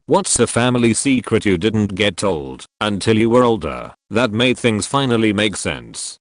What's a family secret you didn't get told until you were older that made things finally make sense?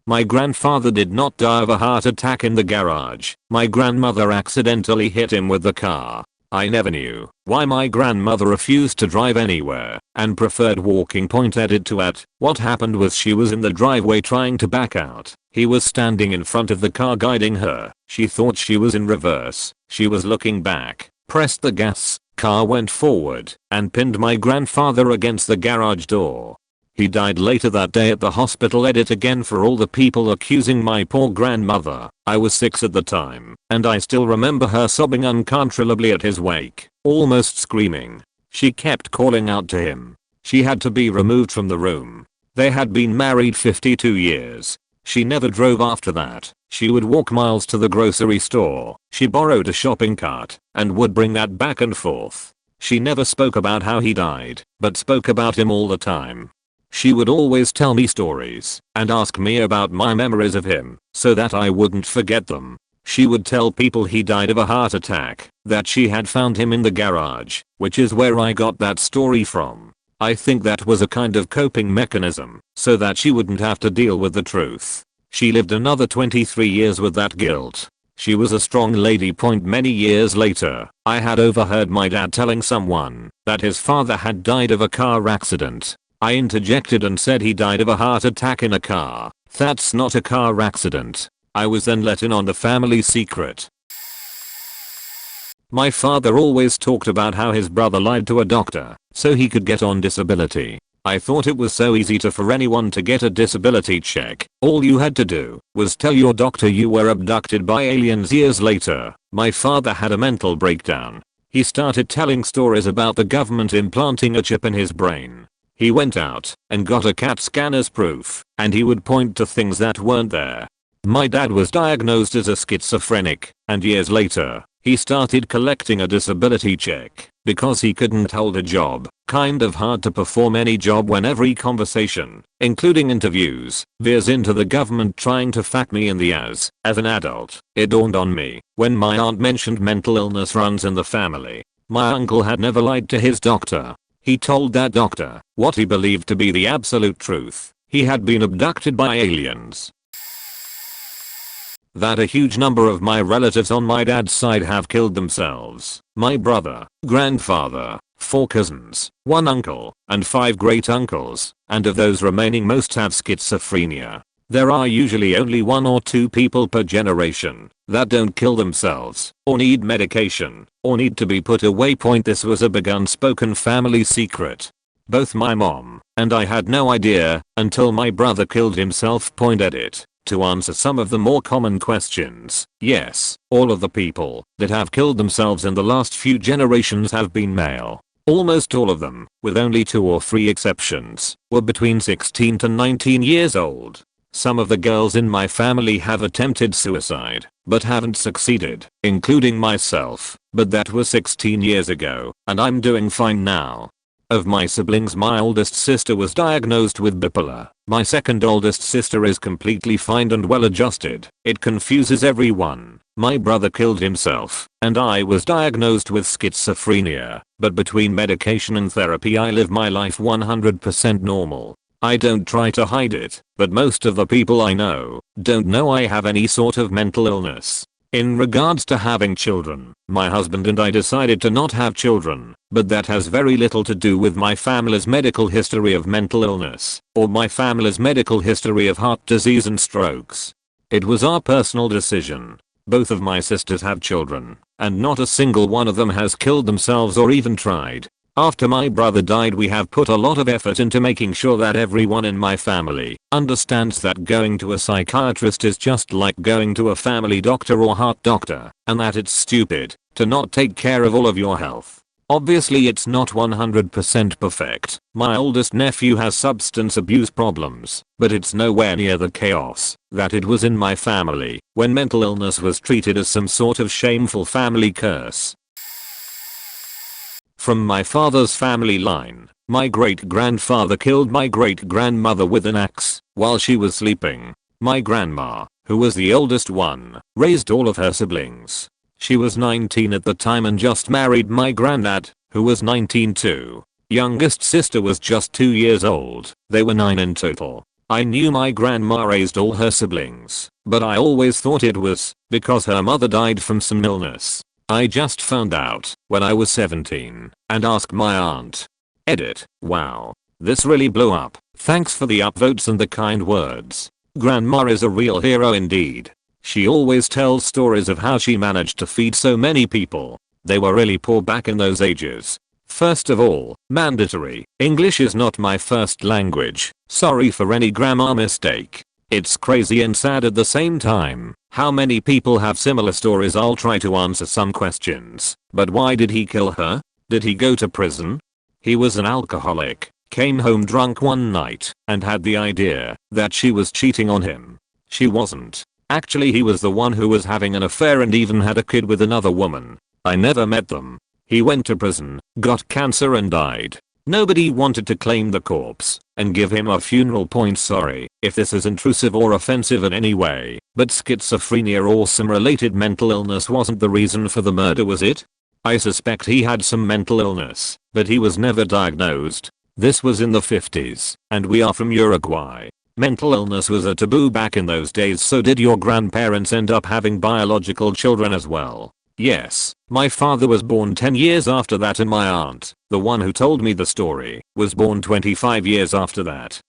My grandfather did not die of a heart attack in the garage. My grandmother accidentally hit him with the car. I never knew why my grandmother refused to drive anywhere and preferred walking. What happened was she was in the driveway trying to back out. He was standing in front of the car guiding her. She thought she was in reverse. She was looking back, pressed the gas, car went forward, and pinned my grandfather against the garage door. He died later that day at the hospital. Again for all the people accusing my poor grandmother. I was 6 at the time, and I still remember her sobbing uncontrollably at his wake, almost screaming. She kept calling out to him. She had to be removed from the room. They had been married 52 years. She never drove after that. She would walk miles to the grocery store. She borrowed a shopping cart and would bring that back and forth. She never spoke about how he died, but spoke about him all the time. She would always tell me stories and ask me about my memories of him so that I wouldn't forget them. She would tell people he died of a heart attack, that she had found him in the garage, which is where I got that story from. I think that was a kind of coping mechanism so that she wouldn't have to deal with the truth. She lived another 23 years with that guilt. She was a strong lady. Many years later, I had overheard my dad telling someone that his father had died of a car accident. I interjected and said he died of a heart attack in a car. That's not a car accident. I was then let in on the family secret. My father always talked about how his brother lied to a doctor so he could get on disability. I thought it was so easy for anyone to get a disability check. All you had to do was tell your doctor you were abducted by aliens. Years later, my father had a mental breakdown. He started telling stories about the government implanting a chip in his brain. He went out and got a CAT scan as proof, and he would point to things that weren't there. My dad was diagnosed as a schizophrenic, and years later, he started collecting a disability check because he couldn't hold a job. Kind of hard to perform any job when every conversation, including interviews, veers into the government trying to fuck me in the ass. As an adult, it dawned on me when my aunt mentioned mental illness runs in the family. My uncle had never lied to his doctor. He told that doctor what he believed to be the absolute truth. He had been abducted by aliens. That a huge number of my relatives on my dad's side have killed themselves. My brother, grandfather, 4 cousins, 1 uncle, and 5 great uncles, and of those remaining most have schizophrenia. There are usually only 1 or 2 people per generation that don't kill themselves, or need medication, or need to be put away. This was a big unspoken family secret. Both my mom and I had no idea until my brother killed himself. To answer some of the more common questions, yes, all of the people that have killed themselves in the last few generations have been male. Almost all of them, with only 2 or 3 exceptions, were between 16 to 19 years old. Some of the girls in my family have attempted suicide, but haven't succeeded, including myself, but that was 16 years ago, and I'm doing fine now. Of my siblings, my oldest sister was diagnosed with bipolar. My second oldest sister is completely fine and well adjusted. It confuses everyone. My brother killed himself, and I was diagnosed with schizophrenia, but between medication and therapy I live my life 100% normal. I don't try to hide it, but most of the people I know don't know I have any sort of mental illness. In regards to having children, my husband and I decided to not have children, but that has very little to do with my family's medical history of mental illness, or my family's medical history of heart disease and strokes. It was our personal decision. Both of my sisters have children, and not a single one of them has killed themselves or even tried. After my brother died, we have put a lot of effort into making sure that everyone in my family understands that going to a psychiatrist is just like going to a family doctor or heart doctor, and that it's stupid to not take care of all of your health. Obviously it's not 100% perfect. My oldest nephew has substance abuse problems, but it's nowhere near the chaos that it was in my family when mental illness was treated as some sort of shameful family curse. From my father's family line, my great-grandfather killed my great-grandmother with an axe while she was sleeping. My grandma, who was the oldest one, raised all of her siblings. She was 19 at the time and just married my granddad. who was 19 too. Youngest sister was just 2 years old. They were 9 in total. I knew my grandma raised all her siblings, but I always thought it was because her mother died from some illness. I just found out when I was 17 and asked my aunt. Edit. Wow. This really blew up. Thanks for the upvotes and the kind words. Grandma is a real hero indeed. She always tells stories of how she managed to feed so many people. They were really poor back in those ages. First of all, mandatory. English is not my first language. Sorry for any grammar mistake. It's crazy and sad at the same time how many people have similar stories. I'll try to answer some questions. But why did he kill her? Did he go to prison? He was an alcoholic, came home drunk one night, and had the idea that she was cheating on him. She wasn't. Actually, he was the one who was having an affair and even had a kid with another woman. I never met them. He went to prison, got cancer and died. Nobody wanted to claim the corpse and give him a funeral. Sorry if this is intrusive or offensive in any way, but schizophrenia or some related mental illness wasn't the reason for the murder, was it? I suspect he had some mental illness, but he was never diagnosed. This was in the 50s, and we are from Uruguay. Mental illness was a taboo back in those days. So did your grandparents end up having biological children as well? Yes, my father was born 10 years after that, and my aunt, the one who told me the story, was born 25 years after that.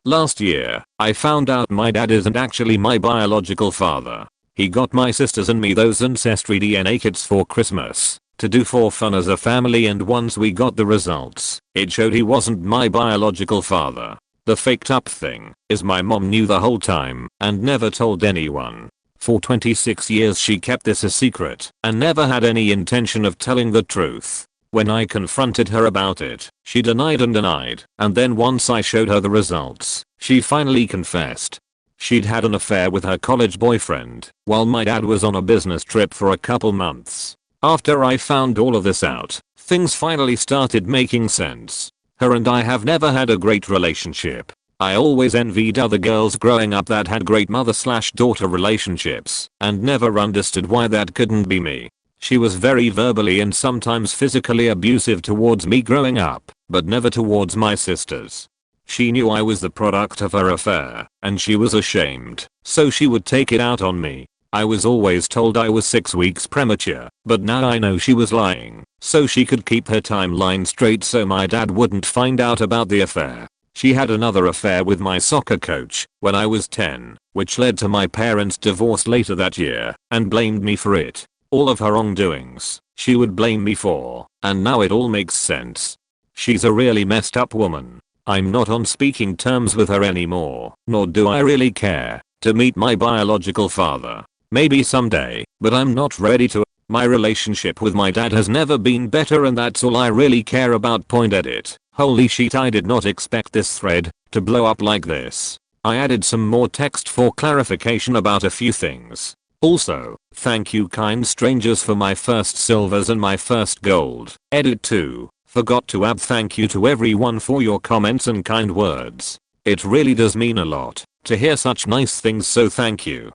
Last year, I found out my dad isn't actually my biological father. He got my sisters and me those ancestry DNA kits for Christmas to do for fun as a family, and once we got the results, it showed he wasn't my biological father. The faked up thing is my mom knew the whole time and never told anyone. For 26 years she kept this a secret and never had any intention of telling the truth. When I confronted her about it, she denied and denied, and then once I showed her the results, she finally confessed. She'd had an affair with her college boyfriend while my dad was on a business trip for a couple months. After I found all of this out, things finally started making sense. Her and I have never had a great relationship. I always envied other girls growing up that had great mother/daughter relationships and never understood why that couldn't be me. She was very verbally and sometimes physically abusive towards me growing up, but never towards my sisters. She knew I was the product of her affair, and she was ashamed, so she would take it out on me. I was always told I was 6 weeks premature, but now I know she was lying, so she could keep her timeline straight so my dad wouldn't find out about the affair. She had another affair with my soccer coach when I was 10, which led to my parents' divorce later that year, and blamed me for it. All of her wrongdoings, she would blame me for, and now it all makes sense. She's a really messed up woman. I'm not on speaking terms with her anymore, nor do I really care to meet my biological father. Maybe someday, but I'm not ready to. My relationship with my dad has never been better, and that's all I really care about. Edit. Holy shit, I did not expect this thread to blow up like this. I added some more text for clarification about a few things. Also, thank you kind strangers for my first silvers and my first gold. Edit 2. Forgot to add thank you to everyone for your comments and kind words. It really does mean a lot to hear such nice things, so thank you.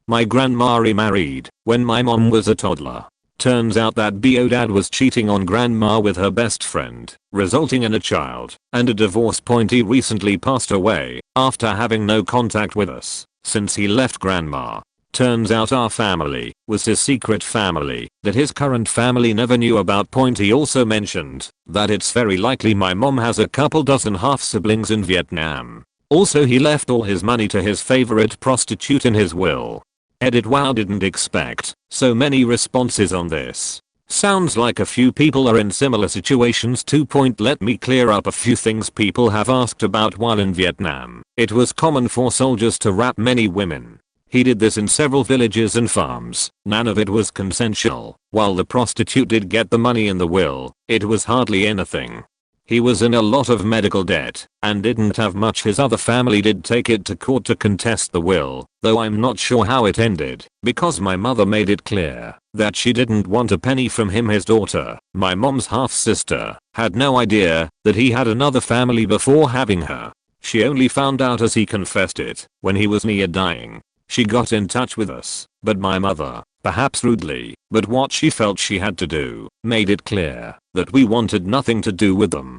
My grandma remarried when my mom was a toddler. Turns out that BO dad was cheating on grandma with her best friend, resulting in a child and a divorce. He recently passed away after having no contact with us since he left grandma. Turns out our family was his secret family that his current family never knew about. He also mentioned that it's very likely my mom has a couple dozen half siblings in Vietnam. Also, he left all his money to his favorite prostitute in his will. Edit. Wow, didn't expect so many responses on this. Sounds like a few people are in similar situations too. Let me clear up a few things people have asked about. While in Vietnam, it was common for soldiers to rape many women. He did this in several villages and farms. None of it was consensual. While the prostitute did get the money in the will, it was hardly anything. He was in a lot of medical debt and didn't have much. His other family did take it to court to contest the will, though I'm not sure how it ended because my mother made it clear that she didn't want a penny from him. His daughter, my mom's half sister, had no idea that he had another family before having her. She only found out as he confessed it when he was near dying. She got in touch with us, but my mother perhaps rudely, but what she felt she had to do made it clear that we wanted nothing to do with them.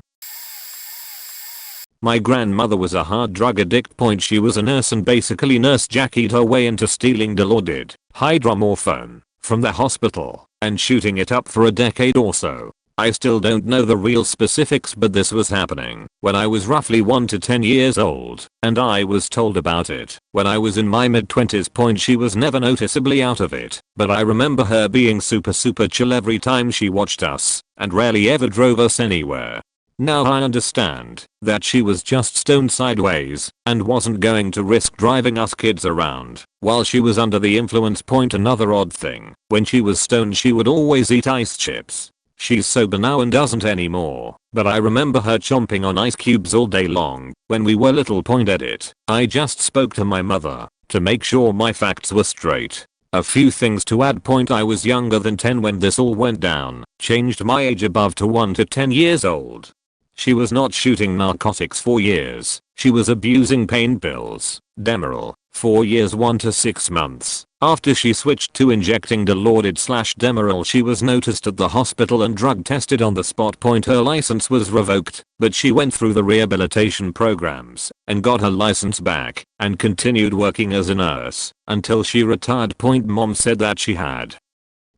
My grandmother was a hard drug addict. She was a nurse and basically Nurse Jackied her way into stealing Dilaudid hydromorphone from the hospital and shooting it up for a decade or so. I still don't know the real specifics, but this was happening when I was roughly 1 to 10 years old, and I was told about it when I was in my mid-20s. She was never noticeably out of it, but I remember her being super chill every time she watched us and rarely ever drove us anywhere. Now I understand that she was just stoned sideways and wasn't going to risk driving us kids around while she was under the influence. Another odd thing, when she was stoned she would always eat ice chips. She's sober now and doesn't anymore, but I remember her chomping on ice cubes all day long when we were little. Edit. I just spoke to my mother to make sure my facts were straight. A few things to add. I was younger than 10 when this all went down. Changed my age above to 1 to 10 years old. She was not shooting narcotics for years. She was abusing pain pills, Demerol, 4 years 1 to 6 months. After she switched to injecting Dilaudid/Demerol, she was noticed at the hospital and drug tested on the spot. Her license was revoked, but she went through the rehabilitation programs and got her license back and continued working as a nurse until she retired. Mom said that she had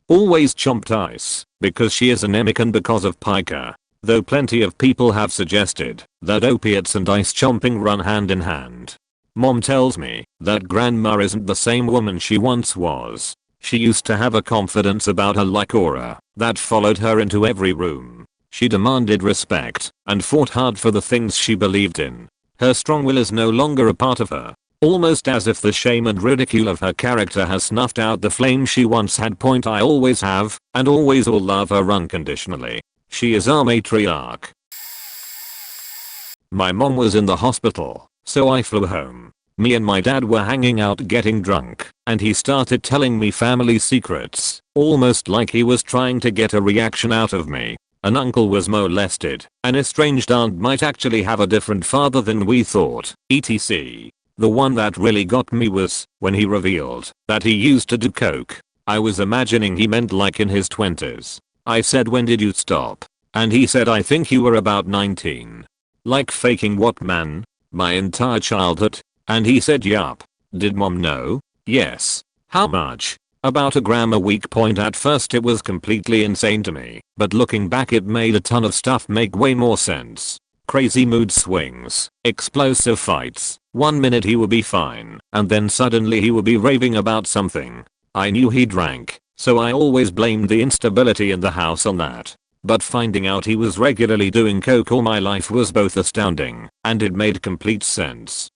always chomped ice because she is anemic and because of pica. Though plenty of people have suggested that opiates and ice chomping run hand in hand. Mom tells me that grandma isn't the same woman she once was. She used to have a confidence about her like aura that followed her into every room. She demanded respect and fought hard for the things she believed in. Her strong will is no longer a part of her. Almost as if the shame and ridicule of her character has snuffed out the flame she once had. I always have and always will love her unconditionally. She is our matriarch. My mom was in the hospital, so I flew home. Me and my dad were hanging out getting drunk, and he started telling me family secrets, almost like he was trying to get a reaction out of me. An uncle was molested, an estranged aunt might actually have a different father than we thought, etc. The one that really got me was when he revealed that he used to do coke. I was imagining he meant like in his 20s. I said, when did you stop? And he said, I think you were about 19. Like faking what, man? My entire childhood? And he said, yup. Did mom know? Yes. How much? About a gram a week. At first it was completely insane to me, but looking back it made a ton of stuff make way more sense. Crazy mood swings, explosive fights. 1 minute he would be fine, and then suddenly he would be raving about something. I knew he drank, so I always blamed the instability in the house on that. But finding out he was regularly doing coke all my life was both astounding, and it made complete sense.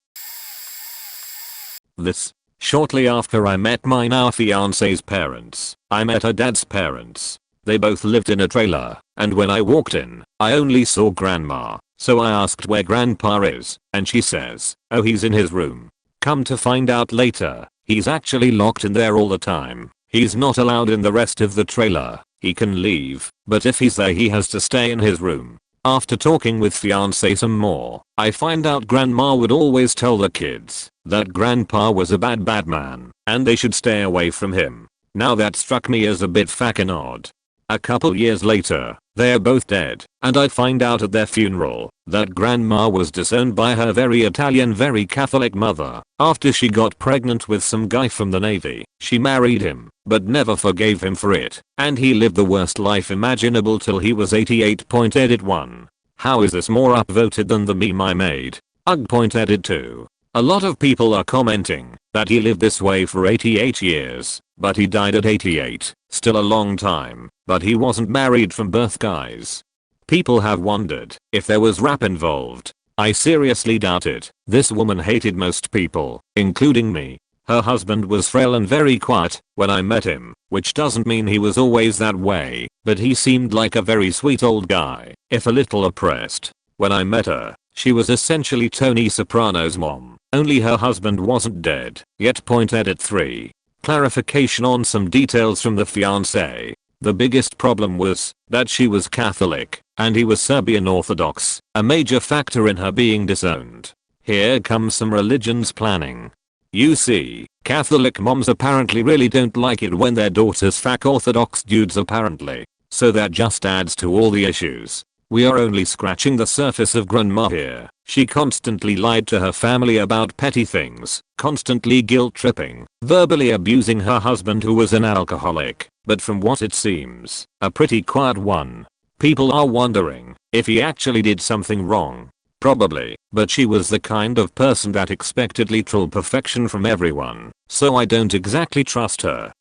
Shortly after I met my now fiance's parents, I met her dad's parents. They both lived in a trailer, and when I walked in, I only saw grandma, so I asked where grandpa is, and she says, oh, he's in his room. Come to find out later, he's actually locked in there all the time. He's not allowed in the rest of the trailer. He can leave, but if he's there he has to stay in his room. After talking with fiance some more, I find out grandma would always tell the kids that grandpa was a bad man and they should stay away from him. Now that struck me as a bit fucking odd. A couple years later, they're both dead, and I find out at their funeral that grandma was disowned by her very Italian, very Catholic mother after she got pregnant with some guy from the Navy. She married him, but never forgave him for it, and he lived the worst life imaginable till he was 88. Edit 1. How is this more upvoted than the meme I made? Ugh. Edit 2. A lot of people are commenting that he lived this way for 88 years, but he died at 88, still a long time, but he wasn't married from birth, guys. People have wondered if there was rap involved. I seriously doubt it. This woman hated most people, including me. Her husband was frail and very quiet when I met him, which doesn't mean he was always that way, but he seemed like a very sweet old guy, if a little oppressed. When I met her, she was essentially Tony Soprano's mom, only her husband wasn't dead yet. Edit 3. Clarification on some details from the fiancé. The biggest problem was that she was Catholic and he was Serbian Orthodox, a major factor in her being disowned. Here comes some religions planning. You see, Catholic moms apparently really don't like it when their daughters fuck Orthodox dudes apparently. So that just adds to all the issues. We are only scratching the surface of grandma here. She constantly lied to her family about petty things, constantly guilt tripping, verbally abusing her husband who was an alcoholic, but from what it seems, a pretty quiet one. People are wondering if he actually did something wrong. Probably, but she was the kind of person that expected literal perfection from everyone, so I don't exactly trust her.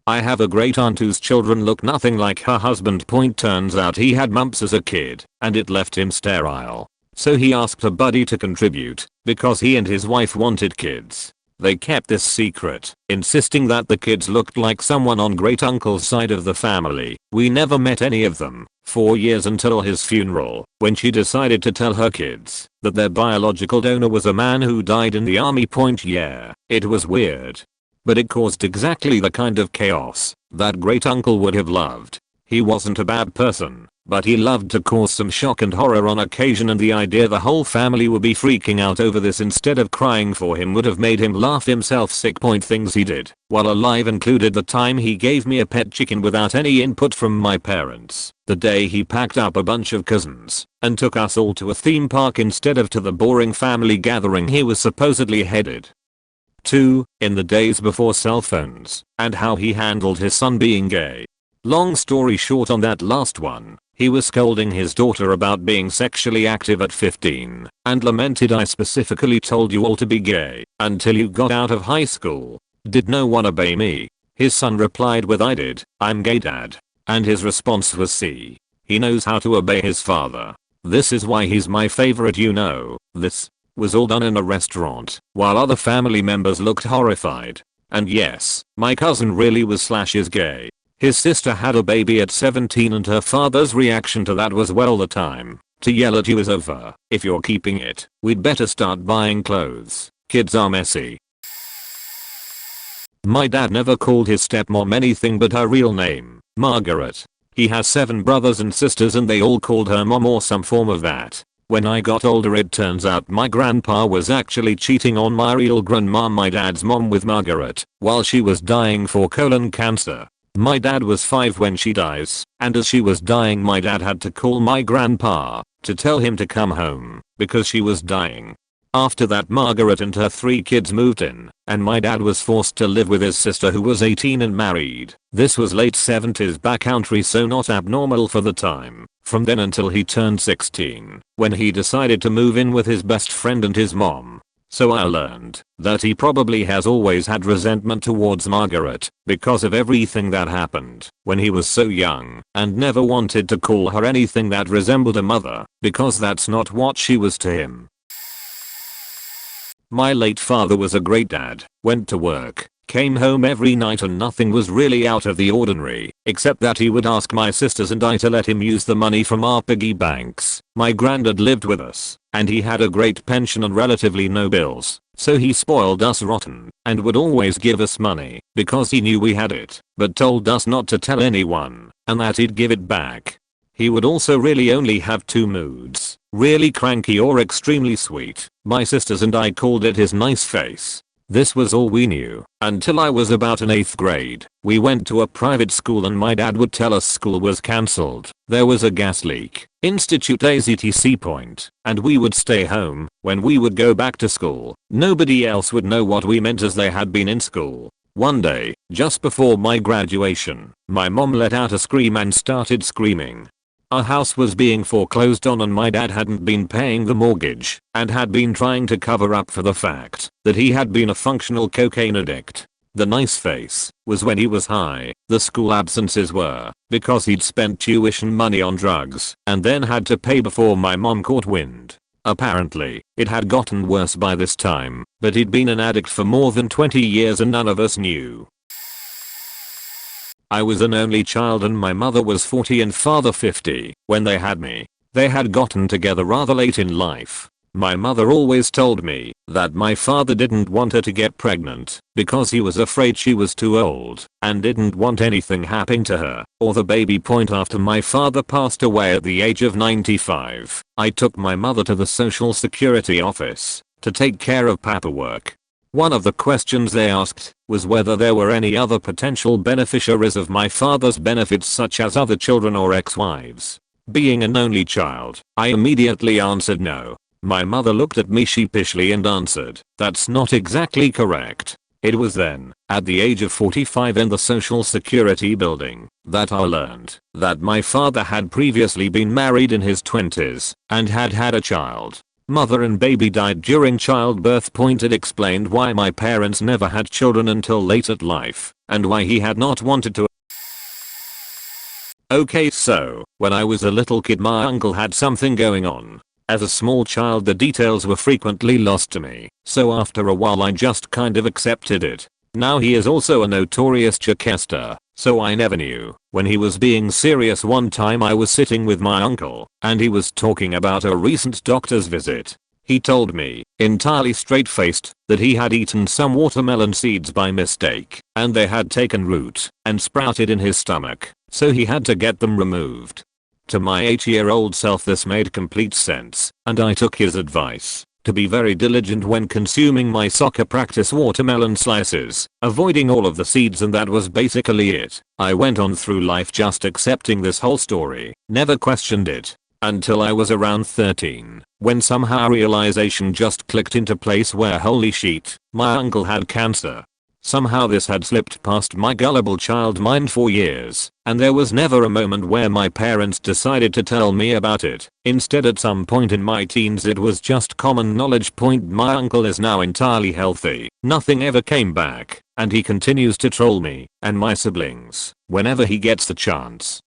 I have a great aunt whose children look nothing like her husband. Turns out he had mumps as a kid, and it left him sterile. So he asked a buddy to contribute, because he and his wife wanted kids. They kept this secret, insisting that the kids looked like someone on great uncle's side of the family. We never met any of them, 4 years until his funeral, when she decided to tell her kids that their biological donor was a man who died in the army. Yeah, it was weird. But it caused exactly the kind of chaos that great uncle would have loved. He wasn't a bad person, but he loved to cause some shock and horror on occasion, and the idea the whole family would be freaking out over this instead of crying for him would have made him laugh himself sick. Things he did while alive included the time he gave me a pet chicken without any input from my parents, the day he packed up a bunch of cousins and took us all to a theme park instead of to the boring family gathering he was supposedly headed. 2. In the days before cell phones, and how he handled his son being gay. Long story short on that last one, he was scolding his daughter about being sexually active at 15, and lamented, "I specifically told you all to be gay until you got out of high school. Did no one obey me?" His son replied with, "I did, I'm gay, dad." And his response was, "See, he knows how to obey his father. This is why he's my favorite, you know." This was all done in a restaurant, while other family members looked horrified. And yes, my cousin really was / is gay. His sister had a baby at 17 and her father's reaction to that was, "Well, the time to yell at you is over. If you're keeping it, we'd better start buying clothes. Kids are messy." My dad never called his stepmom anything but her real name, Margaret. He has 7 brothers and sisters and they all called her mom or some form of that. When I got older it turns out my grandpa was actually cheating on my real grandma, my dad's mom, with Margaret, while she was dying for colon cancer. My dad was 5 when she dies, and as she was dying my dad had to call my grandpa to tell him to come home, because she was dying. After that Margaret and her 3 kids moved in, and my dad was forced to live with his sister who was 18 and married. This was late 70s backcountry, so not abnormal for the time. From then until he turned 16, when he decided to move in with his best friend and his mom. So I learned that he probably has always had resentment towards Margaret because of everything that happened when he was so young, and never wanted to call her anything that resembled a mother, because that's not what she was to him. My late father was a great dad, went to work, came home every night, and nothing was really out of the ordinary, except that he would ask my sisters and I to let him use the money from our piggy banks. My granddad lived with us, and he had a great pension and relatively no bills, so he spoiled us rotten, and would always give us money, because he knew we had it, but told us not to tell anyone, and that he'd give it back. He would also really only have 2 moods, really cranky or extremely sweet. My sisters and I called it his nice face. This was all we knew until I was about in 8th grade. We went to a private school and my dad would tell us school was cancelled. There was a gas leak, institute etc. And we would stay home. When we would go back to school, nobody else would know what we meant as they had been in school. One day, just before my graduation, my mom let out a scream and started screaming. Our house was being foreclosed on and my dad hadn't been paying the mortgage and had been trying to cover up for the fact that he had been a functional cocaine addict. The nice face was when he was high. The school absences were because he'd spent tuition money on drugs and then had to pay before my mom caught wind. Apparently, it had gotten worse by this time, but he'd been an addict for more than 20 years and none of us knew. I was an only child and my mother was 40 and father 50 when they had me. They had gotten together rather late in life. My mother always told me that my father didn't want her to get pregnant because he was afraid she was too old and didn't want anything happening to her or the baby. After my father passed away at the age of 95, I took my mother to the social security office to take care of paperwork. One of the questions they asked was whether there were any other potential beneficiaries of my father's benefits, such as other children or ex-wives. Being an only child, I immediately answered no. My mother looked at me sheepishly and answered, "That's not exactly correct." It was then, at the age of 45 in the Social Security building, that I learned that my father had previously been married in his 20s and had had a child. Mother and baby died during childbirth. It explained why my parents never had children until late at life, and why he had not wanted to. Okay, so, when I was a little kid my uncle had something going on. As a small child the details were frequently lost to me, so after a while I just kind of accepted it. Now he is also a notorious checkester, so I never knew when he was being serious. One time I was sitting with my uncle, and he was talking about a recent doctor's visit. He told me, entirely straight-faced, that he had eaten some watermelon seeds by mistake, and they had taken root and sprouted in his stomach, so he had to get them removed. To my 8-year-old self this made complete sense, and I took his advice to be very diligent when consuming my soccer practice watermelon slices, avoiding all of the seeds, and that was basically it. I went on through life just accepting this whole story, never questioned it, until I was around 13, when somehow realization just clicked into place where holy shit, my uncle had cancer. Somehow this had slipped past my gullible child mind for years, and there was never a moment where my parents decided to tell me about it. Instead, at some point in my teens it was just common knowledge. My uncle is now entirely healthy, nothing ever came back, and he continues to troll me and my siblings whenever he gets the chance.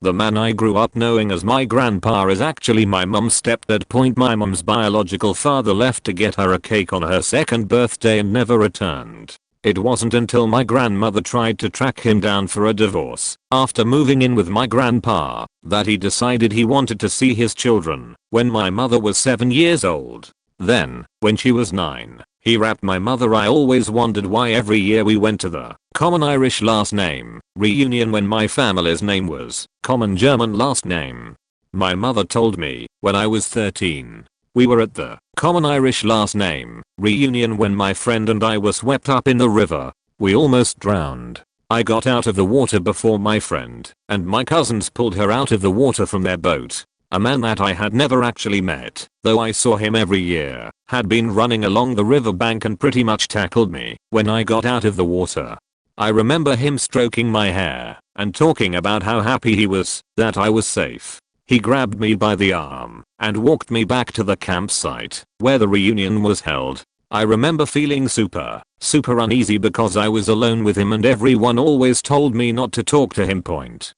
The man I grew up knowing as my grandpa is actually my mum's stepdad. My mum's biological father left to get her a cake on her 2nd birthday and never returned. It wasn't until my grandmother tried to track him down for a divorce, after moving in with my grandpa, that he decided he wanted to see his children when my mother was 7 years old. Then, when she was 9, he rapped my mother. I always wondered why every year we went to the common Irish last name reunion when my family's name was common German last name. My mother told me when I was 13. We were at the common Irish last name reunion when my friend and I were swept up in the river. We almost drowned. I got out of the water before my friend and my cousins pulled her out of the water from their boat. A man that I had never actually met, though I saw him every year, had been running along the riverbank and pretty much tackled me when I got out of the water. I remember him stroking my hair and talking about how happy he was that I was safe. He grabbed me by the arm and walked me back to the campsite where the reunion was held. I remember feeling super uneasy because I was alone with him and everyone always told me not to talk to him.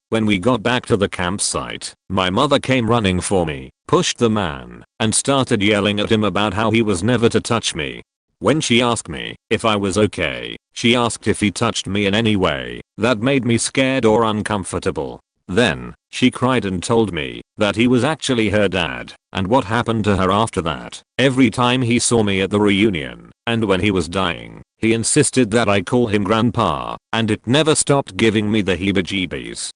When we got back to the campsite, my mother came running for me, pushed the man, and started yelling at him about how he was never to touch me. When she asked me if I was okay, she asked if he touched me in any way that made me scared or uncomfortable. Then, she cried and told me that he was actually her dad, and what happened to her after that. Every time he saw me at the reunion, and when he was dying, he insisted that I call him grandpa, and it never stopped giving me the heebie-jeebies.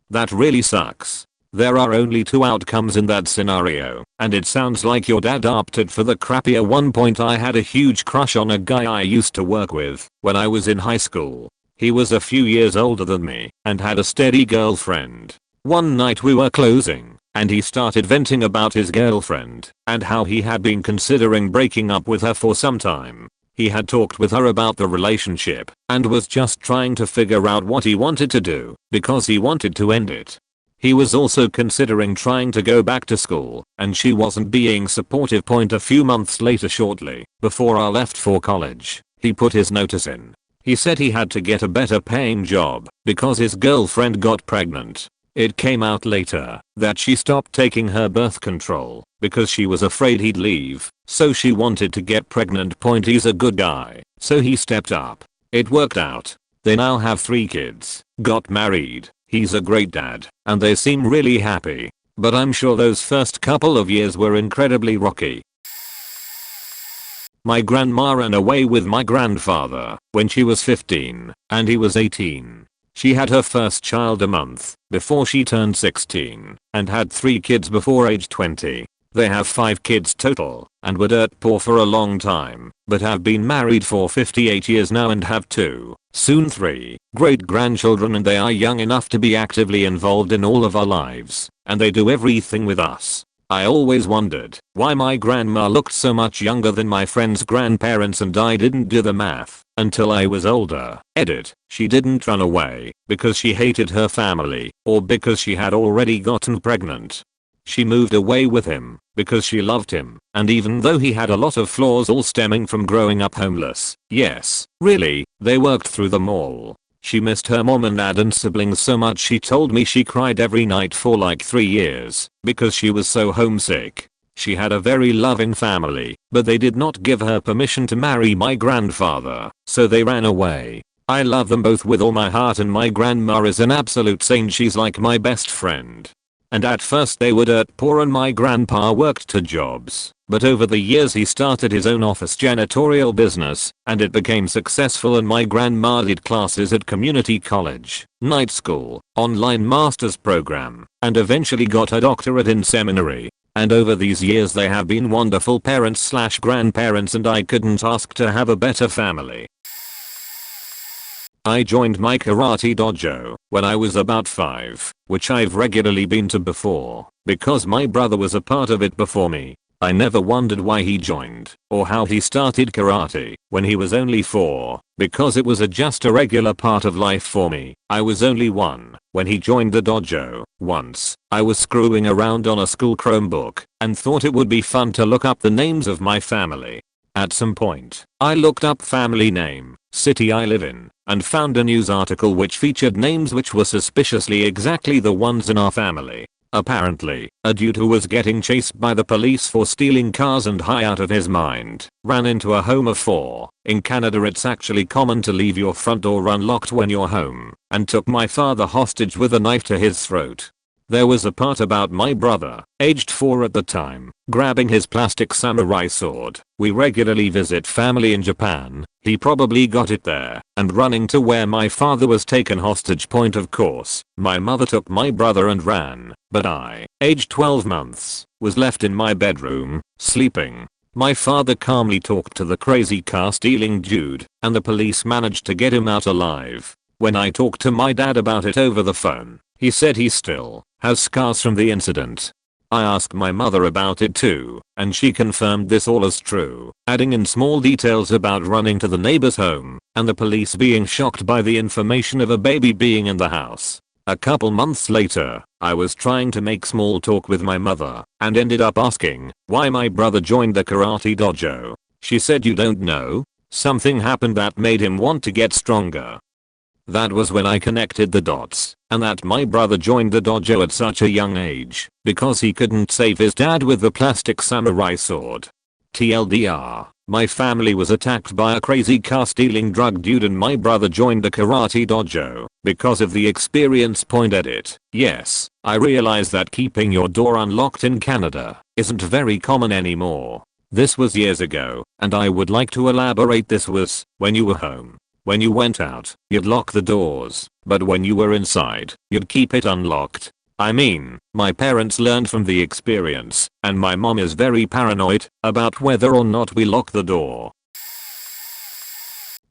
That really sucks. There are only 2 outcomes in that scenario, and it sounds like your dad opted for the crappier one. I had a huge crush on a guy I used to work with when I was in high school. He was a few years older than me and had a steady girlfriend. One night we were closing and he started venting about his girlfriend and how he had been considering breaking up with her for some time. He had talked with her about the relationship and was just trying to figure out what he wanted to do because he wanted to end it. He was also considering trying to go back to school and she wasn't being supportive. A few months later, shortly before I left for college, he put his notice in. He said he had to get a better paying job because his girlfriend got pregnant. It came out later that she stopped taking her birth control because she was afraid he'd leave, so she wanted to get pregnant. He's a good guy, so he stepped up. It worked out. They now have 3 kids, got married, he's a great dad, and they seem really happy. But I'm sure those first couple of years were incredibly rocky. My grandma ran away with my grandfather when she was 15 and he was 18. She had her first child a month before she turned 16 and had 3 kids before age 20. They have 5 kids total and were dirt poor for a long time, but have been married for 58 years now and have 2, soon 3, great grandchildren, and they are young enough to be actively involved in all of our lives, and they do everything with us. I always wondered why my grandma looked so much younger than my friend's grandparents, and I didn't do the math until I was older. Edit. She didn't run away because she hated her family or because she had already gotten pregnant. She moved away with him because she loved him, and even though he had a lot of flaws all stemming from growing up homeless, yes, really, they worked through them all. She missed her mom and dad and siblings so much she told me she cried every night for like 3 years because she was so homesick. She had a very loving family, but they did not give her permission to marry my grandfather, so they ran away. I love them both with all my heart, and my grandma is an absolute saint. She's like my best friend. And at first they were dirt poor and my grandpa worked 2 jobs, but over the years he started his own office janitorial business, and it became successful, and my grandma did classes at community college, night school, online master's program, and eventually got a doctorate in seminary. And over these years they have been wonderful parents / grandparents, and I couldn't ask to have a better family. I joined my karate dojo when I was about 5, which I've regularly been to before, because my brother was a part of it before me. I never wondered why he joined or how he started karate when he was only 4, because it was just a regular part of life for me. I was only 1 when he joined the dojo. Once, I was screwing around on a school Chromebook and thought it would be fun to look up the names of my family. At some point, I looked up family name, city I live in, and found a news article which featured names which were suspiciously exactly the ones in our family. Apparently, a dude who was getting chased by the police for stealing cars and high out of his mind ran into a home of 4. In Canada it's actually common to leave your front door unlocked when you're home, and took my father hostage with a knife to his throat. There was a part about my brother, aged 4 at the time, grabbing his plastic samurai sword. We regularly visit family in Japan, he probably got it there, and running to where my father was taken hostage. Point of course, my mother took my brother and ran, but I, aged 12 months, was left in my bedroom, sleeping. My father calmly talked to the crazy car stealing dude, and the police managed to get him out alive. When I talked to my dad about it over the phone, he said he still has scars from the incident. I asked my mother about it too, and she confirmed this all is true, adding in small details about running to the neighbor's home and the police being shocked by the information of a baby being in the house. A couple months later, I was trying to make small talk with my mother and ended up asking why my brother joined the karate dojo. She said, "You don't know? Something happened that made him want to get stronger." That was when I connected the dots, and that my brother joined the dojo at such a young age because he couldn't save his dad with the plastic samurai sword. TLDR, my family was attacked by a crazy car stealing drug dude, and my brother joined the karate dojo because of the experience. Point edit. Yes, I realize that keeping your door unlocked in Canada isn't very common anymore. This was years ago, and I would like to elaborate. This was when you were home. When you went out, you'd lock the doors, but when you were inside, you'd keep it unlocked. I mean, my parents learned from the experience, and my mom is very paranoid about whether or not we lock the door.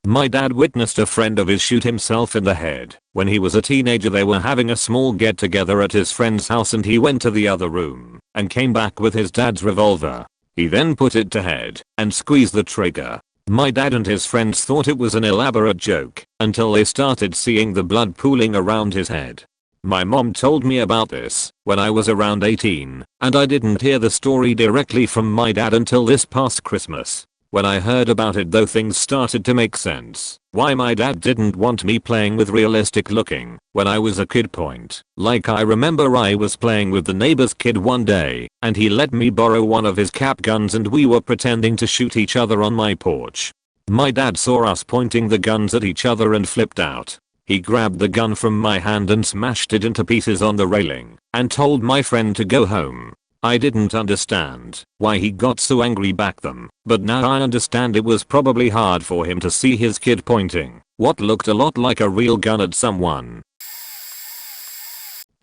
My dad witnessed a friend of his shoot himself in the head. When he was a teenager, they were having a small get together at his friend's house, and he went to the other room and came back with his dad's revolver. He then put it to head and squeezed the trigger. My dad and his friends thought it was an elaborate joke until they started seeing the blood pooling around his head. My mom told me about this when I was around 18, and I didn't hear the story directly from my dad until this past Christmas. When I heard about it though, things started to make sense. Why my dad didn't want me playing with realistic looking when I was a kid. Point. Like, I remember I was playing with the neighbor's kid one day and he let me borrow one of his cap guns and we were pretending to shoot each other on my porch. My dad saw us pointing the guns at each other and flipped out. He grabbed the gun from my hand and smashed it into pieces on the railing and told my friend to go home. I didn't understand why he got so angry back then, but now I understand it was probably hard for him to see his kid pointing what looked a lot like a real gun at someone.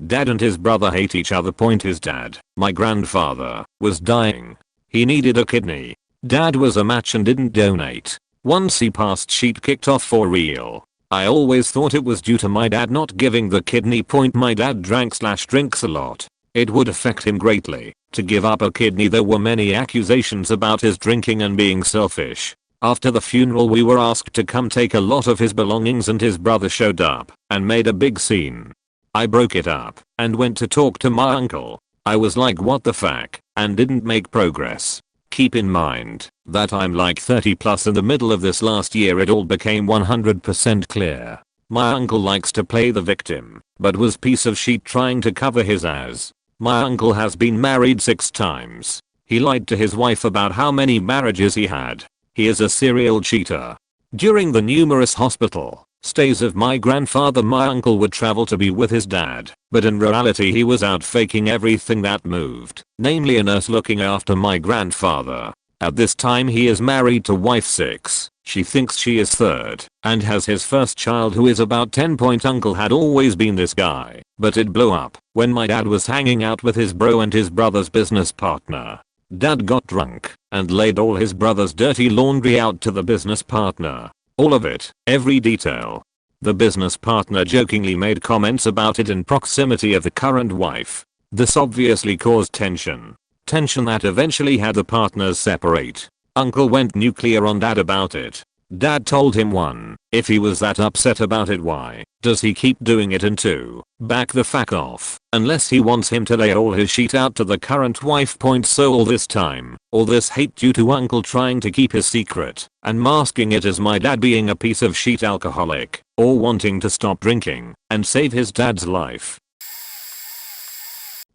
Dad and his brother hate each other. His dad, my grandfather, was dying. He needed a kidney. Dad was a match and didn't donate. Once he passed, sheet kicked off for real. I always thought it was due to my dad not giving the kidney. My dad drinks a lot. It would affect him greatly to give up a kidney. There were many accusations about his drinking and being selfish. After the funeral we were asked to come take a lot of his belongings and his brother showed up and made a big scene. I broke it up and went to talk to my uncle. I was like, what the fuck, and didn't make progress. Keep in mind that I'm like 30 plus. In the middle of this last year it all became 100% clear. My uncle likes to play the victim, but was piece of shit trying to cover his ass. My uncle has been married 6 times. He lied to his wife about how many marriages he had. He is a serial cheater. During the numerous hospital stays of my grandfather, my uncle would travel to be with his dad, but in reality he was out faking everything that moved, namely a nurse looking after my grandfather. At this time he is married to wife 6. She thinks she is 3rd and has his first child who is about 10. Uncle had always been this guy, but it blew up when my dad was hanging out with his bro and his brother's business partner. Dad got drunk and laid all his brother's dirty laundry out to the business partner. All of it, every detail. The business partner jokingly made comments about it in proximity of the current wife. This obviously caused tension. Tension that eventually had the partners separate. Uncle went nuclear on dad about it. Dad told him 1, if he was that upset about it, why does he keep doing it, and 2, back the fuck off unless he wants him to lay all his shit out to the current wife. So all this time, all this hate due to uncle trying to keep his secret and masking it as my dad being a piece of shit alcoholic or wanting to stop drinking and save his dad's life.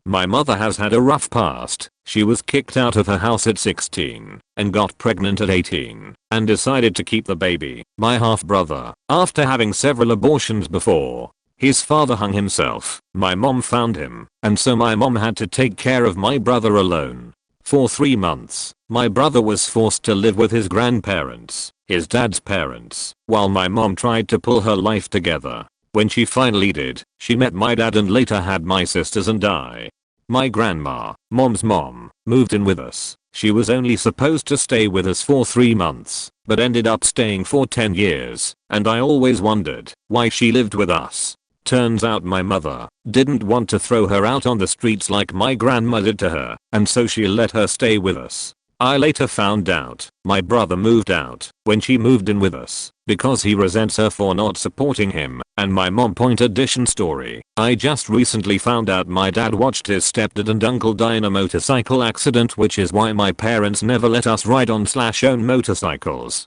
My mother has had a rough past. She was kicked out of her house at 16 and got pregnant at 18 and decided to keep the baby, my half brother, after having several abortions before. His father hung himself. My mom found him, and so my mom had to take care of my brother alone. For 3 months, my brother was forced to live with his grandparents, his dad's parents, while my mom tried to pull her life together. When she finally did, she met my dad and later had my sisters and I. My grandma, mom's mom, moved in with us. She was only supposed to stay with us for 3 months, but ended up staying for 10 years, and I always wondered why she lived with us. Turns out my mother didn't want to throw her out on the streets like my grandma did to her, and so she let her stay with us. I later found out my brother moved out when she moved in with us because he resents her for not supporting him, and my mom. Addition story. I just recently found out my dad watched his stepdad and uncle die in a motorcycle accident, which is why my parents never let us ride on / own motorcycles.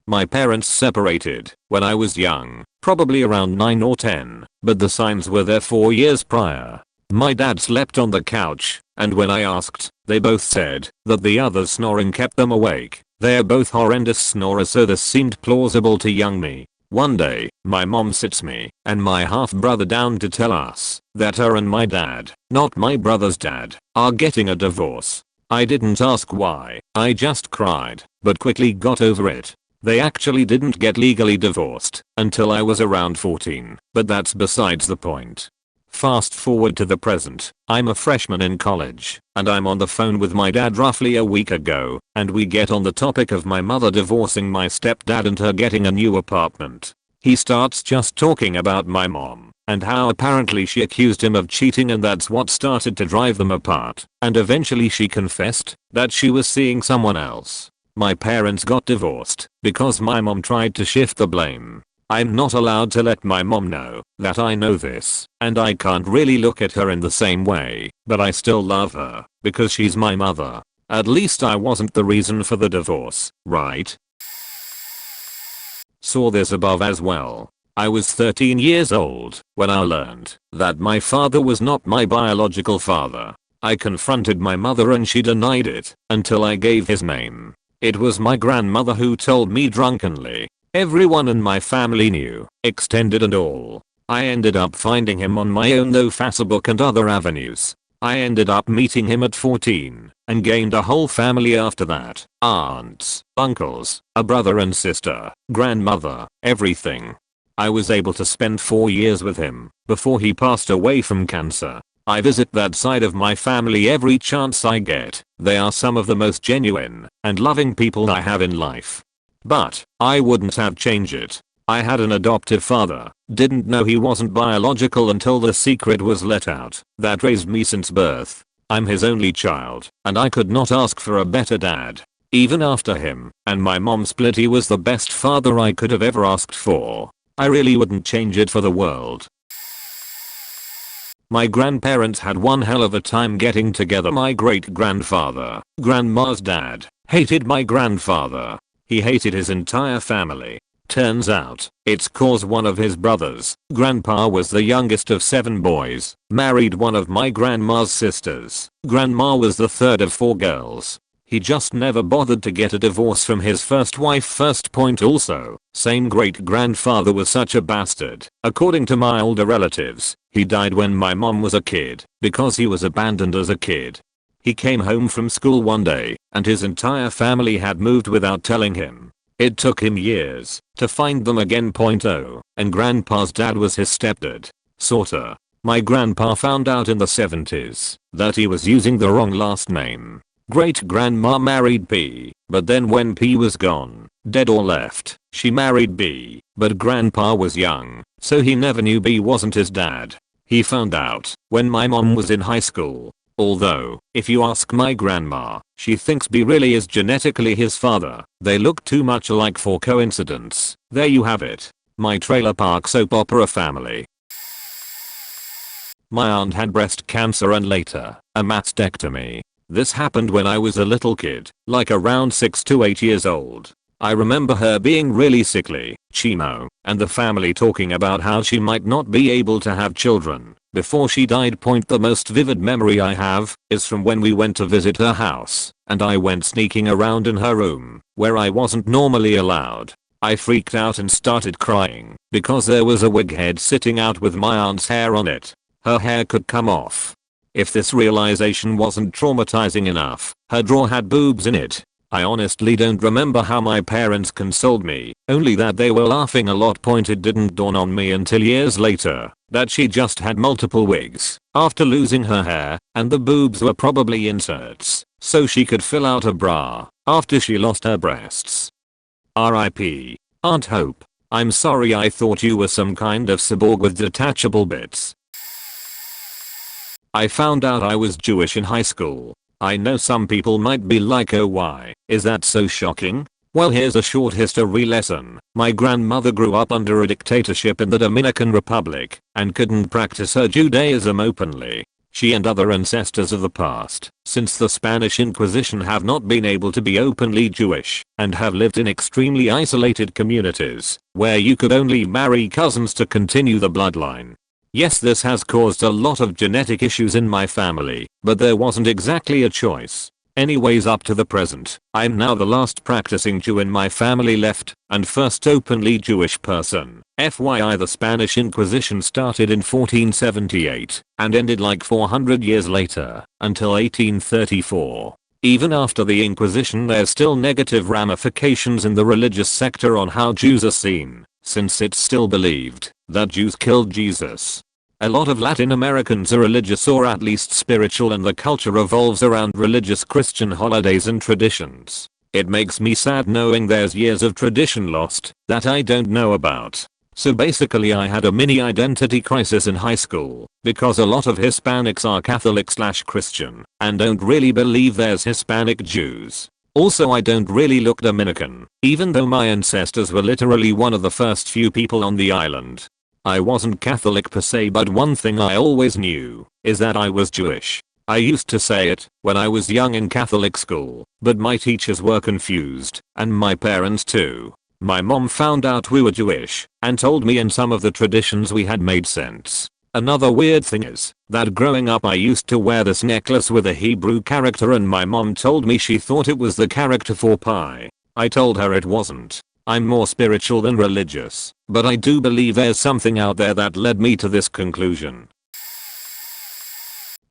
My parents separated when I was young, probably around 9 or 10, but the signs were there 4 years prior. My dad slept on the couch, and when I asked, they both said that the other's snoring kept them awake. They are both horrendous snorers, so this seemed plausible to young me. One day, my mom sits me and my half brother down to tell us that her and my dad, not my brother's dad, are getting a divorce. I didn't ask why, I just cried, but quickly got over it. They actually didn't get legally divorced until I was around 14, but that's besides the point. Fast forward to the present, I'm a freshman in college, and I'm on the phone with my dad roughly a week ago, and we get on the topic of my mother divorcing my stepdad and her getting a new apartment. He starts just talking about my mom, and how apparently she accused him of cheating, and that's what started to drive them apart, and eventually she confessed that she was seeing someone else. My parents got divorced because my mom tried to shift the blame. I'm not allowed to let my mom know that I know this, and I can't really look at her in the same way, but I still love her because she's my mother. At least I wasn't the reason for the divorce, right? Saw this above as well. I was 13 years old when I learned that my father was not my biological father. I confronted my mother and she denied it until I gave his name. It was my grandmother who told me drunkenly. Everyone in my family knew, extended and all. I ended up finding him on my own though Facebook and other avenues. I ended up meeting him at 14 and gained a whole family after that. Aunts, uncles, a brother and sister, grandmother, everything. I was able to spend 4 years with him before he passed away from cancer. I visit that side of my family every chance I get. They are some of the most genuine and loving people I have in life. But I wouldn't have changed it. I had an adoptive father, didn't know he wasn't biological until the secret was let out, that raised me since birth. I'm his only child, and I could not ask for a better dad. Even after him and my mom split, he was the best father I could have ever asked for. I really wouldn't change it for the world. My grandparents had one hell of a time getting together. My great-grandfather, grandma's dad, hated my grandfather. He hated his entire family. Turns out, it's cause one of his brothers, grandpa, was the youngest of 7 boys, married one of my grandma's sisters. Grandma was the third of 4 girls. He just never bothered to get a divorce from his first wife. First point also, same great-grandfather was such a bastard. According to my older relatives, he died when my mom was a kid because he was abandoned as a kid. He came home from school one day and his entire family had moved without telling him. It took him years to find them again. And grandpa's dad was his stepdad. Sorta. My grandpa found out in the 70s that he was using the wrong last name. Great-grandma married P, but then when P was gone, dead or left, she married B, but grandpa was young, so he never knew B wasn't his dad. He found out when my mom was in high school. Although, if you ask my grandma, she thinks B really is genetically his father. They look too much alike for coincidence. There you have it. My trailer park soap opera family. My aunt had breast cancer and later, a mastectomy. This happened when I was a little kid, like around 6 to 8 years old. I remember her being really sickly, chemo, and the family talking about how she might not be able to have children before she died. The most vivid memory I have is from when we went to visit her house, and I went sneaking around in her room, where I wasn't normally allowed. I freaked out and started crying, because there was a wig head sitting out with my aunt's hair on it. Her hair could come off. If this realization wasn't traumatizing enough, her drawer had boobs in it. I honestly don't remember how my parents consoled me, only that they were laughing a lot. It didn't dawn on me until years later that she just had multiple wigs after losing her hair, and the boobs were probably inserts so she could fill out a bra after she lost her breasts. R.I.P. Aunt Hope. I'm sorry, I thought you were some kind of cyborg with detachable bits. I found out I was Jewish in high school. I know some people might be like, oh why, is that so shocking? Well, here's a short history lesson. My grandmother grew up under a dictatorship in the Dominican Republic and couldn't practice her Judaism openly. She and other ancestors of the past, since the Spanish Inquisition, have not been able to be openly Jewish and have lived in extremely isolated communities where you could only marry cousins to continue the bloodline. Yes, this has caused a lot of genetic issues in my family, but there wasn't exactly a choice. Anyways, up to the present, I'm now the last practicing Jew in my family left, and first openly Jewish person. FYI, the Spanish Inquisition started in 1478 and ended like 400 years later, until 1834. Even after the Inquisition, there's still negative ramifications in the religious sector on how Jews are seen, since it's still believed that Jews killed Jesus. A lot of Latin Americans are religious, or at least spiritual, and the culture revolves around religious Christian holidays and traditions. It makes me sad knowing there's years of tradition lost that I don't know about. So basically, I had a mini identity crisis in high school because a lot of Hispanics are Catholic/Christian and don't really believe there's Hispanic Jews. Also, I don't really look Dominican, even though my ancestors were literally one of the first few people on the island. I wasn't Catholic per se, but one thing I always knew is that I was Jewish. I used to say it when I was young in Catholic school, but my teachers were confused, and my parents too. My mom found out we were Jewish and told me in some of the traditions we had made sense. Another weird thing is that growing up I used to wear this necklace with a Hebrew character, and my mom told me she thought it was the character for pi. I told her it wasn't. I'm more spiritual than religious, but I do believe there's something out there that led me to this conclusion.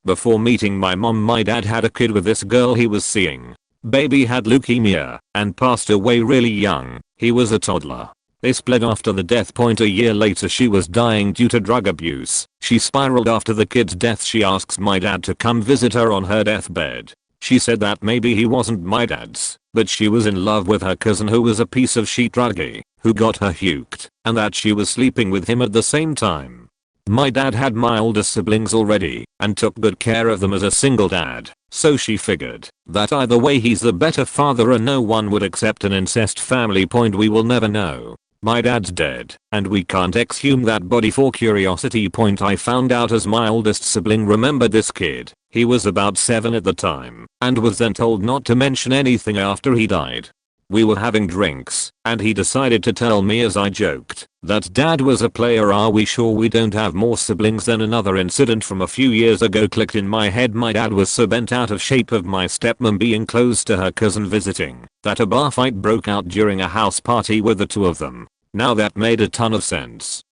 Before meeting my mom, my dad had a kid with this girl he was seeing. Baby had leukemia and passed away really young. He was a toddler. They split after the death. A year later she was dying due to drug abuse. She spiraled after the kid's death. She asks my dad to come visit her on her deathbed. She said that maybe he wasn't my dad's, but she was in love with her cousin who was a piece of shit druggie, who got her huked, and that she was sleeping with him at the same time. My dad had my oldest siblings already, and took good care of them as a single dad, so she figured that either way he's the better father and no one would accept an incest family. We will never know. My dad's dead, and we can't exhume that body for curiosity. I found out as my oldest sibling remembered this kid. He was about 7 at the time, and was then told not to mention anything after he died. We were having drinks, and he decided to tell me as I joked that dad was a player. Are we sure we don't have more siblings? Then another incident from a few years ago clicked in my head. My dad was so bent out of shape of my stepmom being close to her cousin visiting that a bar fight broke out during a house party with the two of them. Now that made a ton of sense.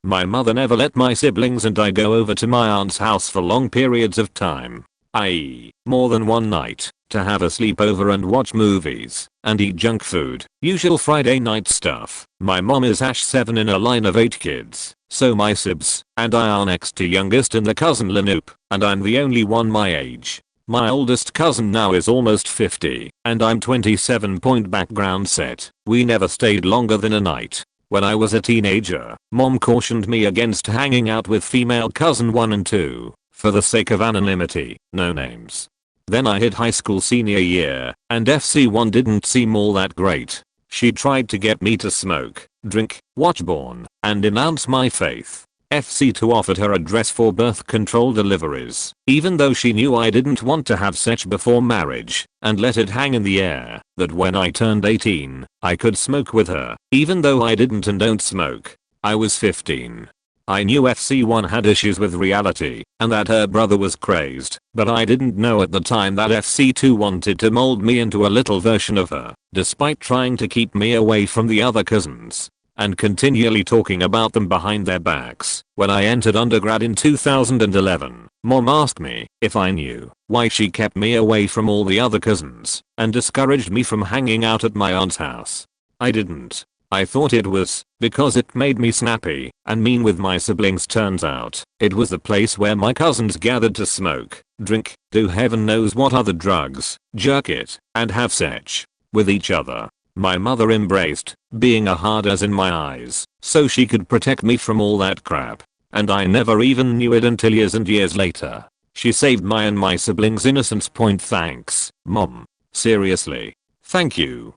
My mother never let my siblings and I go over to my aunt's house for long periods of time, i.e., more than one night, to have a sleepover and watch movies and eat junk food, usual Friday night stuff. My mom is #7 in a line of 8 kids, so my sibs and I are next to youngest in the cousin lineup, and I'm the only one my age. My oldest cousin now is almost 50, and I'm 27. Background set: we never stayed longer than a night. When I was a teenager, mom cautioned me against hanging out with female cousin 1 and 2, for the sake of anonymity, no names. Then I hit high school senior year, and FC1 didn't seem all that great. She tried to get me to smoke, drink, watch porn, and denounce my faith. FC2 offered her address for birth control deliveries, even though she knew I didn't want to have sex before marriage, and let it hang in the air that when I turned 18, I could smoke with her, even though I didn't and don't smoke. I was 15. I knew FC1 had issues with reality, and that her brother was crazed, but I didn't know at the time that FC2 wanted to mold me into a little version of her, despite trying to keep me away from the other cousins and continually talking about them behind their backs. When I entered undergrad in 2011, mom asked me if I knew why she kept me away from all the other cousins and discouraged me from hanging out at my aunt's house. I didn't. I thought it was because it made me snappy and mean with my siblings. Turns out it was the place where my cousins gathered to smoke, drink, do heaven knows what other drugs, jerk it, and have sex with each other. My mother embraced being a hard ass in my eyes so she could protect me from all that crap, and I never even knew it until years and years later. She saved my and my siblings' innocence. Thanks, mom. Seriously. Thank you.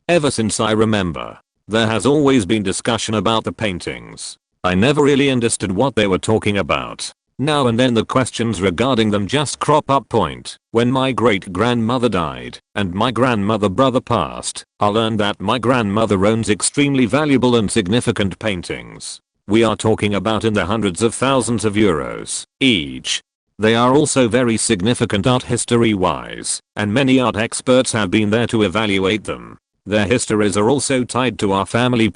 Ever since I remember, there has always been discussion about the paintings. I never really understood what they were talking about. Now and then the questions regarding them just crop up. When my great-grandmother died and my grandmother brother passed, I learned that my grandmother owns extremely valuable and significant paintings. We are talking about in the hundreds of thousands of euros each. They are also very significant art history-wise, and many art experts have been there to evaluate them. Their histories are also tied to our family.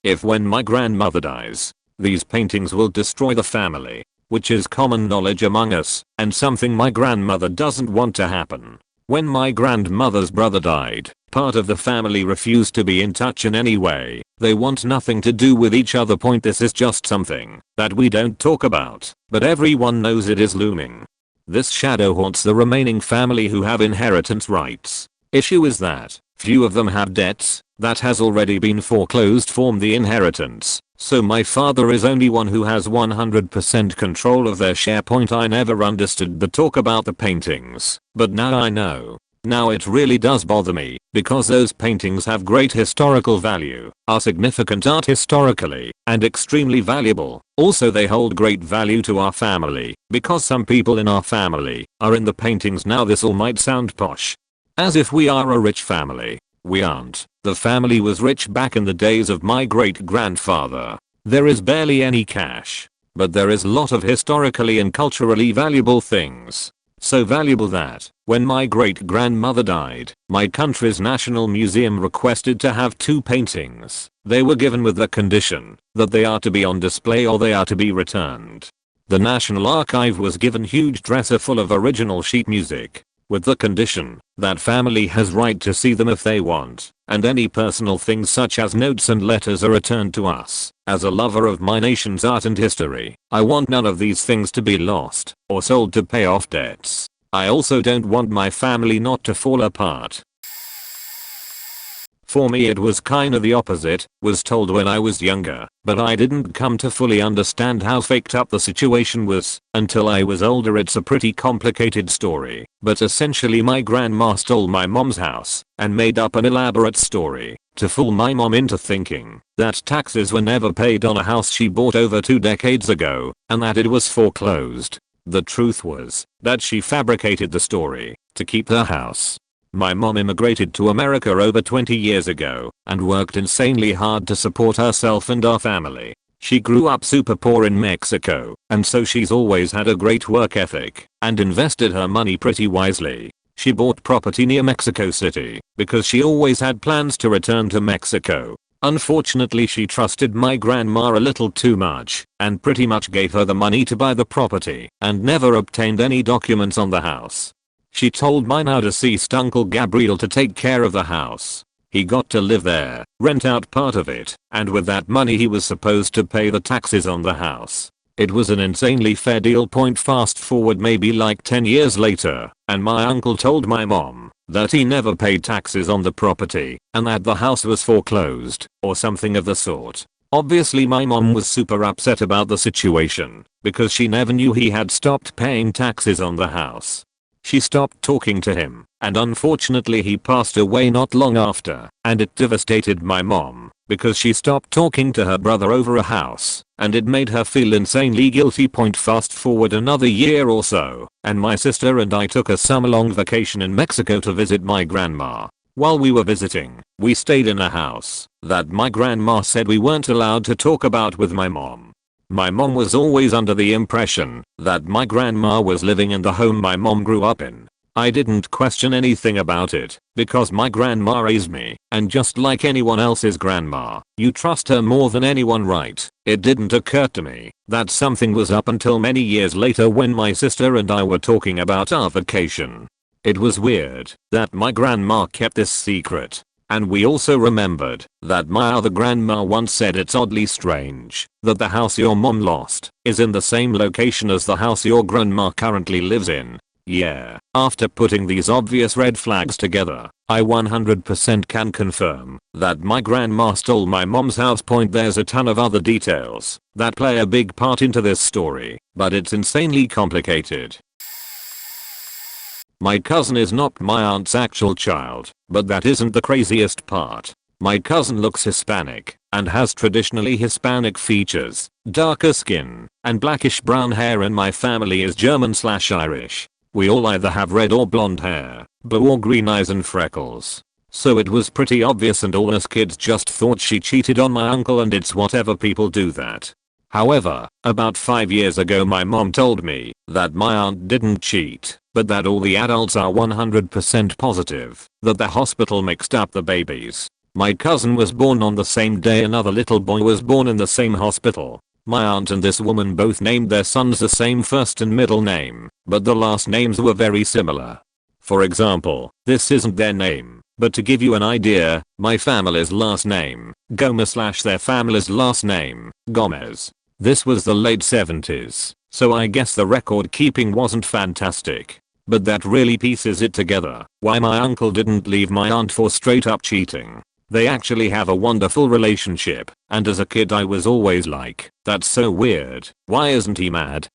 If when my grandmother dies, these paintings will destroy the family, which is common knowledge among us, and something my grandmother doesn't want to happen. When my grandmother's brother died, part of the family refused to be in touch in any way. They want nothing to do with each other. This is just something that we don't talk about, but everyone knows it is looming. This shadow haunts the remaining family who have inheritance rights. Issue is that few of them have debts that has already been foreclosed from the inheritance. So my father is only one who has 100% control of their share. I never understood the talk about the paintings, but now I know. Now it really does bother me, because those paintings have great historical value, are significant art historically, and extremely valuable. Also they hold great value to our family, because some people in our family are in the paintings now. This all might sound posh, as if we are a rich family. We aren't. The family was rich back in the days of my great-grandfather. There is barely any cash, but there is a lot of historically and culturally valuable things. So valuable that, when my great-grandmother died, my country's National Museum requested to have 2 paintings. They were given with the condition that they are to be on display or they are to be returned. The National Archive was given huge dresser full of original sheet music. with the condition that family has right to see them if they want, and any personal things such as notes and letters are returned to us. As a lover of my nation's art and history, I want none of these things to be lost or sold to pay off debts. I also don't want my family not to fall apart. For me it was kinda the opposite, was told when I was younger, but I didn't come to fully understand how faked up the situation was until I was older. It's a pretty complicated story, but essentially my grandma stole my mom's house and made up an elaborate story to fool my mom into thinking that taxes were never paid on a house she bought over 2 decades ago and that it was foreclosed. The truth was that she fabricated the story to keep her house. My mom immigrated to America over 20 years ago and worked insanely hard to support herself and our family. She grew up super poor in Mexico, and so she's always had a great work ethic and invested her money pretty wisely. She bought property near Mexico City because she always had plans to return to Mexico. Unfortunately, she trusted my grandma a little too much and pretty much gave her the money to buy the property and never obtained any documents on the house. She told my now deceased Uncle Gabriel to take care of the house. He got to live there, rent out part of it, and with that money he was supposed to pay the taxes on the house. It was an insanely fair deal. Fast forward maybe like 10 years later, and my uncle told my mom that he never paid taxes on the property and that the house was foreclosed or something of the sort. Obviously my mom was super upset about the situation because she never knew he had stopped paying taxes on the house. She stopped talking to him, and unfortunately he passed away not long after, and it devastated my mom because she stopped talking to her brother over a house, and it made her feel insanely guilty. Fast forward another year or so, and my sister and I took a summer-long vacation in Mexico to visit my grandma. While we were visiting, we stayed in a house that my grandma said we weren't allowed to talk about with my mom. My mom was always under the impression that my grandma was living in the home my mom grew up in. I didn't question anything about it because my grandma raised me, and just like anyone else's grandma, you trust her more than anyone, right? It didn't occur to me that something was up until many years later when my sister and I were talking about our vacation. It was weird that my grandma kept this secret. And we also remembered that my other grandma once said it's oddly strange that the house your mom lost is in the same location as the house your grandma currently lives in. Yeah, after putting these obvious red flags together, I 100% can confirm that my grandma stole my mom's house. There's a ton of other details that play a big part into this story, but it's insanely complicated. My cousin is not my aunt's actual child, but that isn't the craziest part. My cousin looks Hispanic and has traditionally Hispanic features, darker skin, and blackish brown hair, and my family is German/Irish. We all either have red or blonde hair, blue or green eyes, and freckles. So it was pretty obvious, and all us kids just thought she cheated on my uncle, and it's whatever, people do that. However, about 5 years ago my mom told me that my aunt didn't cheat, but that all the adults are 100% positive that the hospital mixed up the babies. My cousin was born on the same day another little boy was born in the same hospital. My aunt and this woman both named their sons the same first and middle name, but the last names were very similar. For example, this isn't their name, but to give you an idea, my family's last name, Gomez/their family's last name, Gomez. This was the late 70s, so I guess the record keeping wasn't fantastic. But that really pieces it together why my uncle didn't leave my aunt for straight up cheating. They actually have a wonderful relationship, and as a kid I was always like, that's so weird, why isn't he mad?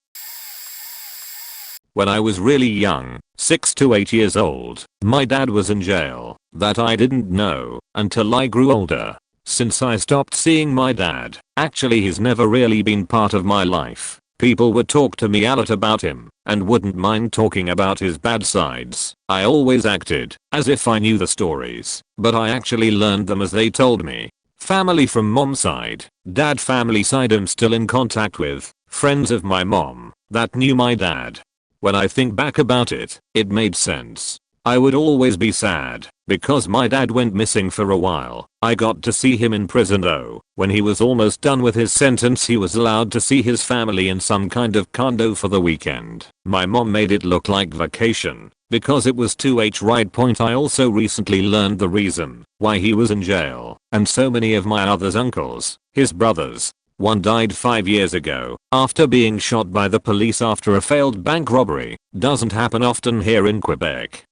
When I was really young, 6 to 8 years old, my dad was in jail. That I didn't know until I grew older. Since I stopped seeing my dad, actually he's never really been part of my life. People would talk to me a lot about him and wouldn't mind talking about his bad sides. I always acted as if I knew the stories, but I actually learned them as they told me. Family from mom's side, dad family side I'm still in contact with, friends of my mom that knew my dad. When I think back about it, it made sense. I would always be sad because my dad went missing for a while. I got to see him in prison though. When he was almost done with his sentence, he was allowed to see his family in some kind of condo for the weekend. My mom made it look like vacation because it was 2H right point. I also recently learned the reason why he was in jail, and so many of my other's uncles, his brothers. One died 5 years ago after being shot by the police after a failed bank robbery. Doesn't happen often here in Quebec.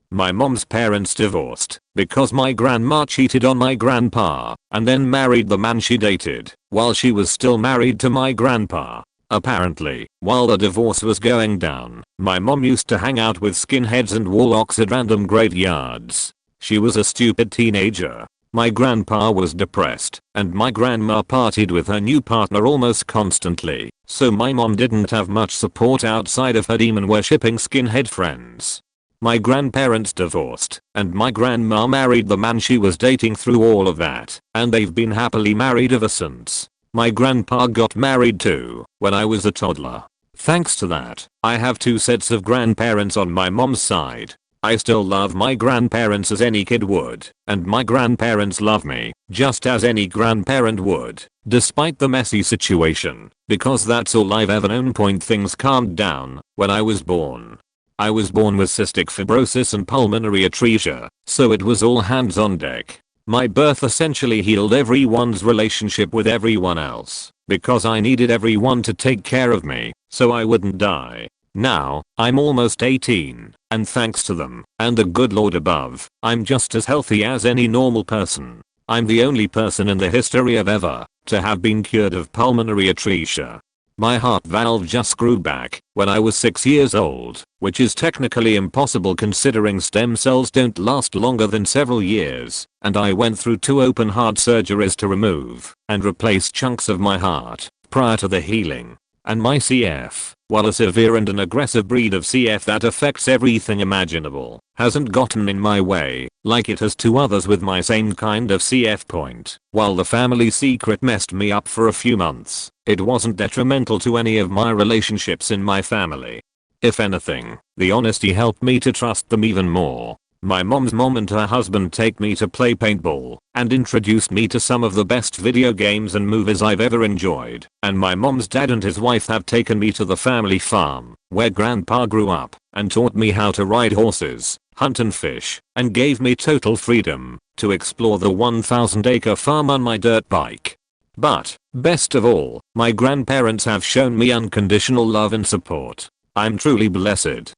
My mom's parents divorced because my grandma cheated on my grandpa and then married the man she dated while she was still married to my grandpa. Apparently, while the divorce was going down, my mom used to hang out with skinheads and warlocks at random graveyards. She was a stupid teenager. My grandpa was depressed, and my grandma partied with her new partner almost constantly, so my mom didn't have much support outside of her demon-worshipping skinhead friends. My grandparents divorced, and my grandma married the man she was dating through all of that, and they've been happily married ever since. My grandpa got married too, when I was a toddler. Thanks to that, I have 2 sets of grandparents on my mom's side. I still love my grandparents as any kid would, and my grandparents love me, just as any grandparent would, despite the messy situation, because that's all I've ever known. Things calmed down when I was born. I was born with cystic fibrosis and pulmonary atresia, so it was all hands on deck. My birth essentially healed everyone's relationship with everyone else, because I needed everyone to take care of me, so I wouldn't die. Now, I'm almost 18, and thanks to them, and the good Lord above, I'm just as healthy as any normal person. I'm the only person in the history of ever to have been cured of pulmonary atresia. My heart valve just grew back when I was 6 years old, which is technically impossible considering stem cells don't last longer than several years, and I went through 2 open heart surgeries to remove and replace chunks of my heart prior to the healing. And my CF, while a severe and an aggressive breed of CF that affects everything imaginable, hasn't gotten in my way like it has to others with my same kind of CF. While the family secret messed me up for a few months, it wasn't detrimental to any of my relationships in my family. If anything, the honesty helped me to trust them even more. My mom's mom and her husband take me to play paintball and introduced me to some of the best video games and movies I've ever enjoyed. And my mom's dad and his wife have taken me to the family farm where grandpa grew up and taught me how to ride horses, hunt and fish, and gave me total freedom to explore the 1,000-acre farm on my dirt bike. But, best of all, my grandparents have shown me unconditional love and support. I'm truly blessed.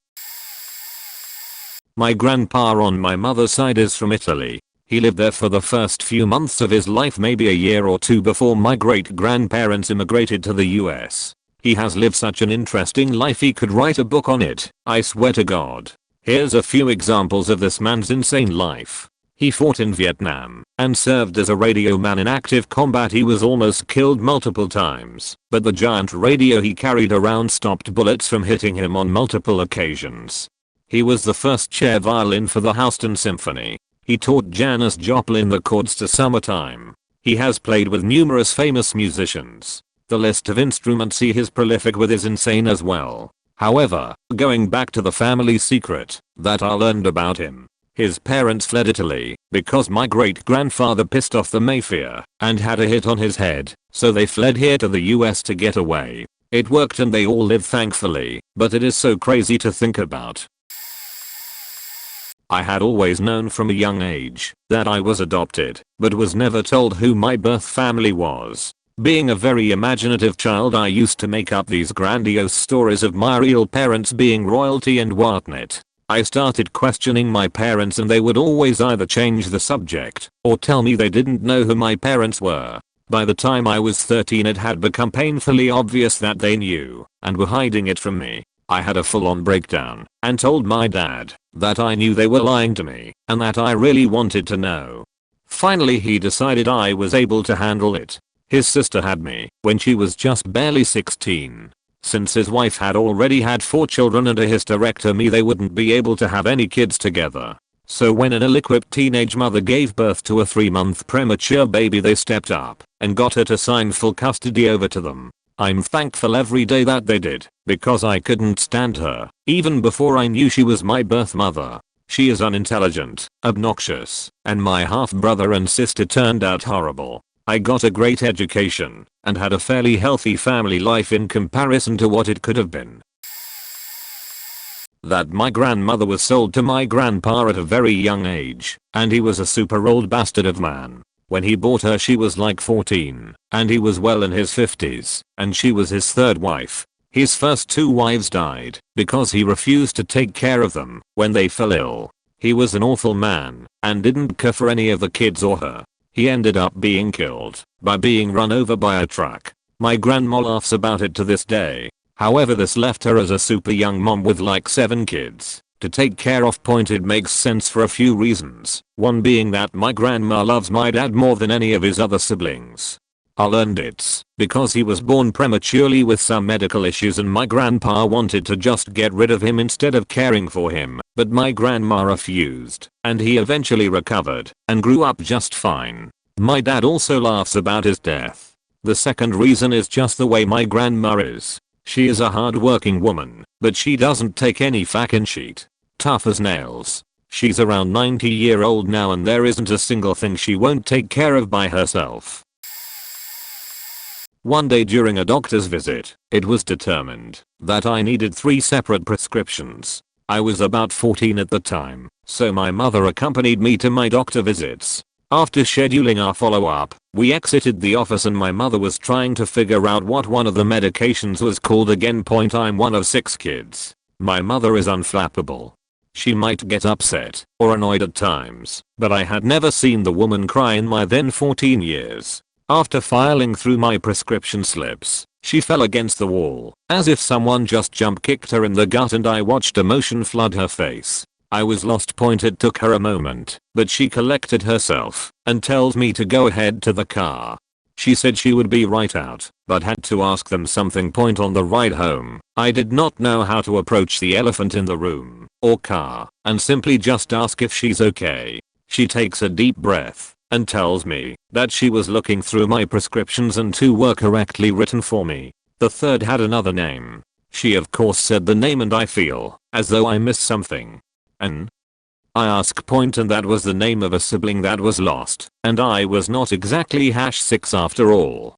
My grandpa on my mother's side is from Italy. He lived there for the first few months of his life, maybe a year or 2 before my great-grandparents immigrated to the US. He has lived such an interesting life he could write a book on it, I swear to God. Here's a few examples of this man's insane life. He fought in Vietnam and served as a radio man in active combat. He was almost killed multiple times, but the giant radio he carried around stopped bullets from hitting him on multiple occasions. He was the first chair violin for the Houston Symphony. He taught Janis Joplin the chords to Summertime. He has played with numerous famous musicians. The list of instruments he is prolific with is insane as well. However, going back to the family secret that I learned about him. His parents fled Italy because my great-grandfather pissed off the mafia and had a hit on his head, so they fled here to the US to get away. It worked and they all live thankfully, but it is so crazy to think about. I had always known from a young age that I was adopted, but was never told who my birth family was. Being a very imaginative child, I used to make up these grandiose stories of my real parents being royalty and whatnot. I started questioning my parents and they would always either change the subject or tell me they didn't know who my parents were. By the time I was 13, it had become painfully obvious that they knew and were hiding it from me. I had a full-on breakdown and told my dad that I knew they were lying to me and that I really wanted to know. Finally, he decided I was able to handle it. His sister had me when she was just barely 16. Since his wife had already had 4 children and a hysterectomy, they wouldn't be able to have any kids together. So when an ill-equipped teenage mother gave birth to a 3-month premature baby, they stepped up and got her to sign full custody over to them. I'm thankful every day that they did, because I couldn't stand her, even before I knew she was my birth mother. She is unintelligent, obnoxious, and my half brother and sister turned out horrible. I got a great education, and had a fairly healthy family life in comparison to what it could have been. That my grandmother was sold to my grandpa at a very young age, and he was a super old bastard of man. When he bought her she was like 14, and he was well in his 50s, and she was his third wife. His first two wives died because he refused to take care of them when they fell ill. He was an awful man and didn't care for any of the kids or her. He ended up being killed by being run over by a truck. My grandma laughs about it to this day. However, this left her as a super young mom with like 7 kids to take care of. It makes sense for a few reasons. One being that my grandma loves my dad more than any of his other siblings. I learned it's because he was born prematurely with some medical issues and my grandpa wanted to just get rid of him instead of caring for him, but my grandma refused, and he eventually recovered and grew up just fine. My dad also laughs about his death. The second reason is just the way my grandma is. She is a hard-working woman, but she doesn't take any fucking shit. Tough as nails. She's around 90-year-old now and there isn't a single thing she won't take care of by herself. One day during a doctor's visit, it was determined that I needed 3 separate prescriptions. I was about 14 at the time, so my mother accompanied me to my doctor visits. After scheduling our follow-up, we exited the office and my mother was trying to figure out what one of the medications was called again. I'm one of 6 kids. My mother is unflappable. She might get upset or annoyed at times, but I had never seen the woman cry in my then 14 years. After filing through my prescription slips, she fell against the wall, as if someone just jump kicked her in the gut, and I watched emotion flood her face. I was lost. It took her a moment, but she collected herself and tells me to go ahead to the car. She said she would be right out, but had to ask them something. On the ride home, I did not know how to approach the elephant in the room or car and simply just ask if she's okay. She takes a deep breath and tells me that she was looking through my prescriptions and 2 were correctly written for me. The third had another name. She of course said the name and I feel as though I missed something. And I ask. And that was the name of a sibling that was lost, and I was not exactly #6 after all.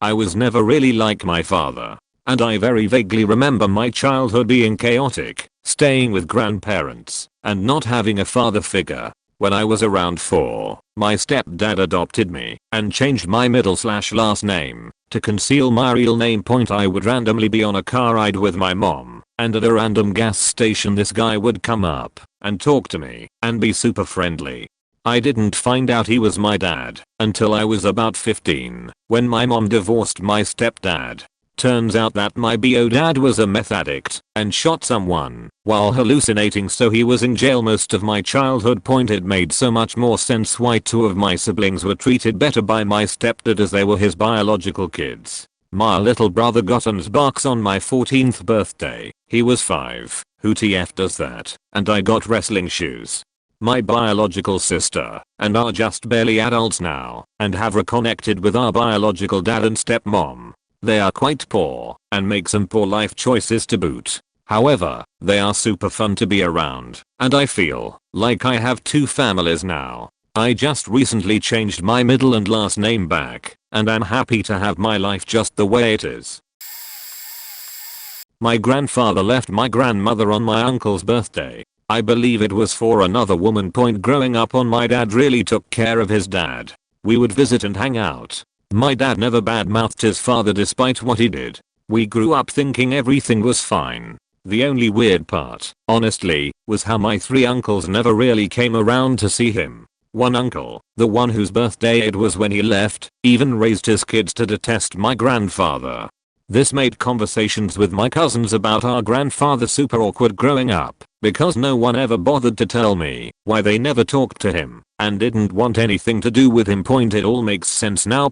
I was never really like my father, and I very vaguely remember my childhood being chaotic, staying with grandparents, and not having a father figure. When I was around 4, my stepdad adopted me and changed my middle/last name to conceal my real name. I would randomly be on a car ride with my mom, and at a random gas station this guy would come up and talk to me and be super friendly. I didn't find out he was my dad until I was about 15, when my mom divorced my stepdad. Turns out that my bio dad was a meth addict and shot someone while hallucinating, so he was in jail most of my childhood. It made so much more sense why 2 of my siblings were treated better by my stepdad, as they were his biological kids. My little brother got on box on my 14th birthday. He was 5. Who TF does that? And I got wrestling shoes. My biological sister and are just barely adults now and have reconnected with our biological dad and stepmom. They are quite poor and make some poor life choices to boot. However, they are super fun to be around, and I feel like I have 2 families now. I just recently changed my middle and last name back, and I'm happy to have my life just the way it is. My grandfather left my grandmother on my uncle's birthday. I believe it was for another woman. Growing up my dad really took care of his dad. We would visit and hang out. My dad never badmouthed his father despite what he did. We grew up thinking everything was fine. The only weird part, honestly, was how my 3 uncles never really came around to see him. One uncle, the one whose birthday it was when he left, even raised his kids to detest my grandfather. This made conversations with my cousins about our grandfather super awkward growing up, because no one ever bothered to tell me why they never talked to him and didn't want anything to do with him. It all makes sense now.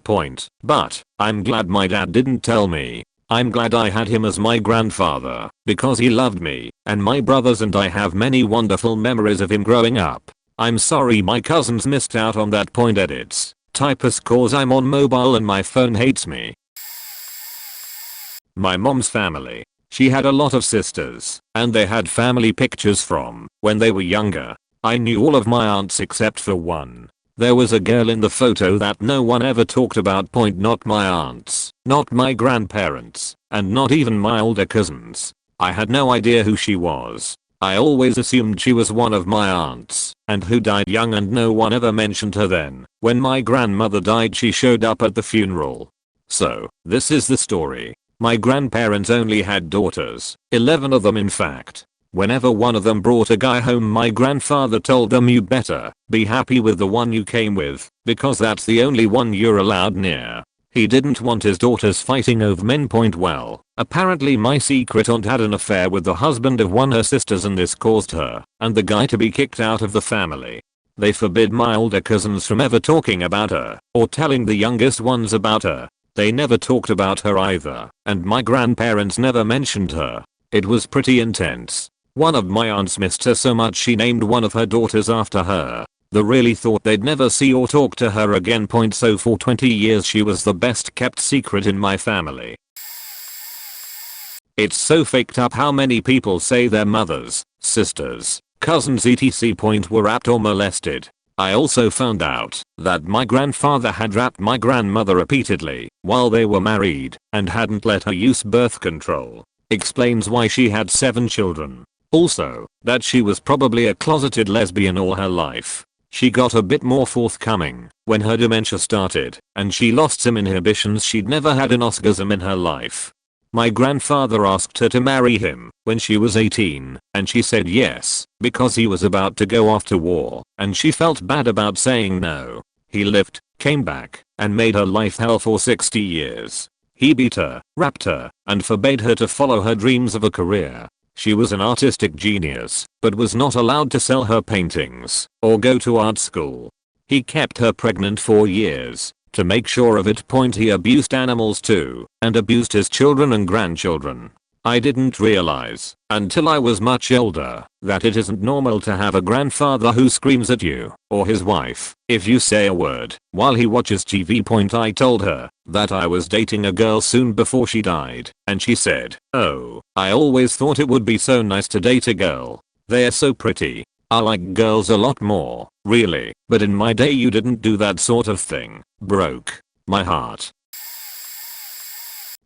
But I'm glad my dad didn't tell me. I'm glad I had him as my grandfather, because he loved me and my brothers, and I have many wonderful memories of him growing up. I'm sorry my cousins missed out on that. Edits. Typus cause I'm on mobile and my phone hates me. My mom's family. She had a lot of sisters, and they had family pictures from when they were younger. I knew all of my aunts except for one. There was a girl in the photo that no one ever talked about. Not my aunts, not my grandparents, and not even my older cousins. I had no idea who she was. I always assumed she was one of my aunts, and who died young, and no one ever mentioned her then. When my grandmother died, she showed up at the funeral. So, this is the story. My grandparents only had daughters, 11 of them in fact. Whenever one of them brought a guy home, my grandfather told them, you better be happy with the one you came with, because that's the only one you're allowed near. He didn't want his daughters fighting over men. Well, apparently my secret aunt had an affair with the husband of one of her sisters, and this caused her and the guy to be kicked out of the family. They forbid my older cousins from ever talking about her or telling the youngest ones about her. They never talked about her either, and my grandparents never mentioned her. It was pretty intense. One of my aunts missed her so much she named one of her daughters after her. They really thought they'd never see or talk to her again. So for 20 years she was the best kept secret in my family. It's so faked up how many people say their mothers, sisters, cousins etc. were raped or molested. I also found out that my grandfather had raped my grandmother repeatedly while they were married and hadn't let her use birth control. Explains why she had 7 children. Also, that she was probably a closeted lesbian all her life. She got a bit more forthcoming when her dementia started, and she lost some inhibitions she'd never had an orgasm in her life. My grandfather asked her to marry him when she was 18, and she said yes, because he was about to go off to war, and she felt bad about saying no. He lived, came back, and made her life hell for 60 years. He beat her, raped her, and forbade her to follow her dreams of a career. She was an artistic genius, but was not allowed to sell her paintings or go to art school. He kept her pregnant for years. To make sure of it, he abused animals too, and abused his children and grandchildren. I didn't realize, until I was much older, that it isn't normal to have a grandfather who screams at you, or his wife, if you say a word, while he watches TV. I told her that I was dating a girl soon before she died, and she said, oh, I always thought it would be so nice to date a girl. They're so pretty. I like girls a lot more, really, but in my day you didn't do that sort of thing. Broke my heart.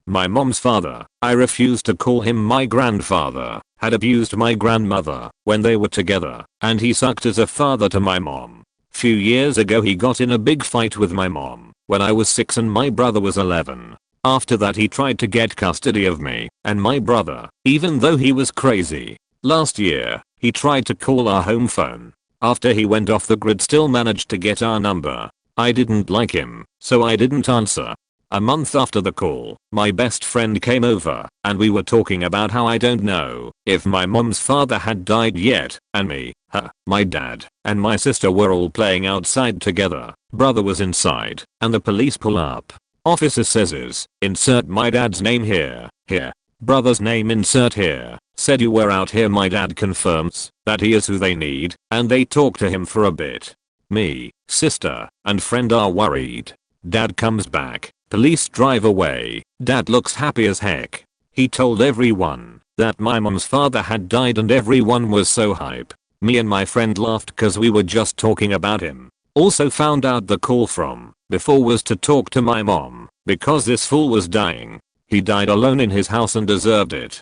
My mom's father, I refuse to call him my grandfather, had abused my grandmother when they were together, and he sucked as a father to my mom. Few years ago he got in a big fight with my mom when I was 6 and my brother was 11. After that he tried to get custody of me and my brother, even though he was crazy. Last year, he tried to call our home phone. After he went off the grid, still managed to get our number. I didn't like him, so I didn't answer. A month after the call, my best friend came over, and we were talking about how I don't know if my mom's father had died yet, and me, her, my dad, and my sister were all playing outside together. Brother was inside, and the police pull up. Officer says, insert my dad's name here, here. Brother's name insert here. Said you were out here. My dad confirms that he is who they need, and they talk to him for a bit. Me, sister, and friend are worried. Dad comes back. Police drive away. Dad looks happy as heck. He told everyone that my mom's father had died and everyone was so hype. Me and my friend laughed cause we were just talking about him. Also found out the call from before was to talk to my mom because this fool was dying. He died alone in his house and deserved it.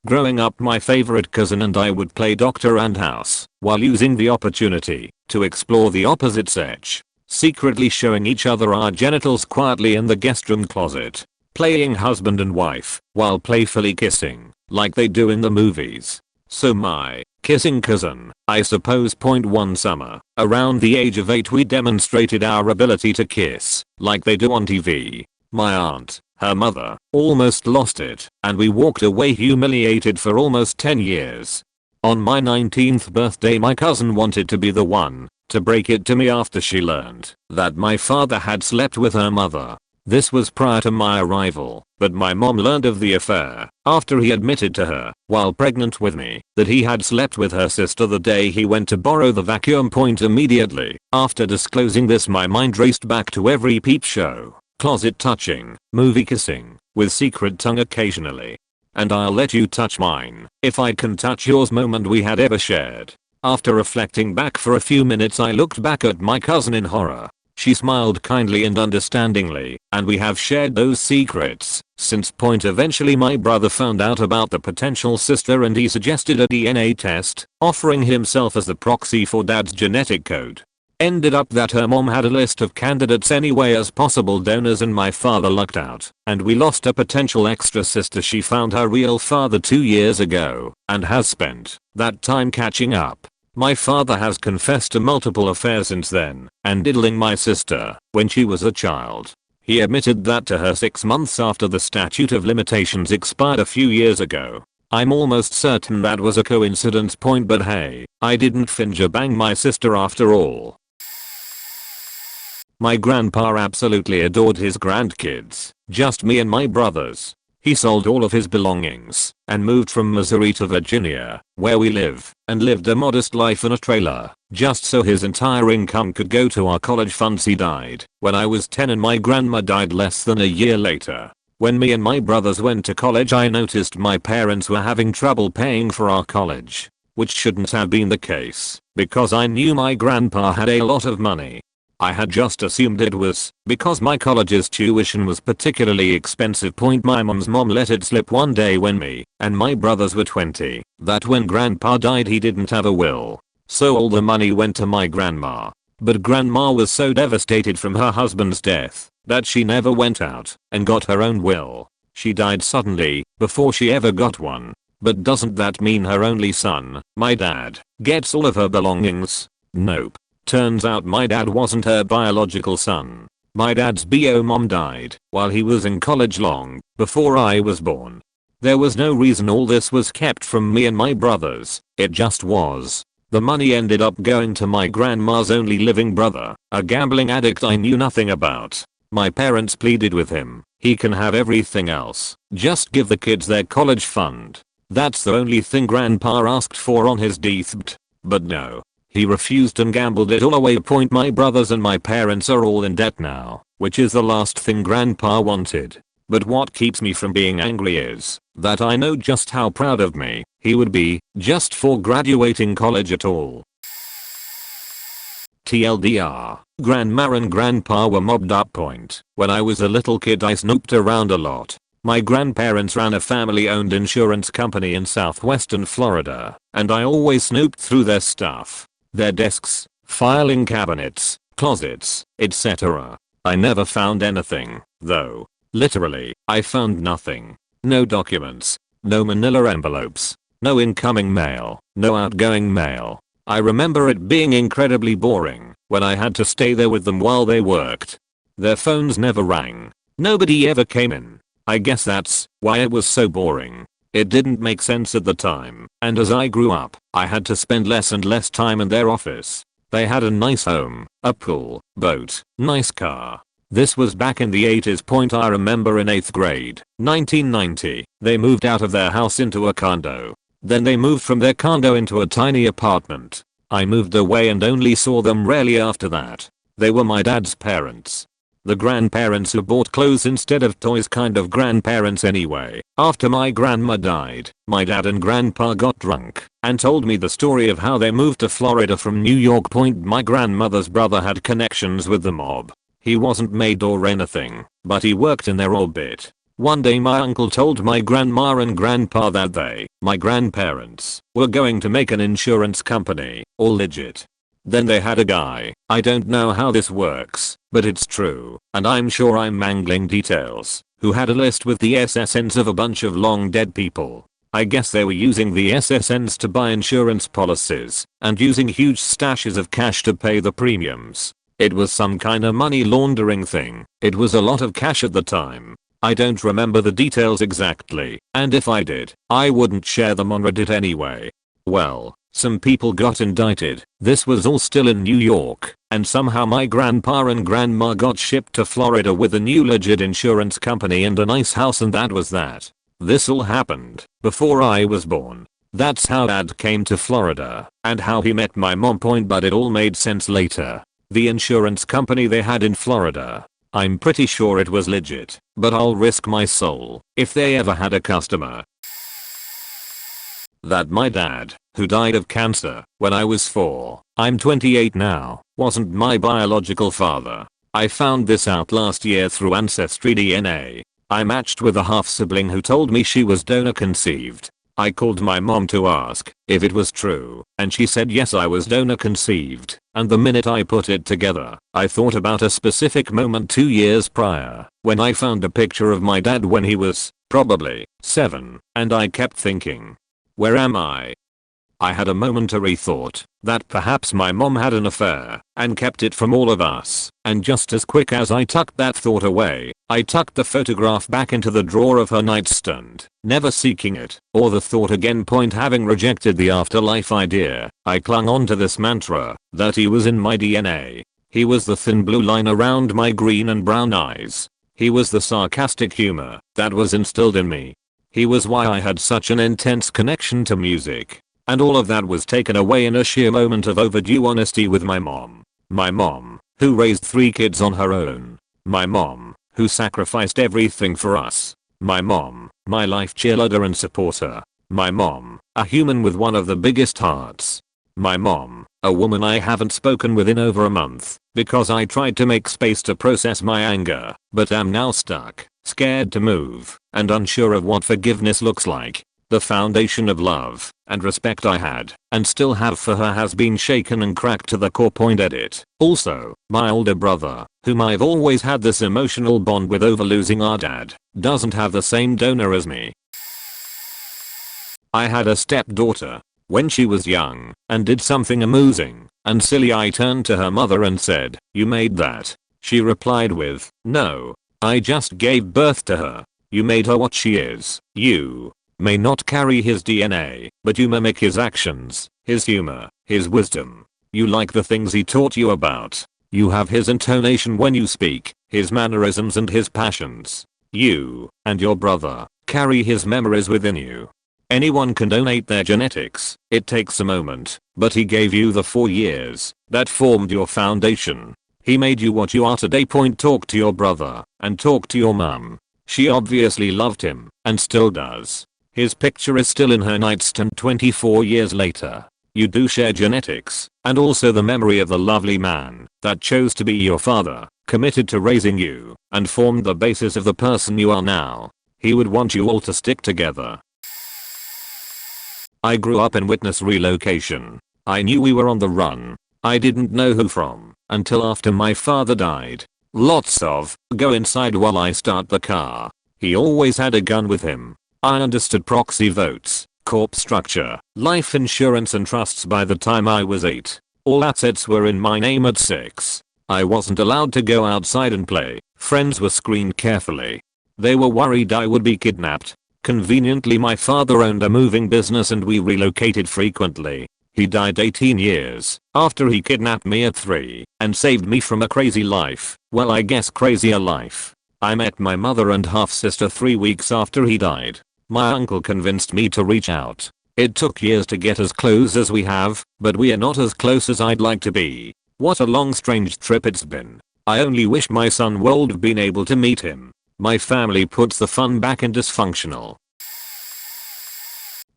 Growing up, my favorite cousin and I would play doctor and house while using the opportunity to explore the opposite sex. Secretly showing each other our genitals quietly in the guest room closet. Playing husband and wife while playfully kissing like they do in the movies. So my kissing cousin, I suppose. One summer, around the age of 8, we demonstrated our ability to kiss like they do on TV. My aunt, her mother, almost lost it, and we walked away humiliated for almost 10 years. On my 19th birthday, my cousin wanted to be the one to break it to me after she learned that my father had slept with her mother. This was prior to my arrival, but my mom learned of the affair after he admitted to her, while pregnant with me, that he had slept with her sister the day he went to borrow the vacuum. Immediately after disclosing this, my mind raced back to every peep show closet touching, movie kissing, with secret tongue occasionally. And I'll let you touch mine if I can touch yours moment we had ever shared. After reflecting back for a few minutes I looked back at my cousin in horror. She smiled kindly and understandingly, and we have shared those secrets since point eventually my brother found out about the potential sister and he suggested a DNA test, offering himself as the proxy for dad's genetic code. Ended up that her mom had a list of candidates anyway as possible donors and my father lucked out, and we lost a potential extra sister. She found her real father 2 years ago, and has spent that time catching up. My father has confessed to multiple affairs since then, and diddling my sister when she was a child. He admitted that to her 6 months after the statute of limitations expired a few years ago. I'm almost certain that was a coincidence point, but hey, I didn't finger bang my sister after all. My grandpa absolutely adored his grandkids, just me and my brothers. He sold all of his belongings and moved from Missouri to Virginia, where we live, and lived a modest life in a trailer, just so his entire income could go to our college funds. He died when I was 10 and my grandma died less than a year later. When me and my brothers went to college I noticed my parents were having trouble paying for our college, which shouldn't have been the case, because I knew my grandpa had a lot of money. I had just assumed it was because my college's tuition was particularly expensive. My mom's mom let it slip one day when me and my brothers were 20 that when grandpa died he didn't have a will, so all the money went to my grandma. But grandma was so devastated from her husband's death that she never went out and got her own will. She died suddenly before she ever got one. But doesn't that mean her only son, my dad, gets all of her belongings? Nope. Turns out my dad wasn't her biological son. My dad's bio mom died while he was in college long before I was born. There was no reason all this was kept from me and my brothers, it just was. The money ended up going to my grandma's only living brother, a gambling addict I knew nothing about. My parents pleaded with him, he can have everything else, just give the kids their college fund. That's the only thing grandpa asked for on his deathbed. But no. He refused and gambled it all away. My brothers and my parents are all in debt now, which is the last thing grandpa wanted. But what keeps me from being angry is that I know just how proud of me he would be just for graduating college at all. TLDR, grandma and grandpa were mobbed up. When I was a little kid I snooped around a lot. My grandparents ran a family-owned insurance company in southwestern Florida, and I always snooped through their stuff. Their desks, filing cabinets, closets, etc. I never found anything, though. Literally, I found nothing. No documents, no manila envelopes, no incoming mail, no outgoing mail. I remember it being incredibly boring when I had to stay there with them while they worked. Their phones never rang. Nobody ever came in. I guess that's why it was so boring. It didn't make sense at the time, and as I grew up, I had to spend less and less time in their office. They had a nice home, a pool, boat, nice car. This was back in the 80s. I remember in 8th grade, 1990, they moved out of their house into a condo. Then they moved from their condo into a tiny apartment. I moved away and only saw them rarely after that. They were my dad's parents. The grandparents who bought clothes instead of toys, kind of grandparents anyway. After my grandma died, my dad and grandpa got drunk and told me the story of how they moved to Florida from New York. My grandmother's brother had connections with the mob. He wasn't made or anything, but he worked in their orbit. One day my uncle told my grandma and grandpa that they, my grandparents, were going to make an insurance company, all legit. Then they had a guy, I don't know how this works, but it's true, and I'm sure I'm mangling details, who had a list with the SSNs of a bunch of long dead people. I guess they were using the SSNs to buy insurance policies, and using huge stashes of cash to pay the premiums. It was some kind of money laundering thing. It was a lot of cash at the time. I don't remember the details exactly, and if I did, I wouldn't share them on Reddit anyway. Well, some people got indicted. This was all still in New York, and somehow my grandpa and grandma got shipped to Florida with a new legit insurance company and a nice house, and that was that. This all happened before I was born. That's how dad came to Florida and how he met my mom. But it all made sense later. The insurance company they had in Florida I'm pretty sure it was legit, but I'll risk my soul if they ever had a customer. That my dad, who died of cancer when I was 4, I'm 28 now, wasn't my biological father. I found this out last year through Ancestry DNA. I matched with a half-sibling who told me she was donor conceived. I called my mom to ask if it was true, and she said yes, I was donor conceived, and the minute I put it together, I thought about a specific moment 2 years prior, when I found a picture of my dad when he was, probably, 7, and I kept thinking, where am I? I had a momentary thought that perhaps my mom had an affair and kept it from all of us, and just as quick as I tucked that thought away, I tucked the photograph back into the drawer of her nightstand, never seeking it, or the thought again. Having rejected the afterlife idea, I clung on to this mantra that he was in my DNA. He was the thin blue line around my green and brown eyes. He was the sarcastic humor that was instilled in me. He was why I had such an intense connection to music. And all of that was taken away in a sheer moment of overdue honesty with my mom. My mom, who raised 3 kids on her own. My mom, who sacrificed everything for us. My mom, my life cheerleader and supporter. My mom, a human with one of the biggest hearts. My mom, a woman I haven't spoken with in over a month, because I tried to make space to process my anger, but am now stuck, scared to move, and unsure of what forgiveness looks like. The foundation of love and respect I had and still have for her has been shaken and cracked to the core. Edit. Also, my older brother, whom I've always had this emotional bond with over losing our dad, doesn't have the same donor as me. I had a stepdaughter. When she was young and did something amusing and silly, I turned to her mother and said, "You made that?" She replied with, "No. I just gave birth to her. You made her what she is. You may not carry his DNA, but you mimic his actions, his humor, his wisdom. You like the things he taught you about. You have his intonation when you speak, his mannerisms and his passions. You and your brother carry his memories within you. Anyone can donate their genetics. It takes a moment, but he gave you the 4 years that formed your foundation. He made you what you are today. Talk to your brother and talk to your mum. She obviously loved him and still does. His picture is still in her nightstand 24 years later. You do share genetics, and also the memory of the lovely man that chose to be your father, committed to raising you, and formed the basis of the person you are now. He would want you all to stick together. I grew up in witness relocation. I knew we were on the run. I didn't know who from, until after my father died. Lots of, "Go inside while I start the car." He always had a gun with him. I understood proxy votes, corp structure, life insurance and trusts by the time I was 8. All assets were in my name at 6. I wasn't allowed to go outside and play. Friends were screened carefully. They were worried I would be kidnapped. Conveniently, my father owned a moving business and we relocated frequently. He died 18 years after he kidnapped me at 3 and saved me from a crazy life. Well, I guess crazier life. I met my mother and half-sister 3 weeks after he died. My uncle convinced me to reach out. It took years to get as close as we have, but we are not as close as I'd like to be. What a long strange trip it's been. I only wish my son would have been able to meet him. My family puts the fun back in dysfunctional.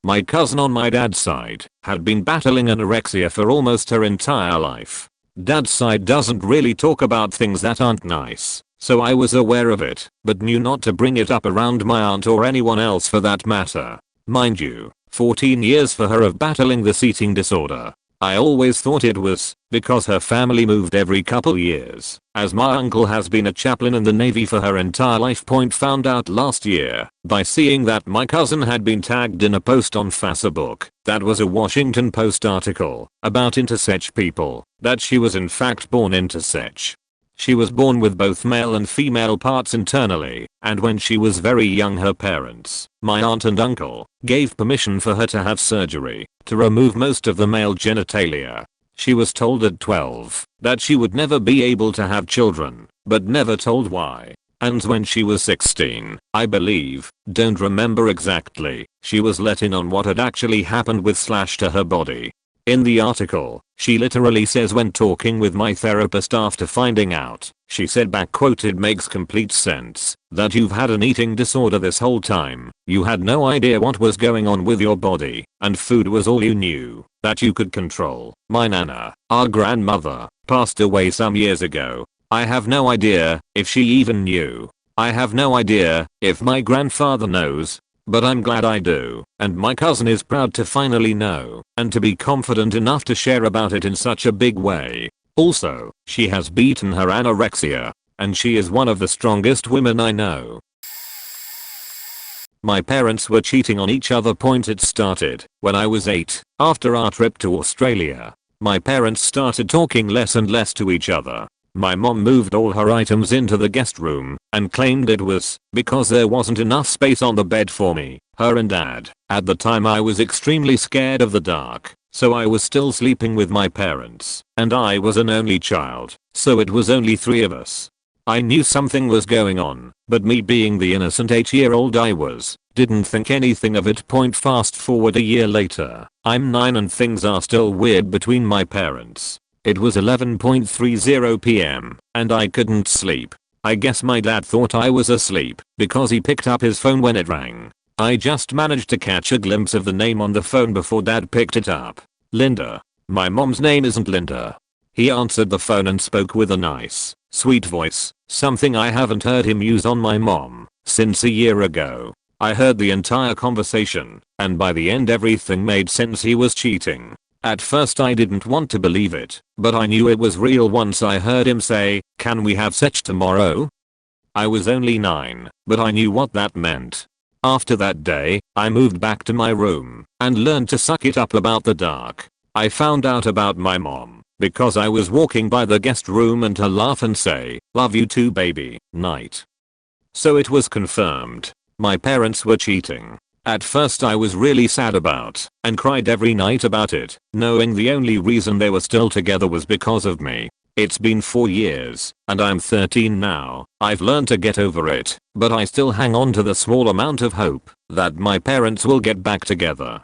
My cousin on my dad's side had been battling anorexia for almost her entire life. Dad's side doesn't really talk about things that aren't nice, so I was aware of it, but knew not to bring it up around my aunt or anyone else for that matter. Mind you, 14 years for her of battling this eating disorder. I always thought it was because her family moved every couple years, as my uncle has been a chaplain in the Navy for her entire life. Found out last year by seeing that my cousin had been tagged in a post on Facebook that was a Washington Post article about intersex people, that she was in fact born intersex. She was born with both male and female parts internally, and when she was very young her parents, my aunt and uncle, gave permission for her to have surgery to remove most of the male genitalia. She was told at 12 that she would never be able to have children, but never told why. And when she was 16, I believe, don't remember exactly, she was let in on what had actually happened with / to her body. In the article, she literally says when talking with my therapist after finding out, she said back quote, "It makes complete sense that you've had an eating disorder this whole time. You had no idea what was going on with your body, and food was all you knew that you could control. My nana, our grandmother, passed away some years ago. I have no idea if she even knew. I have no idea if my grandfather knows. But I'm glad I do, and my cousin is proud to finally know, and to be confident enough to share about it in such a big way. Also, she has beaten her anorexia, and she is one of the strongest women I know." My parents were cheating on each other. It started when I was 8, after our trip to Australia. My parents started talking less and less to each other. My mom moved all her items into the guest room and claimed it was because there wasn't enough space on the bed for me, her and dad. At the time I was extremely scared of the dark, so I was still sleeping with my parents, and I was an only child, so it was only 3 of us. I knew something was going on, but me being the innocent 8-year-old I was, didn't think anything of it. Fast forward a year later, I'm 9 and things are still weird between my parents. It was 11:30 p.m. and I couldn't sleep. I guess my dad thought I was asleep because he picked up his phone when it rang. I just managed to catch a glimpse of the name on the phone before dad picked it up. Linda. My mom's name isn't Linda. He answered the phone and spoke with a nice, sweet voice, something I haven't heard him use on my mom since a year ago. I heard the entire conversation, and by the end everything made sense. He was cheating. At first I didn't want to believe it, but I knew it was real once I heard him say, "Can we have sex tomorrow?" I was only 9, but I knew what that meant. After that day, I moved back to my room and learned to suck it up about the dark. I found out about my mom because I was walking by the guest room and her laugh and say, "Love you too baby, night." So it was confirmed. My parents were cheating. At first I was really sad about and cried every night about it, knowing the only reason they were still together was because of me. It's been 4 years, and I'm 13 now. I've learned to get over it, but I still hang on to the small amount of hope that my parents will get back together.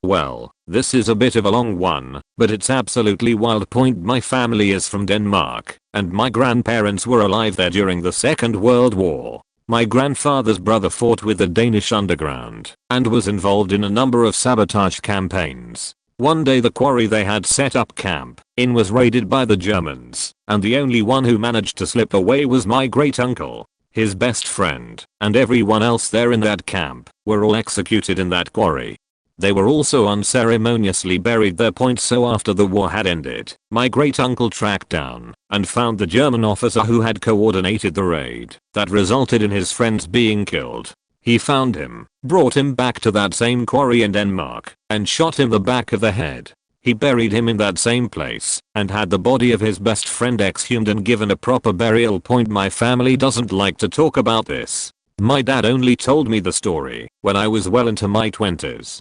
Well, this is a bit of a long one, but it's absolutely wild. My family is from Denmark, and my grandparents were alive there during the Second World War. My grandfather's brother fought with the Danish underground and was involved in a number of sabotage campaigns. One day the quarry they had set up camp in was raided by the Germans, and the only one who managed to slip away was my great uncle. His best friend and everyone else there in that camp were all executed in that quarry. They were also unceremoniously buried there. So after the war had ended, my great uncle tracked down and found the German officer who had coordinated the raid that resulted in his friends being killed. He found him, brought him back to that same quarry in Denmark, and shot him in the back of the head. He buried him in that same place and had the body of his best friend exhumed and given a proper burial. My family doesn't like to talk about this. My dad only told me the story when I was well into my 20s.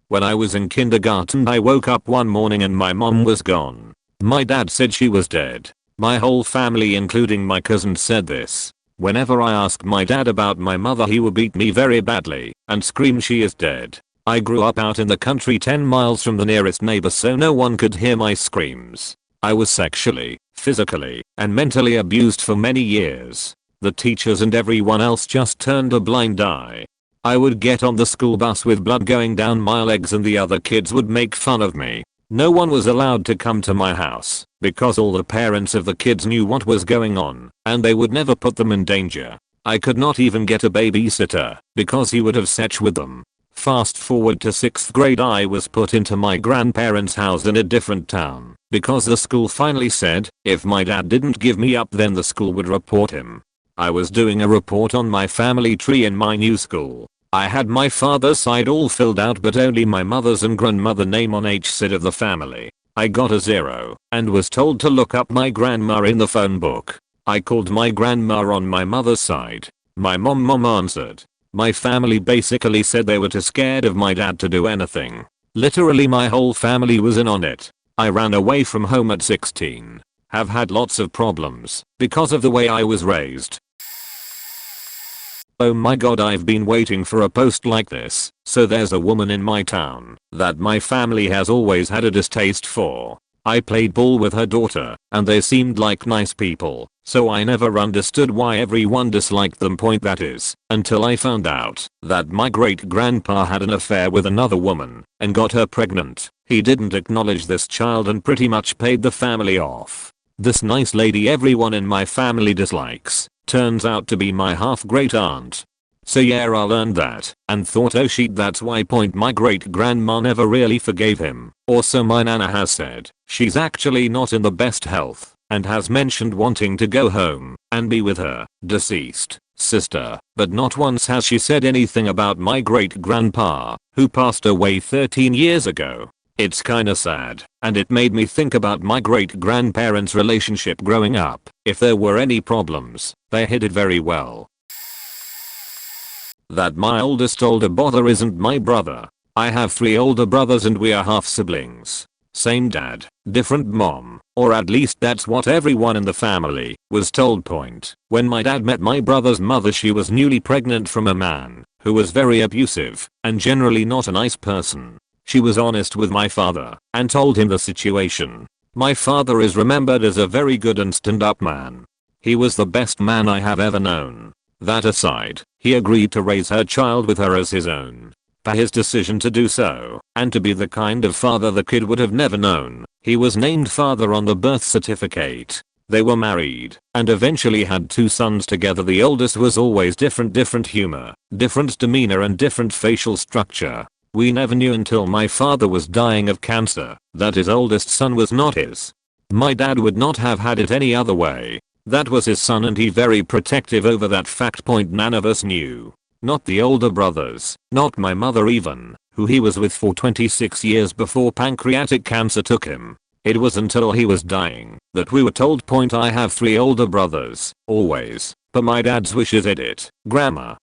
When I was in kindergarten I woke up one morning and my mom was gone. My dad said she was dead. My whole family including my cousin said this. Whenever I asked my dad about my mother he would beat me very badly and scream she is dead. I grew up out in the country 10 miles from the nearest neighbor so no one could hear my screams. I was sexually, physically, and mentally abused for many years. The teachers and everyone else just turned a blind eye. I would get on the school bus with blood going down my legs and the other kids would make fun of me. No one was allowed to come to my house because all the parents of the kids knew what was going on and they would never put them in danger. I could not even get a babysitter because he would have sex with them. Fast forward to 6th grade I was put into my grandparents' house in a different town because the school finally said if my dad didn't give me up then the school would report him. I was doing a report on my family tree in my new school. I had my father's side all filled out but only my mother's and grandmother name on each side of the family. I got a 0 and was told to look up my grandma in the phone book. I called my grandma on my mother's side. My mom answered. My family basically said they were too scared of my dad to do anything. Literally my whole family was in on it. I ran away from home at 16. Have had lots of problems because of the way I was raised. Oh my god, I've been waiting for a post like this. So there's a woman in my town that my family has always had a distaste for. I played ball with her daughter and they seemed like nice people, so I never understood why everyone disliked them. Point that is, until I found out that my great grandpa had an affair with another woman and got her pregnant. He didn't acknowledge this child and pretty much paid the family off. This nice lady everyone in my family dislikes turns out to be my half great aunt. So yeah, I learned that and thought, oh shit, that's why point my great grandma never really forgave him. Or so my nana has said. She's actually not in the best health and has mentioned wanting to go home and be with her deceased sister, but not once has she said anything about my great grandpa, who passed away 13 years ago. It's kinda sad, and it made me think about my great grandparents' relationship growing up. If there were any problems, they hid it very well. That my oldest older brother isn't my brother. I have 3 older brothers and we are half siblings. Same dad, different mom, or at least that's what everyone in the family was told. Point. When my dad met my brother's mother, she was newly pregnant from a man who was very abusive and generally not a nice person. She was honest with my father and told him the situation. My father is remembered as a very good and stand-up man. He was the best man I have ever known. That aside, he agreed to raise her child with her as his own. For his decision to do so, and to be the kind of father the kid would have never known, he was named father on the birth certificate. They were married, and eventually had 2 sons together. The oldest was always different humor, different demeanor and different facial structure. We never knew until my father was dying of cancer that his oldest son was not his. My dad would not have had it any other way. That was his son and he very protective over that fact. Point. None of us knew. Not the older brothers, not my mother even, who he was with for 26 years before pancreatic cancer took him. It was until he was dying that we were told. Point. I have 3 older brothers, always, but my dad's wishes it. Grandma.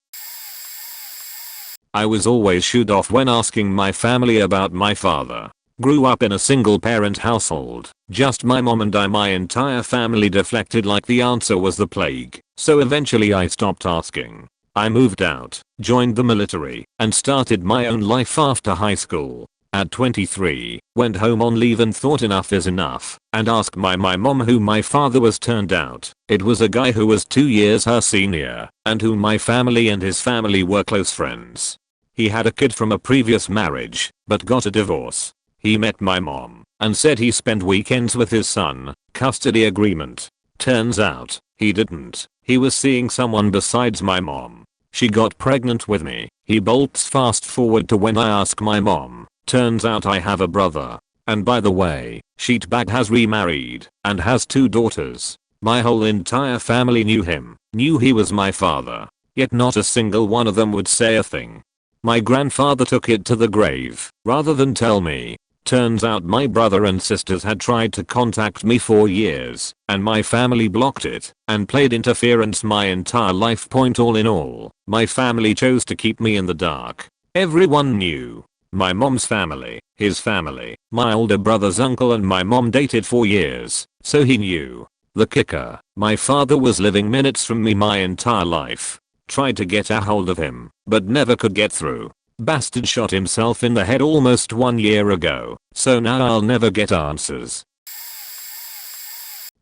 I was always shooed off when asking my family about my father. Grew up in a single parent household, just my mom and I. My entire family deflected like the answer was the plague, so eventually I stopped asking. I moved out, joined the military, and started my own life after high school. At 23, went home on leave and thought enough is enough, and asked my mom who my father was. Turned out, it was a guy who was 2 years her senior, and whom my family and his family were close friends. He had a kid from a previous marriage, but got a divorce. He met my mom and said he spent weekends with his son, custody agreement. Turns out, he didn't. He was seeing someone besides my mom. She got pregnant with me. He bolts fast forward to when I ask my mom. Turns out I have a brother. And by the way, Sheetbag has remarried and has 2 daughters. My whole entire family knew him, knew he was my father. Yet not a single one of them would say a thing. My grandfather took it to the grave rather than tell me. Turns out my brother and sisters had tried to contact me for years, and my family blocked it and played interference my entire life. Point. All in all, my family chose to keep me in the dark. Everyone knew. My mom's family, his family, my older brother's uncle and my mom dated for years, so he knew. The kicker, my father was living minutes from me my entire life. Tried to get a hold of him, but never could get through. Bastard shot himself in the head almost 1 year ago, so now I'll never get answers.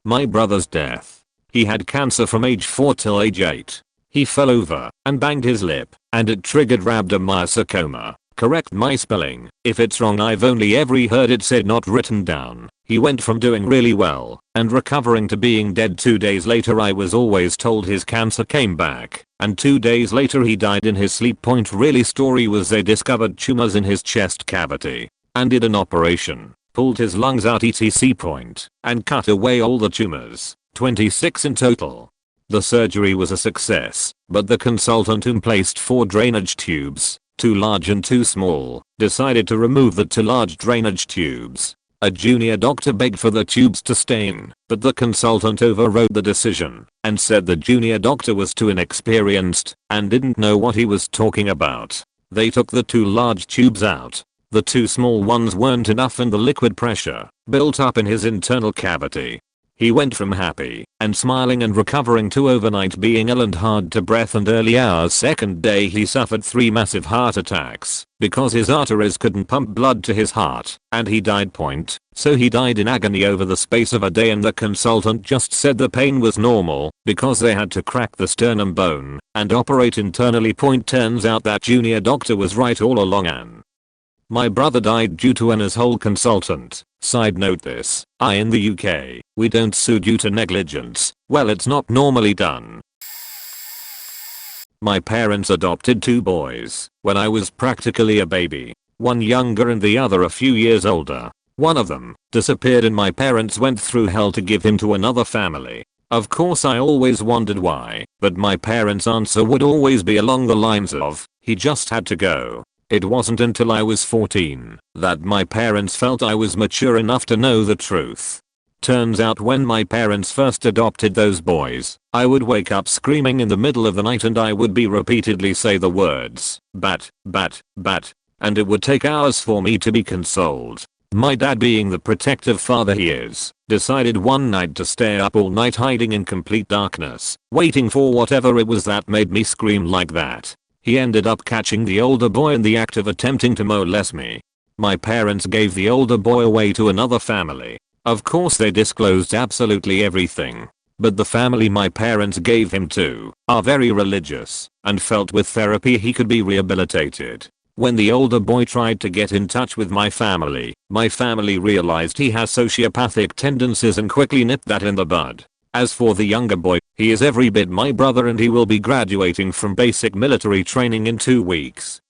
My brother's death. He had cancer from age 4 till age 8. He fell over and banged his lip, and it triggered rhabdomyosarcoma. Correct my spelling, if it's wrong. I've only ever heard it said, not written down. He went from doing really well and recovering to being dead 2 days later. I was always told his cancer came back, and 2 days later he died in his sleep. Point. Really story was they discovered tumors in his chest cavity and did an operation, pulled his lungs out etc. Point, and cut away all the tumors, 26 in total. The surgery was a success, but the consultant who placed 4 drainage tubes, 2 large and 2 small, decided to remove the 2 large drainage tubes. A junior doctor begged for the tubes to stay in, but the consultant overrode the decision and said the junior doctor was too inexperienced and didn't know what he was talking about. They took the 2 large tubes out. The 2 small ones weren't enough and the liquid pressure built up in his internal cavity. He went from happy and smiling and recovering to overnight being ill and hard to breath, and early hours second day he suffered 3 massive heart attacks because his arteries couldn't pump blood to his heart, and he died. So he died in agony over the space of a day, and the consultant just said the pain was normal because they had to crack the sternum bone and operate internally. Turns out that junior doctor was right all along. And my brother died due to an asshole consultant. Side note, this in the UK, we don't sue due to negligence. Well, it's not normally done. My parents adopted 2 boys when I was practically a baby. One younger and the other a few years older. One of them disappeared and my parents went through hell to give him to another family. Of course I always wondered why, but my parents' answer would always be along the lines of, he just had to go. It wasn't until I was 14 that my parents felt I was mature enough to know the truth. Turns out when my parents first adopted those boys, I would wake up screaming in the middle of the night and I would be repeatedly say the words, bat, bat, bat, and it would take hours for me to be consoled. My dad, being the protective father he is, decided one night to stay up all night hiding in complete darkness, waiting for whatever it was that made me scream like that. He ended up catching the older boy in the act of attempting to molest me. My parents gave the older boy away to another family. Of course they disclosed absolutely everything. But the family my parents gave him to are very religious and felt with therapy he could be rehabilitated. When the older boy tried to get in touch with my family realized he has sociopathic tendencies and quickly nipped that in the bud. As for the younger boy, he is every bit my brother and he will be graduating from basic military training in 2 weeks.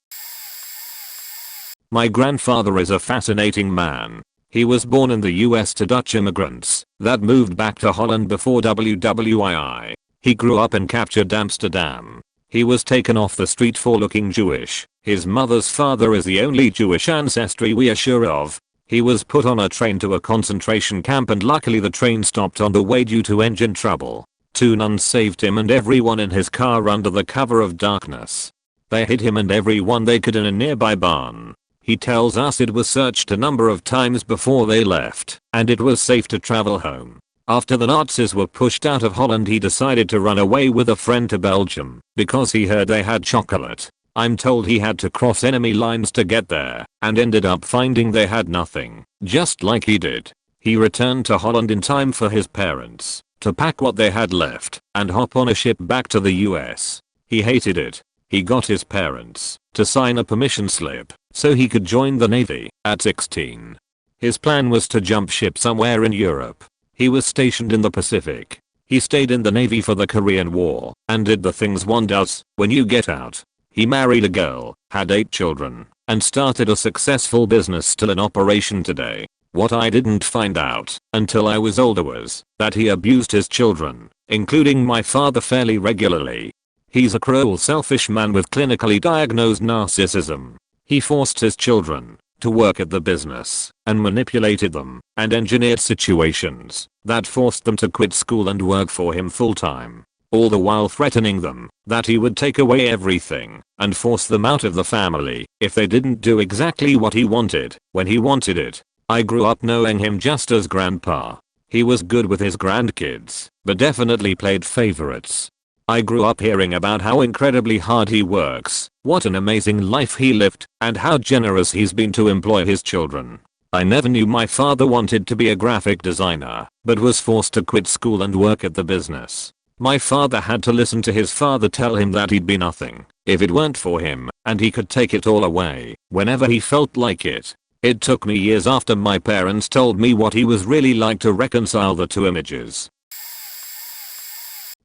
My grandfather is a fascinating man. He was born in the US to Dutch immigrants that moved back to Holland before WWII. He grew up and captured Amsterdam. He was taken off the street for looking Jewish. His mother's father is the only Jewish ancestry we are sure of. He was put on a train to a concentration camp and luckily the train stopped on the way due to engine trouble. 2 nuns saved him and everyone in his car under the cover of darkness. They hid him and everyone they could in a nearby barn. He tells us it was searched a number of times before they left, and it was safe to travel home. After the Nazis were pushed out of Holland he decided to run away with a friend to Belgium because he heard they had chocolate. I'm told he had to cross enemy lines to get there and ended up finding they had nothing, just like he did. He returned to Holland in time for his parents to pack what they had left and hop on a ship back to the US. He hated it. He got his parents to sign a permission slip so he could join the Navy at 16. His plan was to jump ship somewhere in Europe. He was stationed in the Pacific. He stayed in the Navy for the Korean War and did the things one does when you get out. He married a girl, had 8 children, and started a successful business still in operation today. What I didn't find out until I was older was that he abused his children, including my father, fairly regularly. He's a cruel, selfish man with clinically diagnosed narcissism. He forced his children to work at the business and manipulated them and engineered situations that forced them to quit school and work for him full time. All the while threatening them that he would take away everything and force them out of the family if they didn't do exactly what he wanted when he wanted it. I grew up knowing him just as grandpa. He was good with his grandkids, but definitely played favorites. I grew up hearing about how incredibly hard he works, what an amazing life he lived, and how generous he's been to employ his children. I never knew my father wanted to be a graphic designer, but was forced to quit school and work at the business. My father had to listen to his father tell him that he'd be nothing if it weren't for him, and he could take it all away whenever he felt like it. It took me years after my parents told me what he was really like to reconcile the 2 images.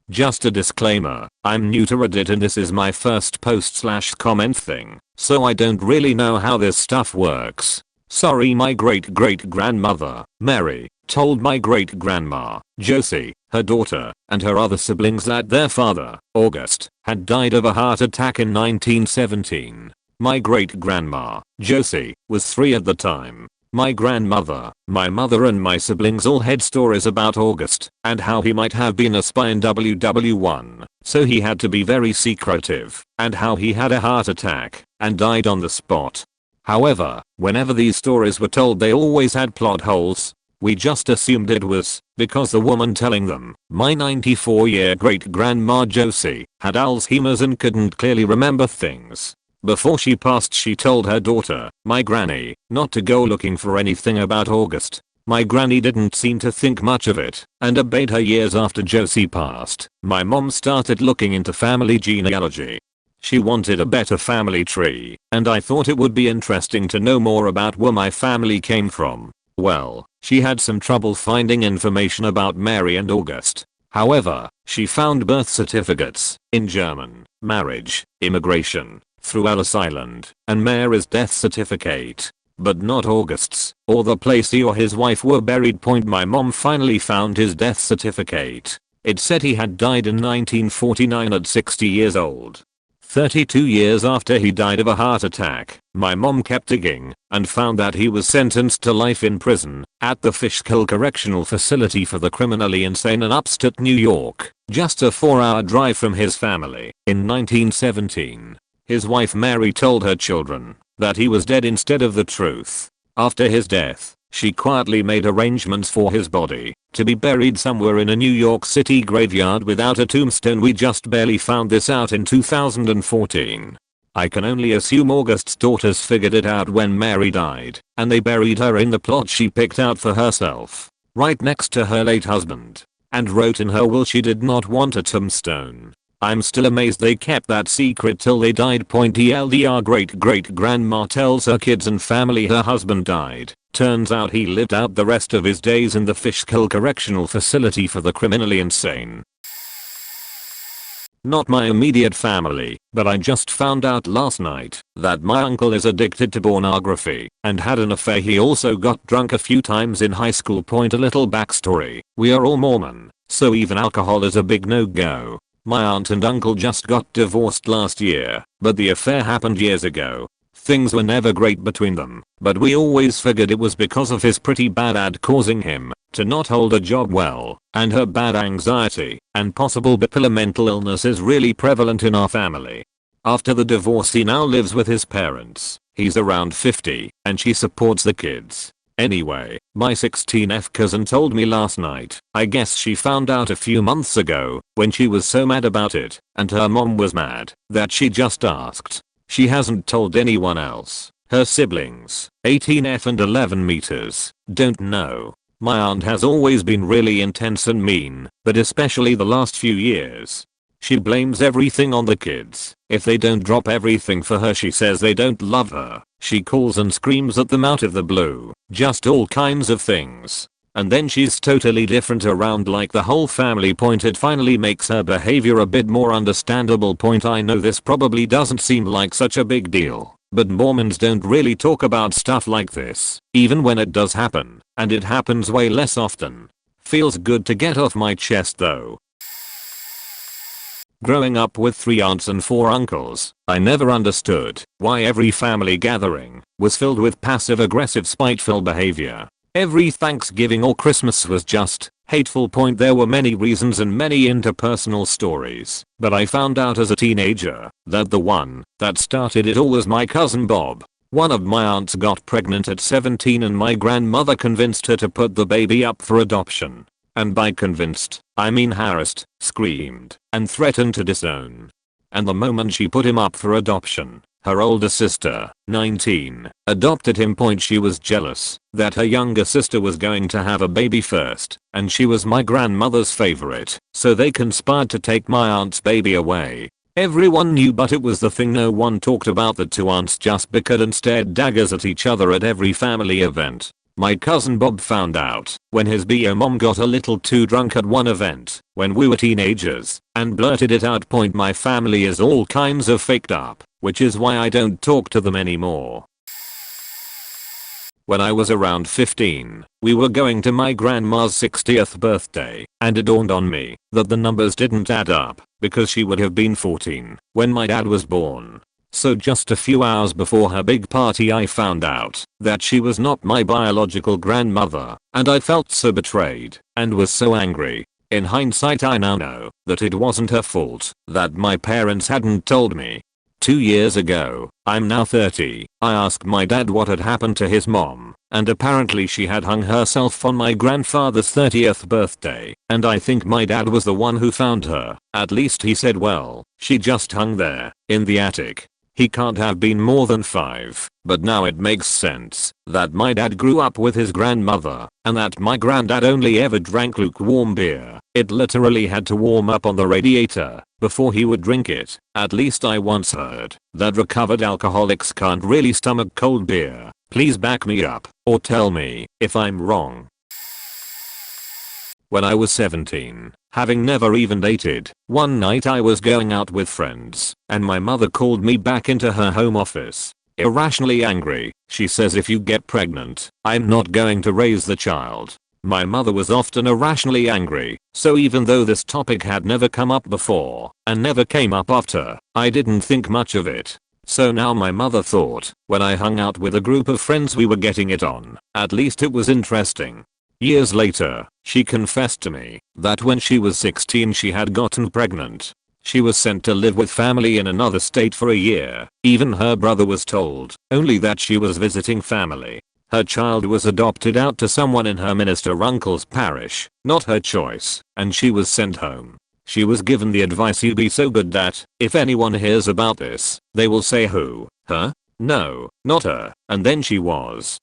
Just a disclaimer, I'm new to Reddit and this is my first post/comment thing, so I don't really know how this stuff works. Sorry. My great-great-grandmother, Mary, told my great-grandma, Josie, her daughter, and her other siblings that their father, August, had died of a heart attack in 1917. My great-grandma, Josie, was 3 at the time. My grandmother, my mother and my siblings all had stories about August and how he might have been a spy in WW1, so he had to be very secretive, and how he had a heart attack and died on the spot. However, whenever these stories were told they always had plot holes. We just assumed it was because the woman telling them, my 94-year great-grandma Josie, had Alzheimer's and couldn't clearly remember things. Before she passed, she told her daughter, my granny, not to go looking for anything about August. My granny didn't seem to think much of it and obeyed her. Years after Josie passed, my mom started looking into family genealogy. She wanted a better family tree, and I thought it would be interesting to know more about where my family came from. Well, she had some trouble finding information about Mary and August. However, she found birth certificates in German, marriage, immigration, through Ellis Island, and Mary's death certificate, but not August's, or the place he or his wife were buried. My mom finally found his death certificate. It said he had died in 1949 at 60 years old. 32 years after he died of a heart attack, my mom kept digging and found that he was sentenced to life in prison at the Fishkill Correctional Facility for the Criminally Insane in upstate New York, just a 4-hour drive from his family. In 1917, his wife Mary told her children that he was dead instead of the truth. After his death, she quietly made arrangements for his body to be buried somewhere in a New York City graveyard without a tombstone. We just barely found this out in 2014. I can only assume August's daughters figured it out when Mary died, and they buried her in the plot she picked out for herself, right next to her late husband, and wrote in her will she did not want a tombstone. I'm still amazed they kept that secret till they died. TLDR great-great-grandma tells her kids and family her husband died. Turns out he lived out the rest of his days in the Fishkill Correctional Facility for the Criminally Insane. Not my immediate family, but I just found out last night that my uncle is addicted to pornography and had an affair. He also got drunk a few times in high school. A little backstory. We are all Mormon, so even alcohol is a big no-go. My aunt and uncle just got divorced last year, but the affair happened years ago. Things were never great between them, but we always figured it was because of his pretty bad dad causing him to not hold a job well, and her bad anxiety and possible bipolar. Mental illness is really prevalent in our family. After the divorce, he now lives with his parents. He's around 50, and she supports the kids. Anyway, my 16F cousin told me last night, I guess she found out a few months ago when she was so mad about it, and her mom was mad that she just asked. She hasn't told anyone else. Her siblings, 18F and 11 meters, don't know. My aunt has always been really intense and mean, but especially the last few years. She blames everything on the kids. If they don't drop everything for her, she says they don't love her. She calls and screams at them out of the blue. Just all kinds of things. And then she's totally different around like the whole family. It finally makes her behavior a bit more understandable. I know this probably doesn't seem like such a big deal, but Mormons don't really talk about stuff like this, even when it does happen, and it happens way less often. Feels good to get off my chest though. Growing up with 3 aunts and 4 uncles, I never understood why every family gathering was filled with passive-aggressive spiteful behavior. Every Thanksgiving or Christmas was just hateful. There were many reasons and many interpersonal stories, but I found out as a teenager that the one that started it all was my cousin Bob. One of my aunts got pregnant at 17 and my grandmother convinced her to put the baby up for adoption. And by convinced, I mean harassed, screamed, and threatened to disown. And the moment she put him up for adoption, her older sister, 19, adopted him. She was jealous that her younger sister was going to have a baby first, and she was my grandmother's favorite, so they conspired to take my aunt's baby away. Everyone knew, but it was the thing no one talked about. The 2 aunts just bickered and stared daggers at each other at every family event. My cousin Bob found out when his BO mom got a little too drunk at one event when we were teenagers and blurted it out. My family is all kinds of faked up, which is why I don't talk to them anymore. When I was around 15, we were going to my grandma's 60th birthday, and it dawned on me that the numbers didn't add up because she would have been 14 when my dad was born. So just a few hours before her big party, I found out that she was not my biological grandmother, and I felt so betrayed and was so angry. In hindsight, I now know that it wasn't her fault that my parents hadn't told me. 2 years ago, I'm now 30, I asked my dad what had happened to his mom, and apparently she had hung herself on my grandfather's 30th birthday, and I think my dad was the one who found her. At least he said, well, she just hung there, in the attic. He can't have been more than 5, but now it makes sense that my dad grew up with his grandmother, and that my granddad only ever drank lukewarm beer. It literally had to warm up on the radiator before he would drink it. At least I once heard that recovered alcoholics can't really stomach cold beer. Please back me up, or tell me if I'm wrong. When I was 17, having never even dated, one night I was going out with friends, and my mother called me back into her home office. Irrationally angry, she says, if you get pregnant, I'm not going to raise the child. My mother was often irrationally angry, so even though this topic had never come up before, and never came up after, I didn't think much of it. So now my mother thought, when I hung out with a group of friends we were getting it on, at least it was interesting. Years later, she confessed to me that when she was 16 she had gotten pregnant. She was sent to live with family in another state for a year. Even her brother was told only that she was visiting family. Her child was adopted out to someone in her minister uncle's parish, not her choice, and she was sent home. She was given the advice, you be so good that, if anyone hears about this, they will say who? Her? No, not her. And then she was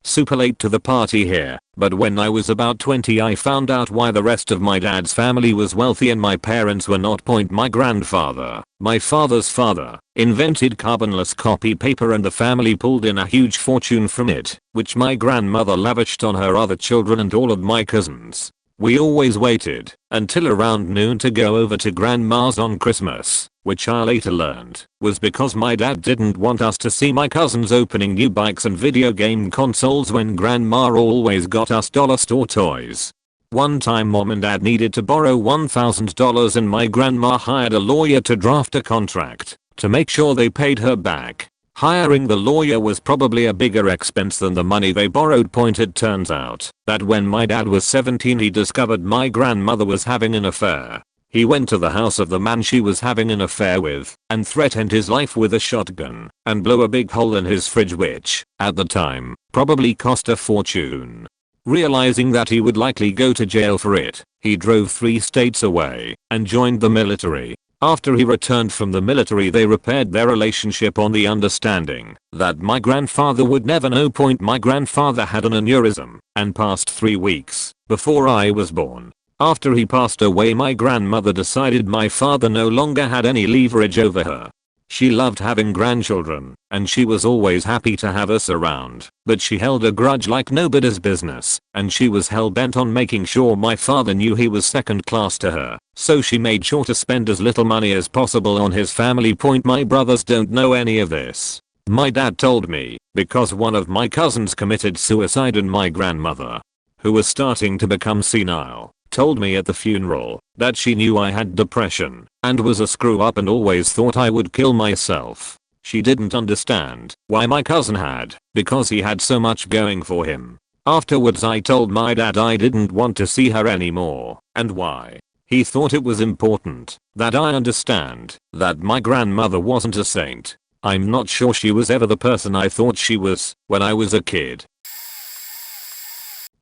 super late to the party here, but when I was about 20 I found out why the rest of my dad's family was wealthy and my parents were not. My grandfather, my father's father, invented carbonless copy paper and the family pulled in a huge fortune from it, which my grandmother lavished on her other children and all of my cousins. We always waited until around noon to go over to grandma's on Christmas, which I later learned was because my dad didn't want us to see my cousins opening new bikes and video game consoles when grandma always got us dollar store toys. One time mom and dad needed to borrow $1,000 and my grandma hired a lawyer to draft a contract to make sure they paid her back. Hiring the lawyer was probably a bigger expense than the money they borrowed. It turns out that when my dad was 17 he discovered my grandmother was having an affair. He went to the house of the man she was having an affair with and threatened his life with a shotgun and blew a big hole in his fridge, which, at the time, probably cost a fortune. Realizing that he would likely go to jail for it, he drove 3 states away and joined the military. After he returned from the military they repaired their relationship on the understanding that my grandfather would never know. My grandfather had an aneurysm and passed 3 weeks before I was born. After he passed away my grandmother decided my father no longer had any leverage over her. She loved having grandchildren, and she was always happy to have us around, but she held a grudge like nobody's business, and she was hell-bent on making sure my father knew he was second class to her, so she made sure to spend as little money as possible on his family. My brothers don't know any of this. My dad told me, because one of my cousins committed suicide and my grandmother, who was starting to become senile, told me at the funeral that she knew I had depression and was a screw up and always thought I would kill myself. She didn't understand why my cousin had, because he had so much going for him. Afterwards I told my dad I didn't want to see her anymore and why. He thought it was important that I understand that my grandmother wasn't a saint. I'm not sure she was ever the person I thought she was when I was a kid.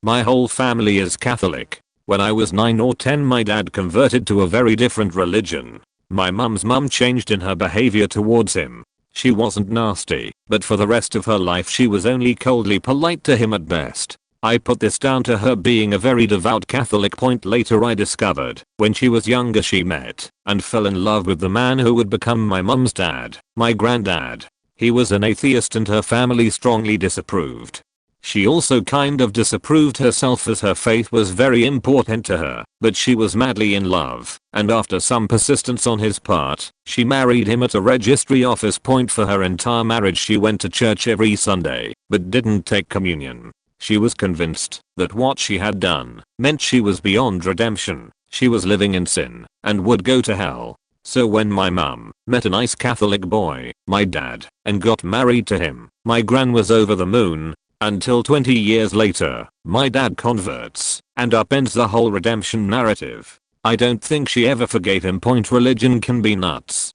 My whole family is Catholic. When I was 9 or 10 my dad converted to a very different religion. My mum's mum changed in her behavior towards him. She wasn't nasty, but for the rest of her life she was only coldly polite to him at best. I put this down to her being a very devout Catholic. Later I discovered, when she was younger she met and fell in love with the man who would become my mum's dad, my granddad. He was an atheist and her family strongly disapproved. She also kind of disapproved herself as her faith was very important to her, but she was madly in love, and after some persistence on his part, she married him at a registry office. For her entire marriage she went to church every Sunday, but didn't take communion. She was convinced that what she had done meant she was beyond redemption, she was living in sin, and would go to hell. So when my mum met a nice Catholic boy, my dad, and got married to him, my gran was over the moon. Until 20 years later, my dad converts and upends the whole redemption narrative. I don't think she ever forgave him. Religion can be nuts.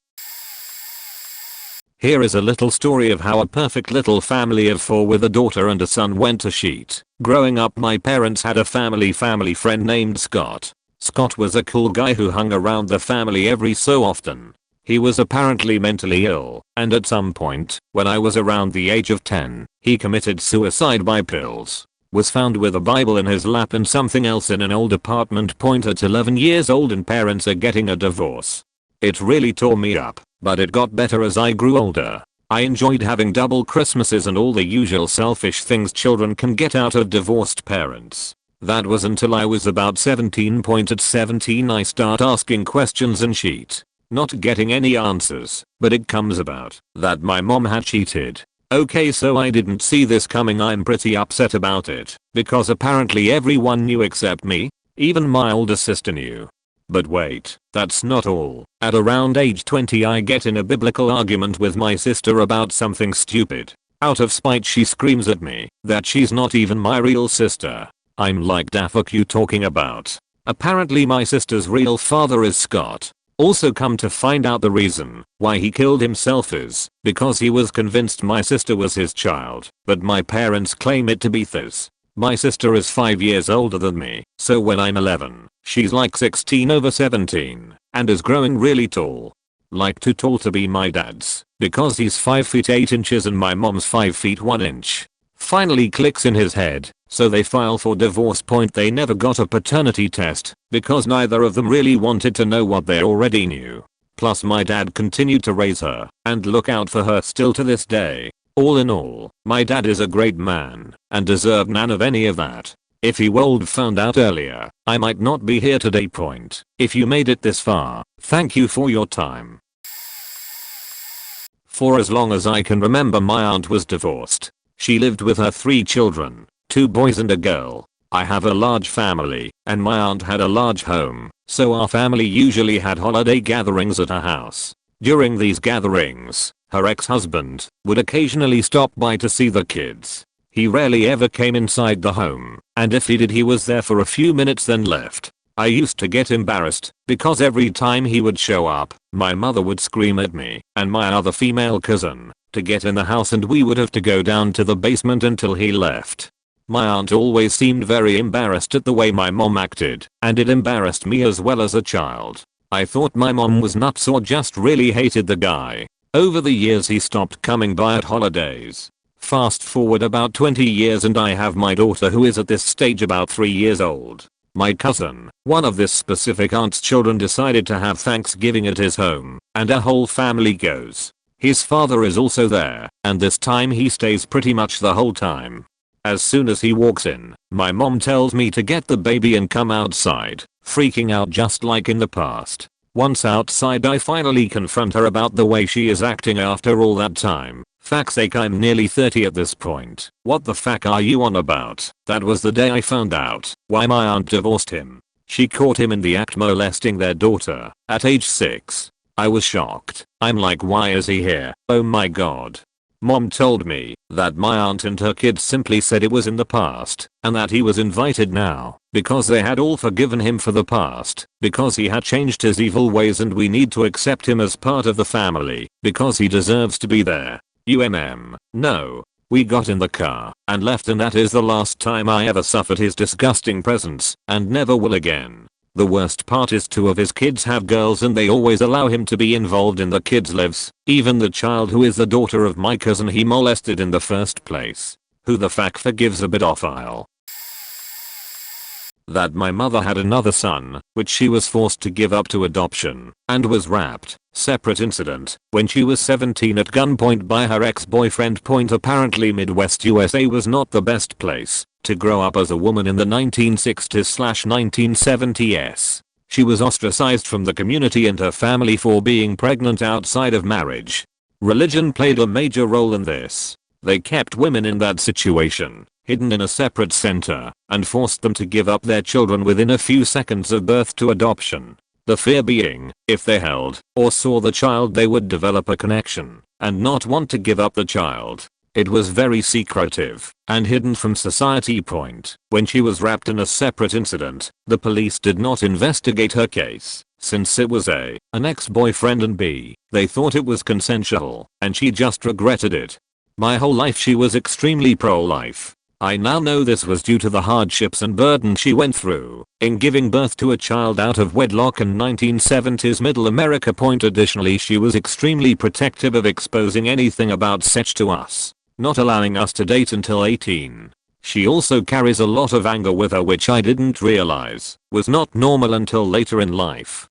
Here is a little story of how a perfect little family of 4 with a daughter and a son went to shit. Growing up, my parents had a family friend named Scott. Scott was a cool guy who hung around the family every so often. He was apparently mentally ill, and at some point, when I was around the age of 10, he committed suicide by pills. Was found with a Bible in his lap and something else in an old apartment. At 11 years old and parents are getting a divorce. It really tore me up, but it got better as I grew older. I enjoyed having double Christmases and all the usual selfish things children can get out of divorced parents. That was until I was about 17. At 17 I start asking questions and shit. Not getting any answers, but it comes about that my mom had cheated. Okay, so I didn't see this coming. I'm pretty upset about it, because apparently everyone knew except me. Even my older sister knew. But wait, that's not all. At around age 20 I get in a biblical argument with my sister about something stupid. Out of spite she screams at me that she's not even my real sister. I'm like, da fuck you talking about? Apparently my sister's real father is Scott. Also come to find out the reason why he killed himself is because he was convinced my sister was his child, but my parents claim it to be theirs. My sister is 5 years older than me, so when I'm 11, she's like 16 over 17, and is growing really tall. Like too tall to be my dad's, because he's 5 feet 8 inches and my mom's 5 feet 1 inch. Finally clicks in his head, so they file for divorce. They never got a paternity test, because neither of them really wanted to know what they already knew. Plus my dad continued to raise her, and look out for her still to this day. All in all, my dad is a great man, and deserved none of any of that. If he would found out earlier, I might not be here today. If you made it this far, thank you for your time. For as long as I can remember my aunt was divorced. She lived with her 3 children, 2 boys and a girl. I have a large family, and my aunt had a large home, so our family usually had holiday gatherings at her house. During these gatherings, her ex-husband would occasionally stop by to see the kids. He rarely ever came inside the home, and if he did he was there for a few minutes then left. I used to get embarrassed, because every time he would show up, my mother would scream at me and my other female cousin to get in the house, and we would have to go down to the basement until he left. My aunt always seemed very embarrassed at the way my mom acted, and it embarrassed me as well as a child. I thought my mom was nuts or just really hated the guy. Over the years he stopped coming by at holidays. Fast forward about 20 years and I have my daughter who is at this stage about 3 years old. My cousin, one of this specific aunt's children, decided to have Thanksgiving at his home, and our whole family goes. His father is also there, and this time he stays pretty much the whole time. As soon as he walks in, my mom tells me to get the baby and come outside, freaking out just like in the past. Once outside I finally confront her about the way she is acting after all that time. Fuck's sake, I'm nearly 30 at this point. What the fuck are you on about? That was the day I found out why my aunt divorced him. She caught him in the act molesting their daughter at age 6. I was shocked. I'm like, why is he here? Oh my god. Mom told me that my aunt and her kids simply said it was in the past and that he was invited now because they had all forgiven him for the past, because he had changed his evil ways and we need to accept him as part of the family because he deserves to be there. No. We got in the car and left, and that is the last time I ever suffered his disgusting presence and never will again. The worst part is 2 of his kids have girls and they always allow him to be involved in the kids' lives, even the child who is the daughter of my cousin he molested in the first place. Who the fuck forgives a pedophile? That my mother had another son, which she was forced to give up to adoption, and was raped. Separate incident, when she was 17 at gunpoint by her ex-boyfriend. Apparently Midwest USA was not the best place to grow up as a woman in the 1960s/1970s. She was ostracized from the community and her family for being pregnant outside of marriage. Religion played a major role in this. They kept women in that situation hidden in a separate center and forced them to give up their children within a few seconds of birth to adoption. The fear being, if they held or saw the child they would develop a connection and not want to give up the child. It was very secretive and hidden from society. When she was wrapped in a separate incident, the police did not investigate her case. since it was an ex-boyfriend and they thought it was consensual and she just regretted it. My whole life she was extremely pro-life. I now know this was due to the hardships and burden she went through in giving birth to a child out of wedlock in 1970s middle America. Additionally, she was extremely protective of exposing anything about sex to us, not allowing us to date until 18. She also carries a lot of anger with her, which I didn't realize was not normal until later in life.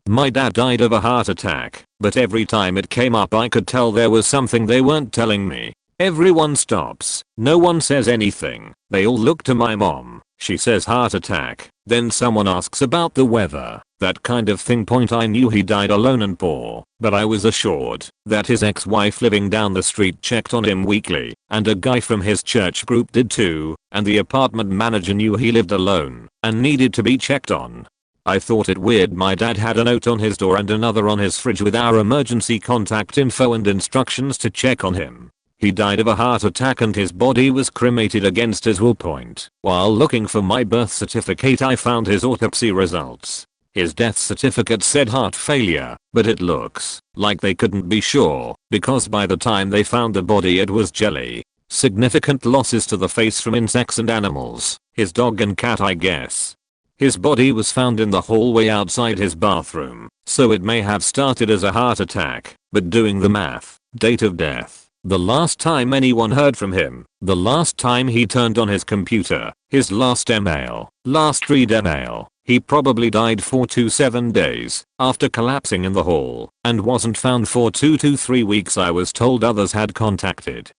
My dad died of a heart attack, but every time it came up I could tell there was something they weren't telling me. Everyone stops. No one says anything. They all look to my mom. She says heart attack. Then someone asks about the weather. That kind of thing. I knew he died alone and poor, but I was assured that his ex-wife living down the street checked on him weekly, and a guy from his church group did too, and the apartment manager knew he lived alone and needed to be checked on. I thought it weird my dad had a note on his door and another on his fridge with our emergency contact info and instructions to check on him. He died of a heart attack and his body was cremated against his will. While looking for my birth certificate I found his autopsy results. His death certificate said heart failure, but it looks like they couldn't be sure because by the time they found the body it was jelly. Significant losses to the face from insects and animals, his dog and cat I guess. His body was found in the hallway outside his bathroom, so it may have started as a heart attack, but doing the math, date of death. The last time anyone heard from him, the last time he turned on his computer, his last email, last read email, he probably died 4 to 7 days after collapsing in the hall and wasn't found for 2 to 3 weeks. I was told others had contacted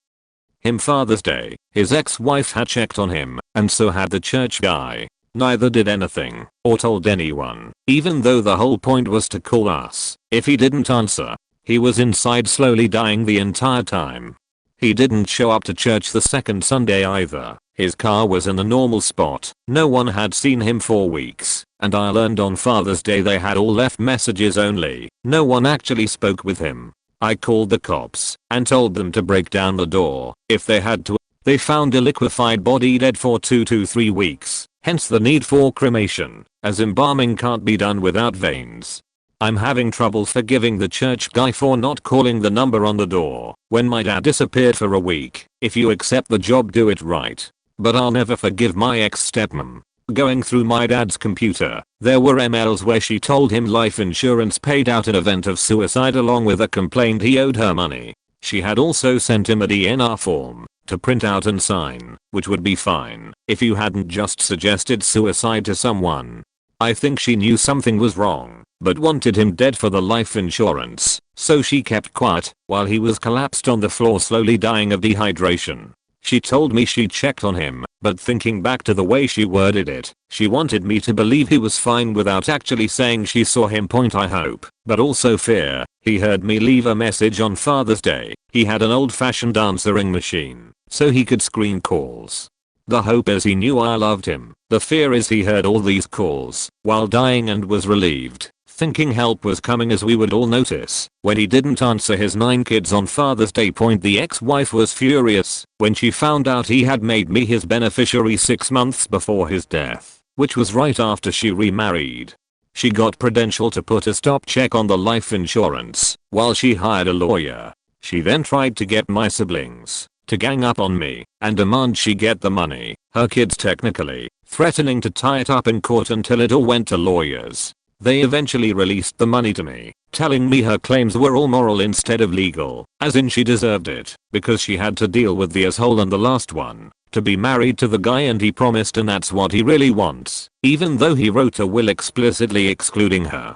him. Father's Day, his ex-wife had checked on him and so had the church guy. Neither did anything or told anyone, even though the whole point was to call us if he didn't answer. He was inside slowly dying the entire time. He didn't show up to church the second Sunday either. His car was in the normal spot. No one had seen him for weeks, and I learned on Father's Day they had all left messages only. No one actually spoke with him. I called the cops and told them to break down the door if they had to. They found a liquefied body dead for 2 to 3 weeks, hence the need for cremation, as embalming can't be done without veins. I'm having trouble forgiving the church guy for not calling the number on the door when my dad disappeared for a week. If you accept the job, do it right. But I'll never forgive my ex-stepmom. Going through my dad's computer, there were emails where she told him life insurance paid out in event of suicide along with a complaint he owed her money. She had also sent him a DNR form to print out and sign, which would be fine if you hadn't just suggested suicide to someone. I think she knew something was wrong, but wanted him dead for the life insurance, so she kept quiet while he was collapsed on the floor slowly dying of dehydration. She told me she checked on him, but thinking back to the way she worded it, she wanted me to believe he was fine without actually saying she saw him. I hope, but also fear, he heard me leave a message on Father's Day. He had an old-fashioned answering machine, so he could screen calls. The hope is he knew I loved him. The fear is he heard all these calls while dying and was relieved, thinking help was coming as we would all notice when he didn't answer his 9 kids on Father's Day. The ex-wife was furious when she found out he had made me his beneficiary 6 months before his death, which was right after she remarried. She got Prudential to put a stop check on the life insurance while she hired a lawyer. She then tried to get my siblings to gang up on me and demand she get the money, her kids technically, threatening to tie it up in court until it all went to lawyers. They eventually released the money to me, telling me her claims were all moral instead of legal, as in she deserved it, because she had to deal with the asshole and the last one, to be married to the guy and he promised and that's what he really wants, even though he wrote a will explicitly excluding her.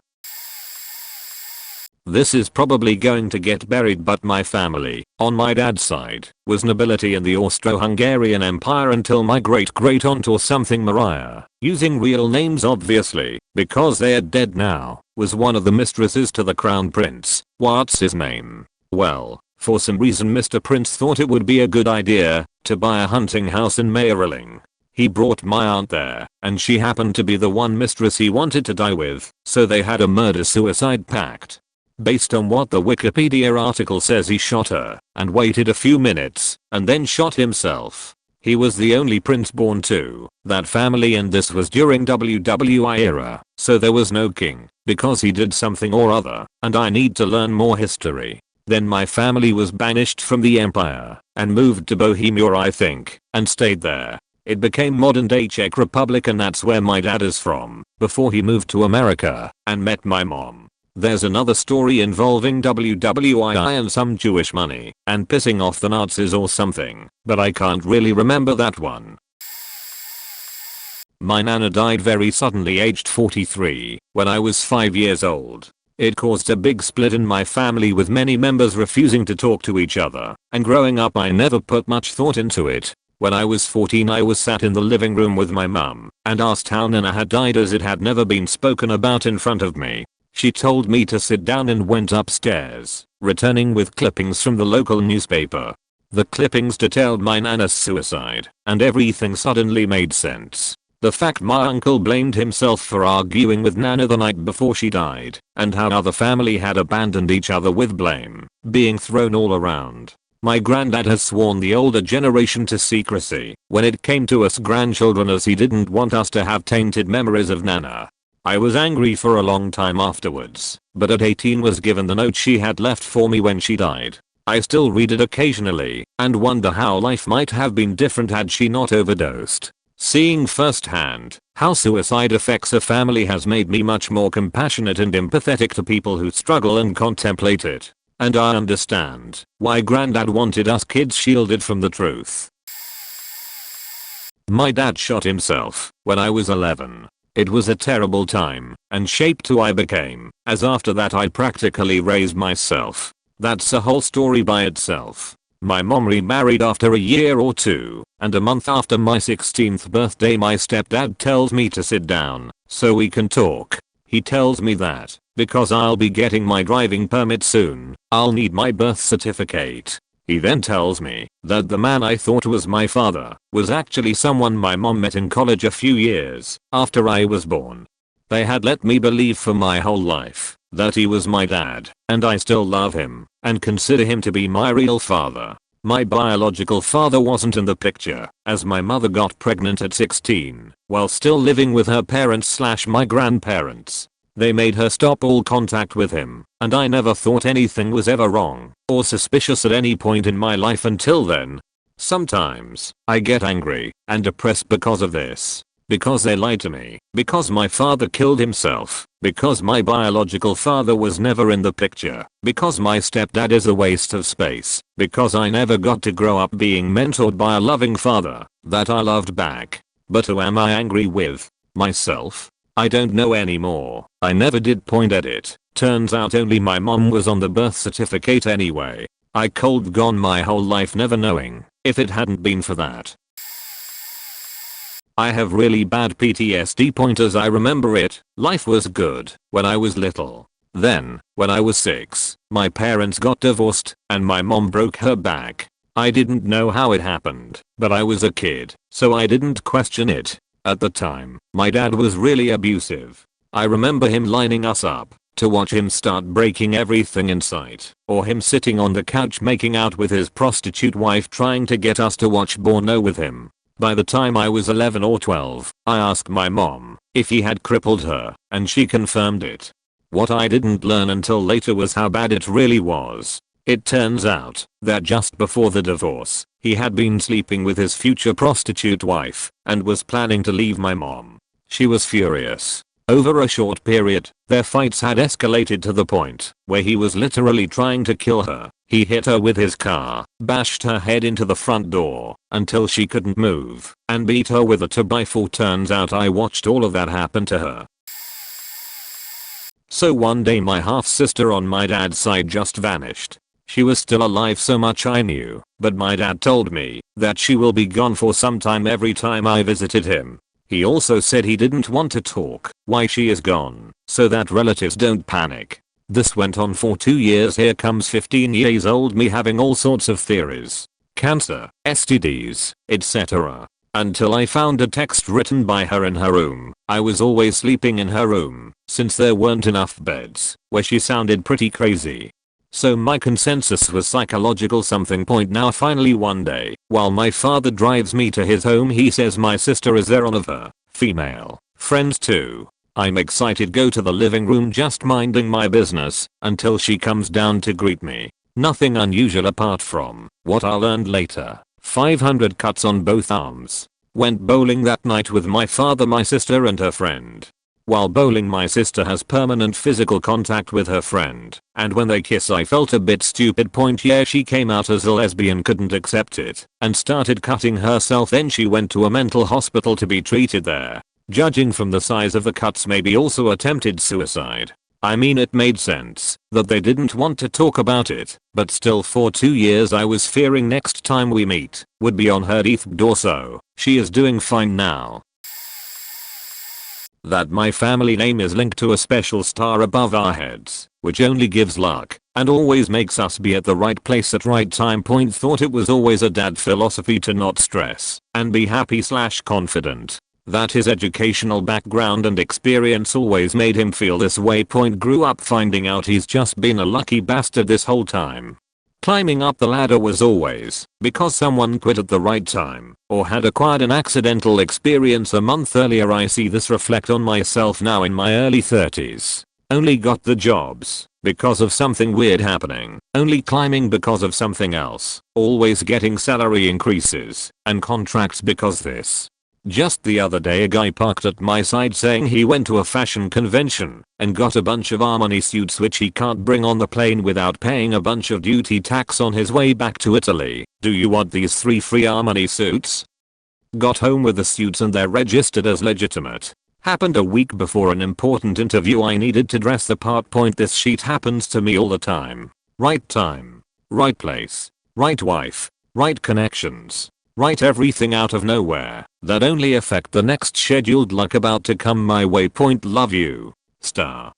This is probably going to get buried, but my family, on my dad's side, was nobility in the Austro-Hungarian Empire until my great-great-aunt or something Maria, using real names obviously, because they are dead now, was one of the mistresses to the crown prince. What's his name? Well, for some reason Mr. Prince thought it would be a good idea to buy a hunting house in Mayerling. He brought my aunt there, and she happened to be the one mistress he wanted to die with, so they had a murder-suicide pact. Based on what the Wikipedia article says, he shot her and waited a few minutes and then shot himself. He was the only prince born to that family, and this was during WWI era, so there was no king, because he did something or other, and I need to learn more history. Then my family was banished from the empire and moved to Bohemia, I think, and stayed there. It became modern day Czech Republic, and that's where my dad is from, before he moved to America and met my mom. There's another story involving WWI and some Jewish money and pissing off the Nazis or something, but I can't really remember that one. My nana died very suddenly, aged 43, when I was 5 years old. It caused a big split in my family, with many members refusing to talk to each other, and growing up I never put much thought into it. When I was 14 I was sat in the living room with my mum and asked how Nana had died, as it had never been spoken about in front of me. She told me to sit down and went upstairs, returning with clippings from the local newspaper. The clippings detailed my Nana's suicide, and everything suddenly made sense. The fact my uncle blamed himself for arguing with Nana the night before she died, and how the family had abandoned each other, with blame being thrown all around. My granddad has sworn the older generation to secrecy when it came to us grandchildren, as he didn't want us to have tainted memories of Nana. I was angry for a long time afterwards, but at 18 was given the note she had left for me when she died. I still read it occasionally and wonder how life might have been different had she not overdosed. Seeing firsthand how suicide affects a family has made me much more compassionate and empathetic to people who struggle and contemplate it. And I understand why Granddad wanted us kids shielded from the truth. My dad shot himself when I was 11. It was a terrible time and shaped who I became, as after that I practically raised myself. That's a whole story by itself. My mom remarried after a year or two, and a month after my 16th birthday my stepdad tells me to sit down so we can talk. He tells me that because I'll be getting my driving permit soon, I'll need my birth certificate. He then tells me that the man I thought was my father was actually someone my mom met in college a few years after I was born. They had let me believe for my whole life that he was my dad, and I still love him and consider him to be my real father. My biological father wasn't in the picture, as my mother got pregnant at 16 while still living with her parents / my grandparents. They made her stop all contact with him, and I never thought anything was ever wrong or suspicious at any point in my life until then. Sometimes I get angry and depressed because of this. Because they lied to me, because my father killed himself, because my biological father was never in the picture, because my stepdad is a waste of space, because I never got to grow up being mentored by a loving father that I loved back. But who am I angry with? Myself? I don't know anymore. I never did point at it. Turns out only my mom was on the birth certificate anyway. I cold gone my whole life never knowing if it hadn't been for that. I have really bad PTSD pointers. I remember it. Life was good when I was little. Then, when I was 6, my parents got divorced and my mom broke her back. I didn't know how it happened, but I was a kid, so I didn't question it. At the time, my dad was really abusive. I remember him lining us up to watch him start breaking everything in sight, or him sitting on the couch making out with his prostitute wife trying to get us to watch porno with him. By the time I was 11 or 12, I asked my mom if he had crippled her, and she confirmed it. What I didn't learn until later was how bad it really was. It turns out that just before the divorce, he had been sleeping with his future prostitute wife and was planning to leave my mom. She was furious. Over a short period, their fights had escalated to the point where he was literally trying to kill her. He hit her with his car, bashed her head into the front door until she couldn't move, and beat her with a 2x4. Turns out I watched all of that happen to her. So one day my half-sister on my dad's side just vanished. She was still alive, so much I knew, but my dad told me that she will be gone for some time every time I visited him. He also said he didn't want to talk why she is gone, so that relatives don't panic. This went on for 2 years. Here comes 15 years old me having all sorts of theories. Cancer, STDs, etc. Until I found a text written by her in her room. I was always sleeping in her room, since there weren't enough beds, where she sounded pretty crazy. So my consensus was psychological something point. Now finally one day, while my father drives me to his home, he says my sister is there, one of her female friends too. I'm excited, go to the living room just minding my business until she comes down to greet me. Nothing unusual apart from what I learned later. 500 cuts on both arms. Went bowling that night with my father, my sister and her friend. While bowling, my sister has permanent physical contact with her friend, and when they kiss I felt a bit stupid point. Yeah, she came out as a lesbian, couldn't accept it, and started cutting herself. Then she went to a mental hospital to be treated there. Judging from the size of the cuts, maybe also attempted suicide. I mean, it made sense that they didn't want to talk about it, but still for 2 years I was fearing next time we meet would be on her deathbed. So she is doing fine now. That my family name is linked to a special star above our heads, which only gives luck and always makes us be at the right place at right time point. Thought it was always a dad philosophy to not stress and be happy/confident. That his educational background and experience always made him feel this way point. Grew up finding out he's just been a lucky bastard this whole time. Climbing up the ladder was always because someone quit at the right time or had acquired an accidental experience a month earlier. I see this reflect on myself now in my early 30s. Only got the jobs because of something weird happening. Only climbing because of something else. Always getting salary increases and contracts because this. Just the other day a guy parked at my side saying he went to a fashion convention and got a bunch of Armani suits which he can't bring on the plane without paying a bunch of duty tax on his way back to Italy. Do you want these 3 free Armani suits? Got home with the suits and they're registered as legitimate. Happened a week before an important interview. I needed to dress the part point. This shit happens to me all the time. Right time, right place, right wife, right connections. Right everything out of nowhere that only affect the next scheduled luck about to come my way point. Love you, star.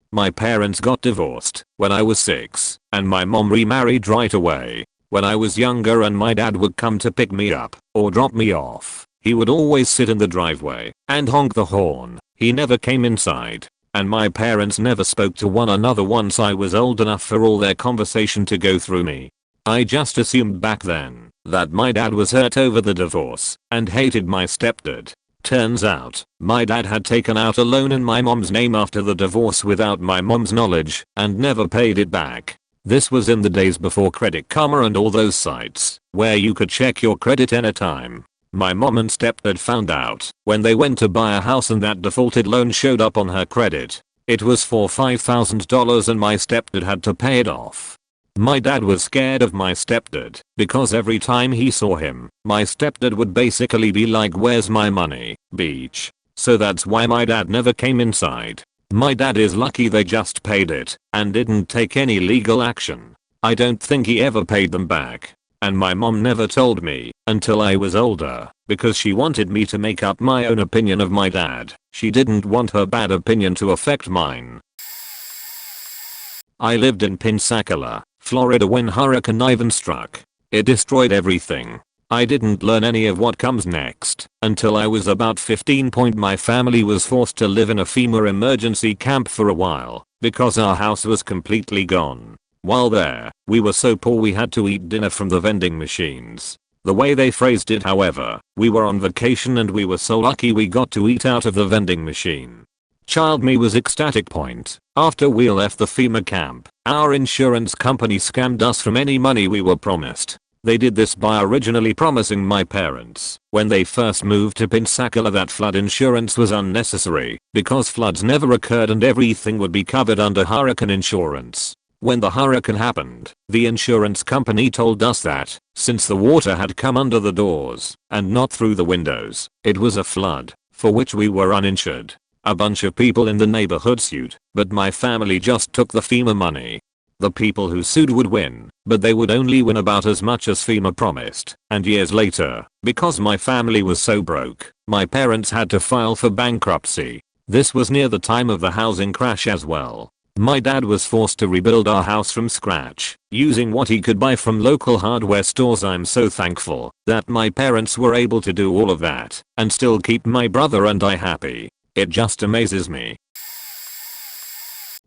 My parents got divorced when I was 6 and my mom remarried right away. When I was younger and my dad would come to pick me up or drop me off, he would always sit in the driveway and honk the horn. He never came inside. And my parents never spoke to one another once I was old enough for all their conversation to go through me. I just assumed back then that my dad was hurt over the divorce and hated my stepdad. Turns out, my dad had taken out a loan in my mom's name after the divorce without my mom's knowledge and never paid it back. This was in the days before Credit Karma and all those sites where you could check your credit anytime. My mom and stepdad found out when they went to buy a house and that defaulted loan showed up on her credit. It was for $5,000 and my stepdad had to pay it off. My dad was scared of my stepdad because every time he saw him, my stepdad would basically be like, "Where's my money, beach?" So that's why my dad never came inside. My dad is lucky they just paid it and didn't take any legal action. I don't think he ever paid them back. And my mom never told me until I was older because she wanted me to make up my own opinion of my dad. She didn't want her bad opinion to affect mine. I lived in Pensacola, Florida when Hurricane Ivan struck. It destroyed everything. I didn't learn any of what comes next until I was about 15. My family was forced to live in a FEMA emergency camp for a while because our house was completely gone. While there, we were so poor we had to eat dinner from the vending machines. The way they phrased it, however, we were on vacation and we were so lucky we got to eat out of the vending machine. Child me was ecstatic. After we left the FEMA camp, our insurance company scammed us from any money we were promised. They did this by originally promising my parents, when they first moved to Pensacola, that flood insurance was unnecessary because floods never occurred and everything would be covered under hurricane insurance. When the hurricane happened, the insurance company told us that, since the water had come under the doors and not through the windows, it was a flood, for which we were uninsured. A bunch of people in the neighborhood sued, but my family just took the FEMA money. The people who sued would win, but they would only win about as much as FEMA promised. And years later, because my family was so broke, my parents had to file for bankruptcy. This was near the time of the housing crash as well. My dad was forced to rebuild our house from scratch, using what he could buy from local hardware stores. I'm so thankful that my parents were able to do all of that and still keep my brother and I happy. It just amazes me.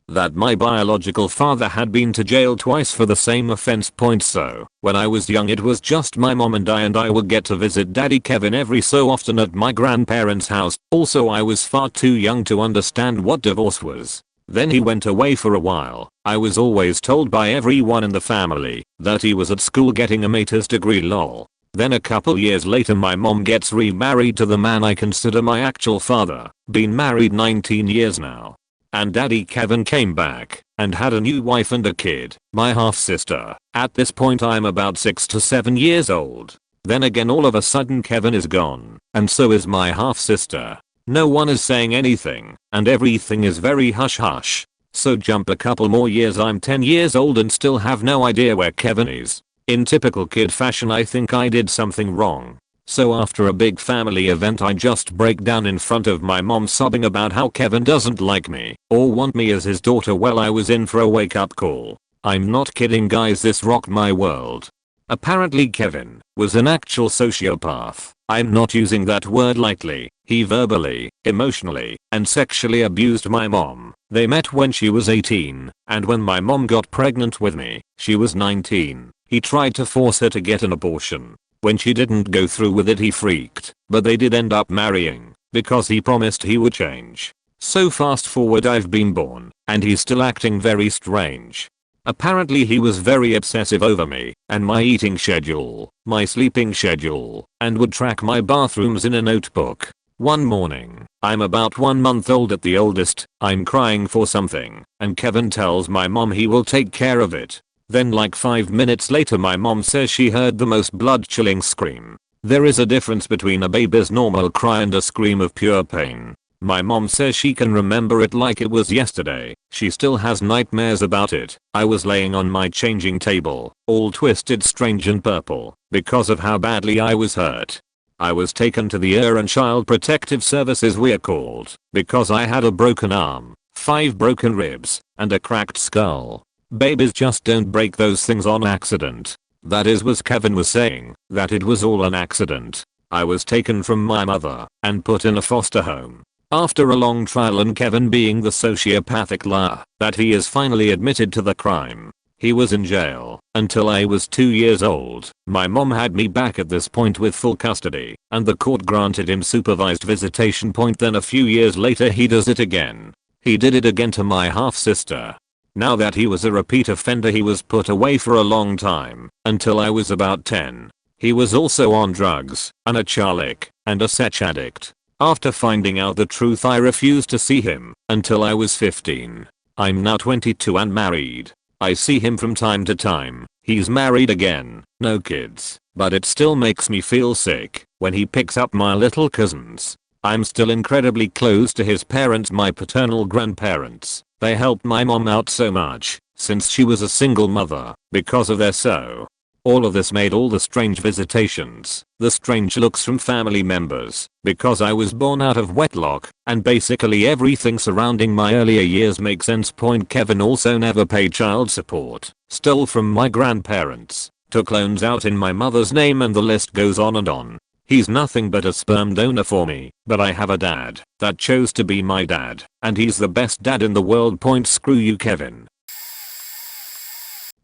that my biological father had been to jail twice for the same offense. So, when I was young it was just my mom and I would get to visit Daddy Kevin every so often at my grandparents' house. Also I was far too young to understand what divorce was. Then he went away for a while. I was always told by everyone in the family that he was at school getting a master's degree lol. Then a couple years later my mom gets remarried to the man I consider my actual father. Been married 19 years now. And Daddy Kevin came back and had a new wife and a kid, my half sister. At this point I'm about 6 to 7 years old. Then again all of a sudden Kevin is gone, and so is my half sister. No one is saying anything, and everything is very hush hush. So jump a couple more years, I'm 10 years old and still have no idea where Kevin is. In typical kid fashion I think I did something wrong. So after a big family event I just break down in front of my mom sobbing about how Kevin doesn't like me or want me as his daughter. Well, I was in for a wake up call. I'm not kidding guys, this rocked my world. Apparently Kevin was an actual sociopath. I'm not using that word lightly. He verbally, emotionally, and sexually abused my mom. They met when she was 18, and when my mom got pregnant with me, she was 19. He tried to force her to get an abortion. When she didn't go through with it he freaked, but they did end up marrying, because he promised he would change. So fast forward I've been born, and he's still acting very strange. Apparently he was very obsessive over me, and my eating schedule, my sleeping schedule, and would track my bathrooms in a notebook. One morning, I'm about 1 month old at the oldest, I'm crying for something, and Kevin tells my mom he will take care of it. Then like 5 minutes later my mom says she heard the most blood-chilling scream. There is a difference between a baby's normal cry and a scream of pure pain. My mom says she can remember it like it was yesterday. She still has nightmares about it. I was laying on my changing table, all twisted, strange and purple, because of how badly I was hurt. I was taken to the Ear and Child Protective Services we're called, because I had a broken arm, 5 broken ribs, and a cracked skull. Babies just don't break those things on accident. That is what Kevin was saying, that it was all an accident. I was taken from my mother and put in a foster home. After a long trial and Kevin being the sociopathic liar that he is, finally admitted to the crime. He was in jail until I was 2 years old. My mom had me back at this point with full custody, and the court granted him supervised visitation. Then a few years later he does it again. He did it again to my half sister. Now that he was a repeat offender he was put away for a long time, until I was about 10. He was also on drugs, an alcoholic, and a sex addict. After finding out the truth I refused to see him, until I was 15. I'm now 22 and married. I see him from time to time. He's married again, no kids, but it still makes me feel sick when he picks up my little cousins. I'm still incredibly close to his parents, my paternal grandparents. They helped my mom out so much, since she was a single mother, because of their so. All of this made all the strange visitations, the strange looks from family members, because I was born out of wedlock, and basically everything surrounding my earlier years makes sense. Kevin also never paid child support, stole from my grandparents, took loans out in my mother's name, and the list goes on and on. He's nothing but a sperm donor for me, but I have a dad that chose to be my dad, and he's the best dad in the world. Screw you, Kevin.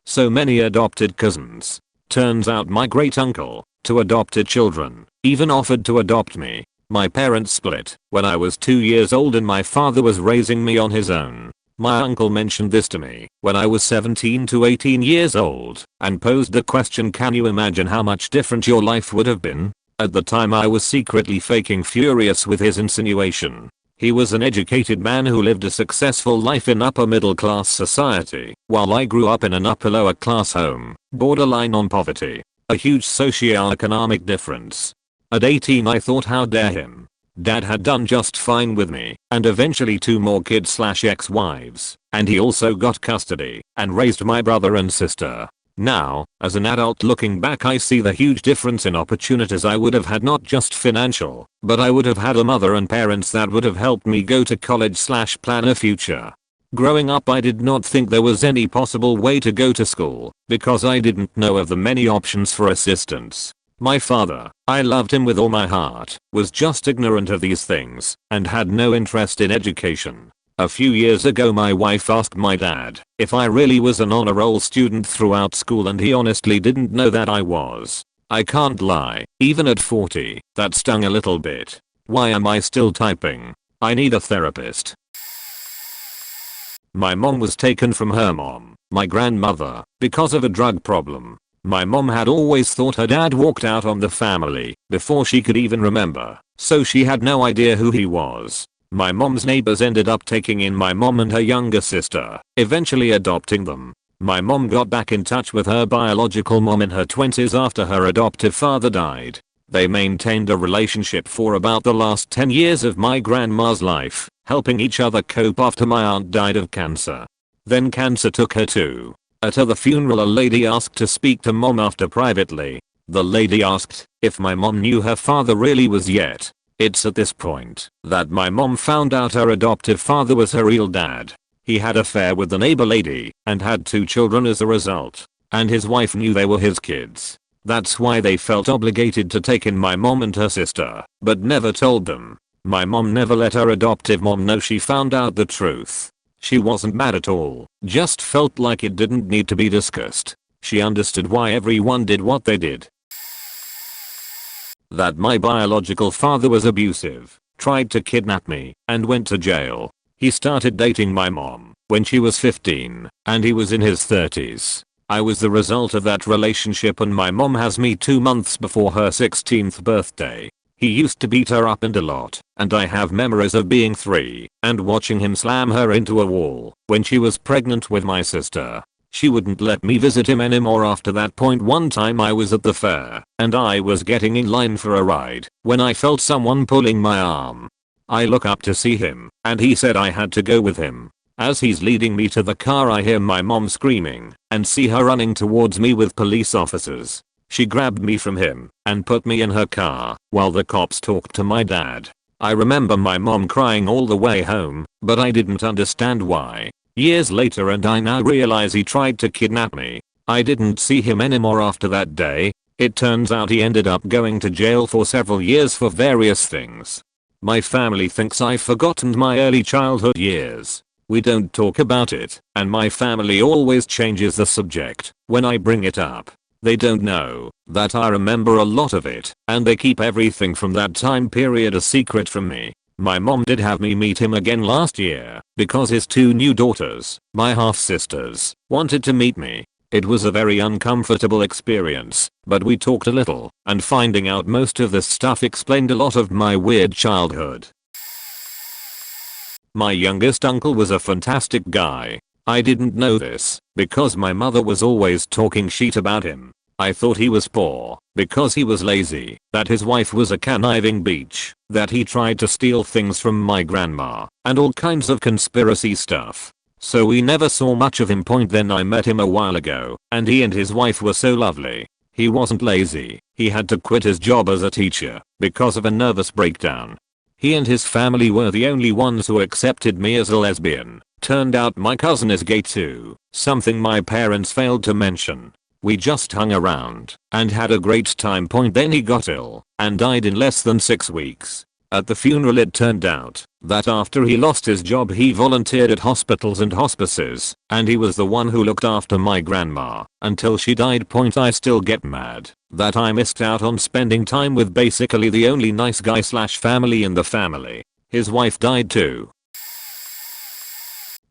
So many adopted cousins. Turns out my great uncle, two adopted children, even offered to adopt me. My parents split when I was 2 years old and my father was raising me on his own. My uncle mentioned this to me when I was 17 to 18 years old and posed the question, can you imagine how much different your life would have been? At the time I was secretly faking furious with his insinuation. He was an educated man who lived a successful life in upper middle class society, while I grew up in an upper lower class home, borderline on poverty. A huge socioeconomic difference. At 18 I thought, how dare him. Dad had done just fine with me, and eventually 2 more kids/ex-wives, and he also got custody, and raised my brother and sister. Now, as an adult looking back, I see the huge difference in opportunities I would have had, not just financial, but I would have had a mother and parents that would have helped me go to college/plan a future. Growing up I did not think there was any possible way to go to school, because I didn't know of the many options for assistance. My father, I loved him with all my heart, was just ignorant of these things, and had no interest in education. A few years ago my wife asked my dad if I really was an honor roll student throughout school, and he honestly didn't know that I was. I can't lie, even at 40, that stung a little bit. Why am I still typing? I need a therapist. My mom was taken from her mom, my grandmother, because of a drug problem. My mom had always thought her dad walked out on the family before she could even remember, so she had no idea who he was. My mom's neighbors ended up taking in my mom and her younger sister, eventually adopting them. My mom got back in touch with her biological mom in her 20s after her adoptive father died. They maintained a relationship for about the last 10 years of my grandma's life, helping each other cope after my aunt died of cancer. Then cancer took her too. At the funeral, a lady asked to speak to mom after privately. The lady asked if my mom knew her father really was yet. It's at this point that my mom found out her adoptive father was her real dad. He had an affair with the neighbor lady and had 2 children as a result. And his wife knew they were his kids. That's why they felt obligated to take in my mom and her sister, but never told them. My mom never let her adoptive mom know she found out the truth. She wasn't mad at all, just felt like it didn't need to be discussed. She understood why everyone did what they did. That my biological father was abusive, tried to kidnap me, and went to jail. He started dating my mom when she was 15, and he was in his 30s. I was the result of that relationship, and my mom has me 2 months before her 16th birthday. He used to beat her up and a lot, and I have memories of being 3 and watching him slam her into a wall when she was pregnant with my sister. She wouldn't let me visit him anymore after that point. One time I was at the fair, and I was getting in line for a ride when I felt someone pulling my arm. I look up to see him, and he said I had to go with him. As he's leading me to the car, I hear my mom screaming and see her running towards me with police officers. She grabbed me from him and put me in her car while the cops talked to my dad. I remember my mom crying all the way home, but I didn't understand why. Years later, and I now realize he tried to kidnap me. I didn't see him anymore after that day. It turns out he ended up going to jail for several years for various things. My family thinks I've forgotten my early childhood years. We don't talk about it, and my family always changes the subject when I bring it up. They don't know that I remember a lot of it, and they keep everything from that time period a secret from me. My mom did have me meet him again last year because his 2 new daughters, my half-sisters, wanted to meet me. It was a very uncomfortable experience, but we talked a little, and finding out most of this stuff explained a lot of my weird childhood. My youngest uncle was a fantastic guy. I didn't know this because my mother was always talking shit about him. I thought he was poor because he was lazy, that his wife was a conniving bitch, that he tried to steal things from my grandma, and all kinds of conspiracy stuff. So we never saw much of him. Then I met him a while ago, and he and his wife were so lovely. He wasn't lazy. He had to quit his job as a teacher because of a nervous breakdown. He and his family were the only ones who accepted me as a lesbian. Turned out my cousin is gay too, something my parents failed to mention. We just hung around and had a great time. Then he got ill and died in less than 6 weeks. At the funeral, it turned out that after he lost his job, he volunteered at hospitals and hospices, and he was the one who looked after my grandma until she died. I still get mad that I missed out on spending time with basically the only nice guy / family in the family. His wife died too.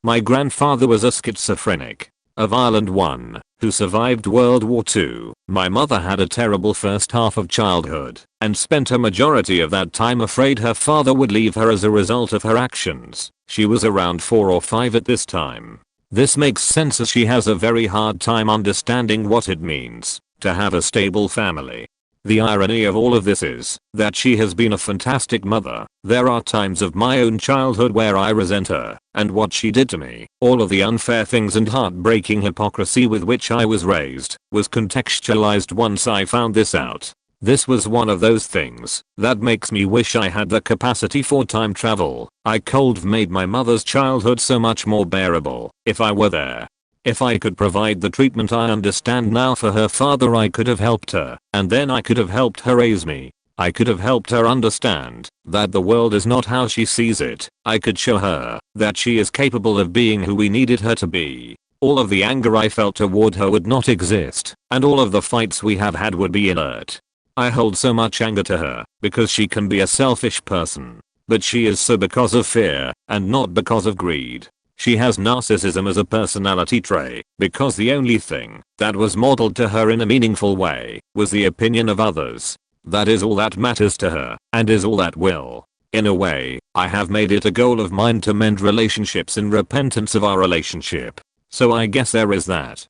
My grandfather was a schizophrenic, a violent one, who survived World War II. My mother had a terrible first half of childhood and spent a majority of that time afraid her father would leave her as a result of her actions. She was around 4 or 5 at this time. This makes sense as she has a very hard time understanding what it means to have a stable family. The irony of all of this is that she has been a fantastic mother. There are times of my own childhood where I resent her and what she did to me. All of the unfair things and heartbreaking hypocrisy with which I was raised was contextualized once I found this out. This was one of those things that makes me wish I had the capacity for time travel. I could have made my mother's childhood so much more bearable if I were there. If I could provide the treatment I understand now for her father, I could have helped her, and then I could have helped her raise me. I could have helped her understand that the world is not how she sees it. I could show her that she is capable of being who we needed her to be. All of the anger I felt toward her would not exist, and all of the fights we have had would be inert. I hold so much anger to her because she can be a selfish person. But she is so because of fear and not because of greed. She has narcissism as a personality trait because the only thing that was modeled to her in a meaningful way was the opinion of others. That is all that matters to her and is all that will. In a way, I have made it a goal of mine to mend relationships in repentance of our relationship. So I guess there is that.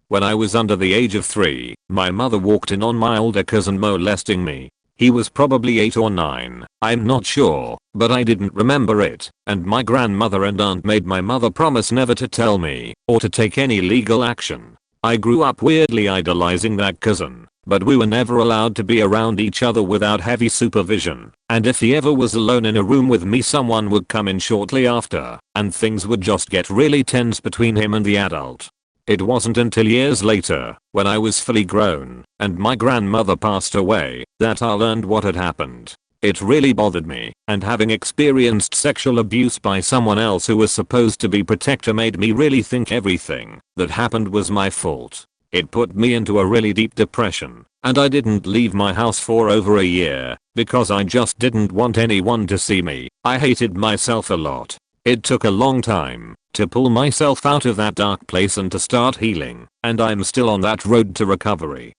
When I was under the age of 3, my mother walked in on my older cousin molesting me. He was probably 8 or 9, I'm not sure, but I didn't remember it, and my grandmother and aunt made my mother promise never to tell me or to take any legal action. I grew up weirdly idolizing that cousin, but we were never allowed to be around each other without heavy supervision, and if he ever was alone in a room with me someone would come in shortly after, and things would just get really tense between him and the adult. It wasn't until years later, when I was fully grown, and my grandmother passed away, that I learned what had happened. It really bothered me, and having experienced sexual abuse by someone else who was supposed to be protector made me really think everything that happened was my fault. It put me into a really deep depression, and I didn't leave my house for over a year, because I just didn't want anyone to see me. I hated myself a lot. It took a long time to pull myself out of that dark place and to start healing, and I'm still on that road to recovery.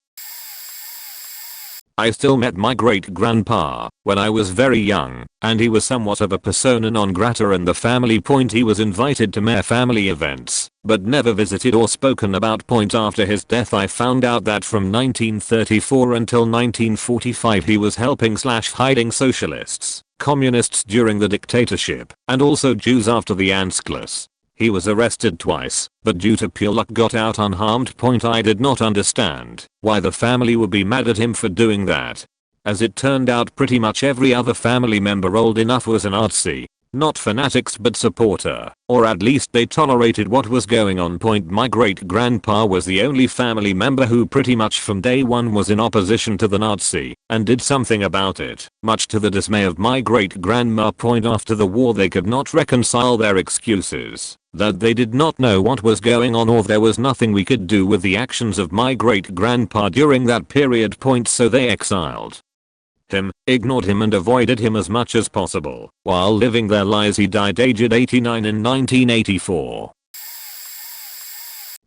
I still met my great-grandpa when I was very young, and he was somewhat of a persona non grata in the family. He was invited to mere family events, but never visited or spoken about. After his death I found out that from 1934 until 1945 he was helping/hiding socialists, communists during the dictatorship, and also Jews after the Anschluss. He was arrested twice, but due to pure luck got out unharmed. I did not understand why the family would be mad at him for doing that. As it turned out, pretty much every other family member old enough was a Nazi. Not fanatics but supporter, or at least they tolerated what was going on. My great-grandpa was the only family member who pretty much from day one was in opposition to the Nazi, and did something about it, much to the dismay of my great-grandma. After the war they could not reconcile their excuses that they did not know what was going on or there was nothing we could do with the actions of my great-grandpa during that period. So they exiled him, ignored him and avoided him as much as possible while living their lives. He died aged 89 in 1984.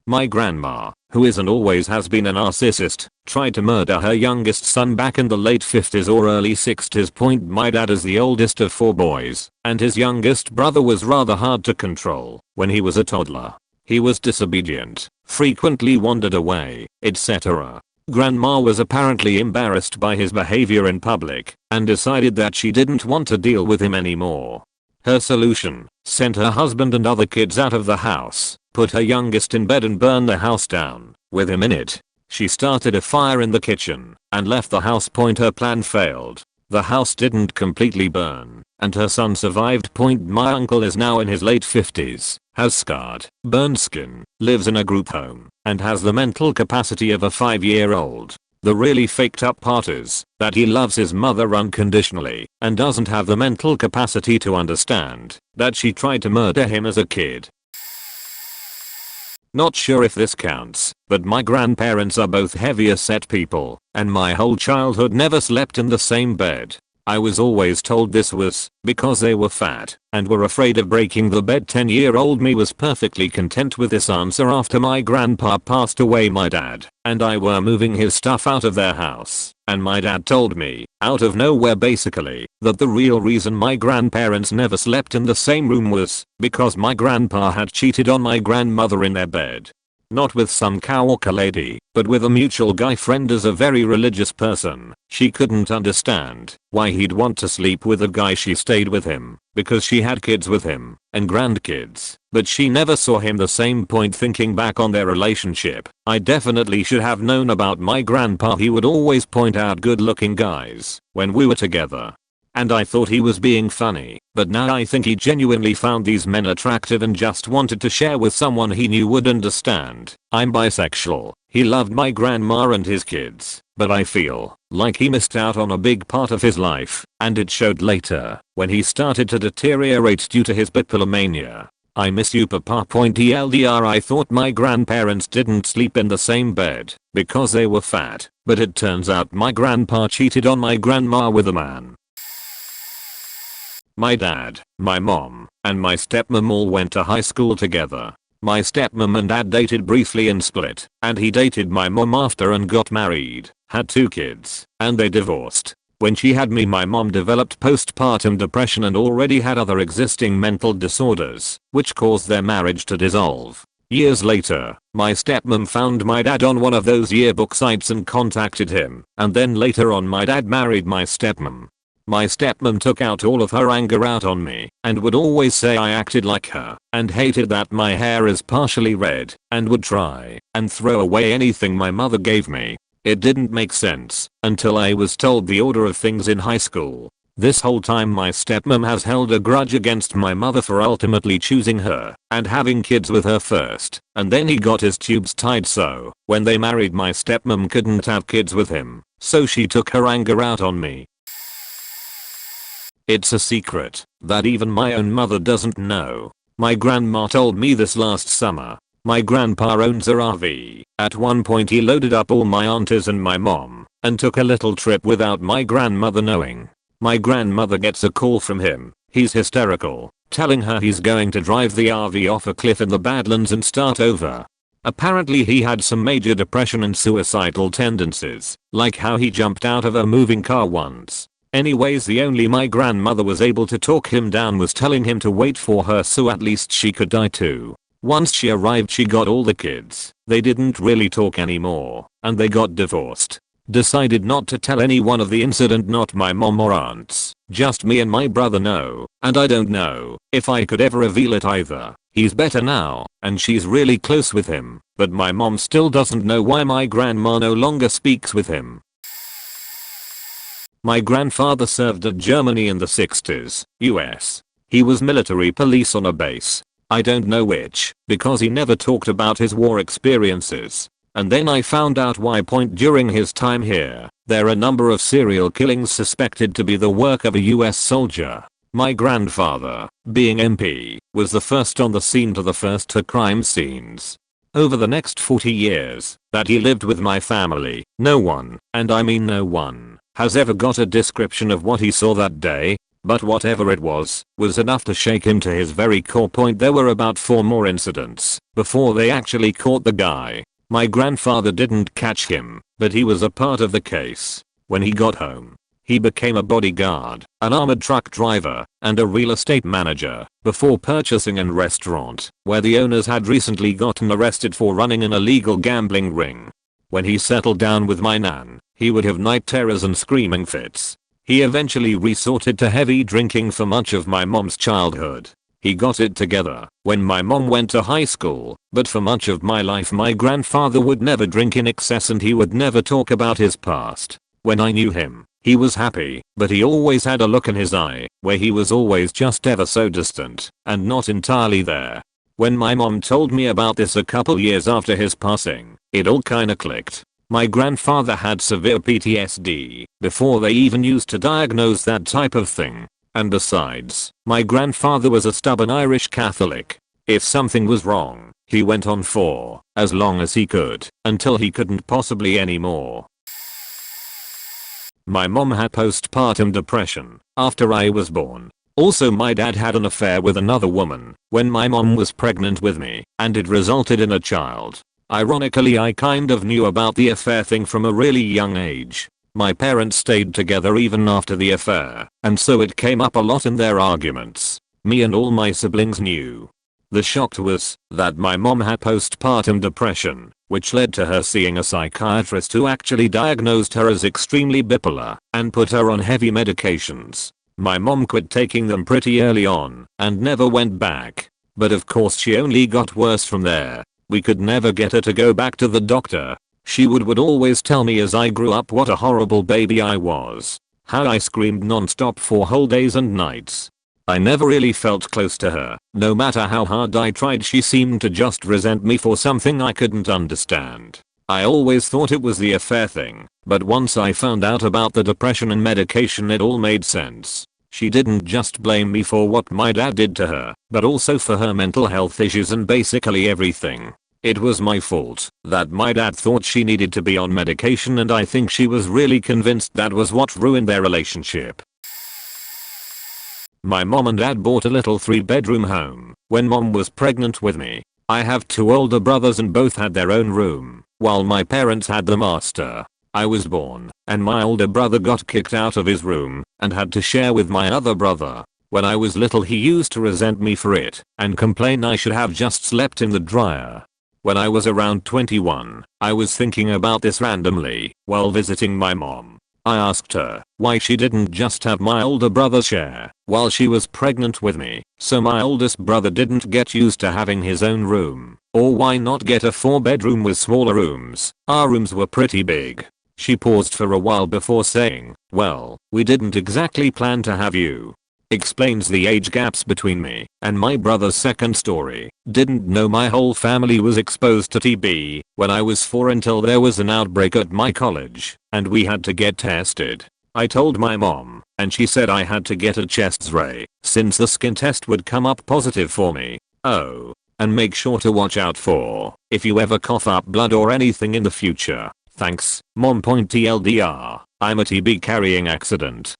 My grandma, who is and always has been a narcissist, tried to murder her youngest son back in the late 50s or early 60s. My dad is the oldest of 4 boys, and his youngest brother was rather hard to control when he was a toddler. He was disobedient, frequently wandered away, etc. Grandma was apparently embarrassed by his behavior in public and decided that she didn't want to deal with him anymore. Her solution: sent her husband and other kids out of the house, put her youngest in bed and burned the house down with him in it. She started a fire in the kitchen and left the house. Her plan failed. The house didn't completely burn, and her son survived. My uncle is now in his late 50s, has scarred, burned skin, lives in a group home, and has the mental capacity of a 5-year-old. The really faked up part is that he loves his mother unconditionally and doesn't have the mental capacity to understand that she tried to murder him as a kid. Not sure if this counts, but my grandparents are both heavier set people, and my whole childhood never slept in the same bed. I was always told this was because they were fat and were afraid of breaking the bed. 10-year-old me was perfectly content with this answer. After my grandpa passed away, my dad and I were moving his stuff out of their house, and my dad told me, out of nowhere basically, that the real reason my grandparents never slept in the same room was because my grandpa had cheated on my grandmother in their bed. Not with some coworker lady, but with a mutual guy friend. As a very religious person, she couldn't understand why he'd want to sleep with a guy. She stayed with him because she had kids with him and grandkids, but she never saw him the same. Thinking back on their relationship, I definitely should have known about my grandpa. He would always point out good-looking guys when we were together, and I thought he was being funny, but now I think he genuinely found these men attractive and just wanted to share with someone he knew would understand. I'm bisexual, He loved my grandma and his kids, but I feel like he missed out on a big part of his life, and it showed later when he started to deteriorate due to his bipolar mania. I miss you papa. TLDR, I thought my grandparents didn't sleep in the same bed because they were fat, but it turns out my grandpa cheated on my grandma with a man. My dad, my mom, and my stepmom all went to high school together. My stepmom and dad dated briefly and split, and he dated my mom after and got married, had 2 kids, and they divorced. When she had me, my mom developed postpartum depression and already had other existing mental disorders, which caused their marriage to dissolve. Years later, my stepmom found my dad on one of those yearbook sites and contacted him, and then later on my dad married my stepmom. My stepmom took out all of her anger out on me and would always say I acted like her and hated that my hair is partially red and would try and throw away anything my mother gave me. It didn't make sense until I was told the order of things in high school. This whole time my stepmom has held a grudge against my mother for ultimately choosing her and having kids with her first, and then he got his tubes tied, so when they married my stepmom couldn't have kids with him, so she took her anger out on me. It's a secret that even my own mother doesn't know. My grandma told me this last summer. My grandpa owns a RV. At one point he loaded up all my aunties and my mom and took a little trip without my grandmother knowing. My grandmother gets a call from him. He's hysterical, telling her he's going to drive the RV off a cliff in the Badlands and start over. Apparently he had some major depression and suicidal tendencies, like how he jumped out of a moving car once. Anyways, the only my grandmother was able to talk him down was telling him to wait for her so at least she could die too. Once she arrived, she got all the kids. They didn't really talk anymore, and they got divorced. Decided not to tell anyone of the incident, not my mom or aunts. Just me and my brother know, and I don't know if I could ever reveal it either. He's better now, and she's really close with him, but my mom still doesn't know why my grandma no longer speaks with him. My grandfather served at Germany in the 60s, US. He was military police on a base. I don't know which, because he never talked about his war experiences. And then I found out why. During his time here, there are a number of serial killings suspected to be the work of a US soldier. My grandfather, being MP, was the first on the scene to the first to crime scenes. Over the next 40 years that he lived with my family, no one, and I mean no one, has ever got a description of what he saw that day, but whatever it was enough to shake him to his very core. There were about 4 more incidents before they actually caught the guy. My grandfather didn't catch him, but he was a part of the case. When he got home, he became a bodyguard, an armored truck driver, and a real estate manager before purchasing a restaurant where the owners had recently gotten arrested for running an illegal gambling ring. When he settled down with my nan, he would have night terrors and screaming fits. He eventually resorted to heavy drinking for much of my mom's childhood. He got it together when my mom went to high school, but for much of my life my grandfather would never drink in excess and he would never talk about his past. When I knew him, he was happy, but he always had a look in his eye where he was always just ever so distant and not entirely there. When my mom told me about this a couple years after his passing, it all kinda clicked. My grandfather had severe PTSD before they even used to diagnose that type of thing. And besides, my grandfather was a stubborn Irish Catholic. If something was wrong, he went on for as long as he could, until he couldn't possibly anymore. My mom had postpartum depression after I was born. Also, my dad had an affair with another woman when my mom was pregnant with me, and it resulted in a child. Ironically, I kind of knew about the affair thing from a really young age. My parents stayed together even after the affair, and so it came up a lot in their arguments. Me and all my siblings knew. The shock was that my mom had postpartum depression, which led to her seeing a psychiatrist who actually diagnosed her as extremely bipolar and put her on heavy medications. My mom quit taking them pretty early on and never went back. But of course she only got worse from there. We could never get her to go back to the doctor. She would always tell me as I grew up what a horrible baby I was. How I screamed non-stop for whole days and nights. I never really felt close to her. No matter how hard I tried, she seemed to just resent me for something I couldn't understand. I always thought it was the affair thing, but once I found out about the depression and medication it all made sense. She didn't just blame me for what my dad did to her, but also for her mental health issues and basically everything. It was my fault that my dad thought she needed to be on medication, and I think she was really convinced that was what ruined their relationship. My mom and dad bought a little 3-bedroom home when mom was pregnant with me. I have 2 older brothers and both had their own room, while my parents had the master. I was born, and my older brother got kicked out of his room and had to share with my other brother. When I was little he used to resent me for it and complain I should have just slept in the dryer. When I was around 21, I was thinking about this randomly while visiting my mom. I asked her why she didn't just have my older brother share while she was pregnant with me, so my oldest brother didn't get used to having his own room, or why not get a 4-bedroom with smaller rooms. Our rooms were pretty big. She paused for a while before saying, "Well, we didn't exactly plan to have you." Explains the age gaps between me and my brother's second story. Didn't know my whole family was exposed to TB when I was 4 until there was an outbreak at my college and we had to get tested. I told my mom and she said I had to get a chest X-ray since the skin test would come up positive for me. Oh, and make sure to watch out for if you ever cough up blood or anything in the future. Thanks, Mom. TLDR, I'm a TB carrying accident.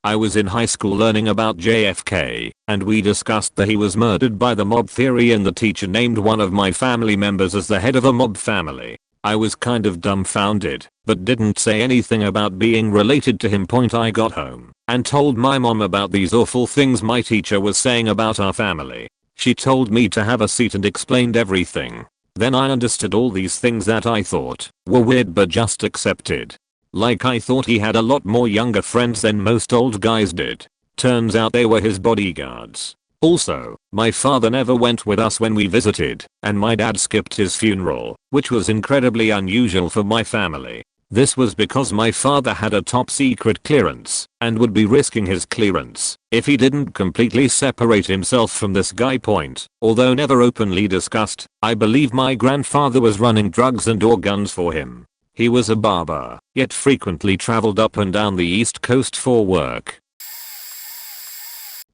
I was in high school learning about JFK, and we discussed that he was murdered by the mob theory and the teacher named one of my family members as the head of a mob family. I was kind of dumbfounded, but didn't say anything about being related to him. I got home and told my mom about these awful things my teacher was saying about our family. She told me to have a seat and explained everything. Then I understood all these things that I thought were weird but just accepted. Like I thought he had a lot more younger friends than most old guys did. Turns out they were his bodyguards. Also, my father never went with us when we visited, and my dad skipped his funeral, which was incredibly unusual for my family. This was because my father had a top secret clearance and would be risking his clearance if he didn't completely separate himself from this guy. Although never openly discussed, I believe my grandfather was running drugs and or guns for him. He was a barber, yet frequently traveled up and down the East Coast for work.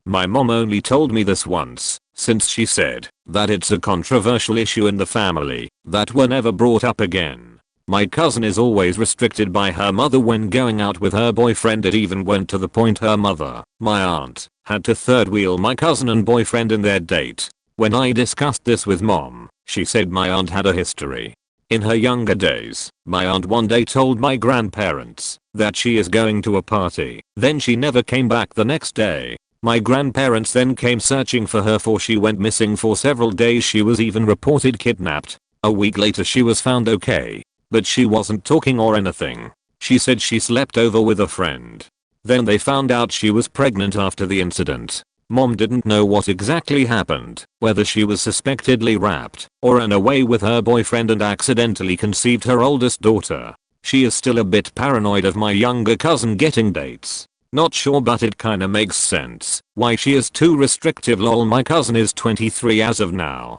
My mom only told me this once, since she said that it's a controversial issue in the family that were never brought up again. My cousin is always restricted by her mother when going out with her boyfriend. It even went to the point her mother, my aunt, had to third wheel my cousin and boyfriend in their date. When I discussed this with mom, she said my aunt had a history. In her younger days, my aunt one day told my grandparents that she is going to a party. Then she never came back the next day. My grandparents then came searching for her, for she went missing for several days. She was even reported kidnapped. A week later she was found okay, but she wasn't talking or anything. She said she slept over with a friend. Then they found out she was pregnant after the incident. Mom didn't know what exactly happened, whether she was suspectedly raped or ran away with her boyfriend and accidentally conceived her oldest daughter. She is still a bit paranoid of my younger cousin getting dates. Not sure, but it kinda makes sense why she is too restrictive. Lol, my cousin is 23 as of now.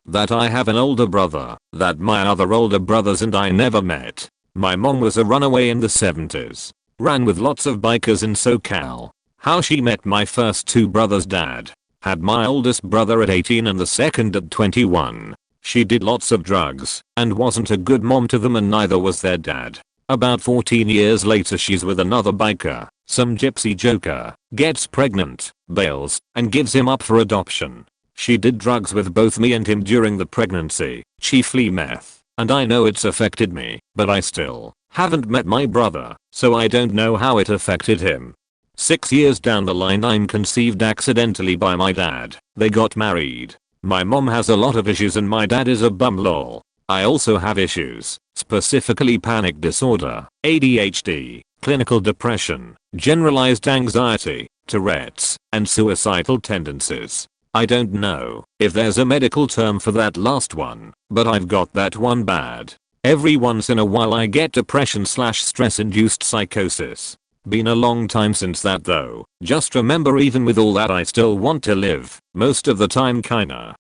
That I have an older brother that my other older brothers and I never met. My mom was a runaway in the 70s. Ran with lots of bikers in SoCal. How she met my first 2 brothers' dad. Had my oldest brother at 18 and the second at 21. She did lots of drugs and wasn't a good mom to them, and neither was their dad. About 14 years later she's with another biker, some gypsy joker, gets pregnant, bails, and gives him up for adoption. She did drugs with both me and him during the pregnancy, chiefly meth, and I know it's affected me, but I still haven't met my brother, so I don't know how it affected him. 6 years down the line I'm conceived accidentally by my dad. They got married. My mom has a lot of issues and my dad is a bum. Lol. I also have issues, specifically panic disorder, ADHD, clinical depression, generalized anxiety, Tourette's, and suicidal tendencies. I don't know if there's a medical term for that last one, but I've got that one bad. Every once in a while I get depression/stress-induced psychosis. Been a long time since that though. Just remember, even with all that I still want to live, most of the time kinda.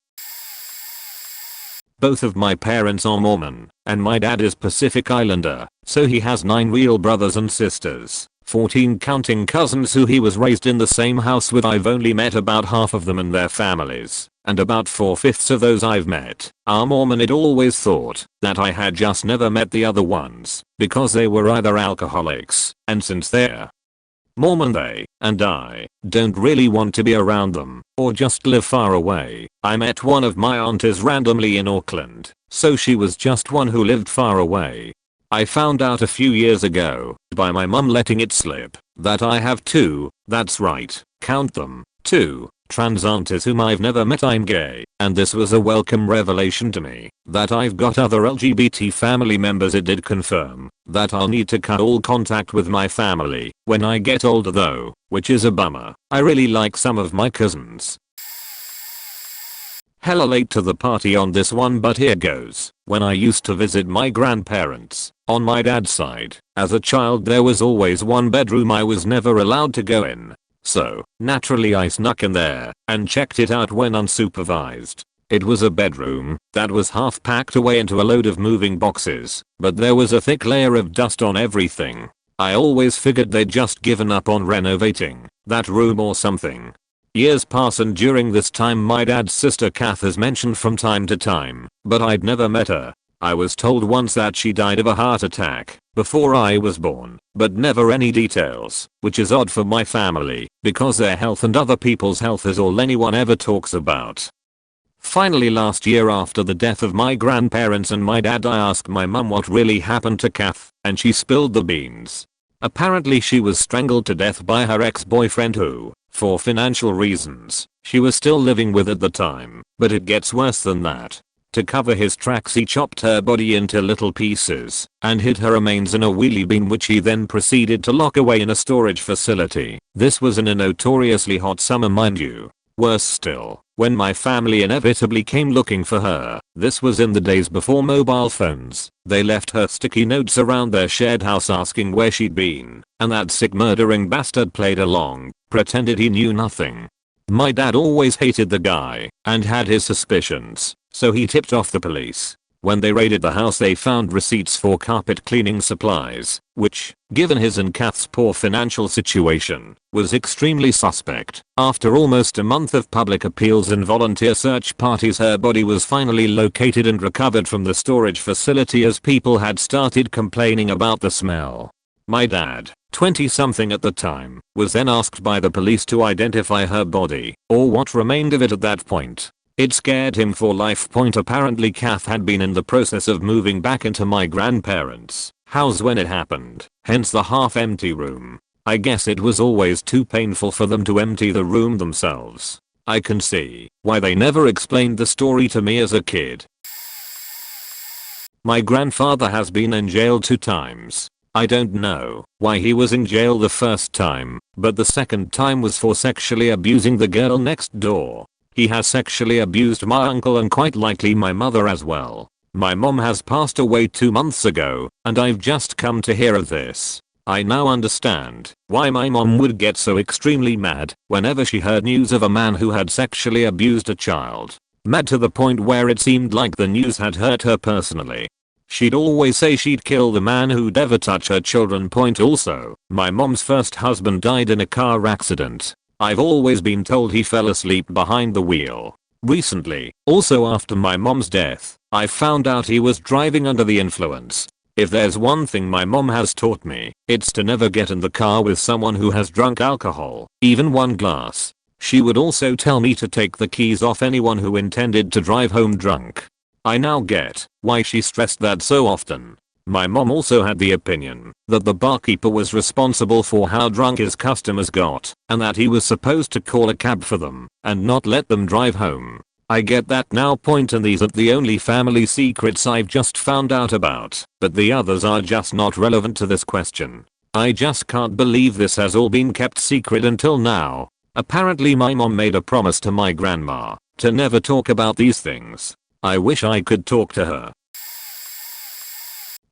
Both of my parents are Mormon, and my dad is Pacific Islander, so he has 9 real brothers and sisters, 14 counting cousins who he was raised in the same house with. I've only met about half of them and their families, and about 4/5 of those I've met are Mormon. I'd always thought that I had just never met the other ones, because they were either alcoholics, and since they're Mormon they, and I, don't really want to be around them, or just live far away. I met one of my aunties randomly in Auckland, so she was just one who lived far away. I found out a few years ago, by my mum letting it slip, that I have 2, that's right, count them, 2, trans aunties whom I've never met. I'm gay, and this was a welcome revelation to me, that I've got other LGBT family members. It did confirm that I'll need to cut all contact with my family when I get older though, which is a bummer. I really like some of my cousins. Hella late to the party on this one, but here goes. When I used to visit my grandparents, on my dad's side, as a child there was always one bedroom I was never allowed to go in. So, naturally I snuck in there and checked it out when unsupervised. It was a bedroom that was half packed away into a load of moving boxes, but there was a thick layer of dust on everything. I always figured they'd just given up on renovating that room or something. Years pass, and during this time my dad's sister Kath is mentioned from time to time, but I'd never met her. I was told once that she died of a heart attack before I was born, but never any details, which is odd for my family, because their health and other people's health is all anyone ever talks about. Finally, last year after the death of my grandparents and my dad, I asked my mum what really happened to Kath, and she spilled the beans. Apparently she was strangled to death by her ex-boyfriend who, for financial reasons, she was still living with at the time, but it gets worse than that. To cover his tracks he chopped her body into little pieces and hid her remains in a wheelie bin, which he then proceeded to lock away in a storage facility. This was in a notoriously hot summer, mind you. Worse still, when my family inevitably came looking for her, this was in the days before mobile phones, they left her sticky notes around their shared house asking where she'd been, and that sick murdering bastard played along, pretended he knew nothing. My dad always hated the guy and had his suspicions, so he tipped off the police. When they raided the house they found receipts for carpet cleaning supplies, which, given his and Kath's poor financial situation, was extremely suspect. After almost a month of public appeals and volunteer search parties, her body was finally located and recovered from the storage facility, as people had started complaining about the smell. My dad, 20-something at the time, was then asked by the police to identify her body, or what remained of it at that point. It scared him for life. Apparently Kath had been in the process of moving back into my grandparents' house when it happened, hence the half-empty room. I guess it was always too painful for them to empty the room themselves. I can see why they never explained the story to me as a kid. My grandfather has been in jail 2 times. I don't know why he was in jail the first time, but the second time was for sexually abusing the girl next door. He has sexually abused my uncle and quite likely my mother as well. My mom has passed away 2 months ago, and I've just come to hear of this. I now understand why my mom would get so extremely mad whenever she heard news of a man who had sexually abused a child. Mad to the point where it seemed like the news had hurt her personally. She'd always say she'd kill the man who'd ever touch her children. Also, my mom's first husband died in a car accident. I've always been told he fell asleep behind the wheel. Recently, also after my mom's death, I found out he was driving under the influence. If there's one thing my mom has taught me, it's to never get in the car with someone who has drunk alcohol, even 1 glass. She would also tell me to take the keys off anyone who intended to drive home drunk. I now get why she stressed that so often. My mom also had the opinion that the barkeeper was responsible for how drunk his customers got, and that he was supposed to call a cab for them and not let them drive home. I get that now. And these aren't the only family secrets I've just found out about, but the others are just not relevant to this question. I just can't believe this has all been kept secret until now. Apparently my mom made a promise to my grandma to never talk about these things. I wish I could talk to her.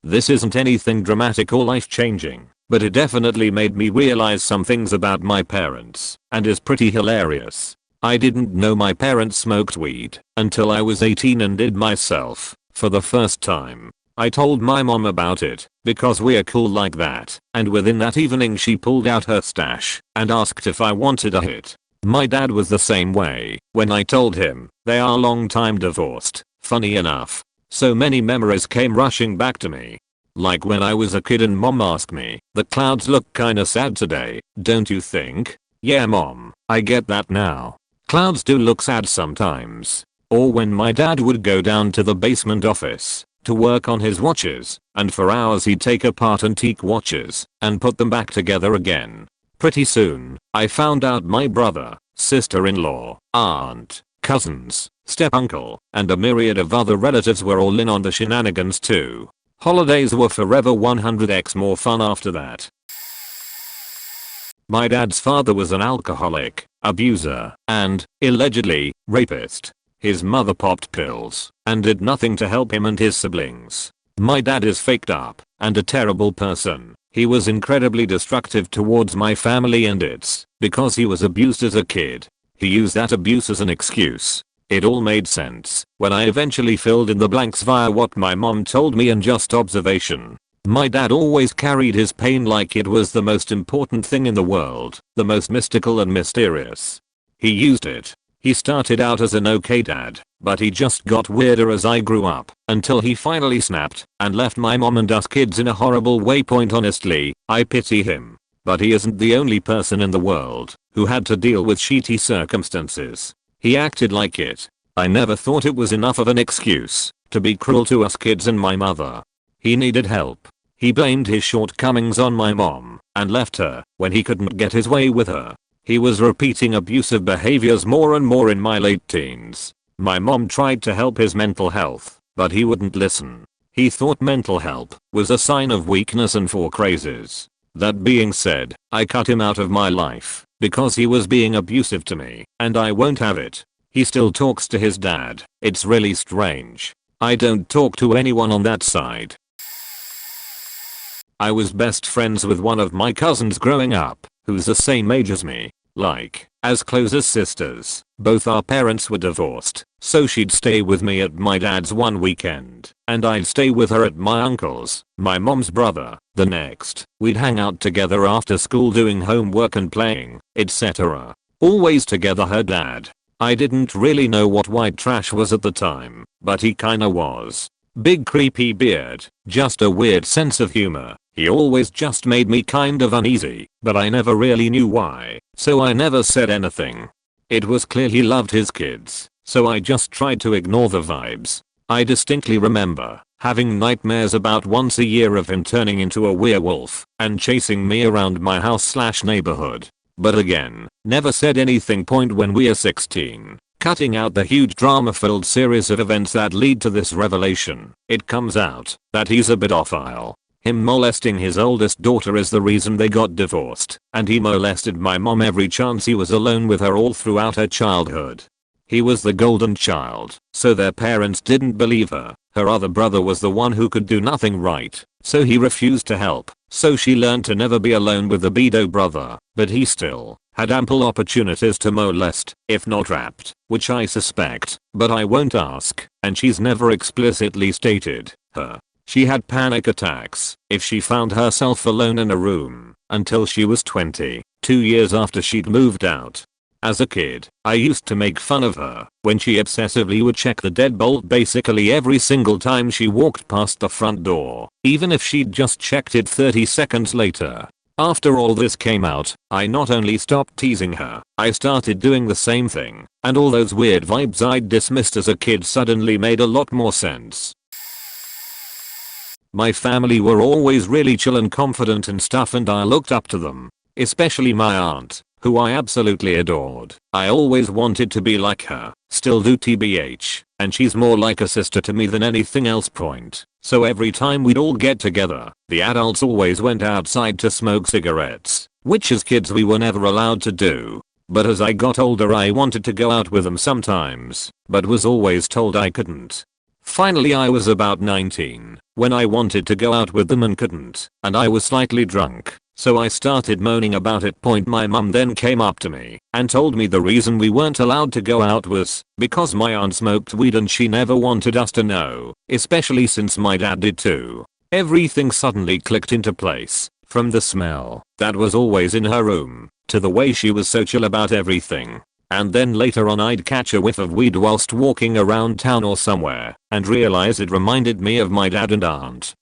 This isn't anything dramatic or life-changing, but it definitely made me realize some things about my parents, and is pretty hilarious. I didn't know my parents smoked weed until I was 18 and did myself for the first time. I told my mom about it because we're cool like that, and within that evening she pulled out her stash and asked if I wanted a hit. My dad was the same way when I told him. They are long time divorced. Funny enough, so many memories came rushing back to me. Like when I was a kid and mom asked me, "The clouds look kinda sad today, don't you think?" Yeah mom, I get that now. Clouds do look sad sometimes. Or when my dad would go down to the basement office to work on his watches, and for hours he'd take apart antique watches and put them back together again. Pretty soon, I found out my brother, sister-in-law, aunt, cousins, step-uncle, and a myriad of other relatives were all in on the shenanigans too. Holidays were forever 100x more fun after that. My dad's father was an alcoholic, abuser, and, allegedly, rapist. His mother popped pills and did nothing to help him and his siblings. My dad is faked up and a terrible person. He was incredibly destructive towards my family, and it's because he was abused as a kid. He used that abuse as an excuse. It all made sense when I eventually filled in the blanks via what my mom told me and just observation. My dad always carried his pain like it was the most important thing in the world, the most mystical and mysterious. He used it. He started out as an okay dad, but he just got weirder as I grew up, until he finally snapped and left my mom and us kids in a horrible way. Honestly, I pity him. But he isn't the only person in the world who had to deal with shitty circumstances. He acted like it. I never thought it was enough of an excuse to be cruel to us kids and my mother. He needed help. He blamed his shortcomings on my mom and left her when he couldn't get his way with her. He was repeating abusive behaviors more and more in my late teens. My mom tried to help his mental health, but he wouldn't listen. He thought mental help was a sign of weakness and for crazes. That being said, I cut him out of my life because he was being abusive to me, and I won't have it. He still talks to his dad. It's really strange. I don't talk to anyone on that side. I was best friends with one of my cousins growing up, who's the same age as me. Like, as close as sisters. Both our parents were divorced, so she'd stay with me at my dad's one weekend, and I'd stay with her at my uncle's, my mom's brother, the next. We'd hang out together after school doing homework and playing, etc. Always together. Her dad. I didn't really know what white trash was at the time, but he kinda was. Big creepy beard, just a weird sense of humor. He always just made me kind of uneasy, but I never really knew why, so I never said anything. It was clear he loved his kids, so I just tried to ignore the vibes. I distinctly remember having nightmares about once a year of him turning into a werewolf and chasing me around my house/neighborhood. But again, never said anything. When we are 16. Cutting out the huge drama-filled series of events that lead to this revelation, it comes out that he's a pedophile. Him molesting his oldest daughter is the reason they got divorced, and he molested my mom every chance he was alone with her all throughout her childhood. He was the golden child, so their parents didn't believe her. Her other brother was the one who could do nothing right, so he refused to help. So she learned to never be alone with the pedo brother, but he still had ample opportunities to molest, if not raped, which I suspect, but I won't ask, and she's never explicitly stated her. She had panic attacks if she found herself alone in a room until she was 20, 2 years after she'd moved out. As a kid, I used to make fun of her when she obsessively would check the deadbolt basically every single time she walked past the front door, even if she'd just checked it 30 seconds later. After all this came out, I not only stopped teasing her, I started doing the same thing, and all those weird vibes I'd dismissed as a kid suddenly made a lot more sense. My family were always really chill and confident and stuff, and I looked up to them. Especially my aunt, who I absolutely adored. I always wanted to be like her, still do tbh, and she's more like a sister to me than anything else. So every time we'd all get together, the adults always went outside to smoke cigarettes, which as kids we were never allowed to do. But as I got older I wanted to go out with them sometimes, but was always told I couldn't. Finally I was about 19 when I wanted to go out with them and couldn't, and I was slightly drunk, so I started moaning about it. My mum then came up to me and told me the reason we weren't allowed to go out was because my aunt smoked weed and she never wanted us to know, especially since my dad did too. Everything suddenly clicked into place, from the smell that was always in her room, to the way she was so chill about everything. And then later on I'd catch a whiff of weed whilst walking around town or somewhere and realize it reminded me of my dad and aunt.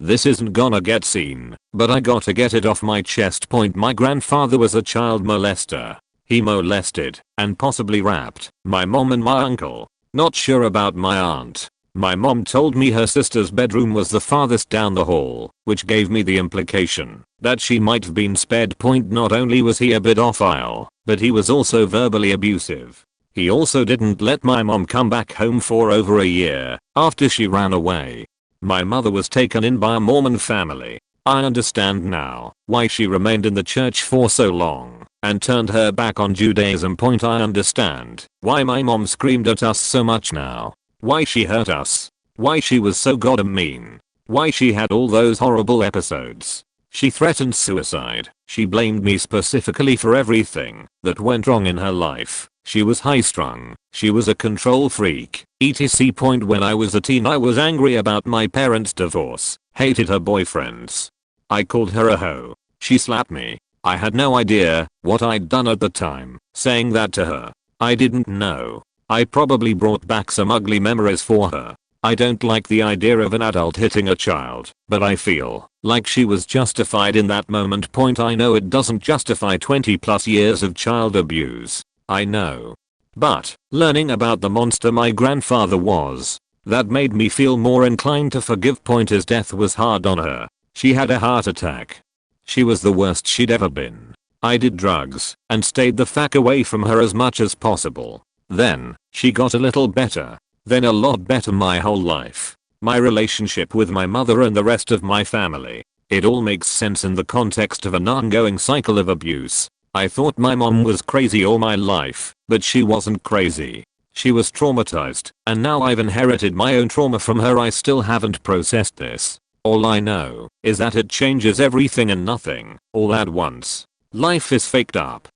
This isn't gonna get seen, but I gotta get it off my chest. My grandfather was a child molester. He molested, and possibly raped, my mom and my uncle. Not sure about my aunt. My mom told me her sister's bedroom was the farthest down the hall, which gave me the implication that she might have been spared. Not only was he a pedophile, but he was also verbally abusive. He also didn't let my mom come back home for over a year after she ran away. My mother was taken in by a Mormon family. I understand now why she remained in the church for so long and turned her back on Judaism. I understand why my mom screamed at us so much now. Why she hurt us. Why she was so goddamn mean. Why she had all those horrible episodes. She threatened suicide. She blamed me specifically for everything that went wrong in her life. She was high strung. She was a control freak, etc. When I was a teen I was angry about my parents' divorce. Hated her boyfriends. I called her a hoe. She slapped me. I had no idea what I'd done at the time, saying that to her. I didn't know. I probably brought back some ugly memories for her. I don't like the idea of an adult hitting a child, but I feel like she was justified in that moment. I know it doesn't justify 20+ years of child abuse. I know. But learning about the monster my grandfather was, that made me feel more inclined to forgive. His death was hard on her. She had a heart attack. She was the worst she'd ever been. I did drugs and stayed the fuck away from her as much as possible. Then, she got a little better. Then a lot better. My whole life. My relationship with my mother and the rest of my family. It all makes sense in the context of an ongoing cycle of abuse. I thought my mom was crazy all my life, but she wasn't crazy. She was traumatized, and now I've inherited my own trauma from her. I still haven't processed this. All I know is that it changes everything and nothing, all at once. Life is faked up.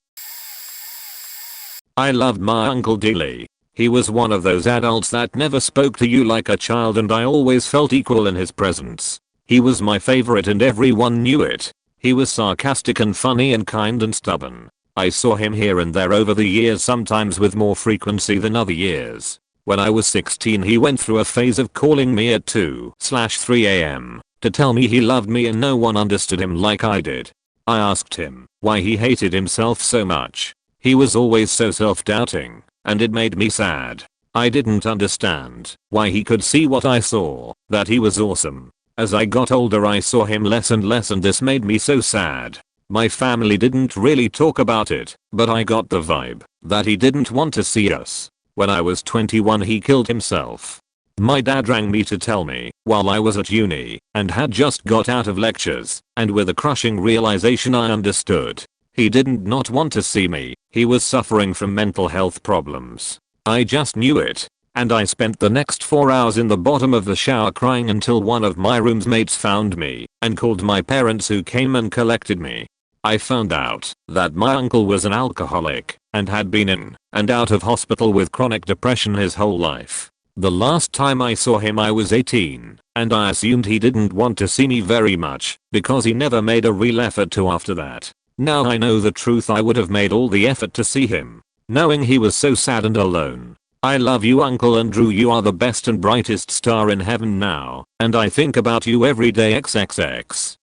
I loved my uncle dearly. He was one of those adults that never spoke to you like a child, and I always felt equal in his presence. He was my favorite and everyone knew it. He was sarcastic and funny and kind and stubborn. I saw him here and there over the years, sometimes with more frequency than other years. When I was 16 he went through a phase of calling me at 2/3 am to tell me he loved me, and no one understood him like I did. I asked him why he hated himself so much. He was always so self-doubting, and it made me sad. I didn't understand why he could see what I saw, that he was awesome. As I got older I saw him less and less, and this made me so sad. My family didn't really talk about it, but I got the vibe that he didn't want to see us. When I was 21 he killed himself. My dad rang me to tell me while I was at uni and had just got out of lectures, and with a crushing realization I understood. He didn't not want to see me. He was suffering from mental health problems. I just knew it. And I spent the next 4 hours in the bottom of the shower crying until one of my roommates found me and called my parents, who came and collected me. I found out that my uncle was an alcoholic and had been in and out of hospital with chronic depression his whole life. The last time I saw him I was 18, and I assumed he didn't want to see me very much because he never made a real effort to after that. Now I know the truth. I would have made all the effort to see him, knowing he was so sad and alone. I love you, Uncle Andrew. You are the best and brightest star in heaven now, and I think about you every day. XXX.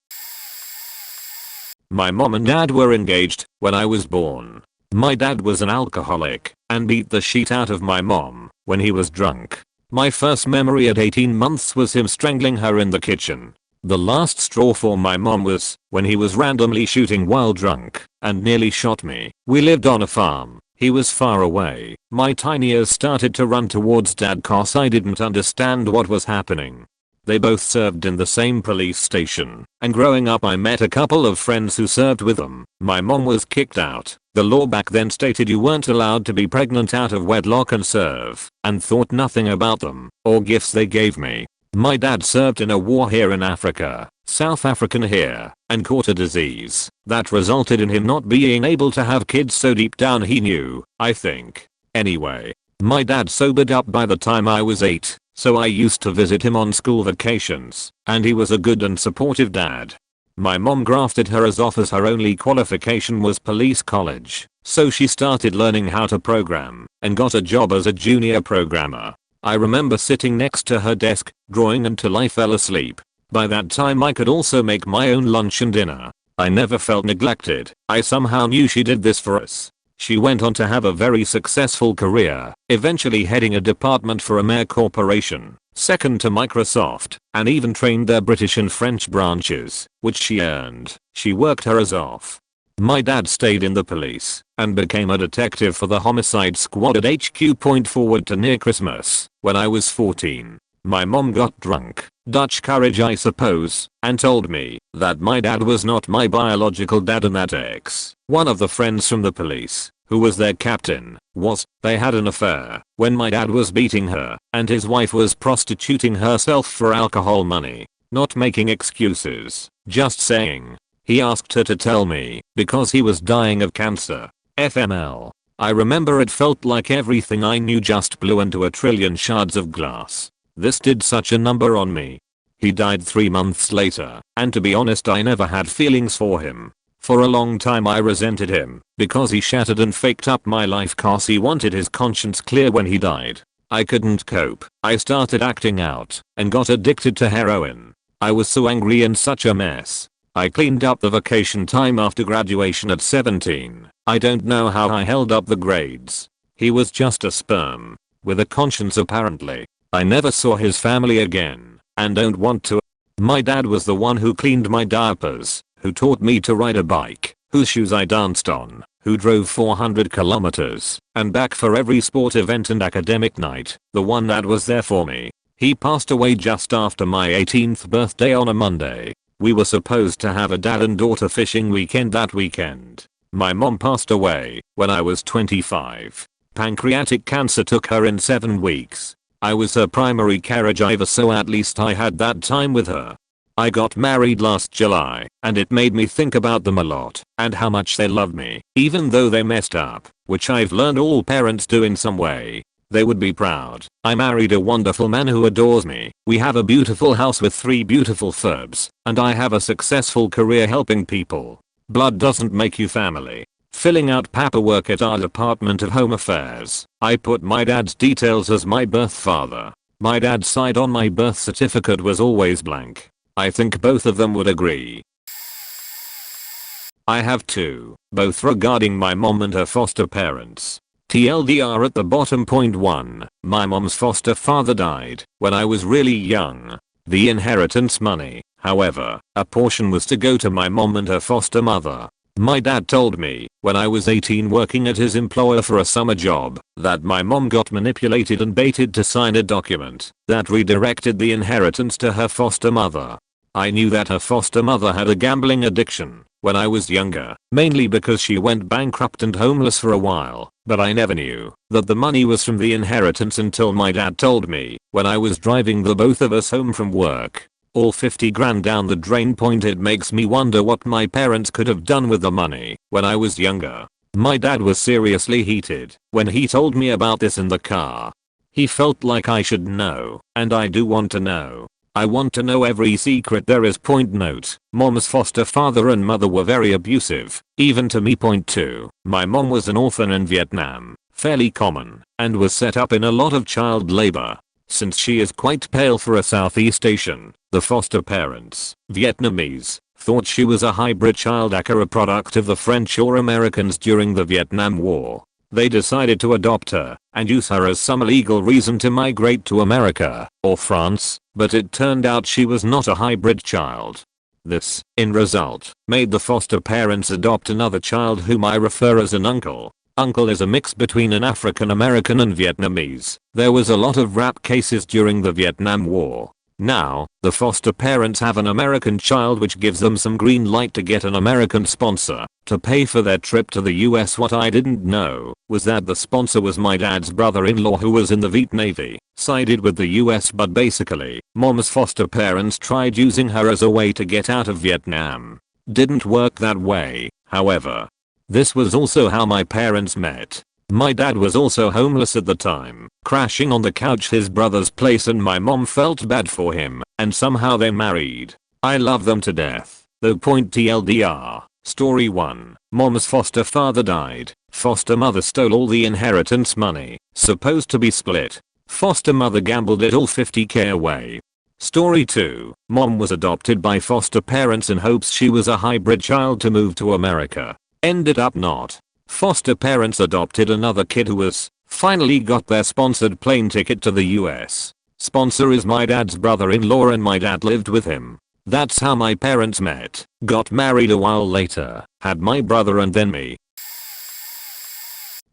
My mom and dad were engaged when I was born. My dad was an alcoholic and beat the shit out of my mom when he was drunk. My first memory at 18 months was him strangling her in the kitchen. The last straw for my mom was when he was randomly shooting while drunk and nearly shot me. We lived on a farm. He was far away. My tiny ears started to run towards dad cause I didn't understand what was happening. They both served in the same police station, and growing up I met a couple of friends who served with them. My mom was kicked out. The law back then stated you weren't allowed to be pregnant out of wedlock and serve, and thought nothing about them, or gifts they gave me. My dad served in a war here in Africa, South African here, and caught a disease that resulted in him not being able to have kids, so deep down he knew, I think. Anyway, my dad sobered up by the time I was 8. So I used to visit him on school vacations, and he was a good and supportive dad. My mom grafted her ass off as her only qualification was police college, so she started learning how to program, and got a job as a junior programmer. I remember sitting next to her desk, drawing until I fell asleep. By that time I could also make my own lunch and dinner. I never felt neglected. I somehow knew she did this for us. She went on to have a very successful career, eventually heading a department for a Mayer corporation, second to Microsoft, and even trained their British and French branches, which she earned. She worked her ass off. My dad stayed in the police and became a detective for the homicide squad at HQ Point forward to near Christmas. When I was 14, my mom got drunk, Dutch courage I suppose, and told me that my dad was not my biological dad and that one of the friends from the police, who was their captain, they had an affair when my dad was beating her and his wife was prostituting herself for alcohol money. Not making excuses, just saying. He asked her to tell me because he was dying of cancer. FML. I remember it felt like everything I knew just blew into a trillion shards of glass. This did such a number on me. He died 3 months later, and to be honest I never had feelings for him. For a long time I resented him, because he shattered and faked up my life cause he wanted his conscience clear when he died. I couldn't cope. I started acting out, and got addicted to heroin. I was so angry and such a mess. I cleaned up the vacation time after graduation at 17. I don't know how I held up the grades. He was just a sperm, with a conscience apparently. I never saw his family again, and don't want to. My dad was the one who cleaned my diapers, who taught me to ride a bike, whose shoes I danced on, who drove 400 kilometers and back for every sport event and academic night, the one that was there for me. He passed away just after my 18th birthday on a Monday. We were supposed to have a dad and daughter fishing weekend that weekend. My mom passed away when I was 25. Pancreatic cancer took her in 7 weeks. I was her primary caregiver, so at least I had that time with her. I got married last July, and it made me think about them a lot, and how much they loved me, even though they messed up, which I've learned all parents do in some way. They would be proud. I married a wonderful man who adores me. We have a beautiful house with 3 beautiful furbs, and I have a successful career helping people. Blood doesn't make you family. Filling out paperwork at our Department of Home Affairs, I put my dad's details as my birth father. My dad's side on my birth certificate was always blank. I think both of them would agree. I have 2, both regarding my mom and her foster parents. TLDR at the bottom. Point 1. My mom's foster father died when I was really young. The inheritance money, however, a portion was to go to my mom and her foster mother. My dad told me, when I was 18 working at his employer for a summer job, that my mom got manipulated and baited to sign a document that redirected the inheritance to her foster mother. I knew that her foster mother had a gambling addiction when I was younger, mainly because she went bankrupt and homeless for a while, but I never knew that the money was from the inheritance until my dad told me when I was driving the both of us home from work. All 50 grand down the drain. It makes me wonder what my parents could have done with the money when I was younger. My dad was seriously heated when he told me about this in the car. He felt like I should know, and I do want to know. I want to know every secret there is. Note, mom's foster father and mother were very abusive, even to me. 2. My mom was an orphan in Vietnam, fairly common, and was set up in a lot of child labor. Since she is quite pale for a Southeast Asian, the foster parents, Vietnamese, thought she was a hybrid child, a product of the French or Americans during the Vietnam War. They decided to adopt her and use her as some legal reason to migrate to America or France, but it turned out she was not a hybrid child. This, in result, made the foster parents adopt another child whom I refer as an uncle. Uncle is a mix between an African American and Vietnamese. There was a lot of rap cases during the Vietnam War. Now, the foster parents have an American child which gives them some green light to get an American sponsor to pay for their trip to the US. What I didn't know was that the sponsor was my dad's brother-in-law who was in the Viet Navy, sided with the US, but basically, mom's foster parents tried using her as a way to get out of Vietnam. Didn't work that way, however. This was also how my parents met. My dad was also homeless at the time, crashing on the couch his brother's place, and my mom felt bad for him, and somehow they married. I love them to death, though. Point TLDR. Story 1. Mom's foster father died. Foster mother stole all the inheritance money, supposed to be split. Foster mother gambled it all, 50k away. Story 2. Mom was adopted by foster parents in hopes she was a hybrid child to move to America. Ended up not. Foster parents adopted another kid who finally got their sponsored plane ticket to the US. Sponsor is my dad's brother-in-law and my dad lived with him. That's how my parents met, got married a while later, had my brother and then me.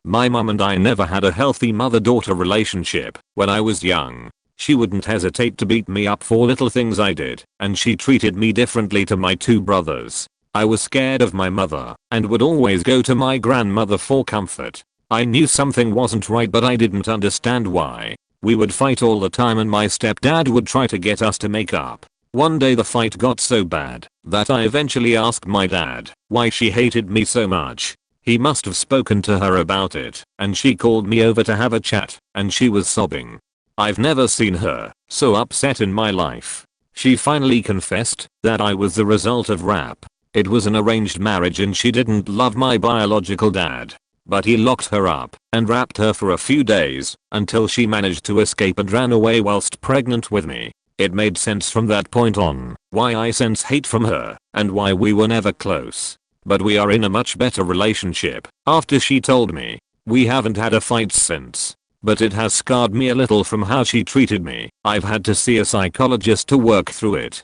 My mom and I never had a healthy mother-daughter relationship. When I was young, she wouldn't hesitate to beat me up for little things I did, and she treated me differently to my two brothers. I was scared of my mother and would always go to my grandmother for comfort. I knew something wasn't right, but I didn't understand why. We would fight all the time and my stepdad would try to get us to make up. One day the fight got so bad that I eventually asked my dad why she hated me so much. He must have spoken to her about it, and she called me over to have a chat, and she was sobbing. I've never seen her so upset in my life. She finally confessed that I was the result of rap. It was an arranged marriage and she didn't love my biological dad. But he locked her up and rapped her for a few days until she managed to escape and ran away whilst pregnant with me. It made sense from that point on why I sense hate from her and why we were never close. But we are in a much better relationship after she told me. We haven't had a fight since. But it has scarred me a little from how she treated me. I've had to see a psychologist to work through it.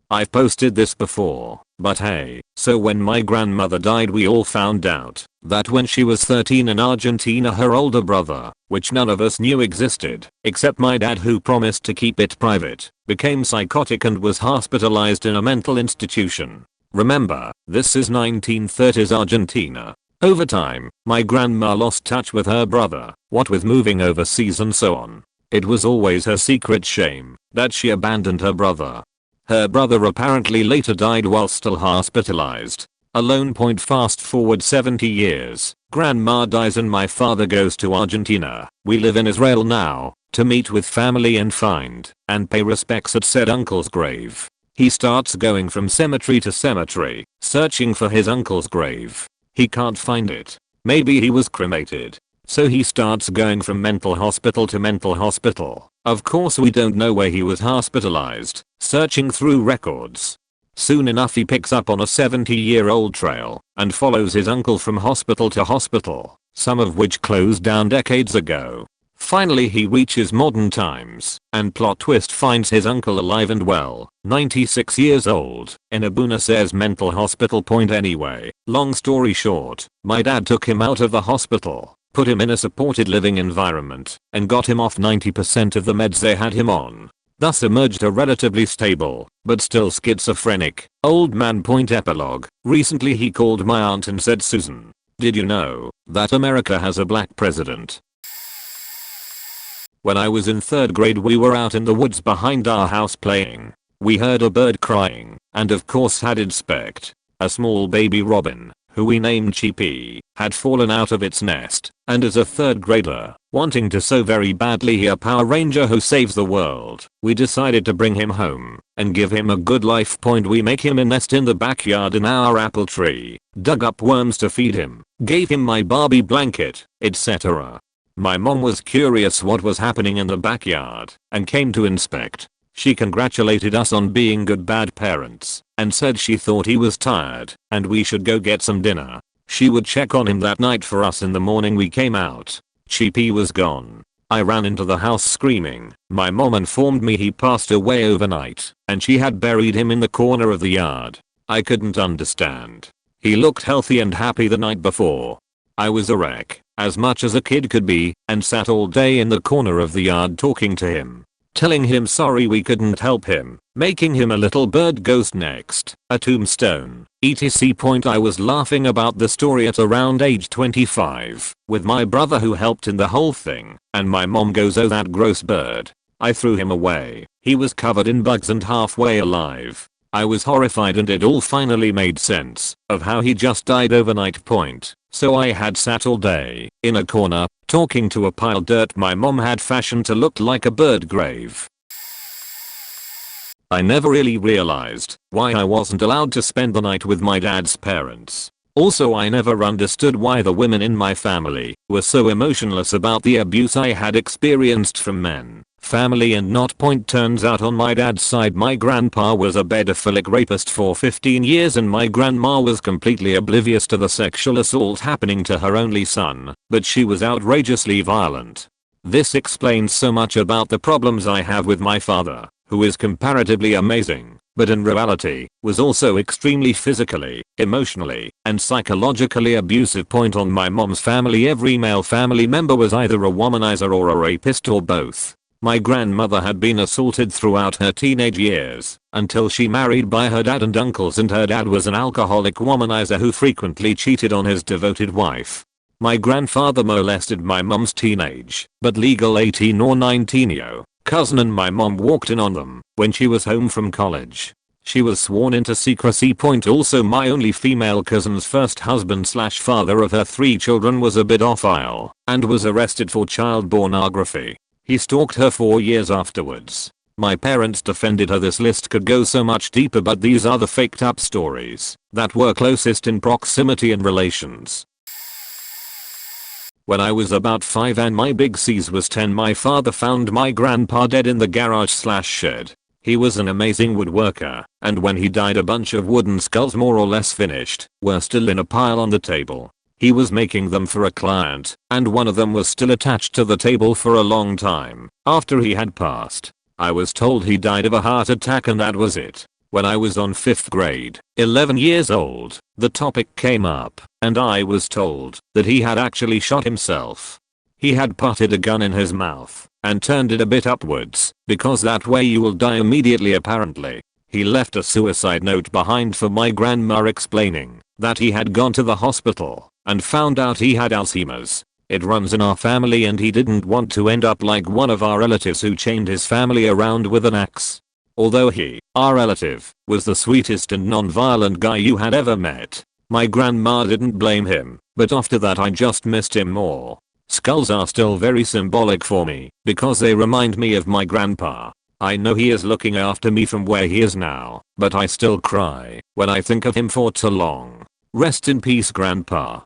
I've posted this before, but hey, so when my grandmother died we all found out that when she was 13 in Argentina her older brother, which none of us knew existed, except my dad who promised to keep it private, became psychotic and was hospitalized in a mental institution. Remember, this is 1930s Argentina. Over time, my grandma lost touch with her brother, what with moving overseas and so on. It was always her secret shame that she abandoned her brother. Her brother apparently later died while still hospitalized. Alone. Fast forward 70 years, grandma dies and my father goes to Argentina. We live in Israel now, to meet with family and find and pay respects at said uncle's grave. He starts going from cemetery to cemetery, searching for his uncle's grave. He can't find it. Maybe he was cremated. So he starts going from mental hospital to mental hospital. Of course we don't know where he was hospitalized, searching through records. Soon enough he picks up on a 70-year-old trail and follows his uncle from hospital to hospital, some of which closed down decades ago. Finally he reaches modern times and plot twist finds his uncle alive and well, 96 years old, in a Buenos Aires mental hospital. Anyway, long story short, my dad took him out of the hospital, put him in a supported living environment, and got him off 90% of the meds they had him on. Thus emerged a relatively stable, but still schizophrenic, old man. Epilogue. Recently he called my aunt and said, "Susan, did you know that America has a black president?" When I was in 3rd grade we were out in the woods behind our house playing. We heard a bird crying, and of course had inspect. A small baby robin, who we named Cheapy, had fallen out of its nest, and as a 3rd grader, wanting to so very badly be a Power Ranger who saves the world, we decided to bring him home and give him a good life. We make him a nest in the backyard in our apple tree, dug up worms to feed him, gave him my Barbie blanket, etc. My mom was curious what was happening in the backyard and came to inspect. She congratulated us on being good bad parents and said she thought he was tired and we should go get some dinner. She would check on him that night for us. In the morning we came out. Cheapy was gone. I ran into the house screaming. My mom informed me he passed away overnight and she had buried him in the corner of the yard. I couldn't understand. He looked healthy and happy the night before. I was a wreck, as much as a kid could be, and sat all day in the corner of the yard talking to him. telling him sorry we couldn't help him, making him a little bird ghost next, a tombstone, etc. I was laughing about the story at around age 25, with my brother who helped in the whole thing, and my mom goes, "Oh, that gross bird." I threw him away. He was covered in bugs and halfway alive. I was horrified, and it all finally made sense of how he just died overnight. So I had sat all day in a corner talking to a pile of dirt my mom had fashioned to look like a bird grave. I never really realized why I wasn't allowed to spend the night with my dad's parents. Also, I never understood why the women in my family were so emotionless about the abuse I had experienced from men, family and not. Turns out on my dad's side my grandpa was a pedophilic rapist for 15 years and my grandma was completely oblivious to the sexual assault happening to her only son, but she was outrageously violent. This explains so much about the problems I have with my father, who is comparatively amazing, but in reality, was also extremely physically, emotionally, and psychologically abusive. On my mom's family, every male family member was either a womanizer or a rapist or both. My grandmother had been assaulted throughout her teenage years, until she married by her dad and uncles, and her dad was an alcoholic womanizer who frequently cheated on his devoted wife. My grandfather molested my mom's teenage, but legal 18 or 19-year cousin, and my mom walked in on them when she was home from college. She was sworn into secrecy. Also, my only female cousin's first husband / father of her 3 children was a pedophile and was arrested for child pornography. He stalked her for years afterwards. My parents defended her. This list could go so much deeper, but these are the faked up stories that were closest in proximity and relations. When I was about 5 and my big C's was 10, my father found my grandpa dead in the garage / shed. He was an amazing woodworker, and when he died a bunch of wooden skulls, more or less finished, were still in a pile on the table. He was making them for a client, and one of them was still attached to the table for a long time after he had passed. I was told he died of a heart attack, and that was it. When I was on 5th grade, 11 years old, the topic came up, and I was told that he had actually shot himself. He had putted a gun in his mouth and turned it a bit upwards, because that way you will die immediately apparently. He left a suicide note behind for my grandma explaining that he had gone to the hospital and found out he had Alzheimer's. It runs in our family and he didn't want to end up like one of our relatives who chained his family around with an axe. Although he, our relative, was the sweetest and non-violent guy you had ever met, my grandma didn't blame him, but after that I just missed him more. Skulls are still very symbolic for me because they remind me of my grandpa. I know he is looking after me from where he is now, but I still cry when I think of him for too long. Rest in peace, Grandpa.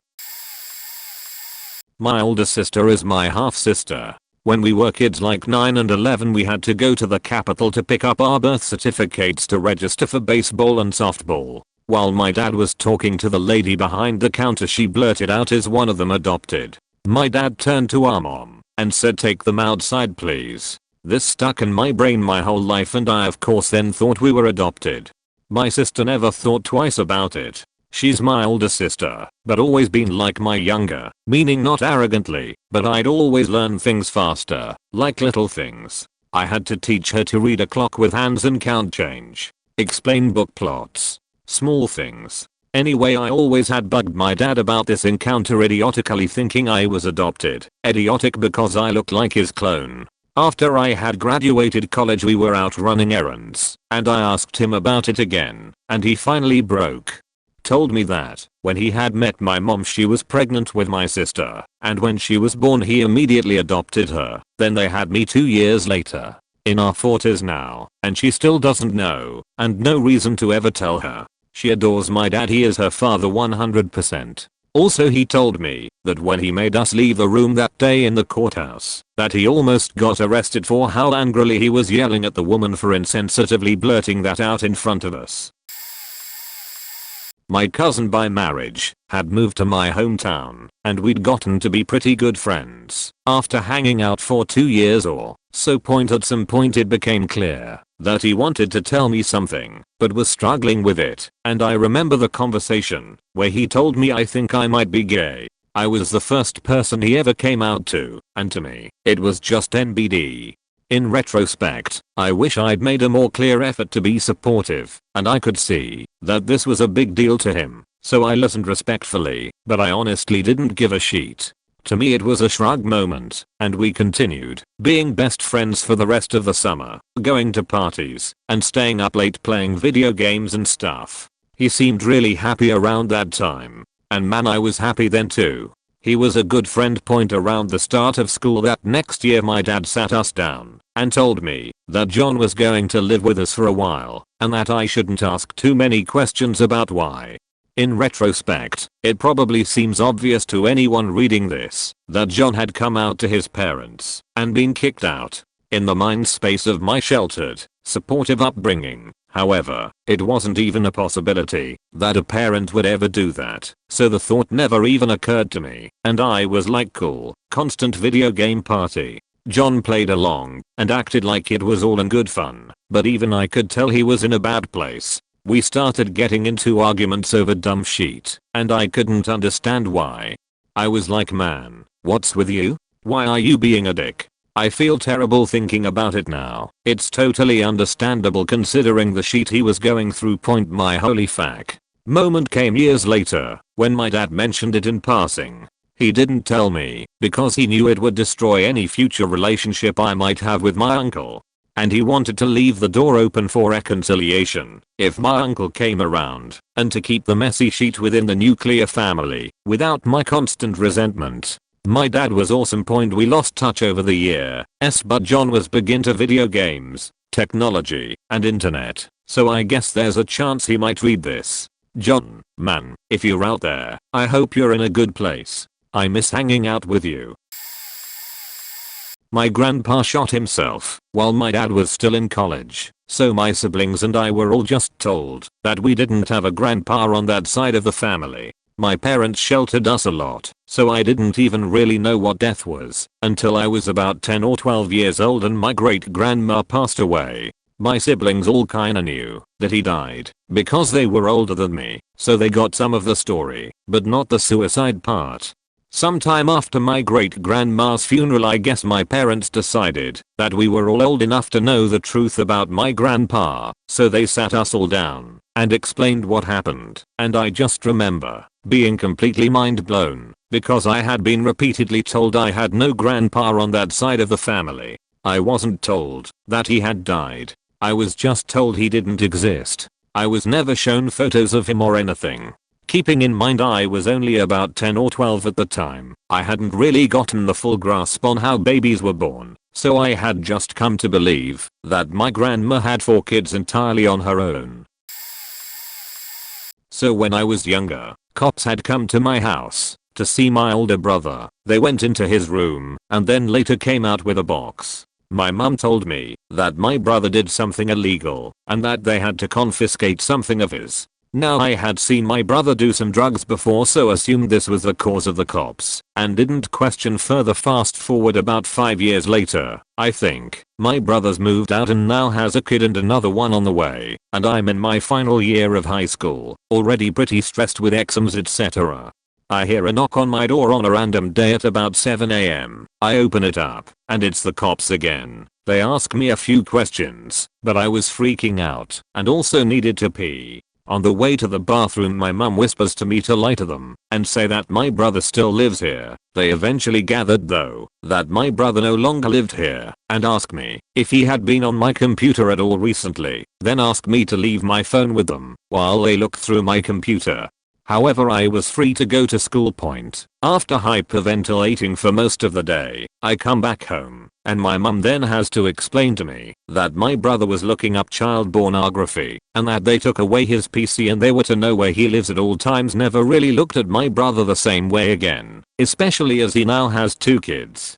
My older sister is my half-sister. When we were kids like 9 and 11, we had to go to the Capitol to pick up our birth certificates to register for baseball and softball. While my dad was talking to the lady behind the counter, she blurted out, "Is one of them adopted?" My dad turned to our mom and said, "Take them outside please." This stuck in my brain my whole life, and I of course then thought we were adopted. My sister never thought twice about it. She's my older sister, but always been like my younger, meaning not arrogantly, but I'd always learn things faster, like little things. I had to teach her to read a clock with hands and count change, explain book plots, small things. Anyway, I always had bugged my dad about this encounter, idiotically thinking I was adopted. Idiotic because I looked like his clone. After I had graduated college, we were out running errands, and I asked him about it again, and he finally broke. Told me that when he had met my mom, she was pregnant with my sister, and when she was born he immediately adopted her. Then they had me 2 years later, in our 40s now, and she still doesn't know, and no reason to ever tell her. She adores my dad, he is her father 100%. Also, he told me that when he made us leave the room that day in the courthouse, that he almost got arrested for how angrily he was yelling at the woman for insensitively blurting that out in front of us. My cousin by marriage had moved to my hometown, and we'd gotten to be pretty good friends. After hanging out for 2 years or so, at some point it became clear that he wanted to tell me something, but was struggling with it, and I remember the conversation where he told me, "I think I might be gay." I was the first person he ever came out to, and to me, it was just NBD. In retrospect, I wish I'd made a more clear effort to be supportive, and I could see that this was a big deal to him, so I listened respectfully, but I honestly didn't give a shit. To me it was a shrug moment, and we continued being best friends for the rest of the summer, going to parties, and staying up late playing video games and stuff. He seemed really happy around that time. And man, I was happy then too. He was a good friend. Around the start of school that next year, my dad sat us down and told me that John was going to live with us for a while and that I shouldn't ask too many questions about why. In retrospect, it probably seems obvious to anyone reading this that John had come out to his parents and been kicked out. In the mind space of my sheltered, supportive upbringing, however, it wasn't even a possibility that a parent would ever do that, so the thought never even occurred to me, and I was like cool, constant video game party. John played along and acted like it was all in good fun, but even I could tell he was in a bad place. We started getting into arguments over dumb shit, and I couldn't understand why. I was like, man, what's with you? Why are you being a dick? I feel terrible thinking about it now. It's totally understandable considering the shit he was going through. My holy fuck. Moment came years later when my dad mentioned it in passing. He didn't tell me because he knew it would destroy any future relationship I might have with my uncle. And he wanted to leave the door open for reconciliation if my uncle came around, and to keep the messy shit within the nuclear family without my constant resentment. My dad was awesome. We lost touch over the years, but John was big into video games, technology, and internet, so I guess there's a chance he might read this. John, man, if you're out there, I hope you're in a good place. I miss hanging out with you. My grandpa shot himself while my dad was still in college, so my siblings and I were all just told that we didn't have a grandpa on that side of the family. My parents sheltered us a lot, so I didn't even really know what death was until I was about 10 or 12 years old and my great grandma passed away. My siblings all kinda knew that he died because they were older than me, so they got some of the story, but not the suicide part. Sometime after my great grandma's funeral, I guess my parents decided that we were all old enough to know the truth about my grandpa, so they sat us all down and explained what happened, and I just remember being completely mind blown because I had been repeatedly told I had no grandpa on that side of the family. I wasn't told that he had died. I was just told he didn't exist. I was never shown photos of him or anything. Keeping in mind I was only about 10 or 12 at the time, I hadn't really gotten the full grasp on how babies were born, so I had just come to believe that my grandma had 4 kids entirely on her own. So when I was younger, cops had come to my house to see my older brother. They went into his room and then later came out with a box. My mum told me that my brother did something illegal and that they had to confiscate something of his. Now I had seen my brother do some drugs before, so assumed this was the cause of the cops and didn't question further. Fast forward about 5 years later, I think, my brother's moved out and now has a kid and another one on the way, and I'm in my final year of high school, already pretty stressed with exams etc. I hear a knock on my door on a random day at about 7 AM. I open it up, and it's the cops again. They ask me a few questions, but I was freaking out and also needed to pee. On the way to the bathroom, my mum whispers to me to lie to them and say that my brother still lives here. They eventually gathered though that my brother no longer lived here and asked me if he had been on my computer at all recently, then asked me to leave my phone with them while they looked through my computer. However, I was free to go to school. After hyperventilating for most of the day, I come back home, and my mum then has to explain to me that my brother was looking up child pornography, and that they took away his PC and they were to know where he lives at all times. Never really looked at my brother the same way again, especially as he now has 2 kids.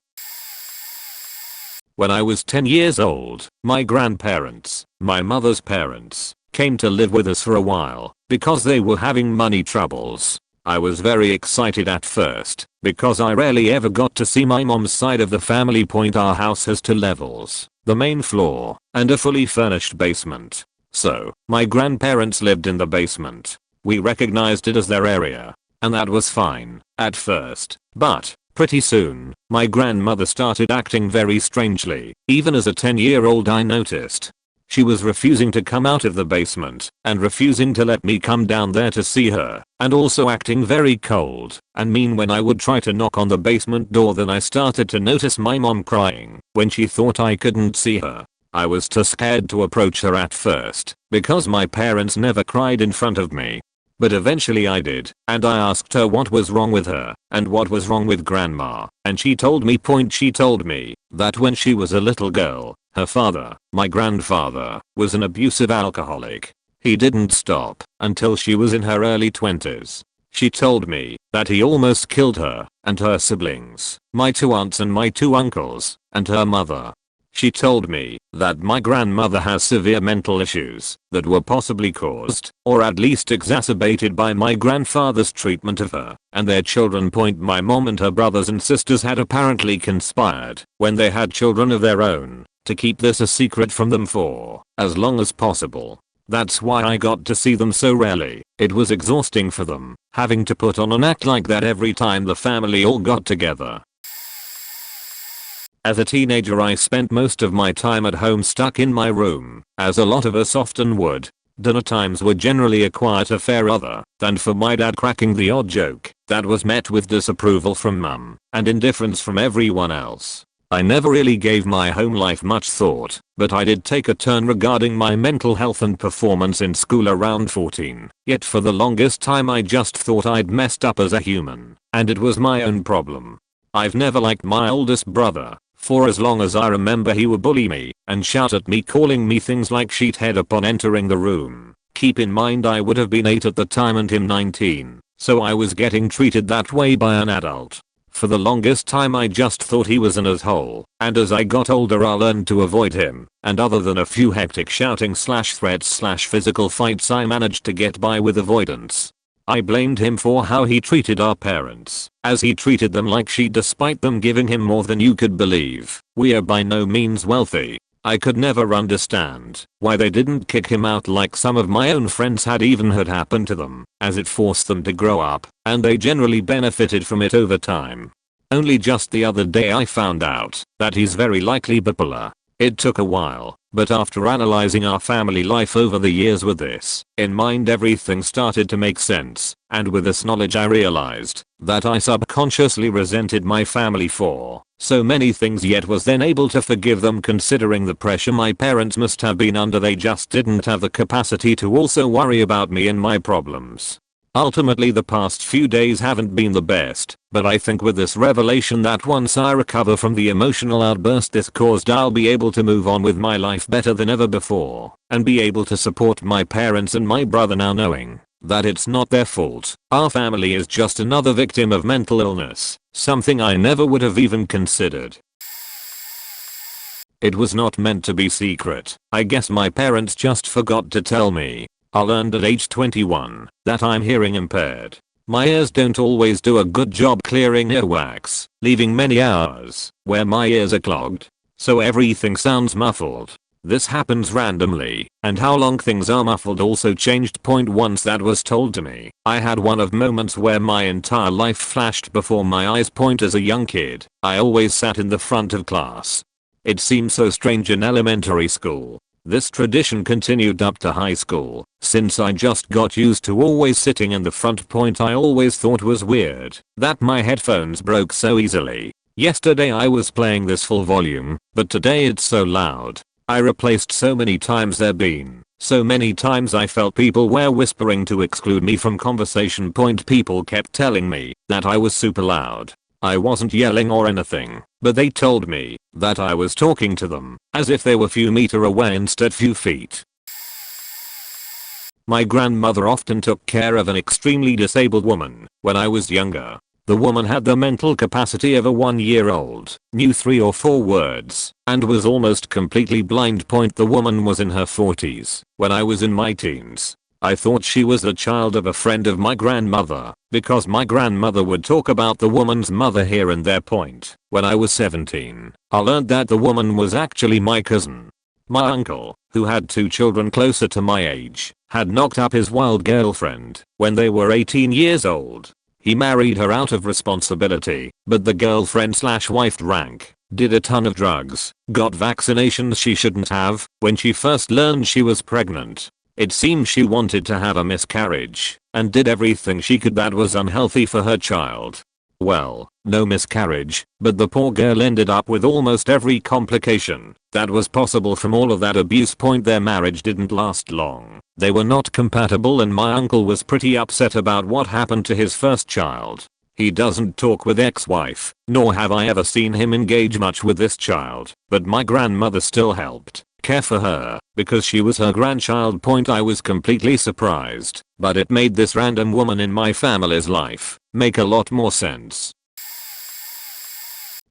When I was 10 years old, my grandparents, my mother's parents, came to live with us for a while because they were having money troubles. I was very excited at first because I rarely ever got to see my mom's side of the family. Our house has 2 levels, the main floor, and a fully furnished basement. So, my grandparents lived in the basement. We recognized it as their area, and that was fine at first, but Pretty soon, my grandmother started acting very strangely. Even as a 10-year-old I noticed. She was refusing to come out of the basement and refusing to let me come down there to see her, and also acting very cold and mean when I would try to knock on the basement door. Then I started to notice my mom crying when she thought I couldn't see her. I was too scared to approach her at first because my parents never cried in front of me. But eventually I did, and I asked her what was wrong with her and what was wrong with grandma, and she told me that when she was a little girl, her father, my grandfather, was an abusive alcoholic. He didn't stop until she was in her early 20s. She told me that he almost killed her and her siblings, my 2 aunts and my 2 uncles, and her mother. She told me that my grandmother has severe mental issues that were possibly caused, or at least exacerbated, by my grandfather's treatment of her and their children. My mom and her brothers and sisters had apparently conspired, when they had children of their own, to keep this a secret from them for as long as possible. That's why I got to see them so rarely. It was exhausting for them, having to put on an act like that every time the family all got together. As a teenager I spent most of my time at home stuck in my room, as a lot of us often would. Dinner times were generally a quiet affair other than for my dad cracking the odd joke that was met with disapproval from mum and indifference from everyone else. I never really gave my home life much thought, but I did take a turn regarding my mental health and performance in school around 14. Yet for the longest time I just thought I'd messed up as a human, and it was my own problem. I've never liked my oldest brother. For as long as I remember he would bully me and shout at me, calling me things like sheethead upon entering the room. Keep in mind I would have been 8 at the time and him 19, so I was getting treated that way by an adult. For the longest time I just thought he was an asshole, and as I got older I learned to avoid him, and other than a few hectic shouting / threats / physical fights I managed to get by with avoidance. I blamed him for how he treated our parents, as he treated them like shit despite them giving him more than you could believe. We are by no means wealthy. I could never understand why they didn't kick him out like some of my own friends had happened to them, as it forced them to grow up, and they generally benefited from it over time. Only just the other day I found out that he's very likely bipolar. It took a while, but after analyzing our family life over the years with this in mind, everything started to make sense, and with this knowledge I realized that I subconsciously resented my family for so many things, yet was then able to forgive them considering the pressure my parents must have been under. They just didn't have the capacity to also worry about me and my problems. Ultimately the past few days haven't been the best, but I think with this revelation that once I recover from the emotional outburst this caused, I'll be able to move on with my life better than ever before, and be able to support my parents and my brother now, knowing that it's not their fault. Our family is just another victim of mental illness, something I never would have even considered. It was not meant to be secret. I guess my parents just forgot to tell me. I learned at age 21 that I'm hearing impaired. My ears don't always do a good job clearing earwax, leaving many hours where my ears are clogged, so everything sounds muffled. This happens randomly, and how long things are muffled also changed. Once that was told to me, I had one of moments where my entire life flashed before my eyes. As a young kid, I always sat in the front of class. It seemed so strange in elementary school. This tradition continued up to high school, since I just got used to always sitting in the front. I always thought was weird that my headphones broke so easily. Yesterday I was playing this full volume, but today it's so loud. I replaced so many times, there been so many times I felt people were whispering to exclude me from conversation. People kept telling me that I was super loud. I wasn't yelling or anything, but they told me that I was talking to them as if they were few meters away instead few feet. My grandmother often took care of an extremely disabled woman when I was younger. The woman had the mental capacity of a 1-year-old, knew 3 or 4 words, and was almost completely blind. The woman was in her 40s when I was in my teens. I thought she was the child of a friend of my grandmother, because my grandmother would talk about the woman's mother here and there. When I was 17, I learned that the woman was actually my cousin. My uncle, who had 2 children closer to my age, had knocked up his wild girlfriend when they were 18 years old. He married her out of responsibility, but the girlfriend slash wife drank, did a ton of drugs, got vaccinations she shouldn't have. When she first learned she was pregnant, it seems she wanted to have a miscarriage and did everything she could that was unhealthy for her child. Well, no miscarriage, but the poor girl ended up with almost every complication that was possible from all of that abuse. Their marriage didn't last long. They were not compatible and my uncle was pretty upset about what happened to his first child. He doesn't talk with ex-wife, nor have I ever seen him engage much with this child, but my grandmother still helped care for her because she was her grandchild. I was completely surprised, but it made this random woman in my family's life make a lot more sense.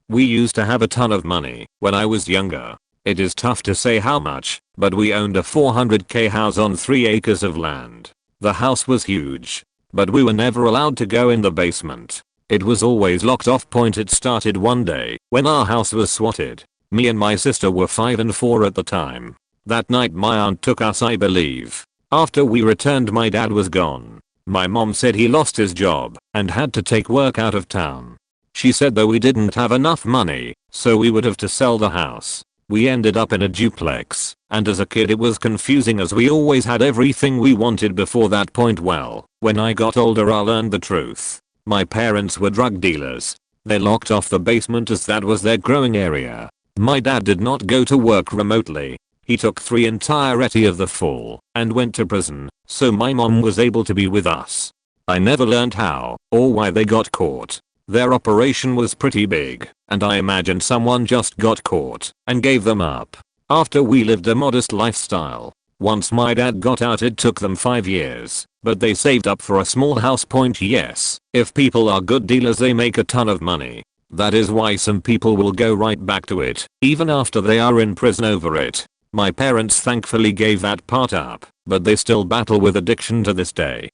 We used to have a ton of money when I was younger. It is tough to say how much, but we owned a 400k house on 3 acres of land. The house was huge, but we were never allowed to go in the basement. It was always locked off. It started one day when our house was swatted. Me and my sister were 5 and 4 at the time. That night my aunt took us, I believe. After we returned my dad was gone. My mom said he lost his job and had to take work out of town. She said though we didn't have enough money, so we would have to sell the house. We ended up in a duplex, and as a kid it was confusing as we always had everything we wanted before that point. Well, when I got older I learned the truth. My parents were drug dealers. They locked off the basement as that was their growing area. My dad did not go to work remotely. He took 3 entirety of the fall and went to prison, so my mom was able to be with us. I never learned how or why they got caught. Their operation was pretty big, and I imagine someone just got caught and gave them up. After we lived a modest lifestyle. Once my dad got out it took them 5 years, but they saved up for a small house. Yes, if people are good dealers they make a ton of money. That is why some people will go right back to it, even after they are in prison over it. My parents thankfully gave that part up, but they still battle with addiction to this day.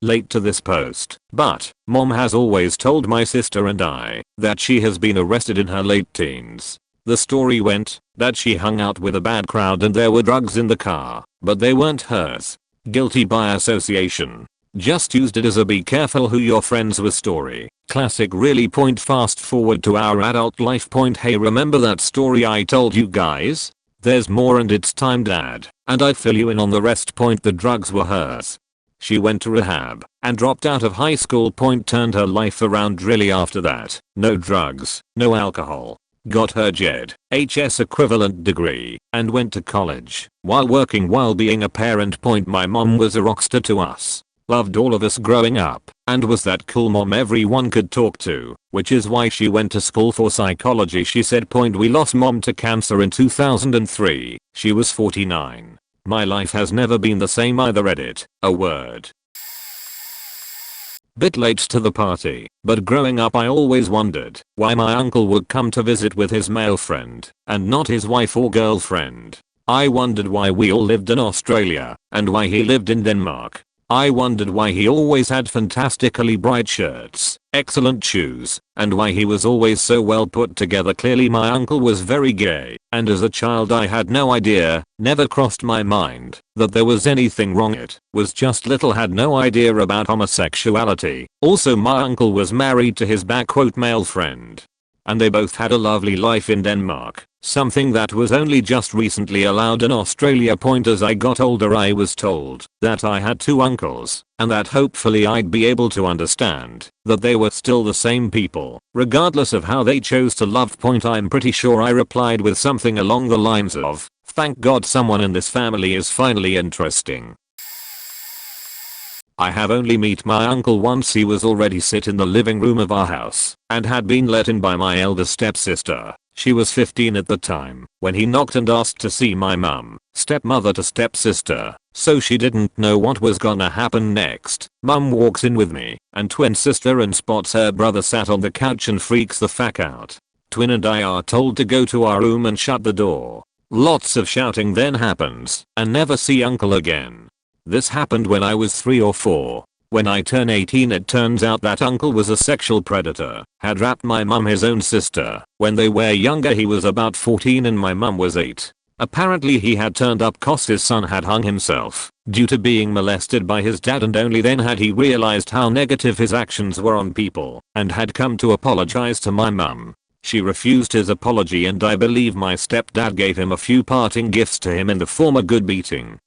Late to this post, but mom has always told my sister and I that she has been arrested in her late teens. The story went that she hung out with a bad crowd and there were drugs in the car, but they weren't hers. Guilty by association. Just used it as a be careful who you're friends with story. Classic really. Fast forward to our adult life. Hey, remember that story I told you guys? There's more and it's time, dad, and I fill you in on the rest. The drugs were hers. She went to rehab and dropped out of high school. Turned her life around really after that. No drugs, no alcohol. Got her JED/HS equivalent degree and went to college while working while being a parent. My mom was a rockstar to us. Loved all of us growing up and was that cool mom everyone could talk to, which is why she went to school for psychology. She said. We lost mom to cancer in 2003. She was 49. My life has never been the same either. Edit a word. Bit late to the party, but growing up I always wondered why my uncle would come to visit with his male friend and not his wife or girlfriend. I wondered why we all lived in Australia and why he lived in Denmark. I wondered why he always had fantastically bright shirts, excellent shoes, and why he was always so well put together. Clearly my uncle was very gay, and as a child I had no idea, never crossed my mind, that there was anything wrong. It was just little, had no idea about homosexuality. Also my uncle was married to his male friend. And they both had a lovely life in Denmark, something that was only just recently allowed in Australia. As I got older I was told that I had 2 uncles, and that hopefully I'd be able to understand that they were still the same people, regardless of how they chose to love. I'm pretty sure I replied with something along the lines of, "Thank God someone in this family is finally interesting." I have only met my uncle once. He was already sit in the living room of our house and had been let in by my elder stepsister. She was 15 at the time when he knocked and asked to see my mum, stepmother to stepsister, so she didn't know what was gonna happen next. Mum walks in with me and twin sister and spots her brother sat on the couch and freaks the fuck out. Twin and I are told to go to our room and shut the door. Lots of shouting then happens and never see uncle again. This happened when I was 3 or 4. When I turned 18 it turns out that uncle was a sexual predator, had raped my mum, his own sister. When they were younger he was about 14 and my mum was 8. Apparently he had turned up cause his son had hung himself due to being molested by his dad, and only then had he realized how negative his actions were on people and had come to apologize to my mum. She refused his apology, and I believe my stepdad gave him a few parting gifts to him in the form of a good beating.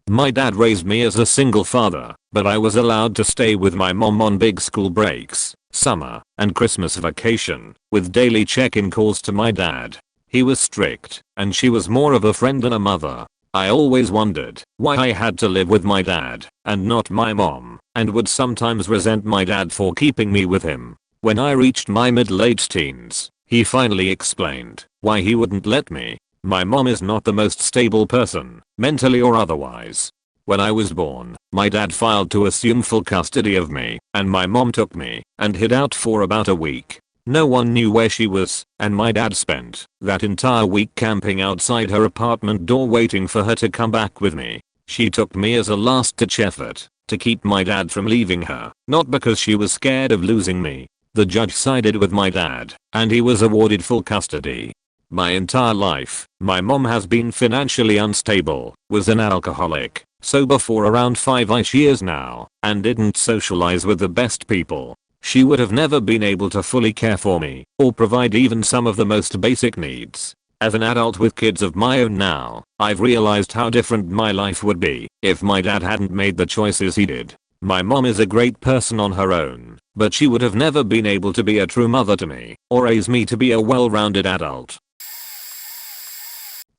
My dad raised me as a single father, but I was allowed to stay with my mom on big school breaks, summer, and Christmas vacation, with daily check-in calls to my dad. He was strict, and she was more of a friend than a mother. I always wondered why I had to live with my dad and not my mom, and would sometimes resent my dad for keeping me with him. When I reached my mid-late teens, he finally explained why he wouldn't let me. My mom is not the most stable person, mentally or otherwise. When I was born, my dad filed to assume full custody of me, and my mom took me and hid out for about a week. No one knew where she was, and my dad spent that entire week camping outside her apartment door waiting for her to come back with me. She took me as a last-ditch effort to keep my dad from leaving her, not because she was scared of losing me. The judge sided with my dad, and he was awarded full custody. My entire life, my mom has been financially unstable, was an alcoholic, sober for around 5-ish years now, and didn't socialize with the best people. She would have never been able to fully care for me, or provide even some of the most basic needs. As an adult with kids of my own now, I've realized how different my life would be if my dad hadn't made the choices he did. My mom is a great person on her own, but she would have never been able to be a true mother to me, or raise me to be a well-rounded adult.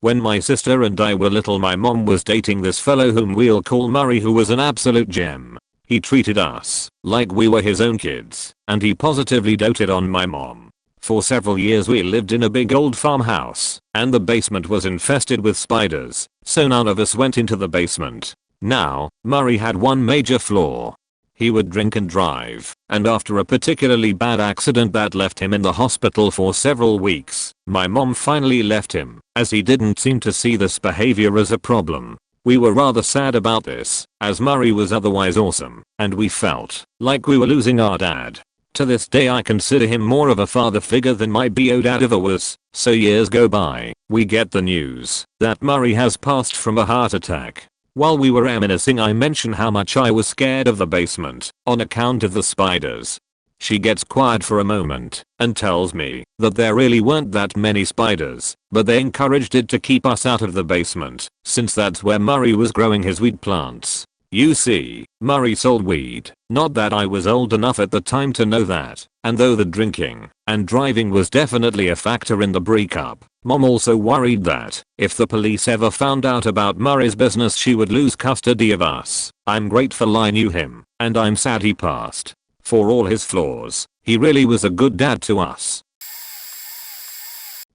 When my sister and I were little, my mom was dating this fellow whom we'll call Murray, who was an absolute gem. He treated us like we were his own kids, and he positively doted on my mom. For several years we lived in a big old farmhouse, and the basement was infested with spiders, so none of us went into the basement. Now, Murray had one major flaw. He would drink and drive, and after a particularly bad accident that left him in the hospital for several weeks, my mom finally left him, as he didn't seem to see this behavior as a problem. We were rather sad about this, as Murray was otherwise awesome, and we felt like we were losing our dad. To this day I consider him more of a father figure than my bio dad ever was. So years go by, we get the news that Murray has passed from a heart attack. While we were reminiscing, I mention how much I was scared of the basement on account of the spiders. She gets quiet for a moment and tells me that there really weren't that many spiders, but they encouraged it to keep us out of the basement, since that's where Murray was growing his weed plants. You see, Murray sold weed. Not that I was old enough at the time to know that, and though the drinking and driving was definitely a factor in the breakup, Mom also worried that if the police ever found out about Murray's business she would lose custody of us. I'm grateful I knew him, and I'm sad he passed. For all his flaws, he really was a good dad to us.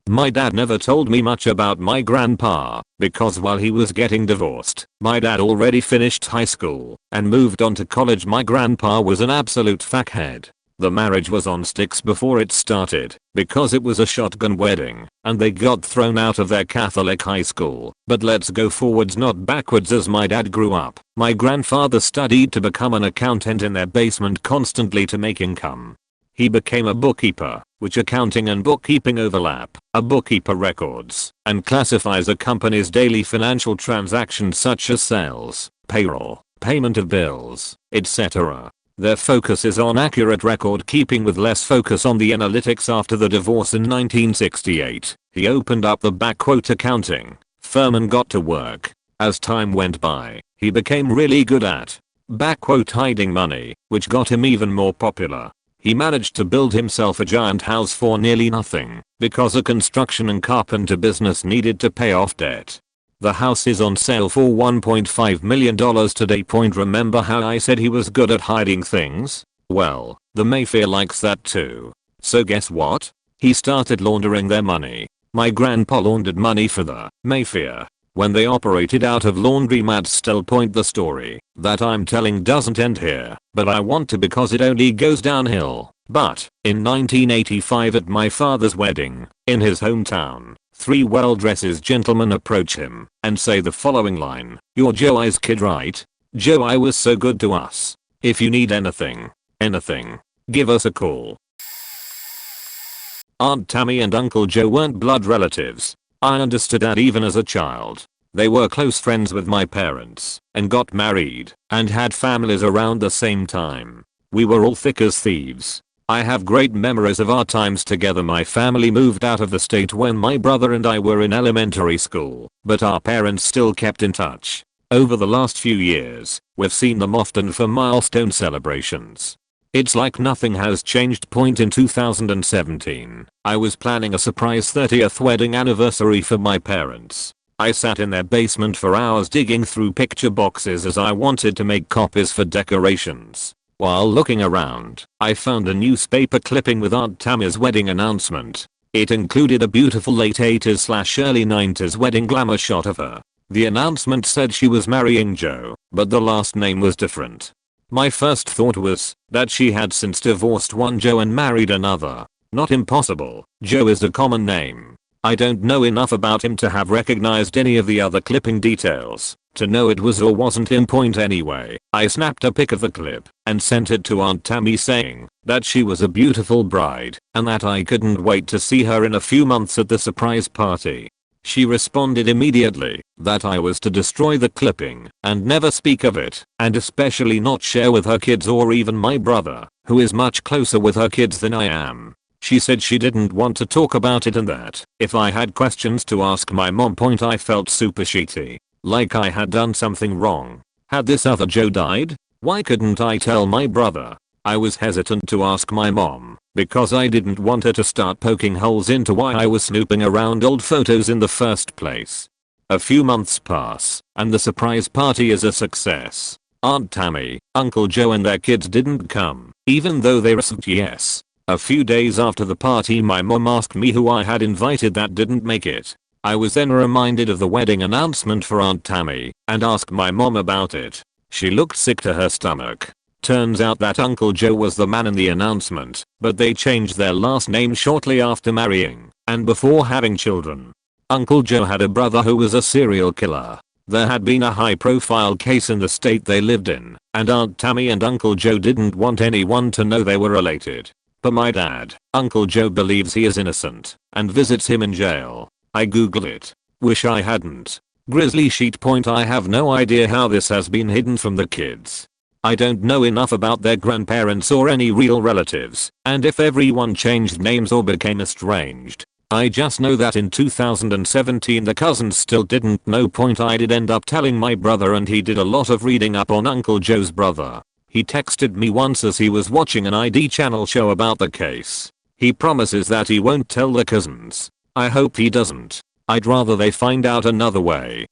My dad never told me much about my grandpa, because while he was getting divorced, my dad already finished high school and moved on to college. My grandpa was an absolute fuckhead. The marriage was on sticks before it started, because it was a shotgun wedding, and they got thrown out of their Catholic high school. But let's go forwards not backwards. As my dad grew up, my grandfather studied to become an accountant in their basement constantly to make income. He became a bookkeeper, which accounting and bookkeeping overlap. A bookkeeper records and classifies a company's daily financial transactions such as sales, payroll, payment of bills, etc. Their focus is on accurate record keeping with less focus on the analytics. After the divorce in 1968, he opened up the accounting firm and got to work. As time went by, he became really good at hiding money, which got him even more popular. He managed to build himself a giant house for nearly nothing, because a construction and carpenter business needed to pay off debt. The house is on sale for $1.5 million today. Remember how I said he was good at hiding things? Well, the Mayfair likes that too. So guess what? He started laundering their money. My grandpa laundered money for the Mayfair when they operated out of laundromats. Still, the story that I'm telling doesn't end here, but I want to because it only goes downhill. But in 1985 at my father's wedding in his hometown, 3 well-dressed gentlemen approach him and say the following line: "You're Joe I's kid, right? Joe I was so good to us. If you need anything, give us a call." Aunt Tammy and Uncle Joe weren't blood relatives, I understood that even as a child. They were close friends with my parents and got married and had families around the same time. We were all thick as thieves. I have great memories of our times together. My family moved out of the state when my brother and I were in elementary school, but our parents still kept in touch. Over the last few years, we've seen them often for milestone celebrations. It's like nothing has changed. In 2017, I was planning a surprise 30th wedding anniversary for my parents. I sat in their basement for hours digging through picture boxes as I wanted to make copies for decorations. While looking around, I found a newspaper clipping with Aunt Tammy's wedding announcement. It included a beautiful late 80s/early 90s wedding glamour shot of her. The announcement said she was marrying Joe, but the last name was different. My first thought was that she had since divorced one Joe and married another. Not impossible. Joe is a common name. I don't know enough about him to have recognized any of the other clipping details to know it was or wasn't him. Anyway, I snapped a pic of the clip and sent it to Aunt Tammy saying that she was a beautiful bride and that I couldn't wait to see her in a few months at the surprise party. She responded immediately that I was to destroy the clipping and never speak of it, and especially not share with her kids or even my brother, who is much closer with her kids than I am. She said she didn't want to talk about it and that if I had questions to ask my mom. I felt super shitty. Like I had done something wrong. Had this other Joe died? Why couldn't I tell my brother? I was hesitant to ask my mom because I didn't want her to start poking holes into why I was snooping around old photos in the first place. A few months pass and the surprise party is a success. Aunt Tammy, Uncle Joe and their kids didn't come, even though they said yes. A few days after the party, my mom asked me who I had invited that didn't make it. I was then reminded of the wedding announcement for Aunt Tammy and asked my mom about it. She looked sick to her stomach. Turns out that Uncle Joe was the man in the announcement, but they changed their last name shortly after marrying and before having children. Uncle Joe had a brother who was a serial killer. There had been a high-profile case in the state they lived in, and Aunt Tammy and Uncle Joe didn't want anyone to know they were related. But my dad, Uncle Joe, believes he is innocent and visits him in jail. I googled it. Wish I hadn't. Grizzly sheet. I have no idea how this has been hidden from the kids. I don't know enough about their grandparents or any real relatives, and if everyone changed names or became estranged. I just know that in 2017 the cousins still didn't know. I did end up telling my brother and he did a lot of reading up on Uncle Joe's brother. He texted me once as he was watching an ID channel show about the case. He promises that he won't tell the cousins. I hope he doesn't. I'd rather they find out another way.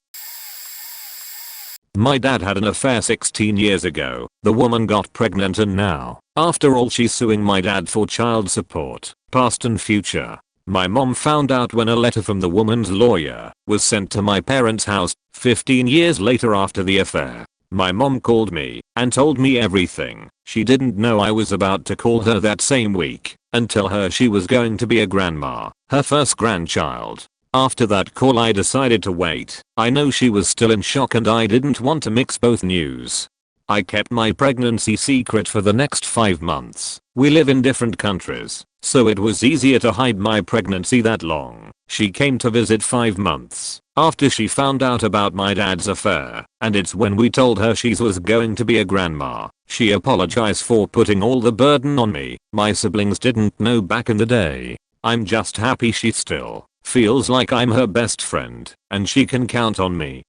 My dad had an affair 16 years ago. The woman got pregnant and now, after all, she's suing my dad for child support, past and future. My mom found out when a letter from the woman's lawyer was sent to my parents' house 15 years later after the affair. My mom called me and told me everything. She didn't know I was about to call her that same week and tell her she was going to be a grandma, her first grandchild. After that call I decided to wait. I know she was still in shock and I didn't want to mix both news. I kept my pregnancy secret for the next 5 months. We live in different countries, so it was easier to hide my pregnancy that long. She came to visit 5 months after she found out about my dad's affair, and it's when we told her she was going to be a grandma. She apologized for putting all the burden on me. My siblings didn't know back in the day. I'm just happy she still feels like I'm her best friend and she can count on me.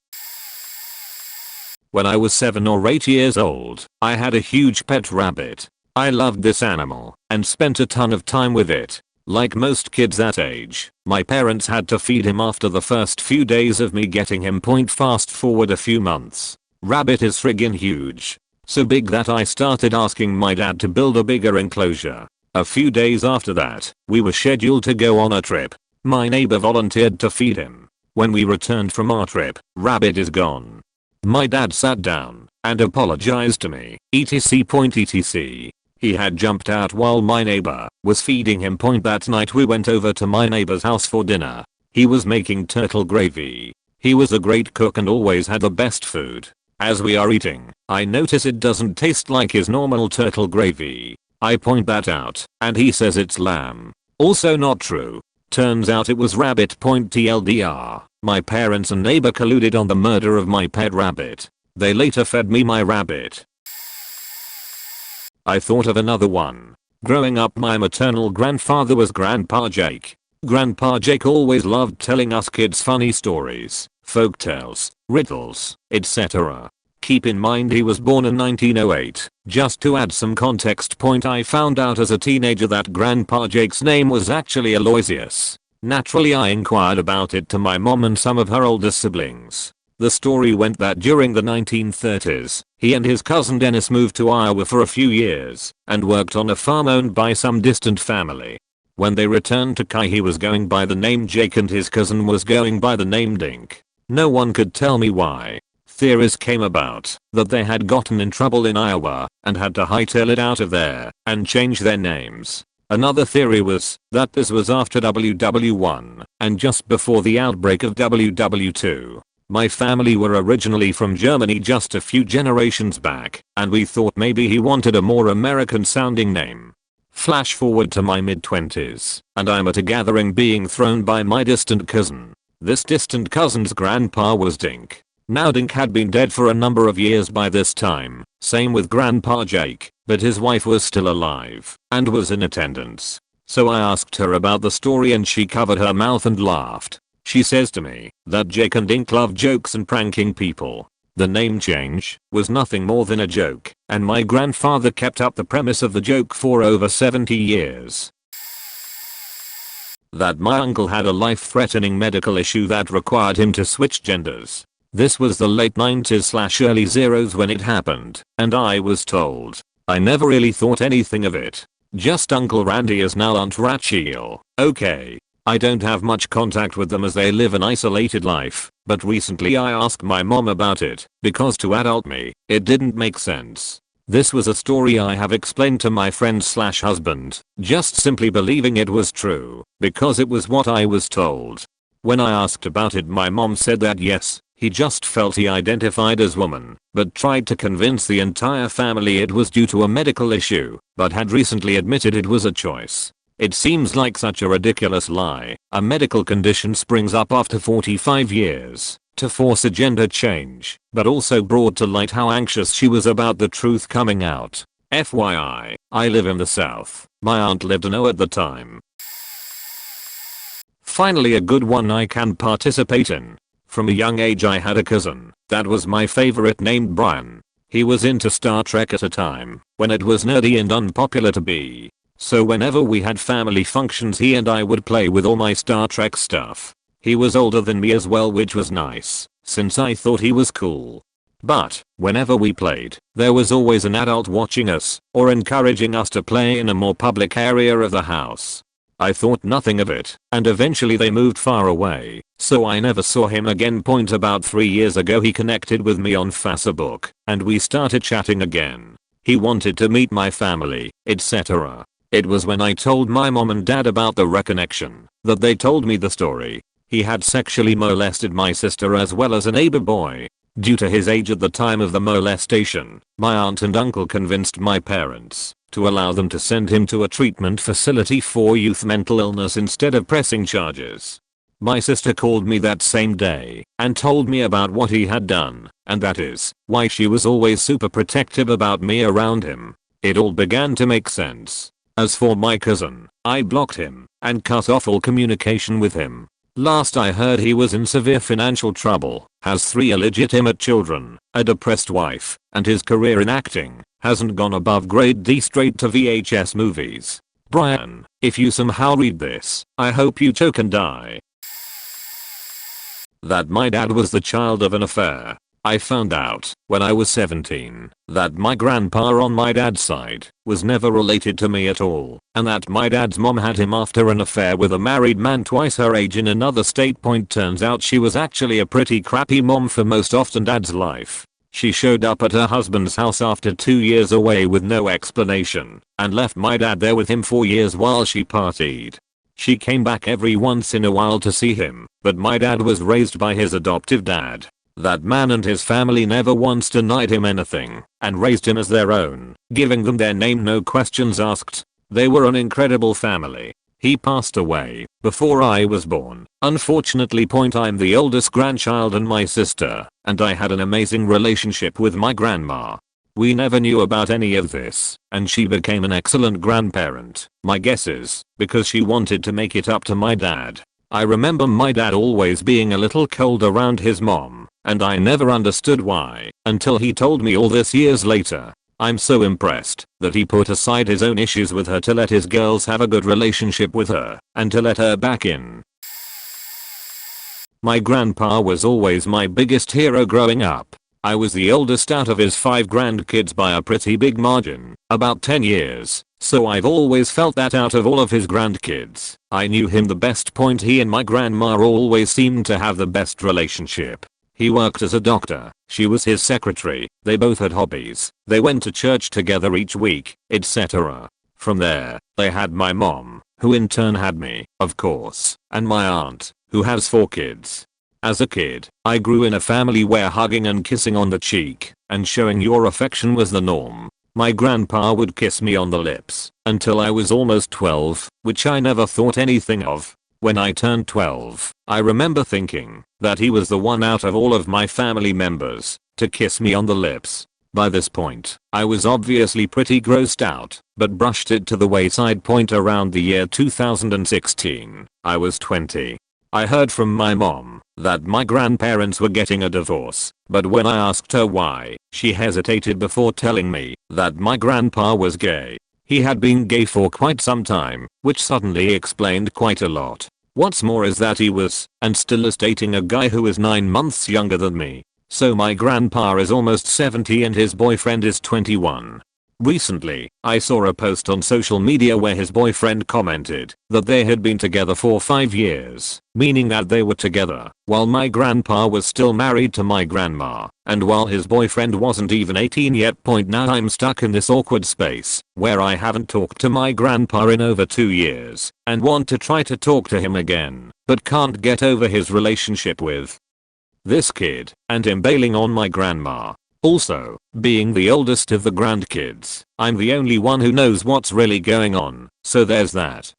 When I was 7 or 8 years old, I had a huge pet rabbit. I loved this animal and spent a ton of time with it. Like most kids that age, my parents had to feed him after the first few days of me getting him. Fast forward a few months. Rabbit is friggin' huge. So big that I started asking my dad to build a bigger enclosure. A few days after that, we were scheduled to go on a trip. My neighbor volunteered to feed him. When we returned from our trip, Rabbit is gone. My dad sat down and apologized to me, etc. He had jumped out while my neighbor was feeding him. That night we went over to my neighbor's house for dinner. He was making turtle gravy. He was a great cook and always had the best food. As we are eating, I notice it doesn't taste like his normal turtle gravy. I point that out, and he says it's lamb. Also not true. Turns out it was rabbit. TLDR, my parents and neighbor colluded on the murder of my pet rabbit. They later fed me my rabbit. I thought of another one. Growing up, my maternal grandfather was Grandpa Jake. Grandpa Jake always loved telling us kids funny stories, folk tales, riddles, etc. Keep in mind he was born in 1908. Just to add some context, I found out as a teenager that Grandpa Jake's name was actually Aloysius. Naturally, I inquired about it to my mom and some of her older siblings. The story went that during the 1930s, he and his cousin Dennis moved to Iowa for a few years and worked on a farm owned by some distant family. When they returned to Kai, he was going by the name Jake and his cousin was going by the name Dink. No one could tell me why. Theories came about that they had gotten in trouble in Iowa and had to hightail it out of there and change their names. Another theory was that this was after WW1 and just before the outbreak of WW2. My family were originally from Germany just a few generations back, and we thought maybe he wanted a more American sounding name. Flash forward to my mid-20s, and I'm at a gathering being thrown by my distant cousin. This distant cousin's grandpa was Dink. Now Dink had been dead for a number of years by this time, same with Grandpa Jake, but his wife was still alive and was in attendance. So I asked her about the story and she covered her mouth and laughed. She says to me that Jake and Dink love jokes and pranking people. The name change was nothing more than a joke, and my grandfather kept up the premise of the joke for over 70 years. That my uncle had a life-threatening medical issue that required him to switch genders. This was the late 90s/early zeros when it happened, and I was told. I never really thought anything of it. Just Uncle Randy is now Aunt Rachel. Okay. I don't have much contact with them as they live an isolated life, but recently I asked my mom about it, because to adult me, it didn't make sense. This was a story I have explained to my friend/husband, just simply believing it was true, because it was what I was told. When I asked about it, my mom said that yes, he just felt he identified as woman, but tried to convince the entire family it was due to a medical issue, but had recently admitted it was a choice. It seems like such a ridiculous lie. A medical condition springs up after 45 years to force a gender change, but also brought to light how anxious she was about the truth coming out. FYI, I live in the South. My aunt lived in O at the time. Finally, a good one I can participate in. From a young age I had a cousin that was my favorite, named Brian. He was into Star Trek at a time when it was nerdy and unpopular to be. So whenever we had family functions, he and I would play with all my Star Trek stuff. He was older than me as well, which was nice, since I thought he was cool. But whenever we played, there was always an adult watching us or encouraging us to play in a more public area of the house. I thought nothing of it, and eventually they moved far away, so I never saw him again. About 3 years ago he connected with me on Facebook, and we started chatting again. He wanted to meet my family, etc. It was when I told my mom and dad about the reconnection that they told me the story. He had sexually molested my sister as well as a neighbor boy. Due to his age at the time of the molestation, my aunt and uncle convinced my parents to allow them to send him to a treatment facility for youth mental illness instead of pressing charges. My sister called me that same day and told me about what he had done, and that is why she was always super protective about me around him. It all began to make sense. As for my cousin, I blocked him and cut off all communication with him. Last I heard, he was in severe financial trouble, has 3 illegitimate children, a depressed wife, and his career in acting hasn't gone above grade D straight to VHS movies. Brian, if you somehow read this, I hope you choke and die. That my dad was the child of an affair. I found out when I was 17 that my grandpa on my dad's side was never related to me at all, and that my dad's mom had him after an affair with a married man twice her age in another state. Turns out she was actually a pretty crappy mom for most often dad's life. She showed up at her husband's house after 2 years away with no explanation and left my dad there with him for years while she partied. She came back every once in a while to see him, but my dad was raised by his adoptive dad. That man and his family never once denied him anything and raised him as their own, giving them their name, no questions asked. They were an incredible family. He passed away before I was born. Unfortunately, I'm the oldest grandchild and my sister, and I had an amazing relationship with my grandma. We never knew about any of this, and she became an excellent grandparent. My guess is because she wanted to make it up to my dad. I remember my dad always being a little cold around his mom, and I never understood why until he told me all this years later. I'm so impressed that he put aside his own issues with her to let his girls have a good relationship with her and to let her back in. My grandpa was always my biggest hero growing up. I was the oldest out of his 5 grandkids by a pretty big margin, about 10 years, so I've always felt that out of all of his grandkids, I knew him the best. He and my grandma always seemed to have the best relationship. He worked as a doctor, she was his secretary, they both had hobbies, they went to church together each week, etc. From there, they had my mom, who in turn had me, of course, and my aunt, who has 4 kids. As a kid, I grew in a family where hugging and kissing on the cheek and showing your affection was the norm. My grandpa would kiss me on the lips until I was almost 12, which I never thought anything of. When I turned 12, I remember thinking that he was the one out of all of my family members to kiss me on the lips. By this point, I was obviously pretty grossed out, but brushed it to the wayside. Around the year 2016, I was 20. I heard from my mom that my grandparents were getting a divorce, but when I asked her why, she hesitated before telling me that my grandpa was gay. He had been gay for quite some time, which suddenly explained quite a lot. What's more is that he was, and still is, dating a guy who is 9 months younger than me. So my grandpa is almost 70 and his boyfriend is 21. Recently, I saw a post on social media where his boyfriend commented that they had been together for 5 years, meaning that they were together while my grandpa was still married to my grandma, and while his boyfriend wasn't even 18 yet. Now I'm stuck in this awkward space where I haven't talked to my grandpa in over 2 years and want to try to talk to him again, but can't get over his relationship with this kid and him bailing on my grandma. Also, being the oldest of the grandkids, I'm the only one who knows what's really going on, so there's that.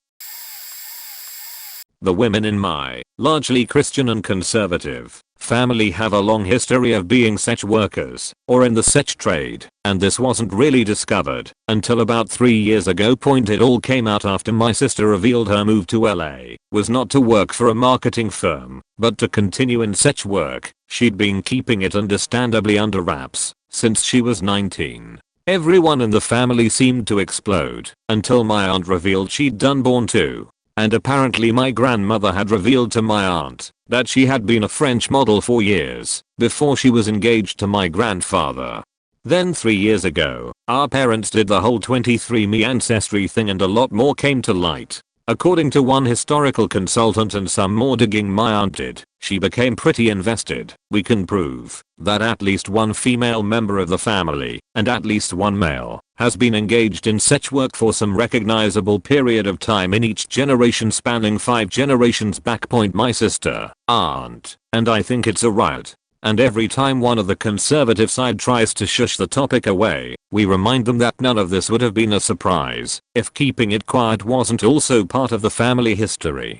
The women in my, largely Christian and conservative, family have a long history of being sex workers, or in the sex trade, and this wasn't really discovered until about 3 years ago. It all came out after my sister revealed her move to LA was not to work for a marketing firm, but to continue in sex work. She'd been keeping it understandably under wraps since she was 19. Everyone in the family seemed to explode until my aunt revealed she'd done born too. And apparently my grandmother had revealed to my aunt that she had been a French model for years before she was engaged to my grandfather. Then 3 years ago, our parents did the whole 23andMe ancestry thing and a lot more came to light. According to one historical consultant and some more digging my aunt did, she became pretty invested. We can prove that at least one female member of the family, and at least one male, has been engaged in sex work for some recognizable period of time in each generation spanning 5 generations back. My sister, aunt, and I think it's a riot. And every time one of the conservative side tries to shush the topic away, we remind them that none of this would have been a surprise if keeping it quiet wasn't also part of the family history.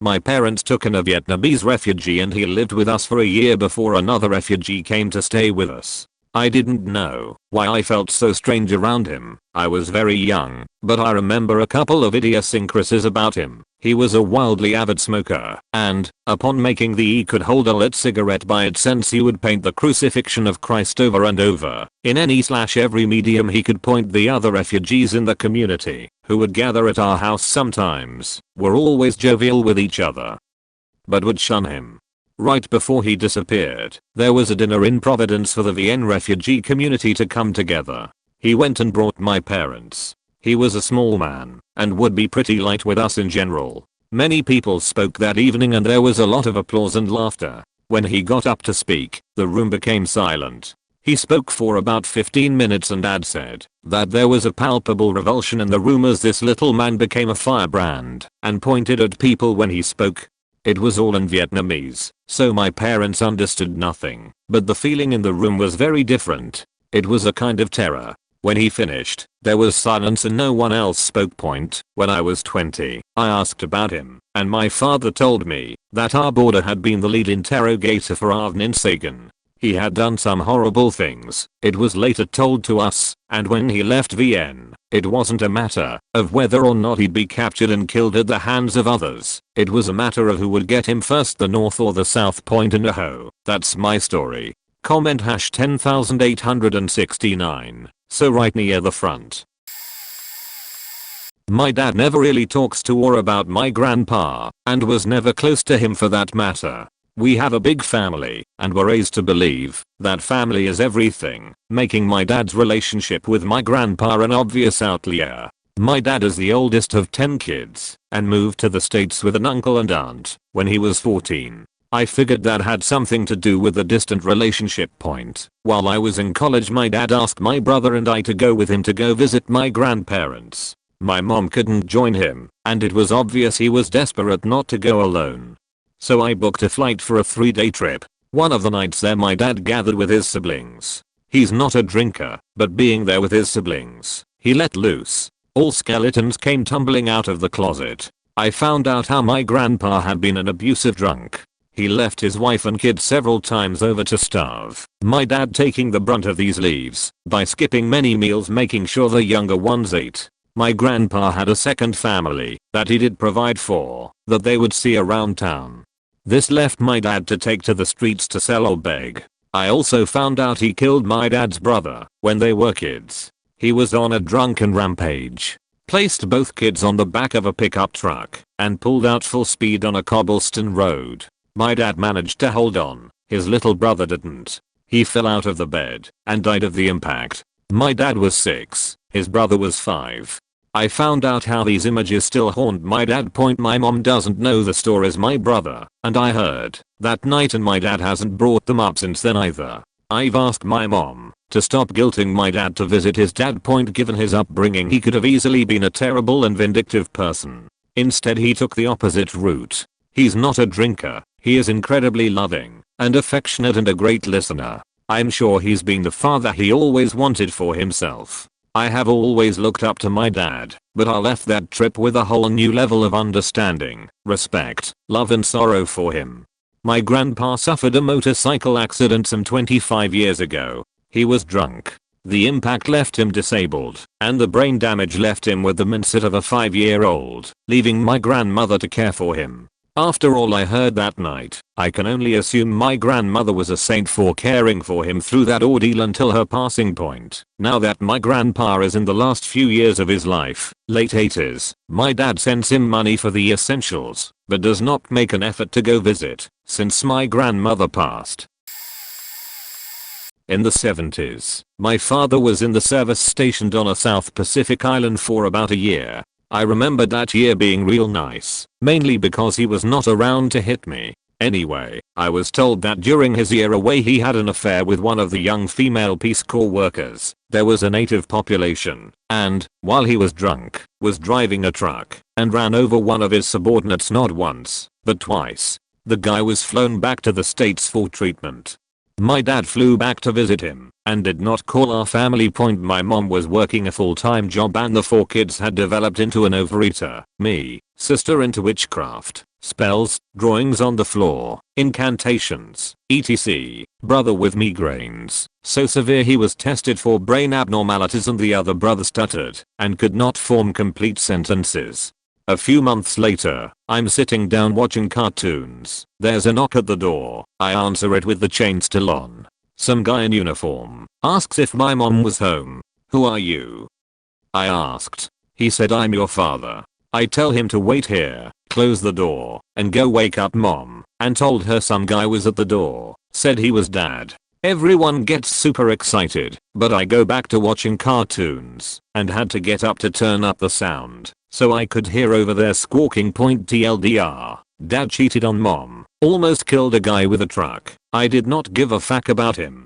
My parents took in a Vietnamese refugee and he lived with us for a year before another refugee came to stay with us. I didn't know why I felt so strange around him. I was very young, but I remember a couple of idiosyncrasies about him. He was a wildly avid smoker, and, upon making he could hold a lit cigarette by its ends, he would paint the crucifixion of Christ over and over in any/every medium he could point. The other refugees in the community, who would gather at our house sometimes, were always jovial with each other, but would shun him. Right before he disappeared, there was a dinner in Providence for the VN refugee community to come together. He went and brought my parents. He was a small man, and would be pretty light with us in general. Many people spoke that evening and there was a lot of applause and laughter. When he got up to speak, the room became silent. He spoke for about 15 minutes and Dad said that there was a palpable revulsion in the room as this little man became a firebrand and pointed at people when he spoke. It was all in Vietnamese, so my parents understood nothing, but the feeling in the room was very different. It was a kind of terror. When he finished, there was silence and no one else spoke. When I was 20, I asked about him, and my father told me that our boarder had been the lead interrogator for Arvin Sagan. He had done some horrible things, it was later told to us, and when he left VN, it wasn't a matter of whether or not he'd be captured and killed at the hands of others, it was a matter of who would get him first, the North or the South. And that's my story. Comment #10869, so right near the front. My dad never really talks to or about my grandpa, and was never close to him for that matter. We have a big family, and were raised to believe that family is everything, making my dad's relationship with my grandpa an obvious outlier. My dad is the oldest of 10 kids, and moved to the States with an uncle and aunt when he was 14. I figured that had something to do with the distant relationship. While I was in college, my dad asked my brother and I to go with him to go visit my grandparents. My mom couldn't join him, and it was obvious he was desperate not to go alone. So I booked a flight for a 3-day trip. One of the nights there, my dad gathered with his siblings. He's not a drinker, but being there with his siblings, he let loose. All skeletons came tumbling out of the closet. I found out how my grandpa had been an abusive drunk. He left his wife and kids several times over to starve, my dad taking the brunt of these leaves by skipping many meals, making sure the younger ones ate. My grandpa had a second family that he did provide for, that they would see around town. This left my dad to take to the streets to sell or beg. I also found out he killed my dad's brother when they were kids. He was on a drunken rampage, placed both kids on the back of a pickup truck, and pulled out full speed on a cobblestone road. My dad managed to hold on, his little brother didn't. He fell out of the bed and died of the impact. My dad was 6, his brother was 5. I found out how these images still haunt my dad. My mom doesn't know the story as my brother, and I heard that night, and my dad hasn't brought them up since then either. I've asked my mom to stop guilting my dad to visit his dad. Given his upbringing, he could have easily been a terrible and vindictive person. Instead, he took the opposite route. He's not a drinker, he is incredibly loving and affectionate and a great listener. I'm sure he's been the father he always wanted for himself. I have always looked up to my dad, but I left that trip with a whole new level of understanding, respect, love and sorrow for him. My grandpa suffered a motorcycle accident some 25 years ago. He was drunk. The impact left him disabled, and the brain damage left him with the mindset of a 5-year-old, leaving my grandmother to care for him. After all I heard that night, I can only assume my grandmother was a saint for caring for him through that ordeal until her passing point. Now that my grandpa is in the last few years of his life, late 80s, my dad sends him money for the essentials, but does not make an effort to go visit, since my grandmother passed. In the 70s, my father was in the service stationed on a South Pacific island for about a year. I remember that year being real nice, mainly because he was not around to hit me. Anyway, I was told that during his year away he had an affair with one of the young female Peace Corps workers. There was a native population, and, while he was drunk, was driving a truck, and ran over one of his subordinates not once, but twice. The guy was flown back to the States for treatment. My dad flew back to visit him, and did not call our family. My mom was working a full-time job and the 4 kids had developed into an overeater, me, sister into witchcraft, spells, drawings on the floor, incantations, etc. Brother with migraines, so severe he was tested for brain abnormalities, and the other brother stuttered and could not form complete sentences. A few months later, I'm sitting down watching cartoons. There's a knock at the door. I answer it with the chain still on. Some guy in uniform asks if my mom was home. "Who are you?" I asked. He said, "I'm your father." I tell him to wait here, close the door, and go wake up mom, and told her some guy was at the door, said he was dad. Everyone gets super excited, but I go back to watching cartoons, and had to get up to turn up the sound, so I could hear over there squawking. TLDR, dad cheated on mom, almost killed a guy with a truck. I did not give a fuck about him.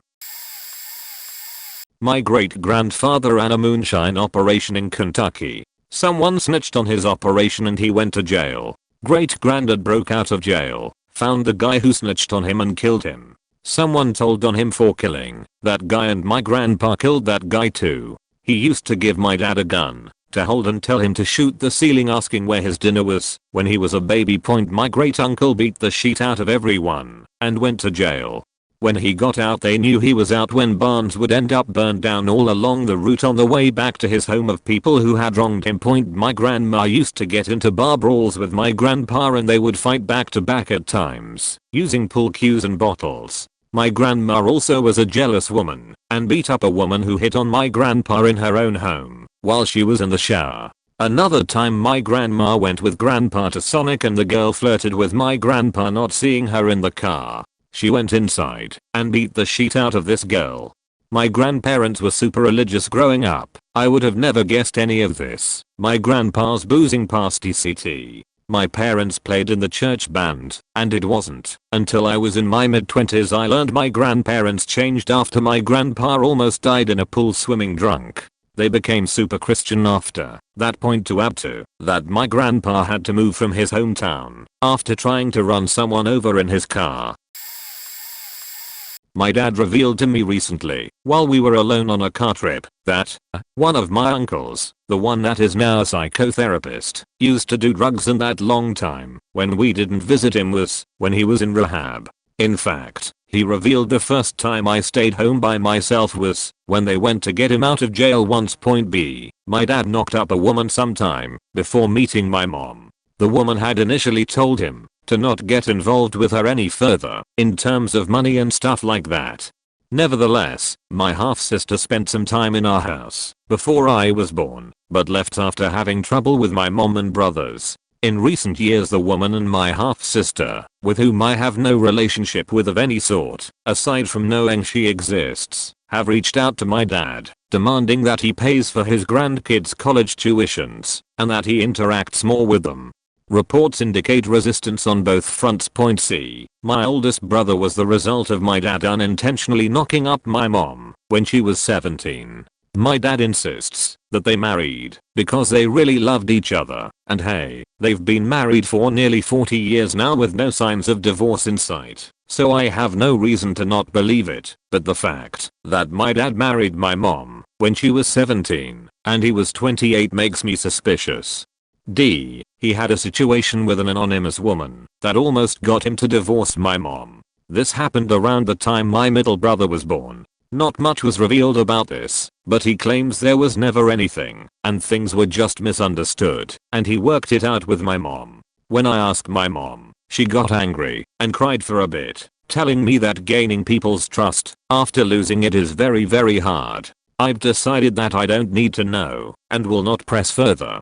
My great grandfather ran a moonshine operation in Kentucky. Someone snitched on his operation and he went to jail. Great granddad broke out of jail, found the guy who snitched on him and killed him. Someone told on him for killing that guy and my grandpa killed that guy too. He used to give my dad a gun to hold and tell him to shoot the ceiling asking where his dinner was. When he was a baby. My great uncle beat the shit out of everyone and went to jail. When he got out they knew he was out when barns would end up burned down all along the route on the way back to his home of people who had wronged him. My grandma used to get into bar brawls with my grandpa and they would fight back to back at times, using pool cues and bottles. My grandma also was a jealous woman and beat up a woman who hit on my grandpa in her own home while she was in the shower. Another time my grandma went with grandpa to Sonic and the girl flirted with my grandpa not seeing her in the car. She went inside and beat the shit out of this girl. My grandparents were super religious growing up. I would have never guessed any of this. My grandpa's boozing past ECT. My parents played in the church band, and it wasn't until I was in my mid-20s I learned my grandparents changed after my grandpa almost died in a pool swimming drunk. They became super Christian after that point to add to that my grandpa had to move from his hometown after trying to run someone over in his car. My dad revealed to me recently, while we were alone on a car trip, that one of my uncles, the one that is now a psychotherapist, used to do drugs and that long time when we didn't visit him was when he was in rehab. In fact, he revealed the first time I stayed home by myself was when they went to get him out of jail once. B. My dad knocked up a woman sometime before meeting my mom. The woman had initially told him to not get involved with her any further in terms of money and stuff like that. Nevertheless, my half-sister spent some time in our house before I was born, but left after having trouble with my mom and brothers. In recent years the woman and my half-sister, with whom I have no relationship with of any sort, aside from knowing she exists, have reached out to my dad, demanding that he pays for his grandkids' college tuitions, and that he interacts more with them. Reports indicate resistance on both fronts. C. My oldest brother was the result of my dad unintentionally knocking up my mom when she was 17. My dad insists that they married because they really loved each other, and hey, they've been married for nearly 40 years now with no signs of divorce in sight, so I have no reason to not believe it. But the fact that my dad married my mom when she was 17 and he was 28 makes me suspicious. D. He had a situation with an anonymous woman that almost got him to divorce my mom. This happened around the time my middle brother was born. Not much was revealed about this, but he claims there was never anything, and things were just misunderstood, and he worked it out with my mom. When I asked my mom, she got angry and cried for a bit, telling me that gaining people's trust after losing it is very hard. I've decided that I don't need to know, and will not press further.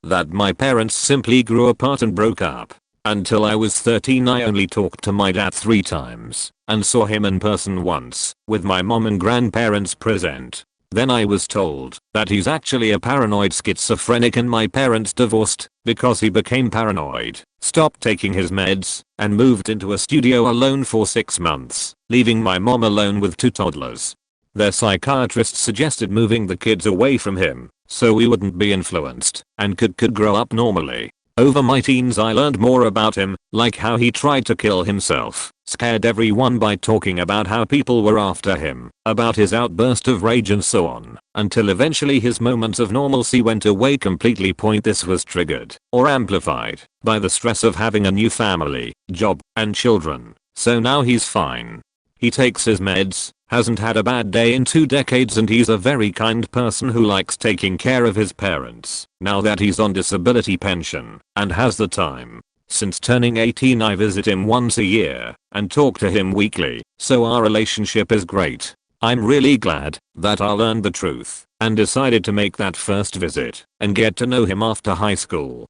That my parents simply grew apart and broke up. Until I was 13 I only talked to my dad 3 times and saw him in person once, with my mom and grandparents present. Then I was told that he's actually a paranoid schizophrenic and my parents divorced because he became paranoid, stopped taking his meds, and moved into a studio alone for 6 months, leaving my mom alone with 2 toddlers. Their psychiatrist suggested moving the kids away from him so we wouldn't be influenced and could grow up normally. Over my teens I learned more about him, like how he tried to kill himself, scared everyone by talking about how people were after him, about his outburst of rage and so on, until eventually his moments of normalcy went away completely. This was triggered or amplified by the stress of having a new family, job, and children, so now he's fine. He takes his meds, hasn't had a bad day in 2 decades, and he's a very kind person who likes taking care of his parents now that he's on disability pension and has the time. Since turning 18 I visit him once a year and talk to him weekly, so our relationship is great. I'm really glad that I learned the truth and decided to make that first visit and get to know him after high school.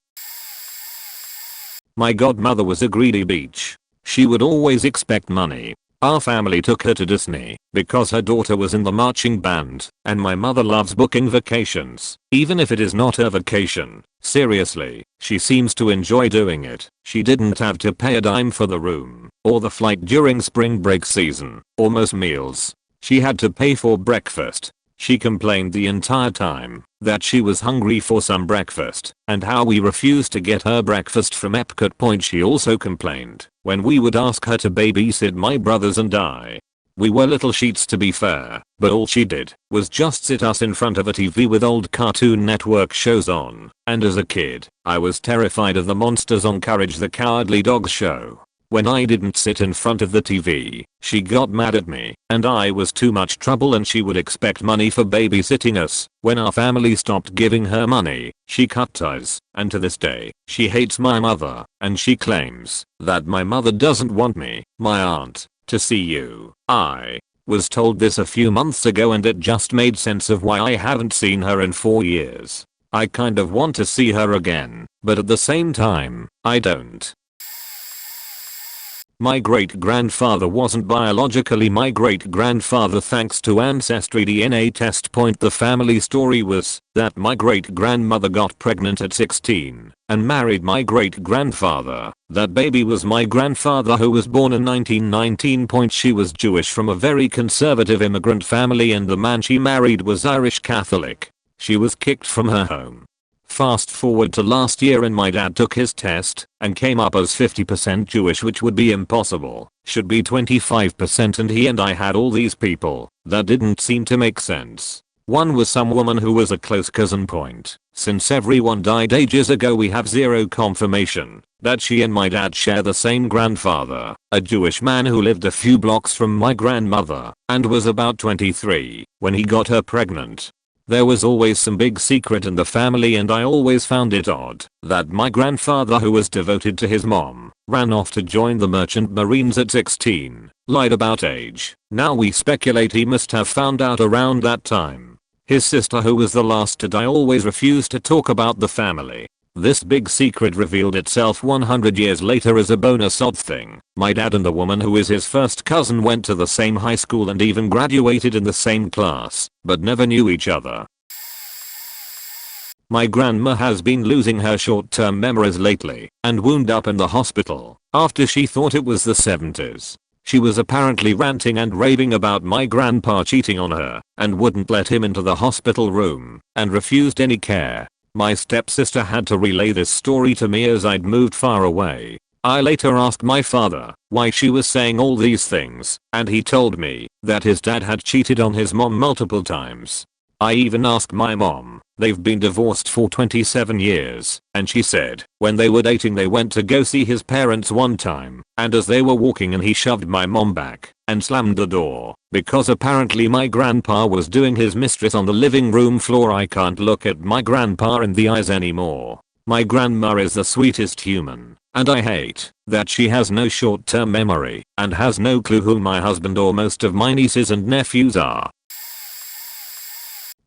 My godmother was a greedy bitch. She would always expect money. Our family took her to Disney because her daughter was in the marching band, and my mother loves booking vacations, even if it is not her vacation. Seriously, she seems to enjoy doing it. She didn't have to pay a dime for the room, or the flight during spring break season, or most meals. She had to pay for breakfast. She complained the entire time that she was hungry for some breakfast and how we refused to get her breakfast from Epcot. She also complained when we would ask her to babysit my brothers and I. We were little sheets to be fair, but all she did was just sit us in front of a TV with old Cartoon Network shows on, and as a kid, I was terrified of the monsters on Courage the Cowardly Dog show. When I didn't sit in front of the TV, she got mad at me, and I was too much trouble and she would expect money for babysitting us. When our family stopped giving her money, she cut ties, and to this day, she hates my mother, and she claims that my mother doesn't want me, my aunt, to see you. I was told this a few months ago and it just made sense of why I haven't seen her in 4 years. I kind of want to see her again, but at the same time, I don't. My great-grandfather wasn't biologically my great-grandfather thanks to Ancestry DNA test. The family story was that my great-grandmother got pregnant at 16 and married my great-grandfather. That baby was my grandfather who was born in 1919. She was Jewish from a very conservative immigrant family and the man she married was Irish Catholic. She was kicked from her home. Fast forward to last year and my dad took his test and came up as 50% Jewish, which would be impossible, should be 25%, and he and I had all these people that didn't seem to make sense. One was some woman who was a close cousin. Since everyone died ages ago, we have zero confirmation that she and my dad share the same grandfather, a Jewish man who lived a few blocks from my grandmother and was about 23 when he got her pregnant. There was always some big secret in the family and I always found it odd that my grandfather, who was devoted to his mom, ran off to join the Merchant Marines at 16, lied about age. Now we speculate he must have found out around that time. His sister, who was the last to die, always refused to talk about the family. This big secret revealed itself 100 years later as a bonus odd thing. My dad and the woman who is his first cousin went to the same high school and even graduated in the same class, but never knew each other. My grandma has been losing her short-term memories lately and wound up in the hospital after she thought it was the 70s. She was apparently ranting and raving about my grandpa cheating on her and wouldn't let him into the hospital room and refused any care. My stepsister had to relay this story to me as I'd moved far away. I later asked my father why she was saying all these things, and he told me that his dad had cheated on his mom multiple times. I even asked my mom. They've been divorced for 27 years, and she said when they were dating they went to go see his parents one time, and as they were walking in he shoved my mom back and slammed the door because apparently my grandpa was doing his mistress on the living room floor. I can't look at my grandpa in the eyes anymore. My grandma is the sweetest human, and I hate that she has no short-term memory and has no clue who my husband or most of my nieces and nephews are.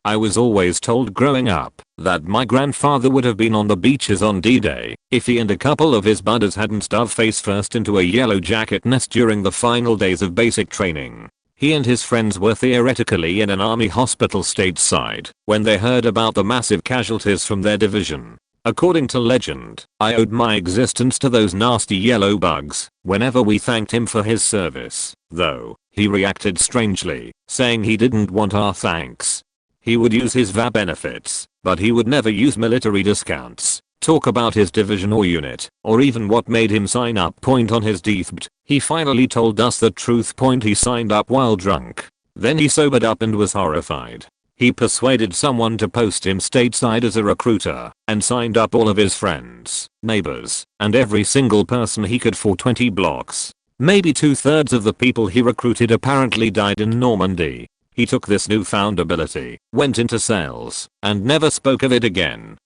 I was always told growing up that my grandfather would have been on the beaches on D-Day if he and a couple of his buddies hadn't dove face first into a yellow jacket nest during the final days of basic training. He and his friends were theoretically in an army hospital stateside when they heard about the massive casualties from their division. According to legend, I owed my existence to those nasty yellow bugs. Whenever we thanked him for his service, though, he reacted strangely, saying he didn't want our thanks. He would use his VA benefits, but he would never use military discounts, talk about his division or unit, or even what made him sign up. On his deathbed, he finally told us the truth. He signed up while drunk. Then he sobered up and was horrified. He persuaded someone to post him stateside as a recruiter and signed up all of his friends, neighbors, and every single person he could for 20 blocks. Maybe 2/3 of the people he recruited apparently died in Normandy. He took this newfound ability, went into sales, and never spoke of it again.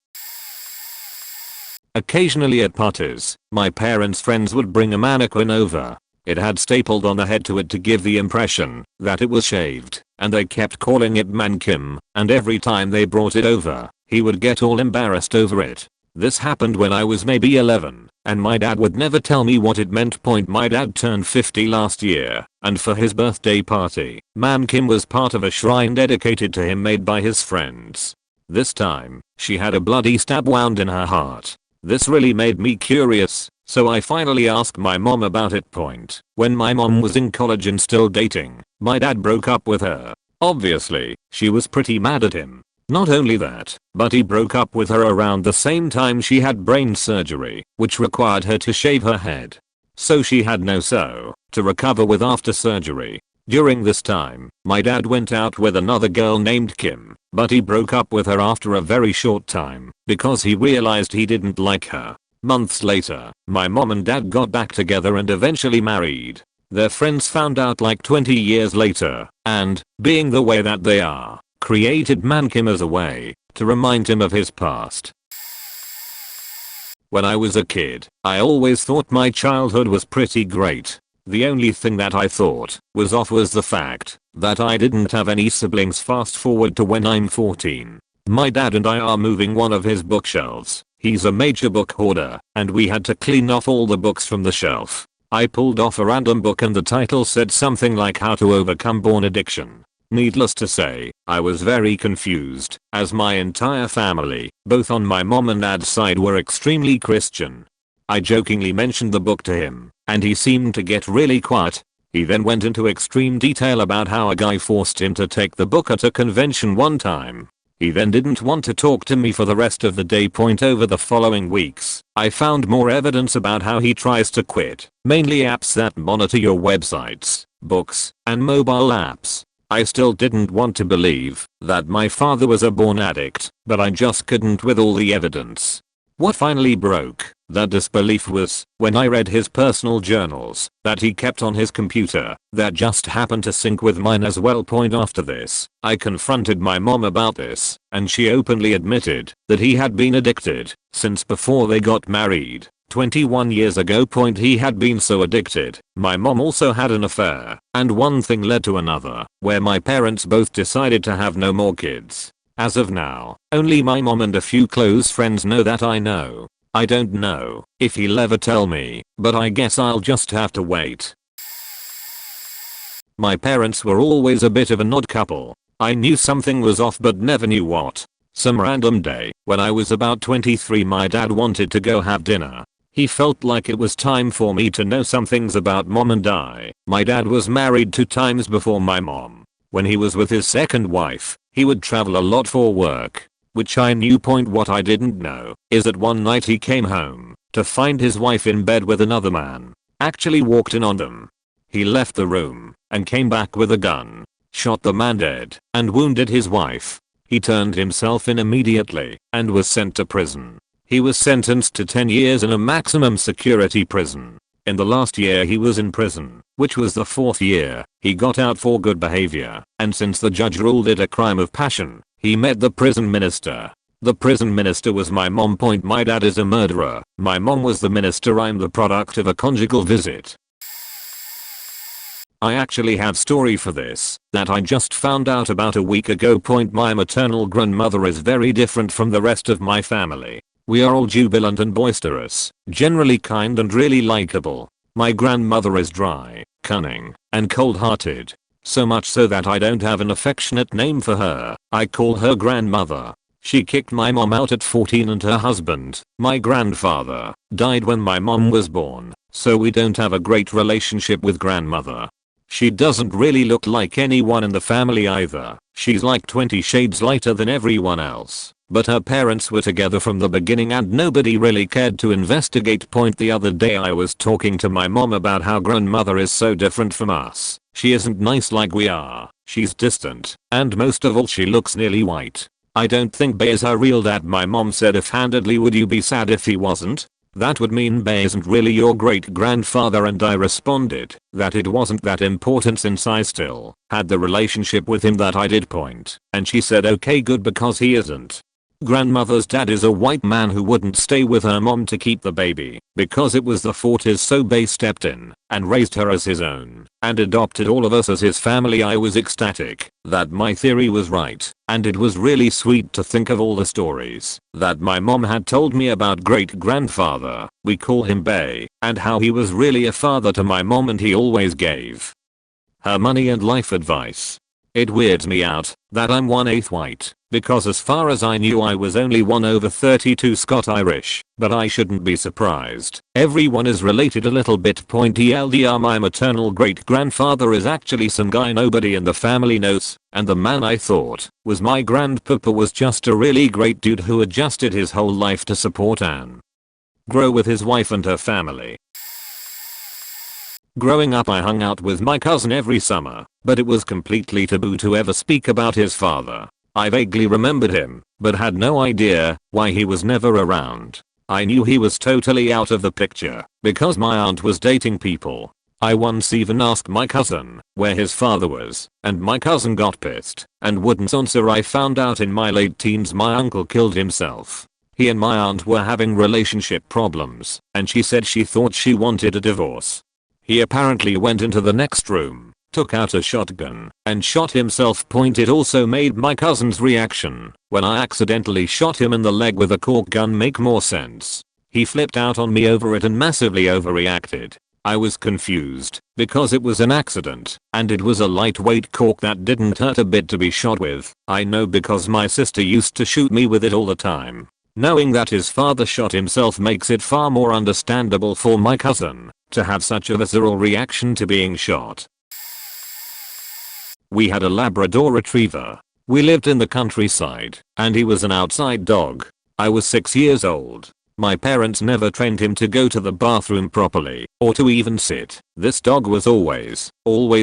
Occasionally at parties, my parents' friends would bring a mannequin over. It had stapled on the head to it to give the impression that it was shaved, and they kept calling it Mankim, and every time they brought it over, he would get all embarrassed over it. This happened when I was maybe 11, and my dad would never tell me what it meant. My dad turned 50 last year, and for his birthday party, Mankim was part of a shrine dedicated to him made by his friends. This time, she had a bloody stab wound in her heart. This really made me curious, so I finally asked my mom about it. When my mom was in college and still dating, my dad broke up with her. Obviously, she was pretty mad at him. Not only that, but he broke up with her around the same time she had brain surgery, which required her to shave her head. So she had no to recover with after surgery. During this time, my dad went out with another girl named Kim, but he broke up with her after a very short time because he realized he didn't like her. Months later, my mom and dad got back together and eventually married. Their friends found out like 20 years later, and, being the way that they are, created Man Kim as a way to remind him of his past. When I was a kid, I always thought my childhood was pretty great. The only thing that I thought was off was the fact that I didn't have any siblings. Fast forward to when I'm 14. My dad and I are moving one of his bookshelves. He's a major book hoarder, and we had to clean off all the books from the shelf. I pulled off a random book and the title said something like How to Overcome Porn Addiction. Needless to say, I was very confused, as my entire family, both on my mom and dad's side, were extremely Christian. I jokingly mentioned the book to him, and he seemed to get really quiet. He then went into extreme detail about how a guy forced him to take the book at a convention one time. He then didn't want to talk to me for the rest of the day. Over the following weeks, I found more evidence about how he tries to quit, mainly apps that monitor your websites, books, and mobile apps. I still didn't want to believe that my father was a born addict, but I just couldn't with all the evidence. What finally broke that disbelief was when I read his personal journals that he kept on his computer that just happened to sync with mine as well. After this, I confronted my mom about this, and she openly admitted that he had been addicted since before they got married. 21 years ago. He had been so addicted. My mom also had an affair, and one thing led to another, where my parents both decided to have no more kids. As of now, only my mom and a few close friends know that I know. I don't know if he'll ever tell me, but I guess I'll just have to wait. My parents were always a bit of an odd couple. I knew something was off but never knew what. Some random day, when I was about 23, my dad wanted to go have dinner. He felt like it was time for me to know some things about mom and I. My dad was married 2 times before my mom. When he was with his second wife, he would travel a lot for work, which I knew. What I didn't know is that one night he came home to find his wife in bed with another man. Actually walked in on them. He left the room and came back with a gun, shot the man dead, and wounded his wife. He turned himself in immediately and was sent to prison. He was sentenced to 10 years in a maximum security prison. In the last year he was in prison, which was the 4th year, he got out for good behavior, and since the judge ruled it a crime of passion, he met the prison minister. The prison minister was my mom. My dad is a murderer. My mom was the minister. I'm the product of a conjugal visit. I actually have story for this that I just found out about a week ago. My maternal grandmother is very different from the rest of my family. We are all jubilant and boisterous, generally kind and really likable. My grandmother is dry, cunning, and cold-hearted. So much so that I don't have an affectionate name for her. I call her grandmother. She kicked my mom out at 14 and her husband, my grandfather, died when my mom was born, so we don't have a great relationship with grandmother. She doesn't really look like anyone in the family either. She's like 20 shades lighter than everyone else. But her parents were together from the beginning and nobody really cared to investigate. The other day I was talking to my mom about how grandmother is so different from us. She isn't nice like we are. She's distant, and most of all she looks nearly white. I don't think Bay is her real dad. My mom said offhandedly, would you be sad if he wasn't? That would mean Bay isn't really your great grandfather, and I responded that it wasn't that important since I still had the relationship with him that I did. And she said okay good because he isn't. Grandmother's dad is a white man who wouldn't stay with her mom to keep the baby because it was the 40s, so Bay stepped in and raised her as his own and adopted all of us as his family. I was ecstatic that my theory was right, and it was really sweet to think of all the stories that my mom had told me about great grandfather, we call him Bay, and how he was really a father to my mom and he always gave her money and life advice. It weirds me out that I'm 1/8 white, because as far as I knew I was only 1/32 Scot-Irish, but I shouldn't be surprised. Everyone is related a little bit. TLDR, my maternal great grandfather is actually some guy nobody in the family knows, and the man I thought was my grandpapa was just a really great dude who adjusted his whole life to support and grow with his wife and her family. Growing up I hung out with my cousin every summer, but it was completely taboo to ever speak about his father. I vaguely remembered him, but had no idea why he was never around. I knew he was totally out of the picture because my aunt was dating people. I once even asked my cousin where his father was, and my cousin got pissed and wouldn't answer. I found out in my late teens my uncle killed himself. He and my aunt were having relationship problems, and she said she thought she wanted a divorce. He apparently went into the next room, took out a shotgun, and shot himself. It also made my cousin's reaction when I accidentally shot him in the leg with a cork gun make more sense. He flipped out on me over it and massively overreacted. I was confused because it was an accident and it was a lightweight cork that didn't hurt a bit to be shot with. I know because my sister used to shoot me with it all the time. Knowing that his father shot himself makes it far more understandable for my cousin to have such a visceral reaction to being shot. We had a Labrador retriever. We lived in the countryside, and he was an outside dog. I was 6 years old. My parents never trained him to go to the bathroom properly, or to even sit. This dog was always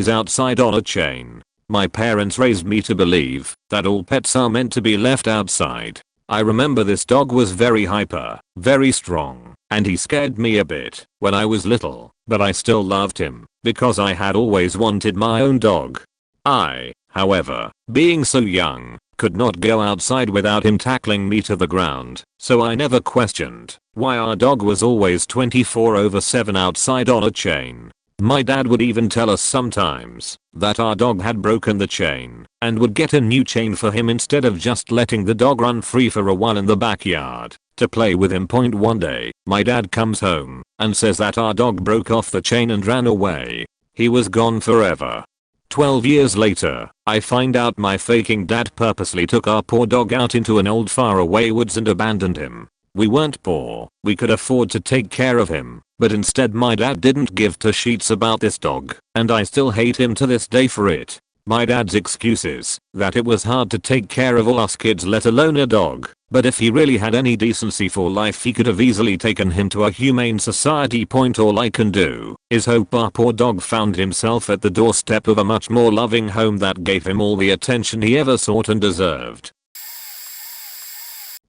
outside on a chain. My parents raised me to believe that all pets are meant to be left outside. I remember this dog was very hyper, very strong, and he scared me a bit when I was little, but I still loved him because I had always wanted my own dog. I, however, being so young, could not go outside without him tackling me to the ground, so I never questioned why our dog was always 24/7 outside on a chain. My dad would even tell us sometimes that our dog had broken the chain and would get a new chain for him instead of just letting the dog run free for a while in the backyard to play with him. One day, my dad comes home and says that our dog broke off the chain and ran away. He was gone forever. 12 years later, I find out my faking dad purposely took our poor dog out into an old faraway woods and abandoned him. We weren't poor, we could afford to take care of him, but instead my dad didn't give two shits about this dog, and I still hate him to this day for it. My dad's excuse is that it was hard to take care of all us kids, let alone a dog, but if he really had any decency for life he could have easily taken him to a humane society. All I can do is hope our poor dog found himself at the doorstep of a much more loving home that gave him all the attention he ever sought and deserved.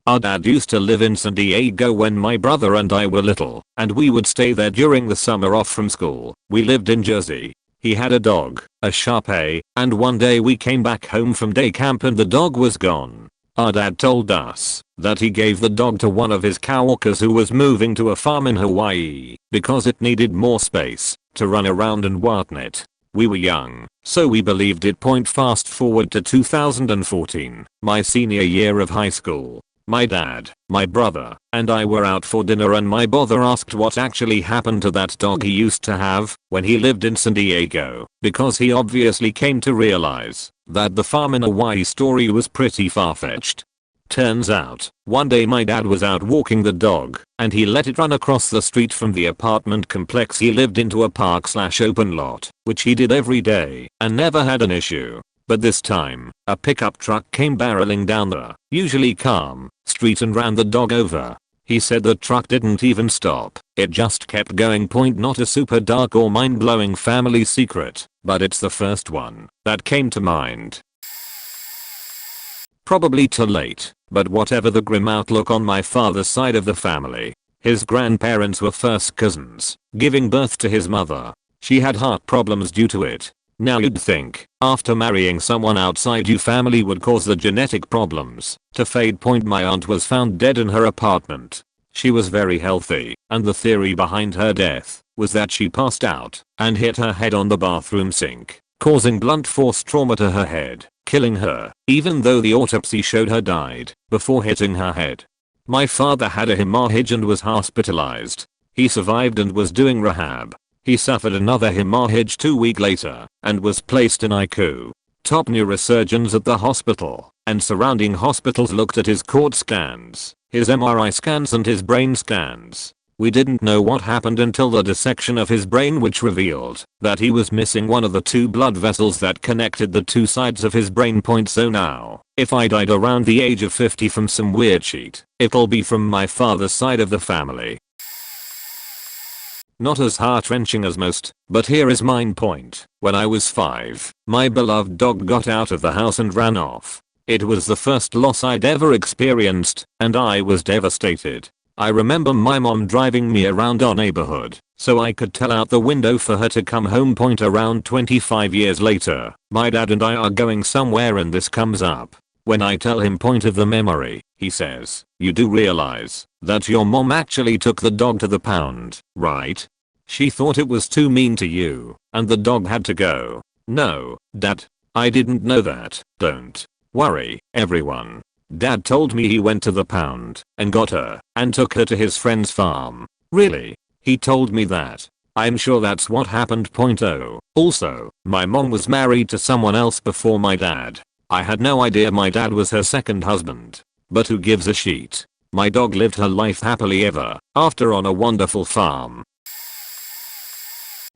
Our dad used to live in San Diego when my brother and I were little, and we would stay there during the summer off from school. We lived in Jersey. He had a dog, a Shar-Pei, and one day we came back home from day camp and the dog was gone. Our dad told us that he gave the dog to one of his coworkers who was moving to a farm in Hawaii because it needed more space to run around and whatnot. We were young, so we believed it. Fast forward to 2014, my senior year of high school. My dad, my brother, and I were out for dinner and my brother asked what actually happened to that dog he used to have when he lived in San Diego, because he obviously came to realize that the farm in Hawaii story was pretty far-fetched. Turns out, one day my dad was out walking the dog, and he let it run across the street from the apartment complex he lived into a park/open lot, which he did every day, and never had an issue. But this time, a pickup truck came barreling down the usually calm street and ran the dog over. He said the truck didn't even stop, it just kept going. Not a super dark or mind-blowing family secret, but it's the first one that came to mind. Probably too late, but whatever the grim outlook on my father's side of the family, his grandparents were first cousins, giving birth to his mother. She had heart problems due to it. Now you'd think, after marrying someone outside your family would cause the genetic problems to fade. My aunt was found dead in her apartment. She was very healthy, and the theory behind her death was that she passed out and hit her head on the bathroom sink, causing blunt force trauma to her head, killing her, even though the autopsy showed her died before hitting her head. My father had a hemorrhage and was hospitalized. He survived and was doing rehab. He suffered another hemorrhage 2 weeks later and was placed in ICU. Top neurosurgeons at the hospital and surrounding hospitals looked at his cord scans, his MRI scans and his brain scans. We didn't know what happened until the dissection of his brain, which revealed that he was missing one of the 2 blood vessels that connected the 2 sides of his brain. So now, if I died around the age of 50 from some weird shit, it'll be from my father's side of the family. Not as heart-wrenching as most, but here is mine point. When I was 5, my beloved dog got out of the house and ran off. It was the first loss I'd ever experienced, and I was devastated. I remember my mom driving me around our neighborhood so I could tell out the window for her to come home. Point around 25 years later, my dad and I are going somewhere and this comes up. When I tell him point of the memory, he says, "You do realize that your mom actually took the dog to the pound, right? She thought it was too mean to you, and the dog had to go." No, Dad, I didn't know that. Don't worry, everyone. Dad told me he went to the pound and got her and took her to his friend's farm. Really? He told me that. I'm sure that's what happened. Oh, also, my mom was married to someone else before my dad. I had no idea my dad was her second husband. But who gives a shit? My dog lived her life happily ever after on a wonderful farm.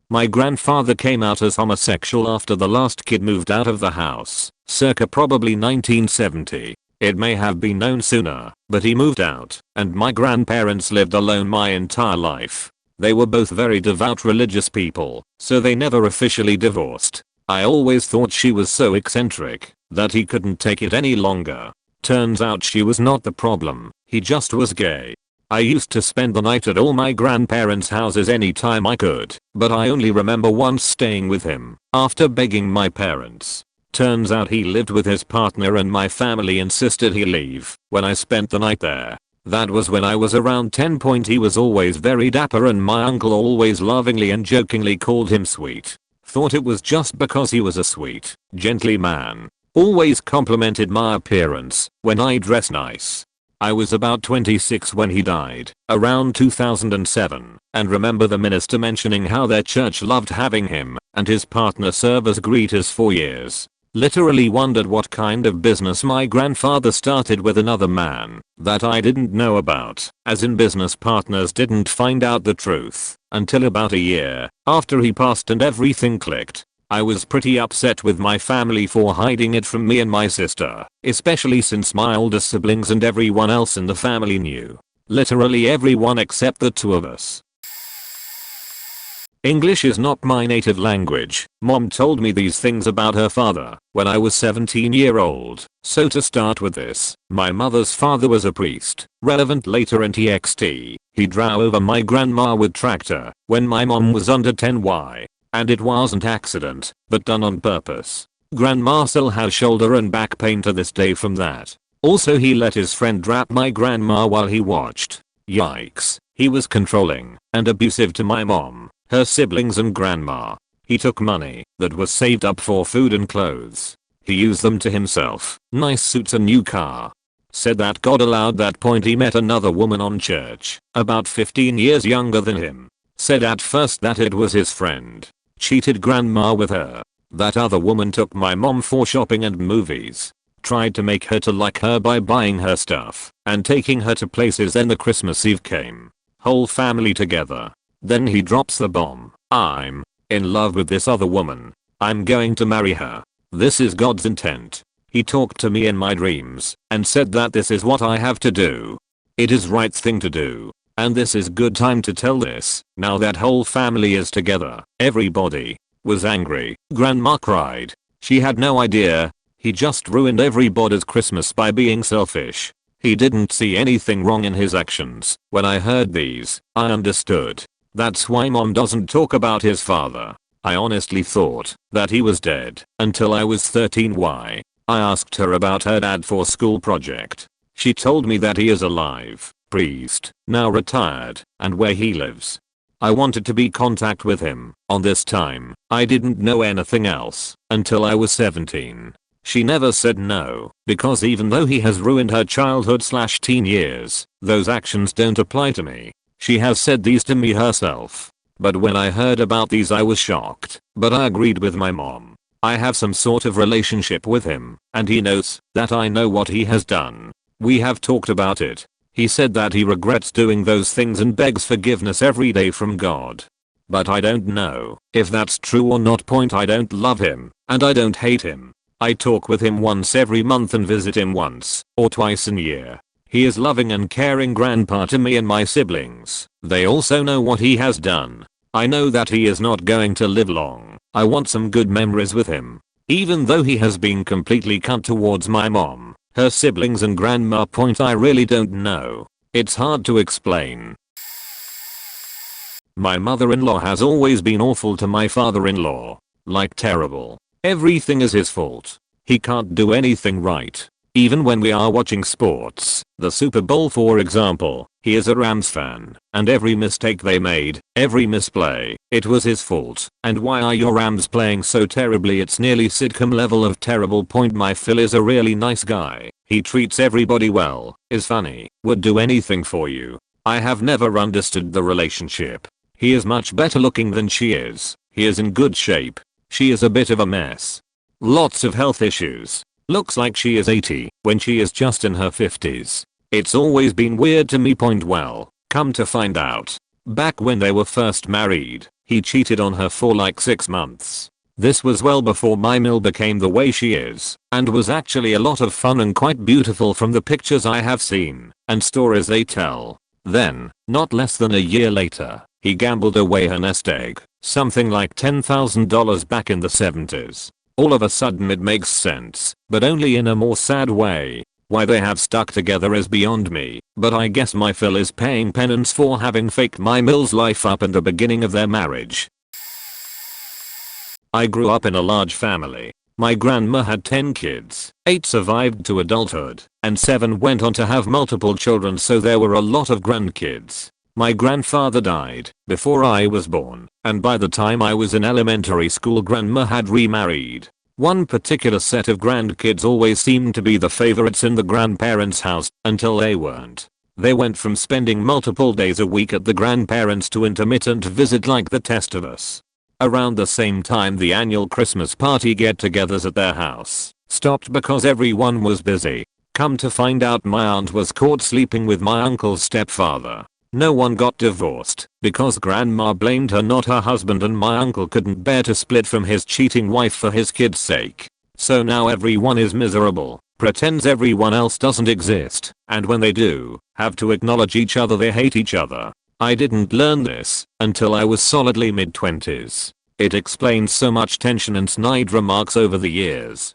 My grandfather came out as homosexual after the last kid moved out of the house, circa probably 1970. It may have been known sooner, but he moved out, and my grandparents lived alone my entire life. They were both very devout religious people, so they never officially divorced. I always thought she was so eccentric that he couldn't take it any longer. Turns out she was not the problem, he just was gay. I used to spend the night at all my grandparents' houses anytime I could, but I only remember once staying with him after begging my parents. Turns out he lived with his partner and my family insisted he leave when I spent the night there. That was when I was around 10. He was always very dapper and my uncle always lovingly and jokingly called him sweet. Thought it was just because he was a sweet, gently man. Always complimented my appearance when I dress nice. I was about 26 when he died, around 2007, and remember the minister mentioning how their church loved having him and his partner serve as greeters for years. Literally wondered what kind of business my grandfather started with another man that I didn't know about, as in business partners didn't find out the truth until about a year after he passed and everything clicked. I was pretty upset with my family for hiding it from me and my sister, especially since my older siblings and everyone else in the family knew. Literally everyone except the two of us. English is not my native language. Mom told me these things about her father when I was 17-year-old. So to start with this, my mother's father was a priest, relevant later in TXT. He drove over my grandma with tractor when my mom was under 10Y. And it wasn't accident, but done on purpose. Grandma still has shoulder and back pain to this day from that. Also he let his friend rap my grandma while he watched. Yikes. He was controlling and abusive to my mom, her siblings and grandma. He took money that was saved up for food and clothes. He used them to himself, nice suits and new car. Said that God allowed that. He met another woman on church, about 15 years younger than him. Said at first that it was his friend. Cheated grandma with her. That other woman took my mom for shopping and movies. Tried to make her to like her by buying her stuff and taking her to places. Then the Christmas Eve came. Whole family together. Then he drops the bomb. I'm in love with this other woman. I'm going to marry her. This is God's intent. He talked to me in my dreams and said that this is what I have to do. It is right thing to do. And this is good time to tell this. Now that whole family is together. Everybody was angry. Grandma cried. She had no idea. He just ruined everybody's Christmas by being selfish. He didn't see anything wrong in his actions. When I heard these, I understood. That's why mom doesn't talk about his father. I honestly thought that he was dead until I was 13. Why? I asked her about her dad for school project. She told me that he is alive. Priest, now retired, and where he lives. I wanted to be contact with him. On this time, I didn't know anything else until I was 17. She never said no, because even though he has ruined her childhood/teen years, those actions don't apply to me. She has said these to me herself. But when I heard about these I was shocked, but I agreed with my mom. I have some sort of relationship with him, and he knows that I know what he has done. We have talked about it. He said that he regrets doing those things and begs forgiveness every day from God. But I don't know if that's true or not. I don't love him, and I don't hate him. I talk with him once every month and visit him once or twice a year. He is loving and caring grandpa to me and my siblings. They also know what he has done. I know that he is not going to live long. I want some good memories with him. Even though he has been completely cut towards my mom, her siblings and grandma. I really don't know. It's hard to explain. My mother-in-law has always been awful to my father-in-law. Like terrible. Everything is his fault. He can't do anything right. Even when we are watching sports, the Super Bowl for example, he is a Rams fan, and every mistake they made, every misplay, it was his fault. And why are your Rams playing so terribly? It's nearly sitcom level of terrible. My Phil is a really nice guy. He treats everybody well, is funny, would do anything for you. I have never understood the relationship. He is much better looking than she is. He is in good shape. She is a bit of a mess. Lots of health issues. Looks like she is 80 when she is just in her 50s. It's always been weird to me. Well, come to find out, back when they were first married, he cheated on her for like 6 months. This was well before my Mill became the way she is, and was actually a lot of fun and quite beautiful from the pictures I have seen and stories they tell. Then, not less than a year later, he gambled away her nest egg, something like $10,000 back in the 70s. All of a sudden it makes sense, but only in a more sad way. Why they have stuck together is beyond me, but I guess my Phil is paying penance for having faked my Mill's life up in the beginning of their marriage. I grew up in a large family. My grandma had 10 kids, 8 survived to adulthood, and 7 went on to have multiple children, so there were a lot of grandkids. My grandfather died before I was born, and by the time I was in elementary school grandma had remarried. One particular set of grandkids always seemed to be the favorites in the grandparents' house until they weren't. They went from spending multiple days a week at the grandparents to intermittent visit like the test of us. Around the same time the annual Christmas party get-togethers at their house stopped because everyone was busy. Come to find out my aunt was caught sleeping with my uncle's stepfather. No one got divorced because grandma blamed her, not her husband, and my uncle couldn't bear to split from his cheating wife for his kids' sake. So now everyone is miserable, pretends everyone else doesn't exist, and when they do, have to acknowledge each other they hate each other. I didn't learn this until I was solidly mid-20s. It explains so much tension and snide remarks over the years.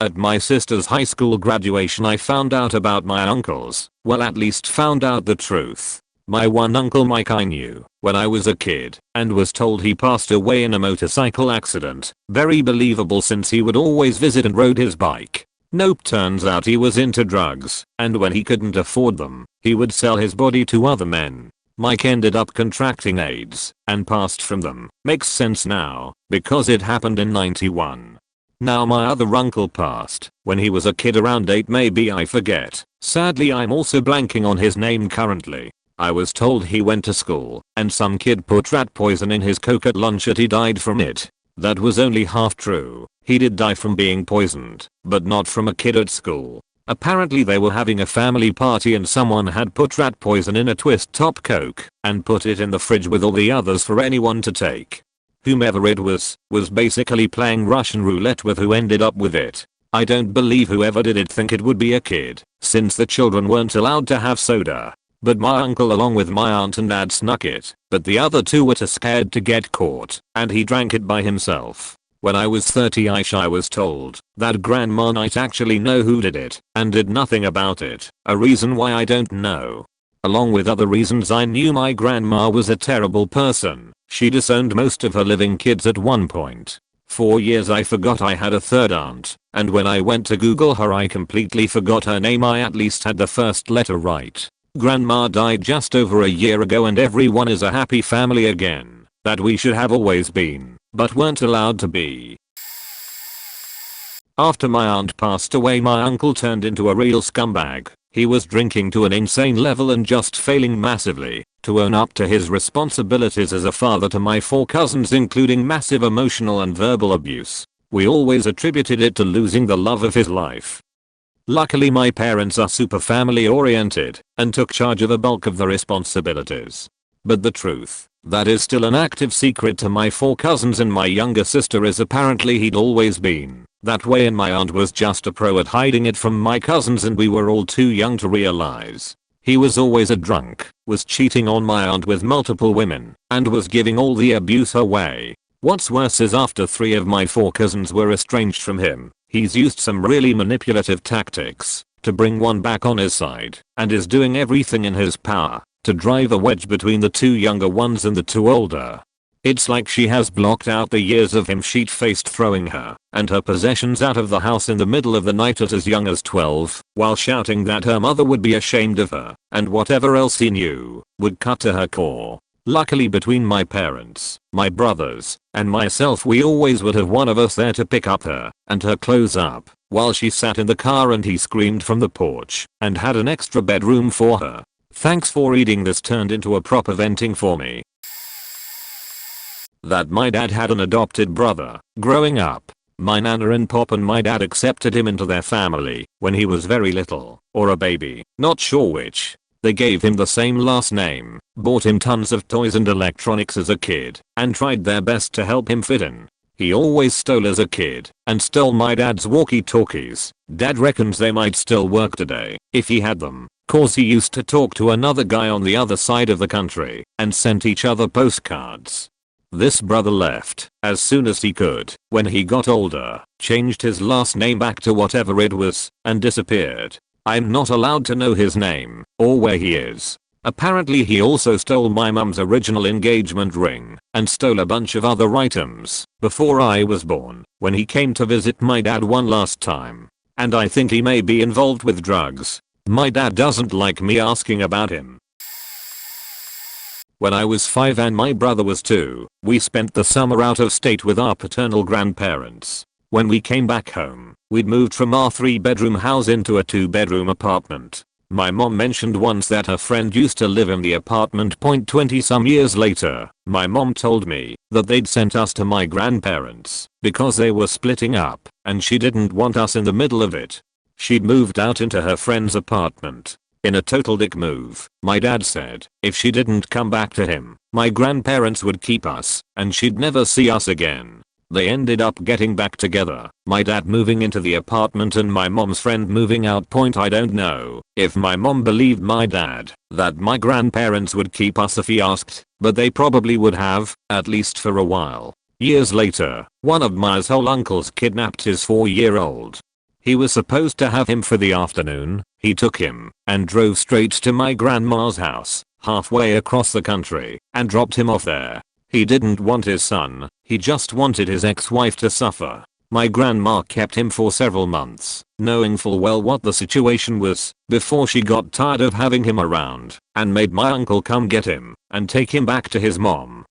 At my sister's high school graduation I found out about my uncles, well at least found out the truth. My one uncle Mike I knew when I was a kid and was told he passed away in a motorcycle accident. Very believable since he would always visit and rode his bike. Nope, turns out he was into drugs, and when he couldn't afford them, he would sell his body to other men. Mike ended up contracting AIDS and passed from them. Makes sense now, because it happened in '91. Now my other uncle passed when he was a kid, around 8 maybe, I forget. Sadly I'm also blanking on his name currently. I was told he went to school and some kid put rat poison in his Coke at lunch and he died from it. That was only half true. He did die from being poisoned, but not from a kid at school. Apparently they were having a family party and someone had put rat poison in a twist top Coke and put it in the fridge with all the others for anyone to take. Whomever it was basically playing Russian roulette with who ended up with it. I don't believe whoever did it think it would be a kid, since the children weren't allowed to have soda. But my uncle along with my aunt and dad snuck it, but the other two were too scared to get caught, and he drank it by himself. When I was 30ish I was told that grandma might actually know who did it, and did nothing about it, a reason why I don't know. Along with other reasons I knew my grandma was a terrible person. She disowned most of her living kids at one point. For years I forgot I had a third aunt, and when I went to Google her I completely forgot her name. I at least had the first letter right. Grandma died just over a year ago and everyone is a happy family again, that we should have always been, but weren't allowed to be. After my aunt passed away my uncle turned into a real scumbag. He was drinking to an insane level and just failing massively to own up to his responsibilities as a father to my 4 cousins, including massive emotional and verbal abuse. We always attributed it to losing the love of his life. Luckily my parents are super family oriented and took charge of a bulk of the responsibilities. But the truth, that is still an active secret to my 4 cousins and my younger sister, is apparently he'd always been That way, and my aunt was just a pro at hiding it from my cousins, and we were all too young to realize. He was always a drunk, was cheating on my aunt with multiple women, and was giving all the abuse her way. What's worse is after 3 of my 4 cousins were estranged from him, he's used some really manipulative tactics to bring one back on his side, and is doing everything in his power to drive a wedge between the 2 younger ones and the 2 older. It's like she has blocked out the years of him sheet-faced throwing her and her possessions out of the house in the middle of the night at as young as 12, while shouting that her mother would be ashamed of her, and whatever else he knew would cut to her core. Luckily, between my parents, my brothers, and myself, we always would have one of us there to pick up her and her clothes up while she sat in the car and he screamed from the porch, and had an extra bedroom for her. Thanks for reading. This turned into a proper venting for me. That my dad had an adopted brother. Growing up, my nana and pop and my dad accepted him into their family when he was very little, or a baby, not sure which. They gave him the same last name, bought him tons of toys and electronics as a kid, and tried their best to help him fit in. He always stole as a kid, and stole my dad's walkie-talkies. Dad reckons they might still work today if he had them, cause he used to talk to another guy on the other side of the country and sent each other postcards. This brother left as soon as he could when he got older, changed his last name back to whatever it was, and disappeared. I'm not allowed to know his name or where he is. Apparently he also stole my mum's original engagement ring and stole a bunch of other items before I was born when he came to visit my dad one last time. And I think he may be involved with drugs. My dad doesn't like me asking about him. When I was 5 and my brother was 2, we spent the summer out of state with our paternal grandparents. When we came back home, we'd moved from our 3-bedroom house into a 2-bedroom apartment. My mom mentioned once that her friend used to live in the apartment. 20 some years later, my mom told me that they'd sent us to my grandparents because they were splitting up and she didn't want us in the middle of it. She'd moved out into her friend's apartment. In a total dick move, my dad said if she didn't come back to him, my grandparents would keep us and she'd never see us again. They ended up getting back together, my dad moving into the apartment and my mom's friend moving out. I don't know if my mom believed my dad that my grandparents would keep us if he asked, but they probably would have, at least for a while. Years later, one of my whole uncles kidnapped his 4-year-old. He was supposed to have him for the afternoon. He took him and drove straight to my grandma's house, halfway across the country, and dropped him off there. He didn't want his son, he just wanted his ex-wife to suffer. My grandma kept him for several months, knowing full well what the situation was, before she got tired of having him around and made my uncle come get him and take him back to his mom.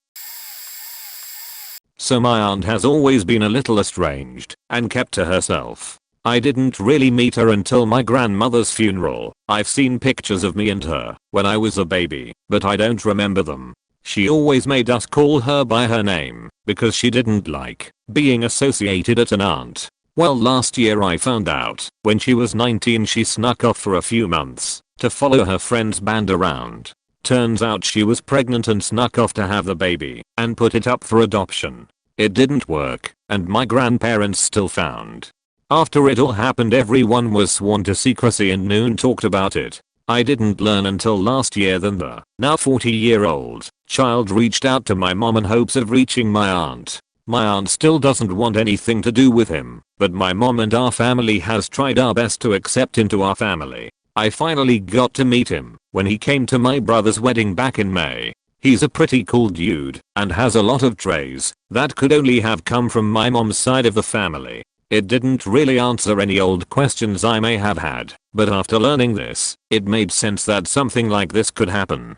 So my aunt has always been a little estranged and kept to herself. I didn't really meet her until my grandmother's funeral. I've seen pictures of me and her when I was a baby, but I don't remember them. She always made us call her by her name because she didn't like being associated as an aunt. Well, last year I found out when she was 19 she snuck off for a few months to follow her friend's band around. Turns out she was pregnant and snuck off to have the baby and put it up for adoption. It didn't work and my grandparents still found. After it all happened, everyone was sworn to secrecy and no one talked about it. I didn't learn until last year that the now 40-year-old child reached out to my mom in hopes of reaching my aunt. My aunt still doesn't want anything to do with him, but my mom and our family has tried our best to accept into our family. I finally got to meet him when he came to my brother's wedding back in May. He's a pretty cool dude and has a lot of traits that could only have come from my mom's side of the family. It didn't really answer any old questions I may have had, but after learning this, it made sense that something like this could happen.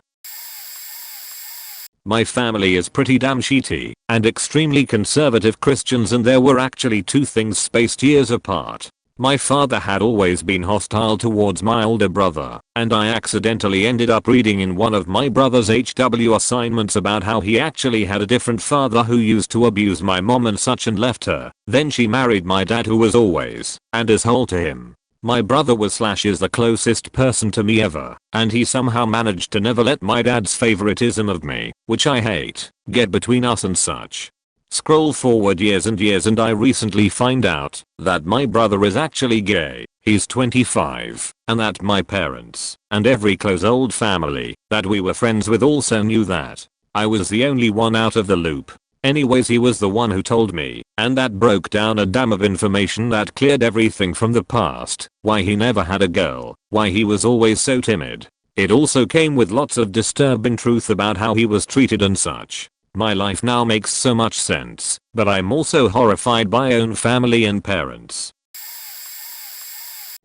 My family is pretty damn shitty and extremely conservative Christians, and there were actually 2 things spaced years apart. My father had always been hostile towards my older brother, and I accidentally ended up reading in one of my brother's HW assignments about how he actually had a different father who used to abuse my mom and such and left her. Then she married my dad, who was always and is whole to him. My brother was / is the closest person to me ever, and he somehow managed to never let my dad's favoritism of me, which I hate, get between us and such. Scroll forward years and years and I recently find out that my brother is actually gay. He's 25, and that my parents and every close old family that we were friends with also knew that. I was the only one out of the loop. Anyways, he was the one who told me, and that broke down a dam of information that cleared everything from the past. Why he never had a girl, why he was always so timid. It also came with lots of disturbing truth about how he was treated and such. My life now makes so much sense, but I'm also horrified by my own family and parents.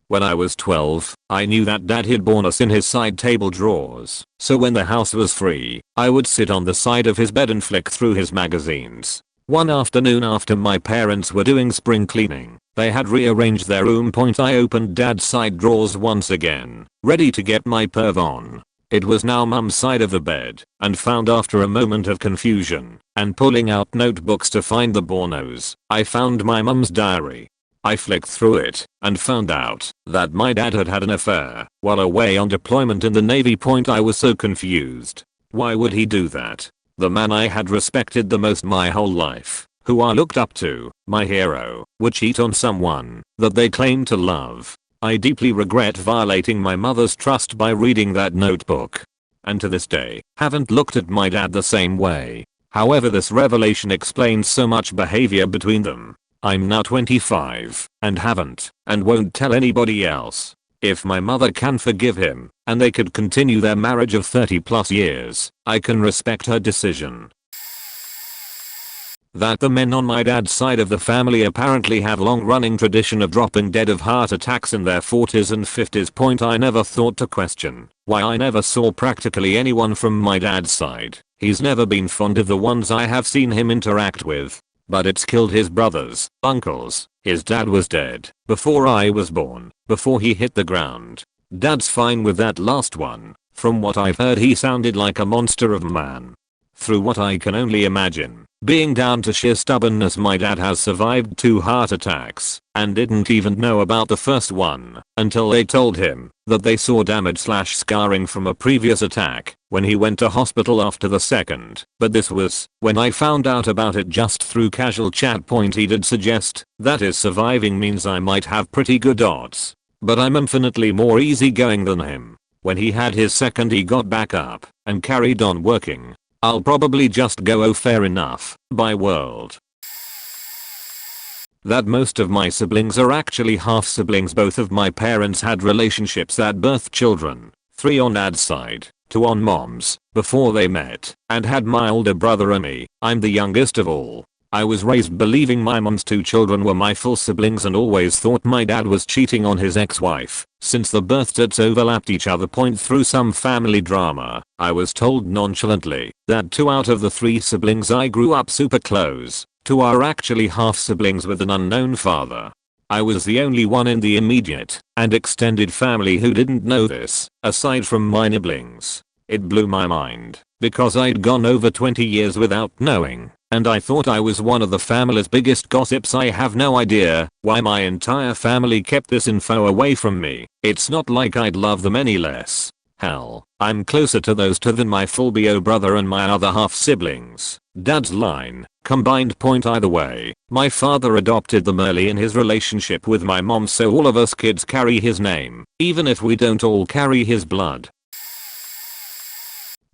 When I was 12, I knew that dad had born us in his side table drawers, so when the house was free, I would sit on the side of his bed and flick through his magazines. One afternoon after my parents were doing spring cleaning, they had rearranged their room. I opened dad's side drawers once again, ready to get my perv on. It was now mum's side of the bed, and found after a moment of confusion, and pulling out notebooks to find the pornos, I found my mum's diary. I flicked through it, and found out that my dad had had an affair while away on deployment in the Navy. I was so confused. Why would he do that? The man I had respected the most my whole life, who I looked up to, my hero, would cheat on someone that they claimed to love. I deeply regret violating my mother's trust by reading that notebook. And to this day, haven't looked at my dad the same way. However, this revelation explains so much behavior between them. I'm now 25, and haven't, and won't tell anybody else. If my mother can forgive him, and they could continue their marriage of 30+ years, I can respect her decision. That the men on my dad's side of the family apparently have long-running tradition of dropping dead of heart attacks in their 40s and 50s. I never thought to question why I never saw practically anyone from my dad's side. He's never been fond of the ones I have seen him interact with. But it's killed his brothers, uncles. His dad was dead before I was born, before he hit the ground. Dad's fine with that last one. From what I've heard, he sounded like a monster of a man. Through what I can only imagine, being down to sheer stubbornness, my dad has survived 2 heart attacks and didn't even know about the first one until they told him that they saw damage/scarring from a previous attack when he went to hospital after the second. But this was when I found out about it just through casual chat. He did suggest that his surviving means I might have pretty good odds, but I'm infinitely more easygoing than him. When he had his second, he got back up and carried on working. I'll probably just go, oh fair enough, bye world. That most of my siblings are actually half siblings. Both of my parents had relationships that birthed children, 3 on dad's side, 2 on mom's, before they met, and had my older brother and me. I'm the youngest of all. I was raised believing my mom's 2 children were my full siblings and always thought my dad was cheating on his ex-wife, since the birth dates overlapped each other. Through some family drama, I was told nonchalantly that 2 out of the 3 siblings I grew up super close to are actually half siblings with an unknown father. I was the only one in the immediate and extended family who didn't know this, aside from my nibblings. It blew my mind, because I'd gone over 20 years without knowing, and I thought I was one of the family's biggest gossips. I have no idea why my entire family kept this info away from me. It's not like I'd love them any less. Hell, I'm closer to those 2 than my full BO brother and my other half siblings. Dad's line, combined. Either way, my father adopted them early in his relationship with my mom, so all of us kids carry his name, even if we don't all carry his blood.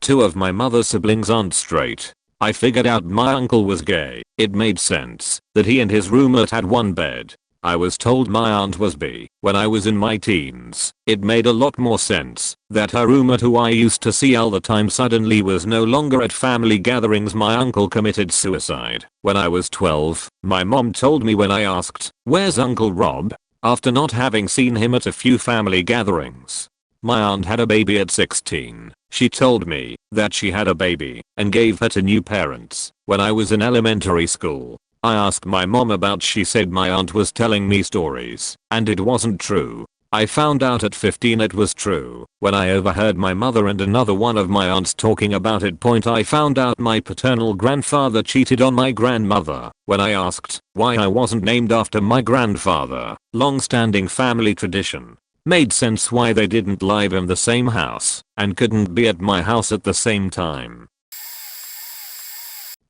2 of my mother's siblings aren't straight. I figured out my uncle was gay. It made sense that he and his roommate had one bed. I was told my aunt was bi when I was in my teens. It made a lot more sense that her roommate, who I used to see all the time, suddenly was no longer at family gatherings. My uncle committed suicide when I was 12. My mom told me when I asked, "Where's Uncle Rob?" after not having seen him at a few family gatherings. My aunt had a baby at 16. She told me that she had a baby and gave her to new parents when I was in elementary school. I asked my mom about. She said my aunt was telling me stories and it wasn't true. I found out at 15 it was true when I overheard my mother and another one of my aunts talking about it. I found out my paternal grandfather cheated on my grandmother when I asked why I wasn't named after my grandfather. Long-standing family tradition. Made sense why they didn't live in the same house and couldn't be at my house at the same time.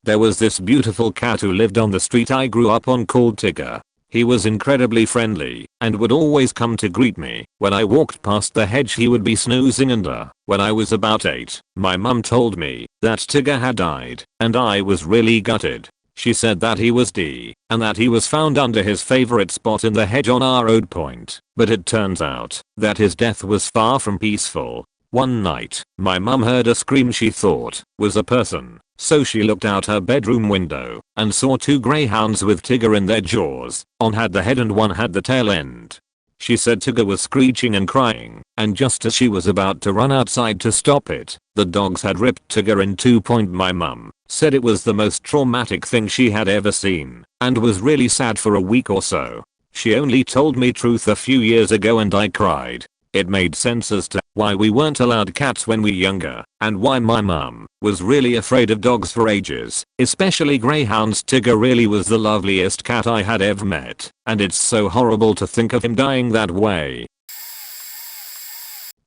There was this beautiful cat who lived on the street I grew up on called Tigger. He was incredibly friendly and would always come to greet me. When I walked past the hedge he would be snoozing under. When I was about 8, my mum told me that Tigger had died and I was really gutted. She said that he was dead and that he was found under his favorite spot in the hedge on our road point, but it turns out that his death was far from peaceful. One night, my mum heard a scream she thought was a person, so she looked out her bedroom window and saw 2 greyhounds with Tigger in their jaws. One had the head and one had the tail end. She said Tigger was screeching and crying, and just as she was about to run outside to stop it, the dogs had ripped Tigger in 2. My mum said it was the most traumatic thing she had ever seen, and was really sad for a week or so. She only told me truth a few years ago and I cried. It made sense as to why we weren't allowed cats when we were younger, and why my mum was really afraid of dogs for ages, especially greyhounds. Tigger really was the loveliest cat I had ever met, and it's so horrible to think of him dying that way.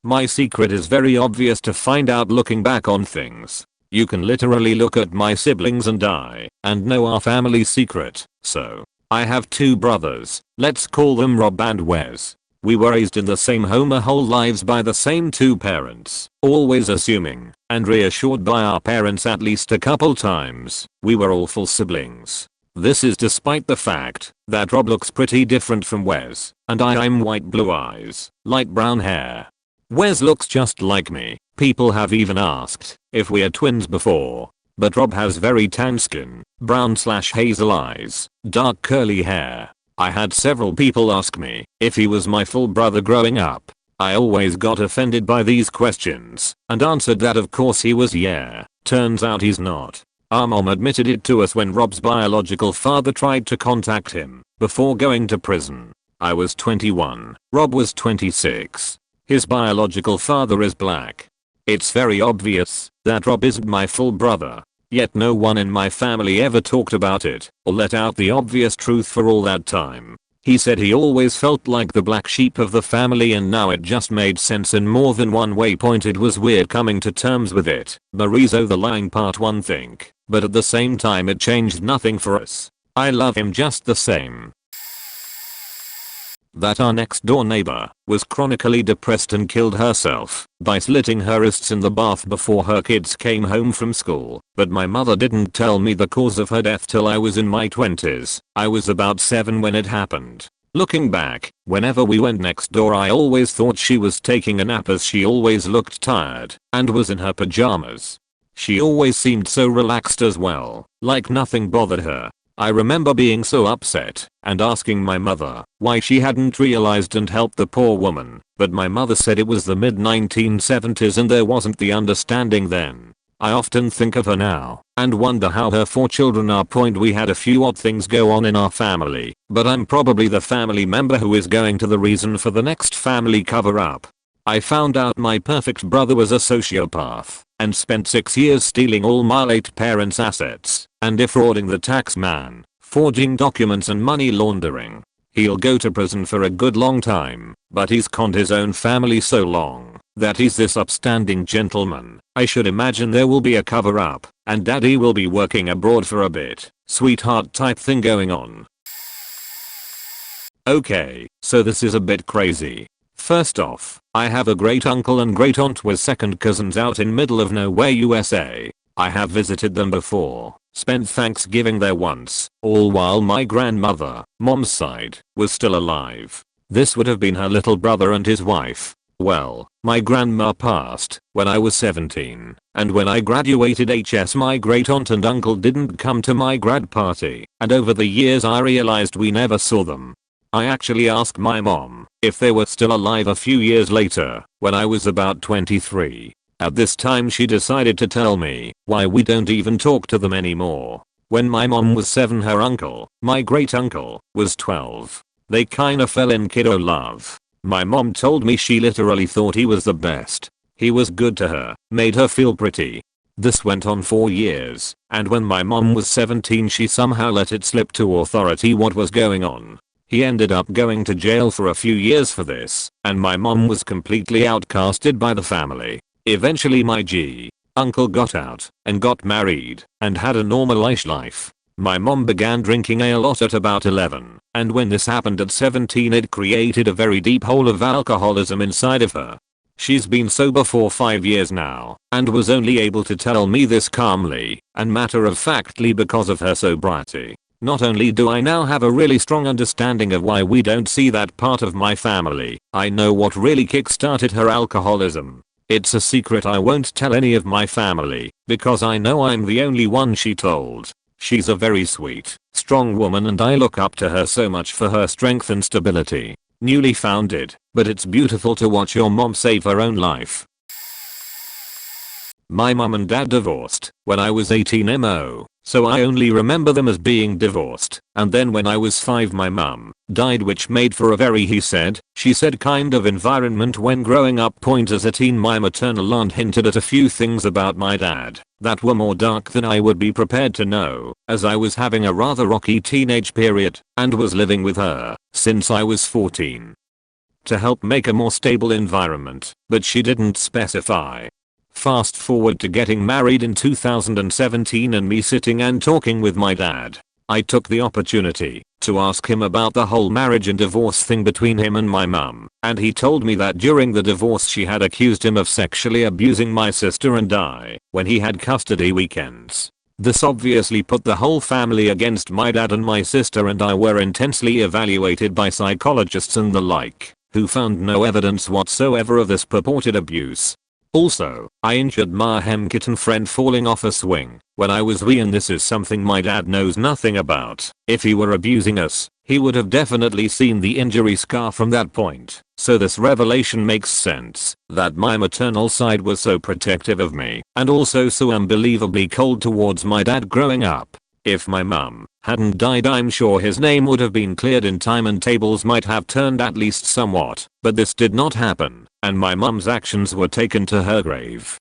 My secret is very obvious to find out looking back on things. You can literally look at my siblings and I, and know our family secret. So, I have 2 brothers, let's call them Rob and Wes. We were raised in the same home our whole lives by the same 2 parents, always assuming and reassured by our parents at least a couple times we were all full siblings. This is despite the fact that Rob looks pretty different from Wes, and I'm white blue eyes, light brown hair. Wes looks just like me. People have even asked if we are twins before. But Rob has very tan skin, brown/hazel eyes, dark curly hair. I had several people ask me if he was my full brother growing up. I always got offended by these questions and answered that of course he was. Yeah, turns out he's not. Our mom admitted it to us when Rob's biological father tried to contact him before going to prison. I was 21, Rob was 26. His biological father is black. It's very obvious that Rob isn't my full brother. Yet no one in my family ever talked about it or let out the obvious truth for all that time. He said he always felt like the black sheep of the family and now it just made sense in more than one way. It was weird coming to terms with it. Marizo the lying part one thing, but at the same time it changed nothing for us. I love him just the same. That our next door neighbor was chronically depressed and killed herself by slitting her wrists in the bath before her kids came home from school, but my mother didn't tell me the cause of her death till I was in my 20s. I was about 7 when it happened. Looking back, whenever we went next door I always thought she was taking a nap as she always looked tired and was in her pajamas. She always seemed so relaxed as well, like nothing bothered her. I remember being so upset and asking my mother why she hadn't realized and helped the poor woman, but my mother said it was the mid-1970s and there wasn't the understanding then. I often think of her now and wonder how her 4 children are. We had a few odd things go on in our family, but I'm probably the family member who is going to the reason for the next family cover up. I found out my perfect brother was a sociopath and spent 6 years stealing all my late parents' assets and defrauding the tax man, forging documents and money laundering. He'll go to prison for a good long time, but he's conned his own family so long that he's this upstanding gentleman. I should imagine there will be a cover up and daddy will be working abroad for a bit. Sweetheart type thing going on. Okay, so this is a bit crazy. First off, I have a great uncle and great aunt was second cousins out in middle of nowhere USA. I have visited them before, spent Thanksgiving there once, all while my grandmother, mom's side, was still alive. This would have been her little brother and his wife. Well, my grandma passed when I was 17, and when I graduated HS my great aunt and uncle didn't come to my grad party, and over the years I realized we never saw them. I actually asked my mom if they were still alive a few years later, when I was about 23. At this time she decided to tell me why we don't even talk to them anymore. When my mom was 7 her uncle, my great uncle, was 12. They kinda fell in kiddo love. My mom told me she literally thought he was the best. He was good to her, made her feel pretty. This went on for years, and when my mom was 17 she somehow let it slip to authority what was going on. He ended up going to jail for a few years for this, and my mom was completely outcasted by the family. Eventually my G. Uncle got out and got married and had a normal-ish life. My mom began drinking a lot at about 11, and when this happened at 17 it created a very deep hole of alcoholism inside of her. She's been sober for 5 years now and was only able to tell me this calmly and matter-of-factly because of her sobriety. Not only do I now have a really strong understanding of why we don't see that part of my family, I know what really kickstarted her alcoholism. It's a secret I won't tell any of my family because I know I'm the only one she told. She's a very sweet, strong woman and I look up to her so much for her strength and stability. Newly founded, but it's beautiful to watch your mom save her own life. My mom and dad divorced when I was 18 mo, so I only remember them as being divorced, and then when I was 5 my mom died, which made for a very she said kind of environment when growing up. As a teen my maternal aunt hinted at a few things about my dad that were more dark than I would be prepared to know, as I was having a rather rocky teenage period and was living with her since I was 14 to help make a more stable environment, but she didn't specify. Fast forward to getting married in 2017 and me sitting and talking with my dad. I took the opportunity to ask him about the whole marriage and divorce thing between him and my mum, and he told me that during the divorce she had accused him of sexually abusing my sister and I when he had custody weekends. This obviously put the whole family against my dad, and my sister and I were intensely evaluated by psychologists and the like, who found no evidence whatsoever of this purported abuse. Also, I injured my kitten friend falling off a swing when I was wee, and this is something my dad knows nothing about. If he were abusing us, he would have definitely seen the injury scar from that point. So this revelation makes sense that my maternal side was so protective of me and also so unbelievably cold towards my dad growing up. If my mum hadn't died, I'm sure his name would have been cleared in time and tables might have turned at least somewhat, but this did not happen, and my mum's actions were taken to her grave.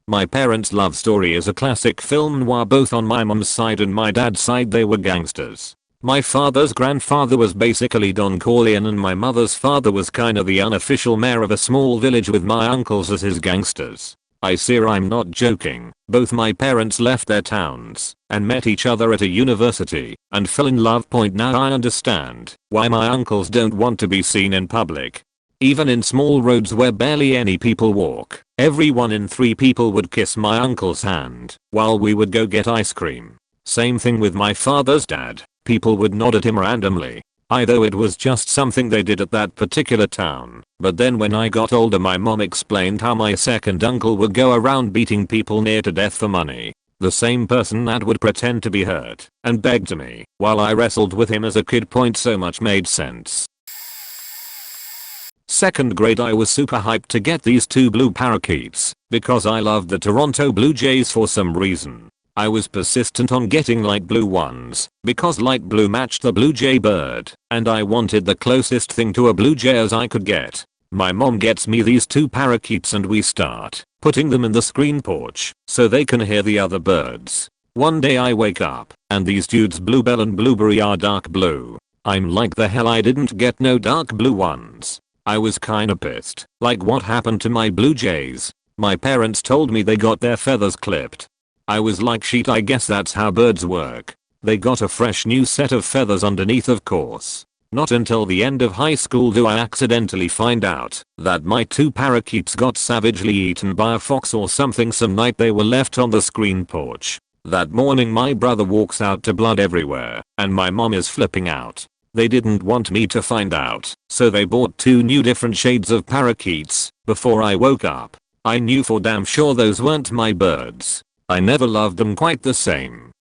My parents' love story is a classic film noir. Both on my mum's side and my dad's side they were gangsters. My father's grandfather was basically Don Corleone and my mother's father was kinda the unofficial mayor of a small village with my uncles as his gangsters. I'm not joking. Both my parents left their towns and met each other at a university and fell in love. Now I understand why my uncles don't want to be seen in public. Even in small roads where barely any people walk, every 1 in 3 people would kiss my uncle's hand while we would go get ice cream. Same thing with my father's dad. People would nod at him randomly, either it was just something they did at that particular town. But then when I got older my mom explained how my second uncle would go around beating people near to death for money. The same person that would pretend to be hurt and beg to me while I wrestled with him as a kid. So much made sense. 2nd grade I was super hyped to get these 2 blue parakeets because I loved the Toronto Blue Jays for some reason. I was persistent on getting light blue ones because light blue matched the blue jay bird and I wanted the closest thing to a blue jay as I could get. My mom gets me these 2 parakeets and we start putting them in the screen porch so they can hear the other birds. One day I wake up and these dudes Bluebell and Blueberry are dark blue. I'm like, the hell, I didn't get no dark blue ones. I was kinda pissed, like what happened to my blue jays? My parents told me they got their feathers clipped. I was like, shit, I guess that's how birds work. They got a fresh new set of feathers underneath, of course. Not until the end of high school do I accidentally find out that my 2 parakeets got savagely eaten by a fox or something some night they were left on the screen porch. That morning my brother walks out to blood everywhere and my mom is flipping out. They didn't want me to find out, so they bought 2 new different shades of parakeets. Before I woke up, I knew for damn sure those weren't my birds. I never loved them quite the same.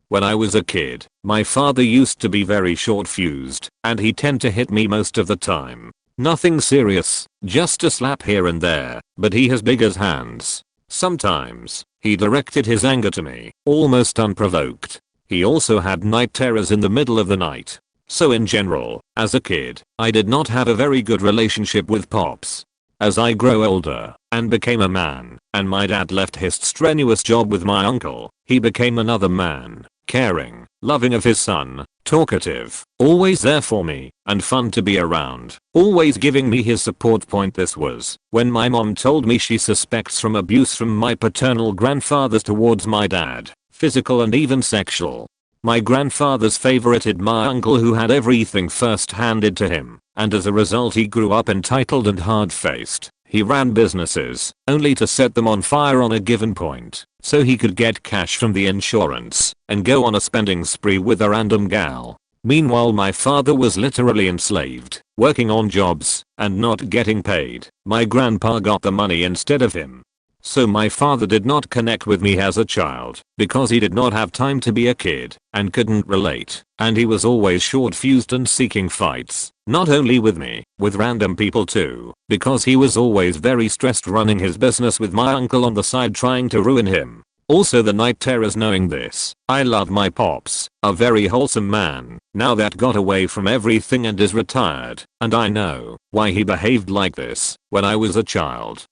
When I was a kid, my father used to be very short-fused, and he tended to hit me most of the time. Nothing serious, just a slap here and there, but he has big as hands. Sometimes, he directed his anger to me, almost unprovoked. He also had night terrors in the middle of the night. So in general, as a kid, I did not have a very good relationship with Pops. As I grew older and became a man, and my dad left his strenuous job with my uncle, he became another man, caring, loving of his son, talkative, always there for me, and fun to be around, always giving me his support. This was when my mom told me she suspects from abuse from my paternal grandfathers towards my dad, physical and even sexual. My grandfather's favorited my uncle who had everything first handed to him, and as a result he grew up entitled and hard-faced. He ran businesses, only to set them on fire on a given point, so he could get cash from the insurance, and go on a spending spree with a random gal. Meanwhile my father was literally enslaved, working on jobs, and not getting paid. My grandpa got the money instead of him. So my father did not connect with me as a child, because he did not have time to be a kid, and couldn't relate, and he was always short-fused and seeking fights, not only with me, with random people too, because he was always very stressed running his business with my uncle on the side trying to ruin him. Also the night terrors knowing this. I love my pops, a very wholesome man, now that got away from everything and is retired, and I know why he behaved like this when I was a child.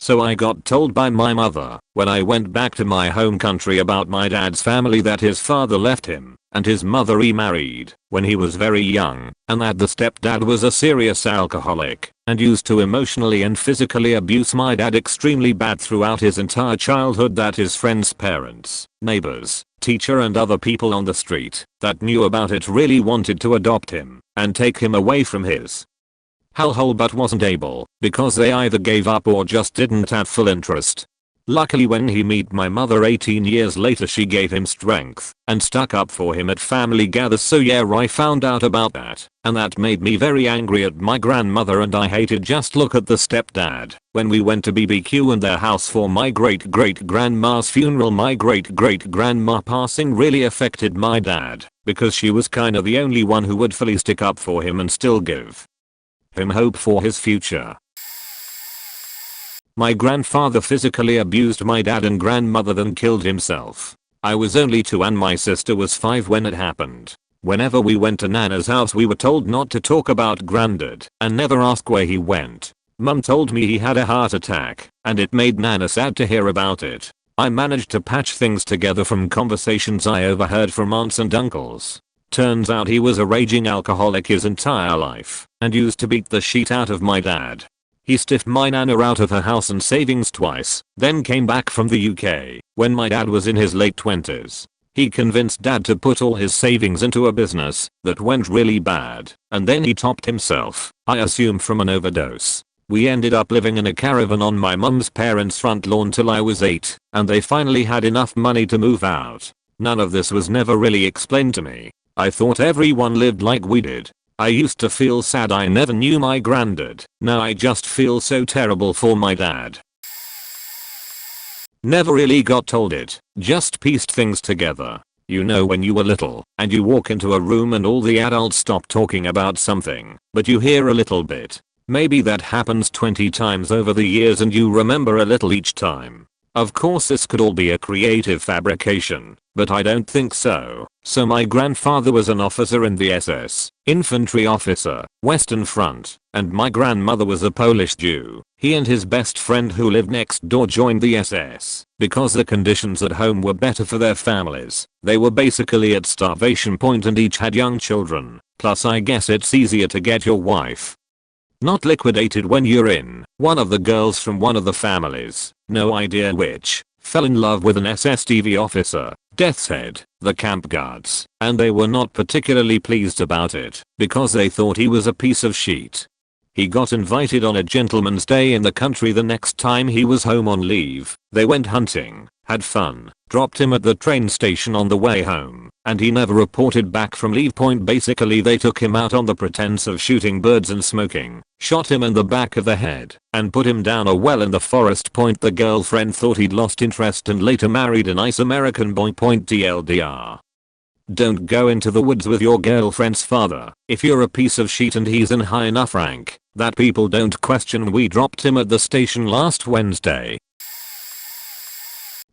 So I got told by my mother when I went back to my home country about my dad's family that his father left him and his mother remarried when he was very young, and that the stepdad was a serious alcoholic and used to emotionally and physically abuse my dad extremely bad throughout his entire childhood, that his friends' parents, neighbors, teacher and other people on the street that knew about it really wanted to adopt him and take him away from his hellhole but wasn't able because they either gave up or just didn't have full interest. Luckily when he met my mother 18 years later she gave him strength and stuck up for him at family gathers. So yeah, I found out about that and that made me very angry at my grandmother, and I hated just look at the stepdad. When we went to BBQ in their house for my great great grandma's funeral, my great great grandma passing really affected my dad because she was kinda the only one who would fully stick up for him and still give him hope for his future. My grandfather physically abused my dad and grandmother then killed himself. I was only 2 and my sister was 5 when it happened. Whenever we went to Nana's house we were told not to talk about Granddad and never ask where he went. Mum told me he had a heart attack and it made Nana sad to hear about it. I managed to patch things together from conversations I overheard from aunts and uncles. Turns out he was a raging alcoholic his entire life and used to beat the shit out of my dad. He stiffed my nana out of her house and savings twice, then came back from the UK when my dad was in his late 20s. He convinced dad to put all his savings into a business that went really bad, and then he topped himself, I assume from an overdose. We ended up living in a caravan on my mum's parents' front lawn till I was 8, and they finally had enough money to move out. None of this was never really explained to me. I thought everyone lived like we did. I used to feel sad I never knew my granddad. Now I just feel so terrible for my dad. Never really got told it, just pieced things together. You know when you were little and you walk into a room and all the adults stop talking about something, but you hear a little bit. Maybe that happens 20 times over the years and you remember a little each time. Of course this could all be a creative fabrication, but I don't think so. So my grandfather was an officer in the SS, infantry officer, Western Front, and my grandmother was a Polish Jew. He and his best friend who lived next door joined the SS because the conditions at home were better for their families. They were basically at starvation point and each had young children. Plus I guess it's easier to get your wife not liquidated when you're in. One of the girls from one of the families, no idea which, fell in love with an SSTV officer, Death's Head, the camp guards, and they were not particularly pleased about it because they thought he was a piece of shit. He got invited on a gentleman's day in the country the next time he was home on leave. They went hunting, had fun, dropped him at the train station on the way home, and he never reported back from leave point. Basically they took him out on the pretense of shooting birds and smoking, shot him in the back of the head, and put him down a well in the forest. Point the girlfriend thought he'd lost interest and later married a nice American boy. Point TLDR. Don't go into the woods with your girlfriend's father if you're a piece of shit and he's in high enough rank that people don't question. We dropped him at the station last Wednesday.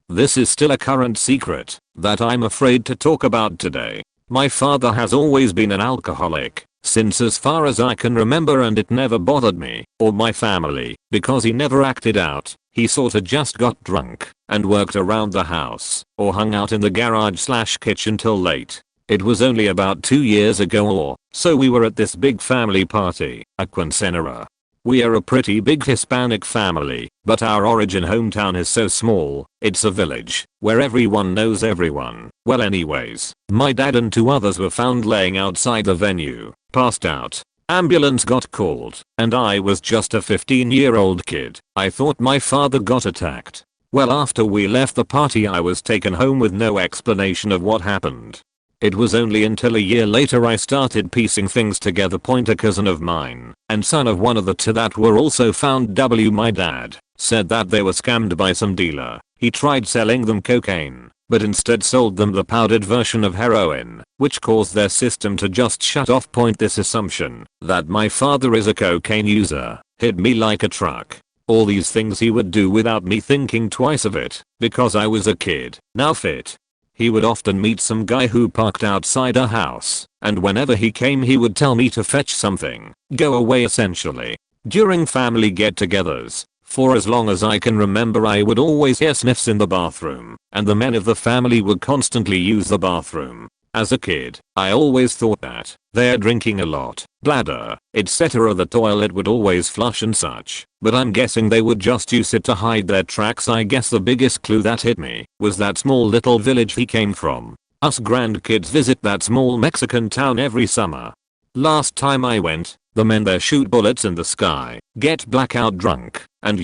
This is still a current secret that I'm afraid to talk about today. My father has always been an alcoholic since as far as I can remember, and it never bothered me or my family because he never acted out. He sorta just got drunk and worked around the house or hung out in the garage/kitchen till late. It was only about 2 years ago or so we were at this big family party, a quinceañera. We are a pretty big Hispanic family, but our origin hometown is so small, it's a village, where everyone knows everyone. Well anyways, my dad and 2 others were found laying outside the venue, passed out. Ambulance got called, and I was just a 15-year-old kid. I thought my father got attacked. Well after we left the party I was taken home with no explanation of what happened. It was only until a year later I started piecing things together. A cousin of mine and son of one of the 2 that were also found. My dad said that they were scammed by some dealer. He tried selling them cocaine, but instead sold them the powdered version of heroin, which caused their system to just shut off. This assumption that my father is a cocaine user hit me like a truck. All these things he would do without me thinking twice of it, because I was a kid. Now fit. He would often meet some guy who parked outside a house, and whenever he came he would tell me to fetch something, go away essentially. During family get-togethers, for as long as I can remember I would always hear sniffs in the bathroom, and the men of the family would constantly use the bathroom. As a kid, I always thought that they're drinking a lot, bladder, etc. The toilet would always flush and such, but I'm guessing they would just use it to hide their tracks. I guess the biggest clue that hit me was that small little village he came from. Us grandkids visit that small Mexican town every summer. Last time I went, the men there shoot bullets in the sky, get blackout drunk, and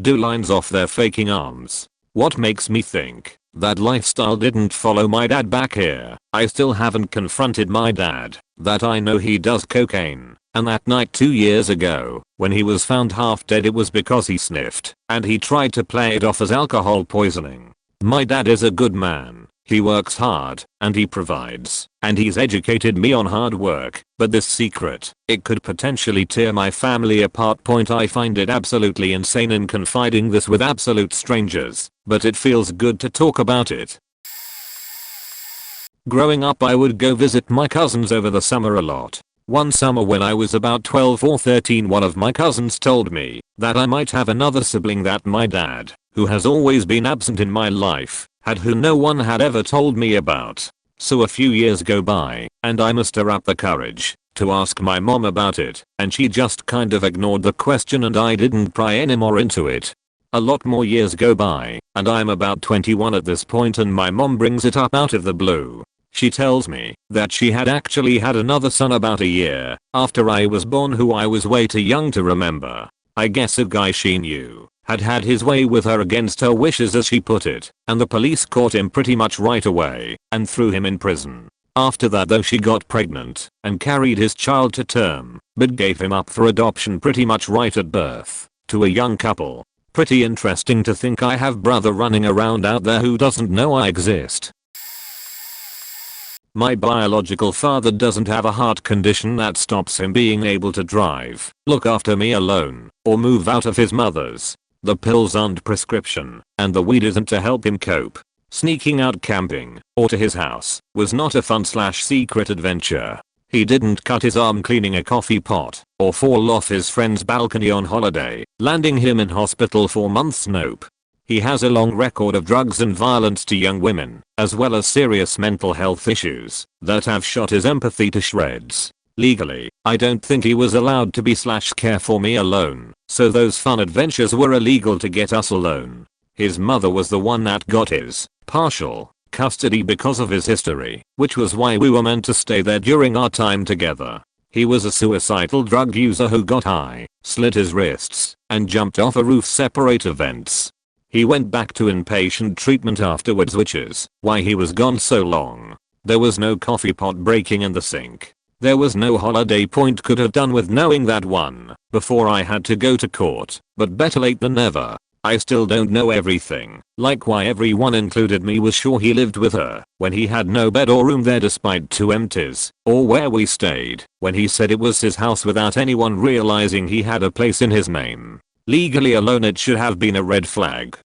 do lines off their faking arms. What makes me think that lifestyle didn't follow my dad back here? I still haven't confronted my dad that I know he does cocaine, and that night 2 years ago, when he was found half dead, it was because he sniffed, and he tried to play it off as alcohol poisoning. My dad is a good man. He works hard, and he provides, and he's educated me on hard work, but this secret, it could potentially tear my family apart. I find it absolutely insane in confiding this with absolute strangers, but it feels good to talk about it. Growing up I would go visit my cousins over the summer a lot. One summer when I was about 12 or 13 one of my cousins told me that I might have another sibling that my dad, who has always been absent in my life, had who no one had ever told me about. So a few years go by, and I muster up the courage to ask my mom about it, and she just kind of ignored the question and I didn't pry anymore into it. A lot more years go by, and I'm about 21 at this point and my mom brings it up out of the blue. She tells me that she had actually had another son about a year after I was born who I was way too young to remember. I guess a guy she knew had had his way with her against her wishes as she put it, and the police caught him pretty much right away and threw him in prison. After that though she got pregnant and carried his child to term, but gave him up for adoption pretty much right at birth to a young couple. Pretty interesting to think I have brother running around out there who doesn't know I exist. My biological father doesn't have a heart condition that stops him being able to drive, look after me alone, or move out of his mother's. The pills aren't prescription, and the weed isn't to help him cope. Sneaking out camping, or to his house, was not a fun/secret adventure. He didn't cut his arm cleaning a coffee pot, or fall off his friend's balcony on holiday, landing him in hospital for months. Nope. He has a long record of drugs and violence to young women, as well as serious mental health issues that have shot his empathy to shreds. Legally, I don't think he was allowed to be/care for me alone, so those fun adventures were illegal to get us alone. His mother was the one that got his partial custody because of his history, which was why we were meant to stay there during our time together. He was a suicidal drug user who got high, slit his wrists, and jumped off a roof. Separate events. He went back to inpatient treatment afterwards, which is why he was gone so long. There was no coffee pot breaking in the sink. There was no holiday. Could have done with knowing that one before I had to go to court, but better late than never. I still don't know everything, like why everyone included me was sure he lived with her when he had no bed or room there despite 2 empties, or where we stayed when he said it was his house without anyone realizing he had a place in his name. Legally alone, it should have been a red flag.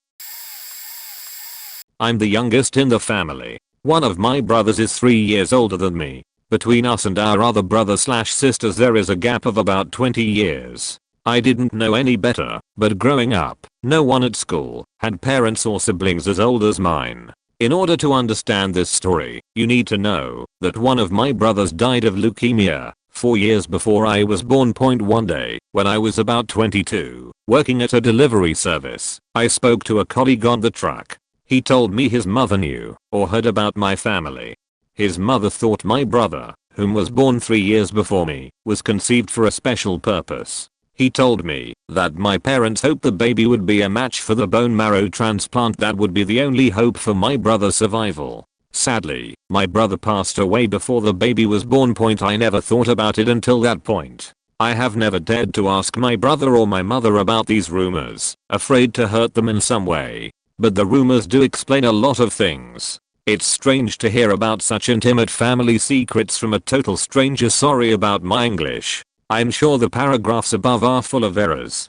I'm the youngest in the family. One of my brothers is 3 years older than me. Between us and our other brother/sisters there is a gap of about 20 years. I didn't know any better, but growing up, No one at school had parents or siblings as old as mine. In order to understand this story, you need to know that one of my brothers died of leukemia 4 years before I was born. One day, when I was about 22, working at a delivery service, I spoke to a colleague on the truck. He told me his mother knew or heard about my family. His mother thought my brother, whom was born 3 years before me, was conceived for a special purpose. He told me that my parents hoped the baby would be a match for the bone marrow transplant that would be the only hope for my brother's survival. Sadly, my brother passed away before the baby was born. I never thought about it until that point. I have never dared to ask my brother or my mother about these rumors, afraid to hurt them in some way. But the rumors do explain a lot of things. It's strange to hear about such intimate family secrets from a total stranger. Sorry about my English. I'm sure the paragraphs above are full of errors.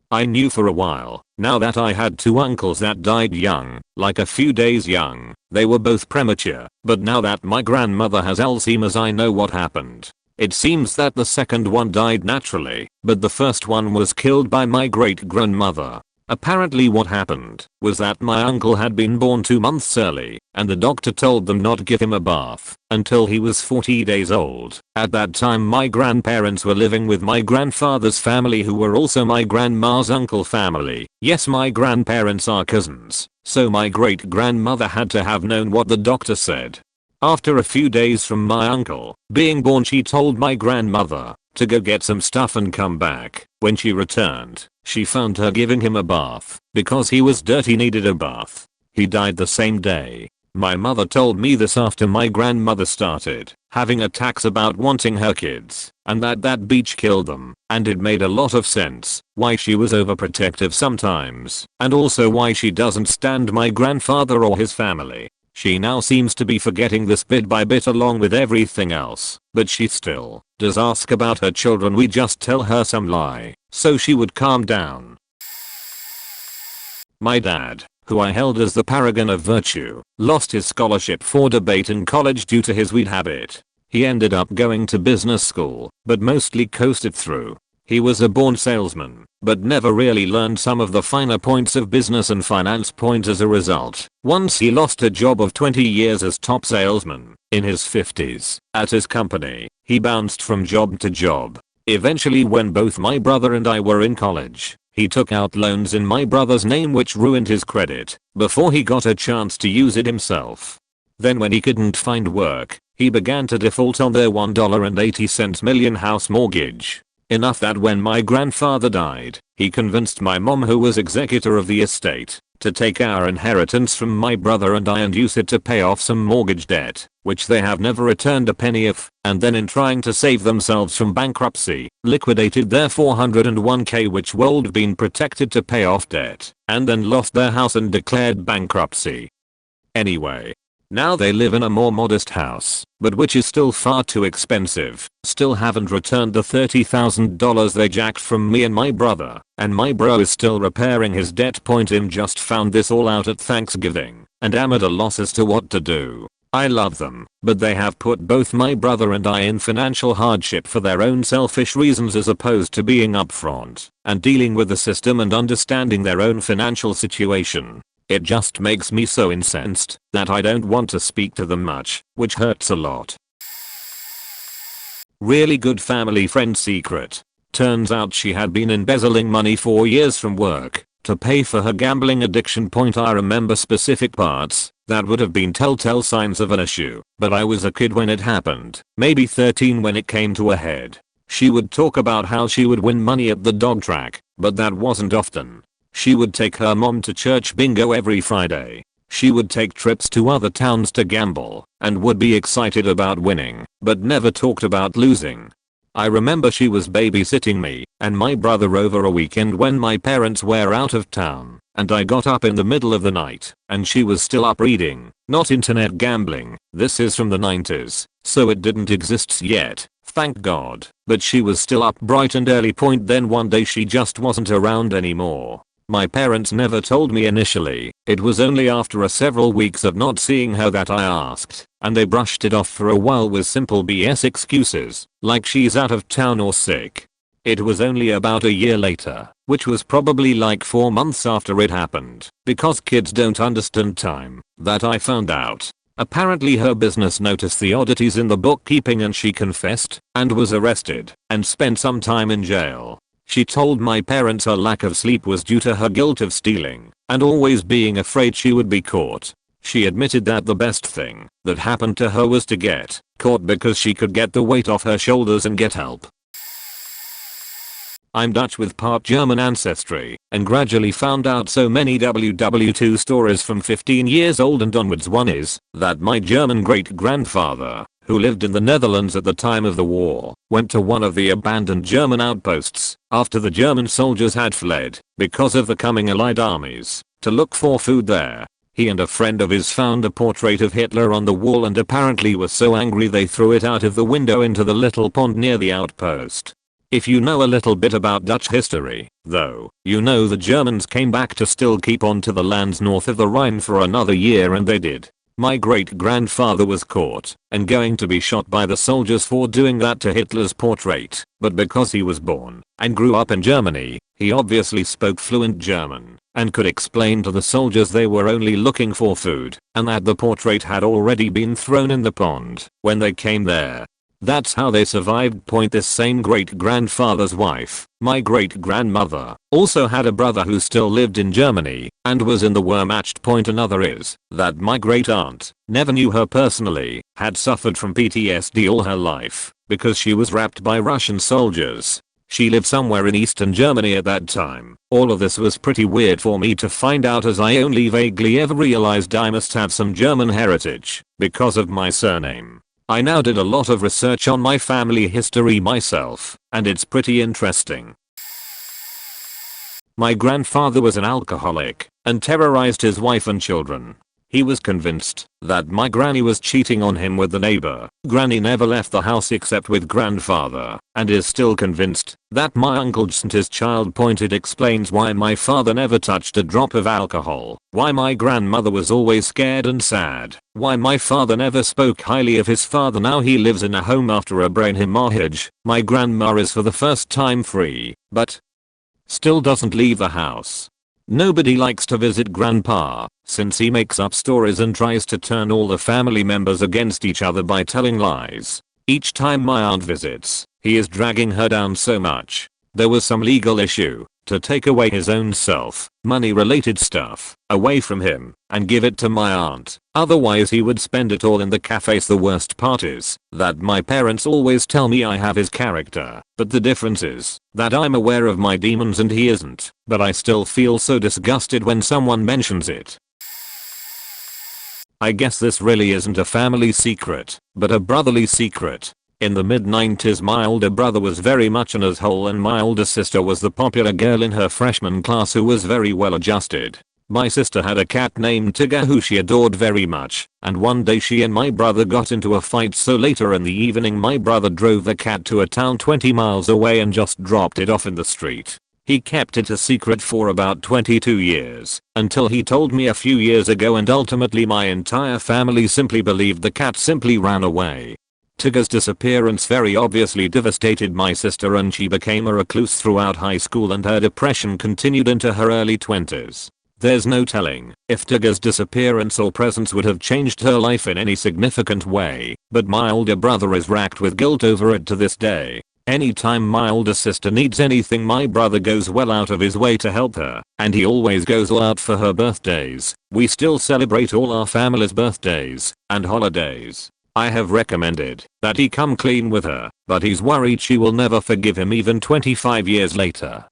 I knew for a while now that I had 2 uncles that died young, like a few days young. They were both premature, but now that my grandmother has Alzheimer's, I know what happened. It seems that the second one died naturally, but the first one was killed by my great-grandmother. Apparently what happened was that my uncle had been born 2 months early, and the doctor told them not to give him a bath until he was 40 days old. At that time my grandparents were living with my grandfather's family, who were also my grandma's uncle family. Yes, my grandparents are cousins, so my great-grandmother had to have known what the doctor said. After a few days from my uncle being born, she told my grandmother to go get some stuff and come back. When she returned, she found her giving him a bath because he was dirty, needed a bath. He died the same day. My mother told me this after my grandmother started having attacks about wanting her kids, and that beach killed them, and it made a lot of sense why she was overprotective sometimes, and also why she doesn't stand my grandfather or his family. She now seems to be forgetting this bit by bit along with everything else, but she still does ask about her children. We just tell her some lie so she would calm down. My dad, who I held as the paragon of virtue, lost his scholarship for debate in college due to his weed habit. He ended up going to business school, but mostly coasted through. He was a born salesman, but never really learned some of the finer points of business and finance. As a result, once he lost a job of 20 years as top salesman, in his 50s, at his company. He bounced from job to job. Eventually, when both my brother and I were in college, he took out loans in my brother's name, which ruined his credit before he got a chance to use it himself. Then when he couldn't find work, he began to default on their $1.80 million house mortgage. Enough that when my grandfather died, he convinced my mom, who was executor of the estate, to take our inheritance from my brother and I and use it to pay off some mortgage debt, which they have never returned a penny of, and then in trying to save themselves from bankruptcy, liquidated their 401k, which would have been protected to pay off debt, and then lost their house and declared bankruptcy. Anyway, now they live in a more modest house, but which is still far too expensive. Still haven't returned the $30,000 they jacked from me and my brother, and my bro is still repairing his debt. Him just found this all out at Thanksgiving, and am at a loss as to what to do. I love them, but they have put both my brother and I in financial hardship for their own selfish reasons, as opposed to being upfront and dealing with the system and understanding their own financial situation. It just makes me so incensed that I don't want to speak to them much, which hurts a lot. Really good family friend secret. Turns out she had been embezzling money for years from work to pay for her gambling addiction. I remember specific parts that would have been telltale signs of an issue, but I was a kid when it happened, maybe 13 when it came to a head. She would talk about how she would win money at the dog track, but that wasn't often. She would take her mom to church bingo every Friday. She would take trips to other towns to gamble, and would be excited about winning, but never talked about losing. I remember she was babysitting me and my brother over a weekend when my parents were out of town, and I got up in the middle of the night, and she was still up reading. Not internet gambling, this is from the 90s, so it didn't exist yet, thank God, but she was still up bright and early. Then one day she just wasn't around anymore. My parents never told me initially. It was only after several weeks of not seeing her that I asked, and they brushed it off for a while with simple BS excuses, like she's out of town or sick. It was only about a year later, which was probably like 4 months after it happened, because kids don't understand time, that I found out. Apparently her business noticed the oddities in the bookkeeping and she confessed, and was arrested, and spent some time in jail. She told my parents her lack of sleep was due to her guilt of stealing, and always being afraid she would be caught. She admitted that the best thing that happened to her was to get caught because she could get the weight off her shoulders and get help. I'm Dutch with part German ancestry, and gradually found out so many WW2 stories from 15 years old and onwards. One is that my German great-grandfather, who lived in the Netherlands at the time of the war, went to one of the abandoned German outposts, after the German soldiers had fled, because of the coming Allied armies, to look for food there. He and a friend of his found a portrait of Hitler on the wall and apparently was so angry they threw it out of the window into the little pond near the outpost. If you know a little bit about Dutch history, though, you know the Germans came back to still keep on to the lands north of the Rhine for another year, and they did. My great-grandfather was caught and going to be shot by the soldiers for doing that to Hitler's portrait, but because he was born and grew up in Germany, he obviously spoke fluent German and could explain to the soldiers they were only looking for food and that the portrait had already been thrown in the pond when they came there. That's how they survived. This same great-grandfather's wife, my great-grandmother, also had a brother who still lived in Germany and was in the war matched. Another is that my great-aunt, never knew her personally, had suffered from PTSD all her life because she was raped by Russian soldiers. She lived somewhere in Eastern Germany at that time. All of this was pretty weird for me to find out, as I only vaguely ever realized I must have some German heritage because of my surname. I now did a lot of research on my family history myself, and it's pretty interesting. My grandfather was an alcoholic and terrorized his wife and children. He was convinced that my granny was cheating on him with the neighbor. Granny never left the house except with grandfather, and is still convinced that my uncle sent his child. It explains why my father never touched a drop of alcohol, why my grandmother was always scared and sad, why my father never spoke highly of his father. Now he lives in a home after a brain hemorrhage. My grandma is for the first time free, but still doesn't leave the house. Nobody likes to visit grandpa, since he makes up stories and tries to turn all the family members against each other by telling lies. Each time my aunt visits, he is dragging her down so much. There was some legal issue to take away his own money related stuff away from him and give it to my aunt. Otherwise he would spend it all in the cafes. The worst part is that my parents always tell me I have his character, but the difference is that I'm aware of my demons and he isn't, but I still feel so disgusted when someone mentions it. I guess this really isn't a family secret, but a brotherly secret. In the mid-90s my older brother was very much an asshole and my older sister was the popular girl in her freshman class who was very well adjusted. My sister had a cat named Tigger who she adored very much, and one day she and my brother got into a fight, so later in the evening my brother drove the cat to a town 20 miles away and just dropped it off in the street. He kept it a secret for about 22 years, until he told me a few years ago, and ultimately my entire family simply believed the cat simply ran away. Tigger's disappearance very obviously devastated my sister and she became a recluse throughout high school and her depression continued into her early 20s. There's no telling if Tigger's disappearance or presence would have changed her life in any significant way, but my older brother is racked with guilt over it to this day. Anytime my older sister needs anything my brother goes well out of his way to help her, and he always goes all out for her birthdays. We still celebrate all our family's birthdays and holidays. I have recommended that he come clean with her, but he's worried she will never forgive him even 25 years later.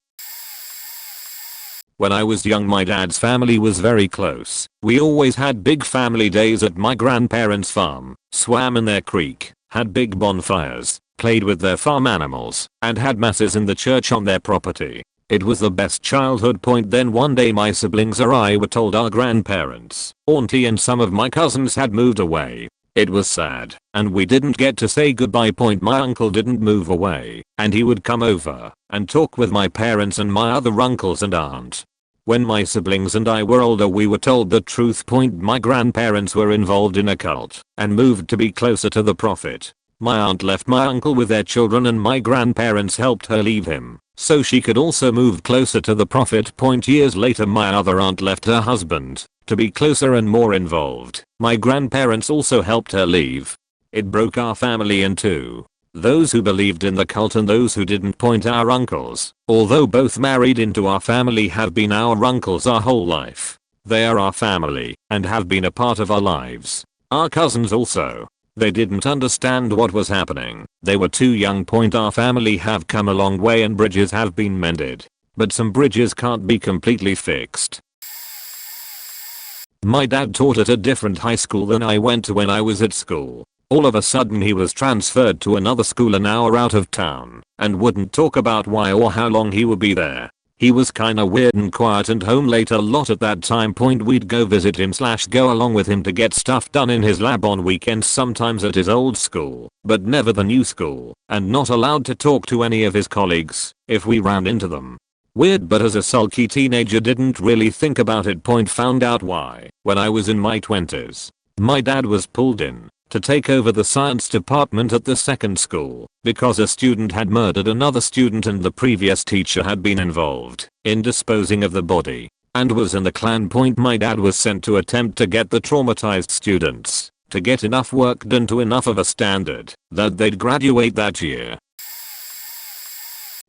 When I was young my dad's family was very close. We always had big family days at my grandparents' farm, swam in their creek, had big bonfires, played with their farm animals, and had masses in the church on their property. It was the best childhood. Then one day my siblings or I were told our grandparents, auntie and some of my cousins had moved away. It was sad, and we didn't get to say goodbye. My uncle didn't move away, and he would come over and talk with my parents and my other uncles and aunt. When my siblings and I were older we were told the truth. My grandparents were involved in a cult and moved to be closer to the prophet. My aunt left my uncle with their children and my grandparents helped her leave him so she could also move closer to the profit point. Years later my other aunt left her husband to be closer and more involved. My grandparents also helped her leave. It broke our family in two. Those who believed in the cult and those who didn't. Point our uncles, although both married into our family, have been our uncles our whole life. They are our family and have been a part of our lives. Our cousins also. They didn't understand what was happening. They were too young. Point our family have come a long way and bridges have been mended. But some bridges can't be completely fixed. My dad taught at a different high school than I went to when I was at school. All of a sudden he was transferred to another school an hour out of town and wouldn't talk about why or how long he would be there. He was kinda weird and quiet and home late a lot at that time. Point we'd go visit him / go along with him to get stuff done in his lab on weekends, sometimes at his old school, but never the new school, and not allowed to talk to any of his colleagues if we ran into them. Weird, but as a sulky teenager didn't really think about it. Point found out why when I was in my 20s. My dad was pulled in to take over the science department at the second school because a student had murdered another student and the previous teacher had been involved in disposing of the body and was in the Klan. Point my dad was sent to attempt to get the traumatized students to get enough work done to enough of a standard that they'd graduate that year.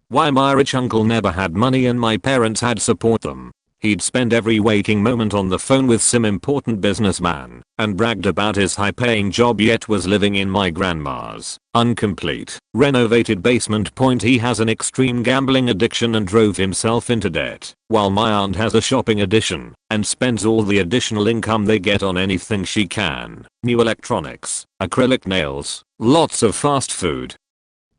Why my rich uncle never had money and my parents had support them. He'd spend every waking moment on the phone with some important businessman and bragged about his high-paying job, yet was living in my grandma's incomplete, renovated basement. Point he has an extreme gambling addiction and drove himself into debt, while my aunt has a shopping addiction and spends all the additional income they get on anything she can. New electronics, acrylic nails, lots of fast food,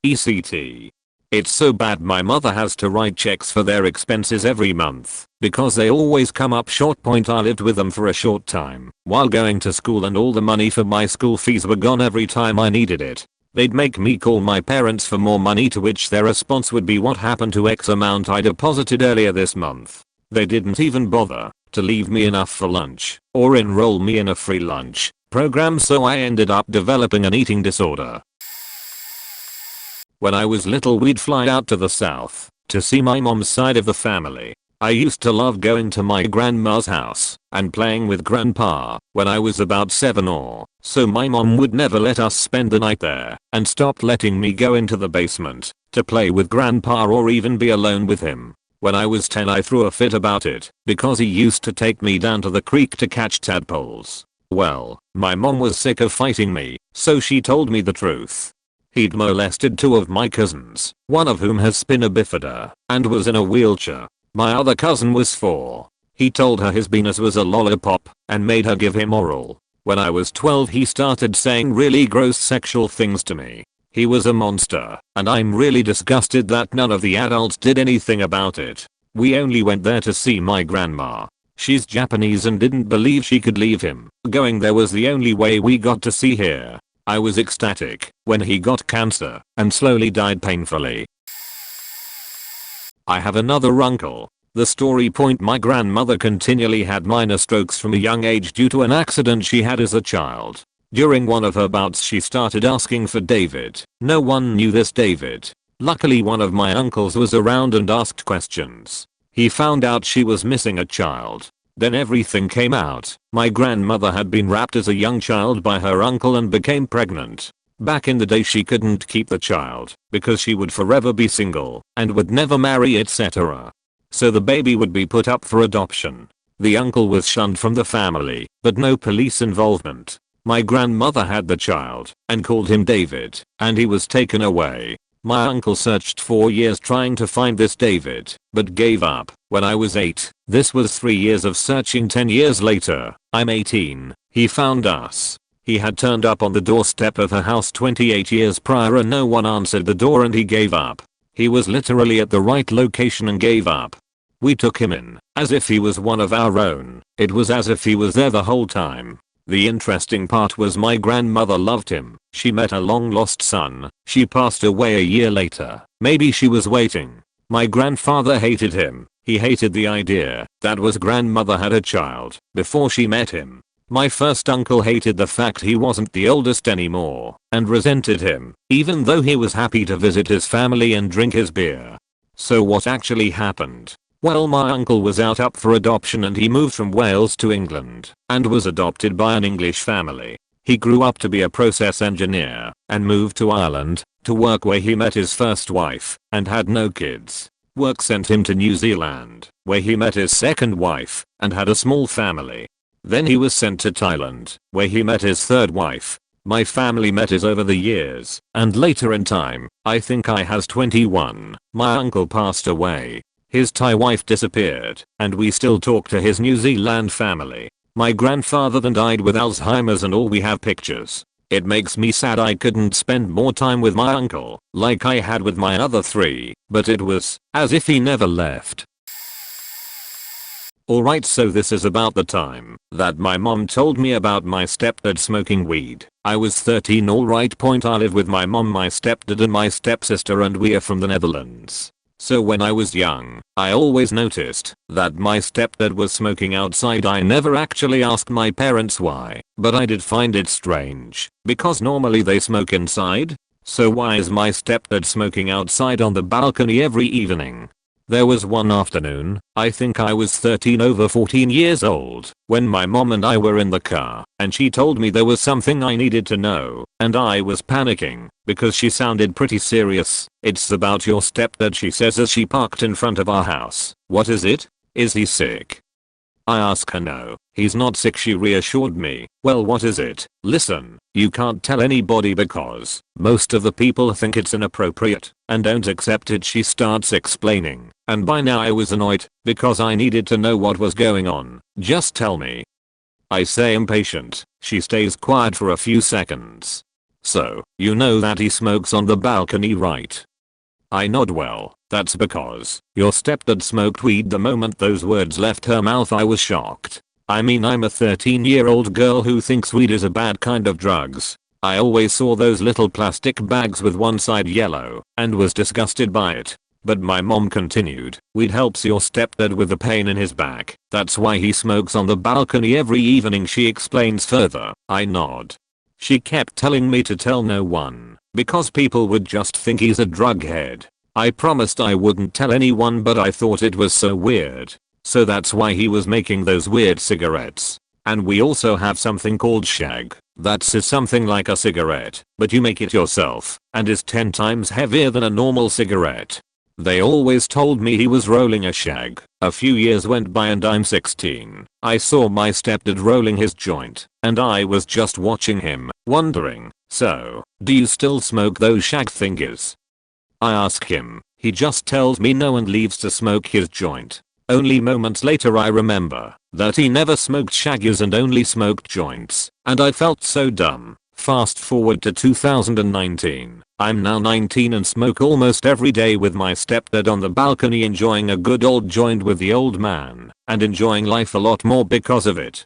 etc. It's so bad my mother has to write checks for their expenses every month because they always come up short. Point I lived with them for a short time while going to school and all the money for my school fees were gone every time I needed it. They'd make me call my parents for more money, to which their response would be, what happened to X amount I deposited earlier this month? They didn't even bother to leave me enough for lunch or enroll me in a free lunch program, so I ended up developing an eating disorder. When I was little we'd fly out to the south to see my mom's side of the family. I used to love going to my grandma's house and playing with grandpa when I was about 7 or so. My mom would never let us spend the night there and stopped letting me go into the basement to play with grandpa or even be alone with him. When I was 10 I threw a fit about it because he used to take me down to the creek to catch tadpoles. Well, my mom was sick of fighting me, so she told me the truth. He'd molested 2 of my cousins, one of whom has spina bifida and was in a wheelchair. My other cousin was 4. He told her his penis was a lollipop and made her give him oral. When I was 12 he started saying really gross sexual things to me. He was a monster, and I'm really disgusted that none of the adults did anything about it. We only went there to see my grandma. She's Japanese and didn't believe she could leave him. Going there was the only way we got to see her. I was ecstatic when he got cancer and slowly died painfully. I have another uncle. The story. My grandmother continually had minor strokes from a young age due to an accident she had as a child. During one of her bouts she started asking for David. No one knew this David. Luckily one of my uncles was around and asked questions. He found out she was missing a child. Then everything came out. My grandmother had been raped as a young child by her uncle and became pregnant. Back in the day she couldn't keep the child because she would forever be single and would never marry, etc. So the baby would be put up for adoption. The uncle was shunned from the family, but no police involvement. My grandmother had the child and called him David, and he was taken away. My uncle searched for years trying to find this David, but gave up when I was 8. This was 3 years of searching. 10 years later, I'm 18, he found us. He had turned up on the doorstep of her house 28 years prior and no one answered the door, and he gave up. He was literally at the right location and gave up. We took him in as if he was one of our own. It was as if he was there the whole time. The interesting part was my grandmother loved him. She met a long lost son. She passed away a year later. Maybe she was waiting. My grandfather hated him. He hated the idea that was grandmother had a child before she met him. My first uncle hated the fact he wasn't the oldest anymore and resented him, even though he was happy to visit his family and drink his beer. So what actually happened? Well, my uncle was up for adoption and he moved from Wales to England and was adopted by an English family. He grew up to be a process engineer and moved to Ireland to work, where he met his first wife and had no kids. Work sent him to New Zealand, where he met his second wife and had a small family. Then he was sent to Thailand, where he met his third wife. My family met us over the years, and later in time, I think I was 21, my uncle passed away. His Thai wife disappeared, and we still talk to his New Zealand family. My grandfather then died with Alzheimer's and all we have pictures. It makes me sad I couldn't spend more time with my uncle, like I had with my other three, but it was as if he never left. Alright, so this is about the time that my mom told me about my stepdad smoking weed. I was 13. Alright, I live with my mom, my stepdad and my stepsister, and we are from the Netherlands. So when I was young, I always noticed that my stepdad was smoking outside. I never actually asked my parents why, but I did find it strange, because normally they smoke inside. So why is my stepdad smoking outside on the balcony every evening? There was one afternoon, I think I was 13 over 14 years old, when my mom and I were in the car, and she told me there was something I needed to know, and I was panicking, because she sounded pretty serious. "It's about your stepdad," she says as she parked in front of our house. "What is it? Is he sick?" I ask her. "No, he's not sick," she reassured me. "Well, what is it?" "Listen, you can't tell anybody because most of the people think it's inappropriate and don't accept it," she starts explaining, and by now I was annoyed because I needed to know what was going on. "Just tell me," I say, impatient. She stays quiet for a few seconds. "So, you know that he smokes on the balcony, right?" I nod. "Well, that's because your stepdad smoked weed." The moment those words left her mouth, I was shocked. I mean, I'm a 13-year-old girl who thinks weed is a bad kind of drugs. I always saw those little plastic bags with one side yellow and was disgusted by it. But my mom continued, "Weed helps your stepdad with the pain in his back. That's why he smokes on the balcony every evening," she explains further. I nod. She kept telling me to tell no one, because people would just think he's a drug head. I promised I wouldn't tell anyone, but I thought it was so weird. So that's why he was making those weird cigarettes. And we also have something called shag. That's something like a cigarette, but you make it yourself, and is 10 times heavier than a normal cigarette. They always told me he was rolling a shag. A few years went by and I'm 16. I saw my stepdad rolling his joint, and I was just watching him, wondering, "So, do you still smoke those shag thingies?" I ask him. He just tells me no and leaves to smoke his joint. Only moments later I remember that he never smoked shaggies and only smoked joints, and I felt so dumb. Fast forward to 2019. I'm now 19 and smoke almost every day with my stepdad on the balcony, enjoying a good old joint with the old man, and enjoying life a lot more because of it.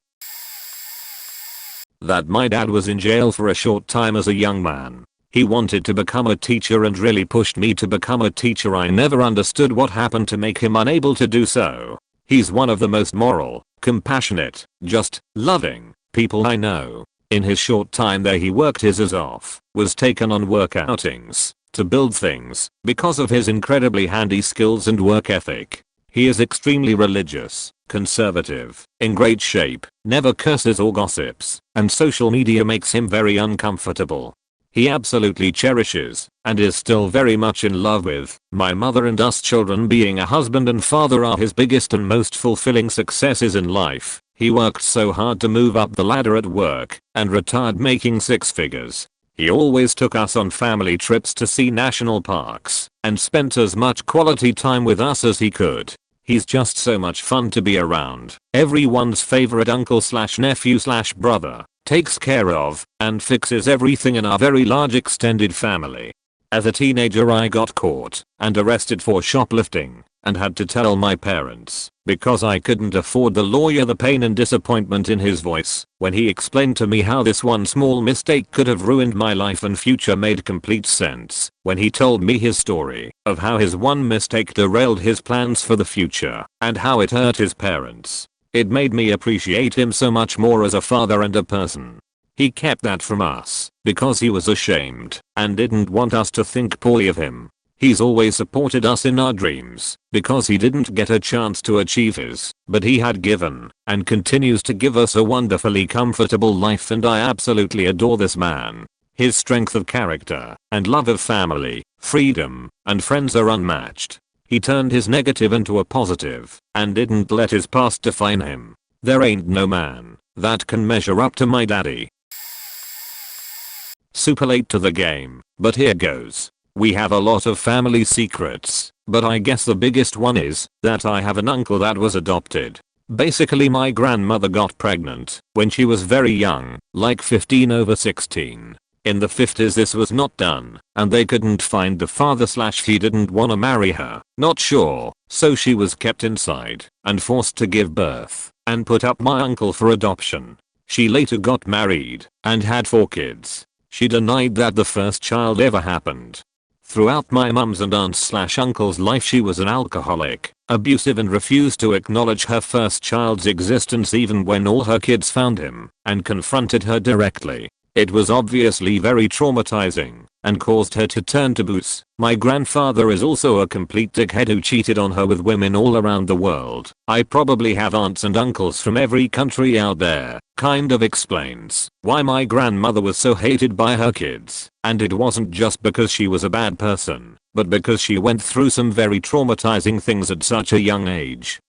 That my dad was in jail for a short time as a young man. He wanted to become a teacher and really pushed me to become a teacher. I never understood what happened to make him unable to do so. He's one of the most moral, compassionate, just, loving people I know. In his short time there he worked his ass off, was taken on work outings, to build things, because of his incredibly handy skills and work ethic. He is extremely religious, conservative, in great shape, never curses or gossips, and social media makes him very uncomfortable. He absolutely cherishes, and is still very much in love with, my mother, and us children. Being a husband and father are his biggest and most fulfilling successes in life. He worked so hard to move up the ladder at work, and retired making 6 figures. He always took us on family trips to see national parks, and spent as much quality time with us as he could. He's just so much fun to be around. Everyone's favorite uncle/nephew/brother. Takes care of, and fixes everything in our very large extended family. As a teenager I got caught and arrested for shoplifting, and had to tell my parents, because I couldn't afford the lawyer. The pain and disappointment in his voice when he explained to me how this one small mistake could have ruined my life and future made complete sense when he told me his story of how his one mistake derailed his plans for the future, and how it hurt his parents. It made me appreciate him so much more as a father and a person. He kept that from us because he was ashamed and didn't want us to think poorly of him. He's always supported us in our dreams because he didn't get a chance to achieve his, but he had given and continues to give us a wonderfully comfortable life, and I absolutely adore this man. His strength of character and love of family, freedom, and friends are unmatched. He turned his negative into a positive and didn't let his past define him. There ain't no man that can measure up to my daddy. Super late to the game, but here goes. We have a lot of family secrets, but I guess the biggest one is that I have an uncle that was adopted. Basically my grandmother got pregnant when she was very young, like 15 over 16. In the 50s this was not done, and they couldn't find the father/he didn't wanna marry her, not sure, so she was kept inside and forced to give birth and put up my uncle for adoption. She later got married and had 4 kids. She denied that the first child ever happened. Throughout my mum's and aunt's/uncle's life she was an alcoholic, abusive, and refused to acknowledge her first child's existence even when all her kids found him and confronted her directly. It was obviously very traumatizing and caused her to turn to booze. My grandfather is also a complete dickhead who cheated on her with women all around the world. I probably have aunts and uncles from every country out there. Kind of explains why my grandmother was so hated by her kids, and it wasn't just because she was a bad person, but because she went through some very traumatizing things at such a young age.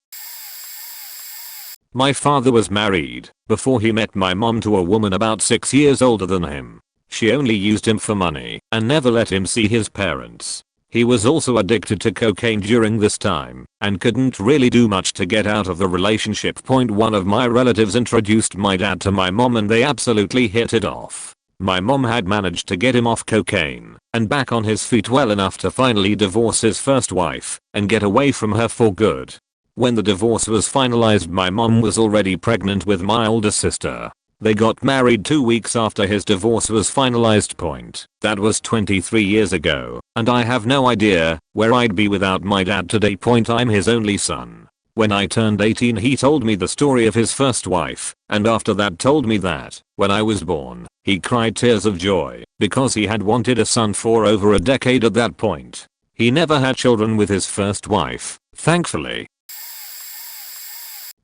My father was married before he met my mom to a woman about 6 years older than him. She only used him for money and never let him see his parents. He was also addicted to cocaine during this time and couldn't really do much to get out of the relationship. One of my relatives introduced my dad to my mom and they absolutely hit it off. My mom had managed to get him off cocaine and back on his feet well enough to finally divorce his first wife and get away from her for good. When the divorce was finalized my mom was already pregnant with my older sister. They got married 2 weeks after his divorce was finalized. That was 23 years ago, and I have no idea where I'd be without my dad today. I'm his only son. When I turned 18 he told me the story of his first wife, and after that told me that, when I was born, he cried tears of joy because he had wanted a son for over a decade at that point. He never had children with his first wife, thankfully.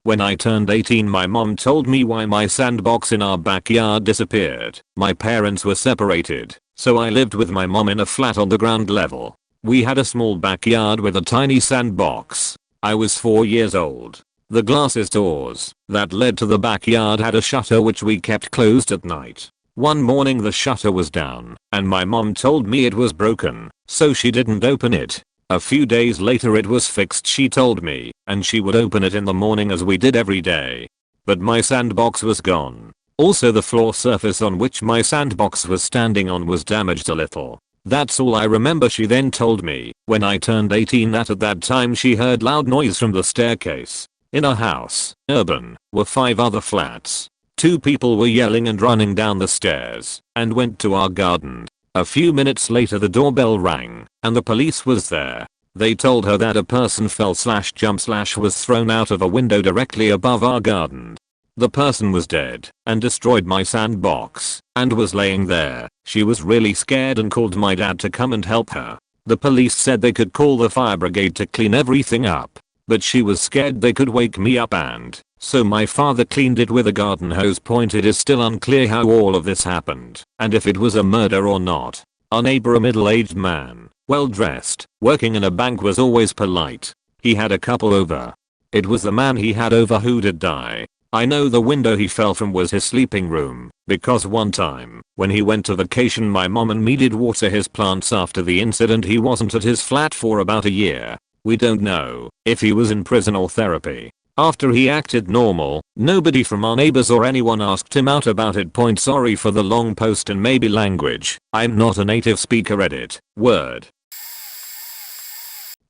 When I turned 18 my mom told me why my sandbox in our backyard disappeared. My parents were separated, so I lived with my mom in a flat on the ground level. We had a small backyard with a tiny sandbox. I was 4 years old. The glasses doors that led to the backyard had a shutter which we kept closed at night. One morning the shutter was down and my mom told me it was broken, so she didn't open it. A few days later it was fixed, she told me, and she would open it in the morning as we did every day. But my sandbox was gone. Also the floor surface on which my sandbox was standing on was damaged a little. That's all I remember. She then told me, when I turned 18, that at that time she heard loud noise from the staircase. In our house, urban, were 5 other flats. 2 people were yelling and running down the stairs and went to our garden. A few minutes later the doorbell rang and the police was there. They told her that a person fell/jumped/was thrown out of a window directly above our garden. The person was dead and destroyed my sandbox and was laying there. She was really scared and called my dad to come and help her. The police said they could call the fire brigade to clean everything up, but she was scared they could wake me up, and so my father cleaned it with a garden hose. It is still unclear how all of this happened and if it was a murder or not. Our neighbor, a middle-aged man, well dressed, working in a bank, was always polite. He had a couple over. It was the man he had over who did die. I know the window he fell from was his sleeping room, because one time, when he went to vacation, my mom and me did water his plants. After the incident he wasn't at his flat for about a year. We don't know if he was in prison or therapy. After he acted normal, nobody from our neighbors or anyone asked him out about it. Sorry for the long post and maybe language. I'm not a native speaker. Edit. Word.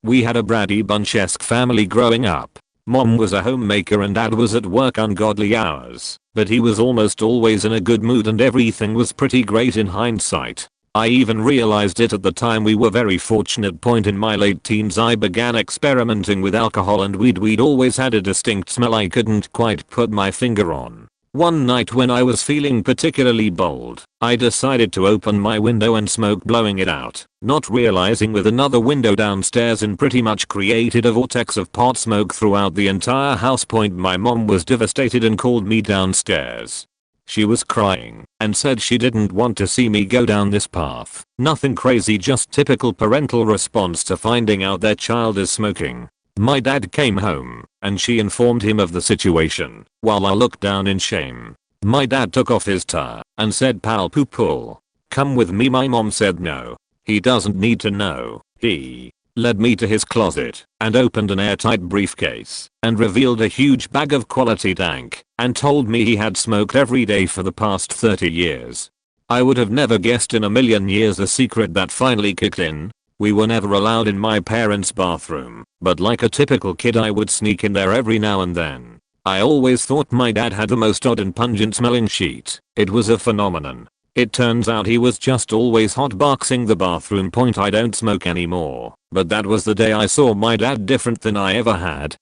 We had a Brady Bunch-esque family growing up. Mom was a homemaker and dad was at work ungodly hours, but he was almost always in a good mood and everything was pretty great in hindsight. I even realized it at the time. We were very fortunate point in my late teens I began experimenting with alcohol and weed always had a distinct smell I couldn't quite put my finger on. One night when I was feeling particularly bold, I decided to open my window and smoke blowing it out, not realizing with another window downstairs and pretty much created a vortex of pot smoke throughout the entire house. My mom was devastated and called me downstairs. She was crying and said she didn't want to see me go down this path. Nothing crazy, just typical parental response to finding out their child is smoking. My dad came home and she informed him of the situation while I looked down in shame. My dad took off his tie and said, "Pal poo pull. Come with me." My mom said no. He doesn't need to know. He led me to his closet and opened an airtight briefcase and revealed a huge bag of quality dank and told me he had smoked every day for the past 30 years. I would have never guessed in a million years the secret that finally kicked in. We were never allowed in my parents' bathroom, but like a typical kid I would sneak in there every now and then. I always thought my dad had the most odd and pungent smelling sheet. It was a phenomenon. It turns out he was just always hotboxing the bathroom. I don't smoke anymore, but that was the day I saw my dad different than I ever had.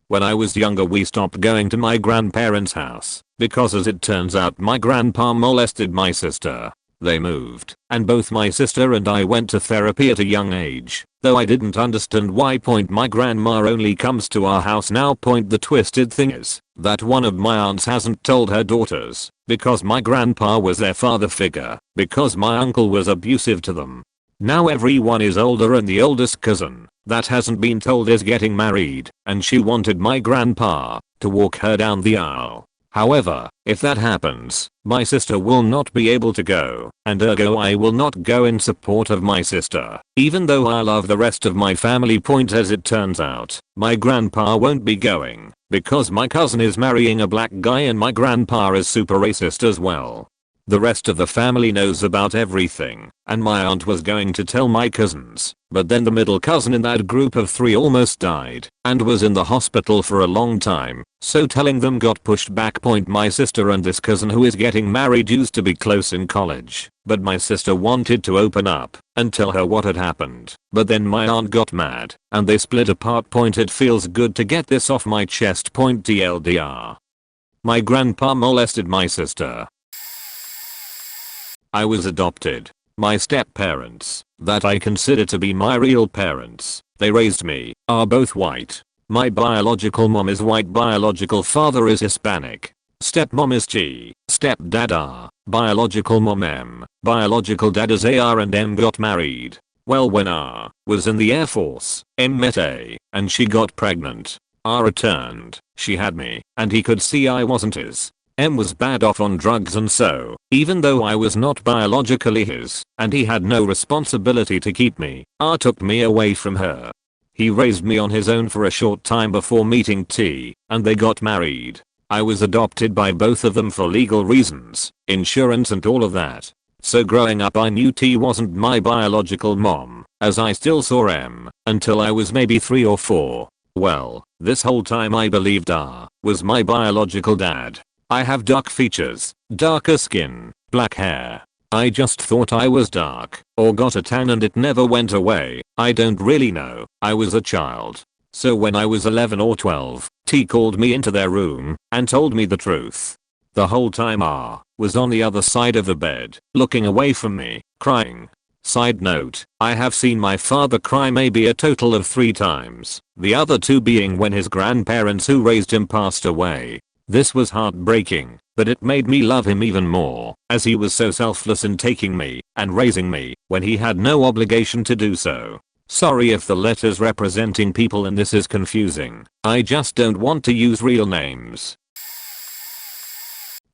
When I was younger we stopped going to my grandparents' house because as it turns out my grandpa molested my sister. They moved, and both my sister and I went to therapy at a young age, though I didn't understand why. My grandma only comes to our house now. The twisted thing is that one of my aunts hasn't told her daughters because my grandpa was their father figure, because my uncle was abusive to them. Now everyone is older and the oldest cousin that hasn't been told is getting married, and she wanted my grandpa to walk her down the aisle. However, if that happens, my sister will not be able to go, and ergo I will not go in support of my sister, even though I love the rest of my family. As it turns out, my grandpa won't be going, because my cousin is marrying a black guy and my grandpa is super racist as well. The rest of the family knows about everything, and my aunt was going to tell my cousins, but then the middle cousin in that group of 3 almost died and was in the hospital for a long time, so telling them got pushed back. My sister and this cousin who is getting married used to be close in college, but my sister wanted to open up and tell her what had happened, but then my aunt got mad and they split apart. It feels good to get this off my chest. TLDR. My grandpa molested my sister. I was adopted. My step-parents, that I consider to be my real parents, they raised me, are both white. My biological mom is white, biological father is Hispanic. Stepmom is G, stepdad R, biological mom M, biological dad is AR, and M got married. Well, when R was in the Air Force, M met A, and she got pregnant. R returned, she had me, and he could see I wasn't his. M was bad off on drugs, and so, even though I was not biologically his, and he had no responsibility to keep me, R took me away from her. He raised me on his own for a short time before meeting T, and they got married. I was adopted by both of them for legal reasons, insurance and all of that. So growing up I knew T wasn't my biological mom, as I still saw M, until I was maybe 3 or 4. Well, this whole time I believed R was my biological dad. I have dark features, darker skin, black hair. I just thought I was dark, or got a tan and it never went away. I don't really know, I was a child. So when I was 11 or 12, T called me into their room and told me the truth. The whole time R was on the other side of the bed, looking away from me, crying. Side note, I have seen my father cry maybe a total of 3 times, the other 2 being when his grandparents who raised him passed away. This was heartbreaking, but it made me love him even more, as he was so selfless in taking me and raising me when he had no obligation to do so. Sorry if the letters representing people in this is confusing, I just don't want to use real names.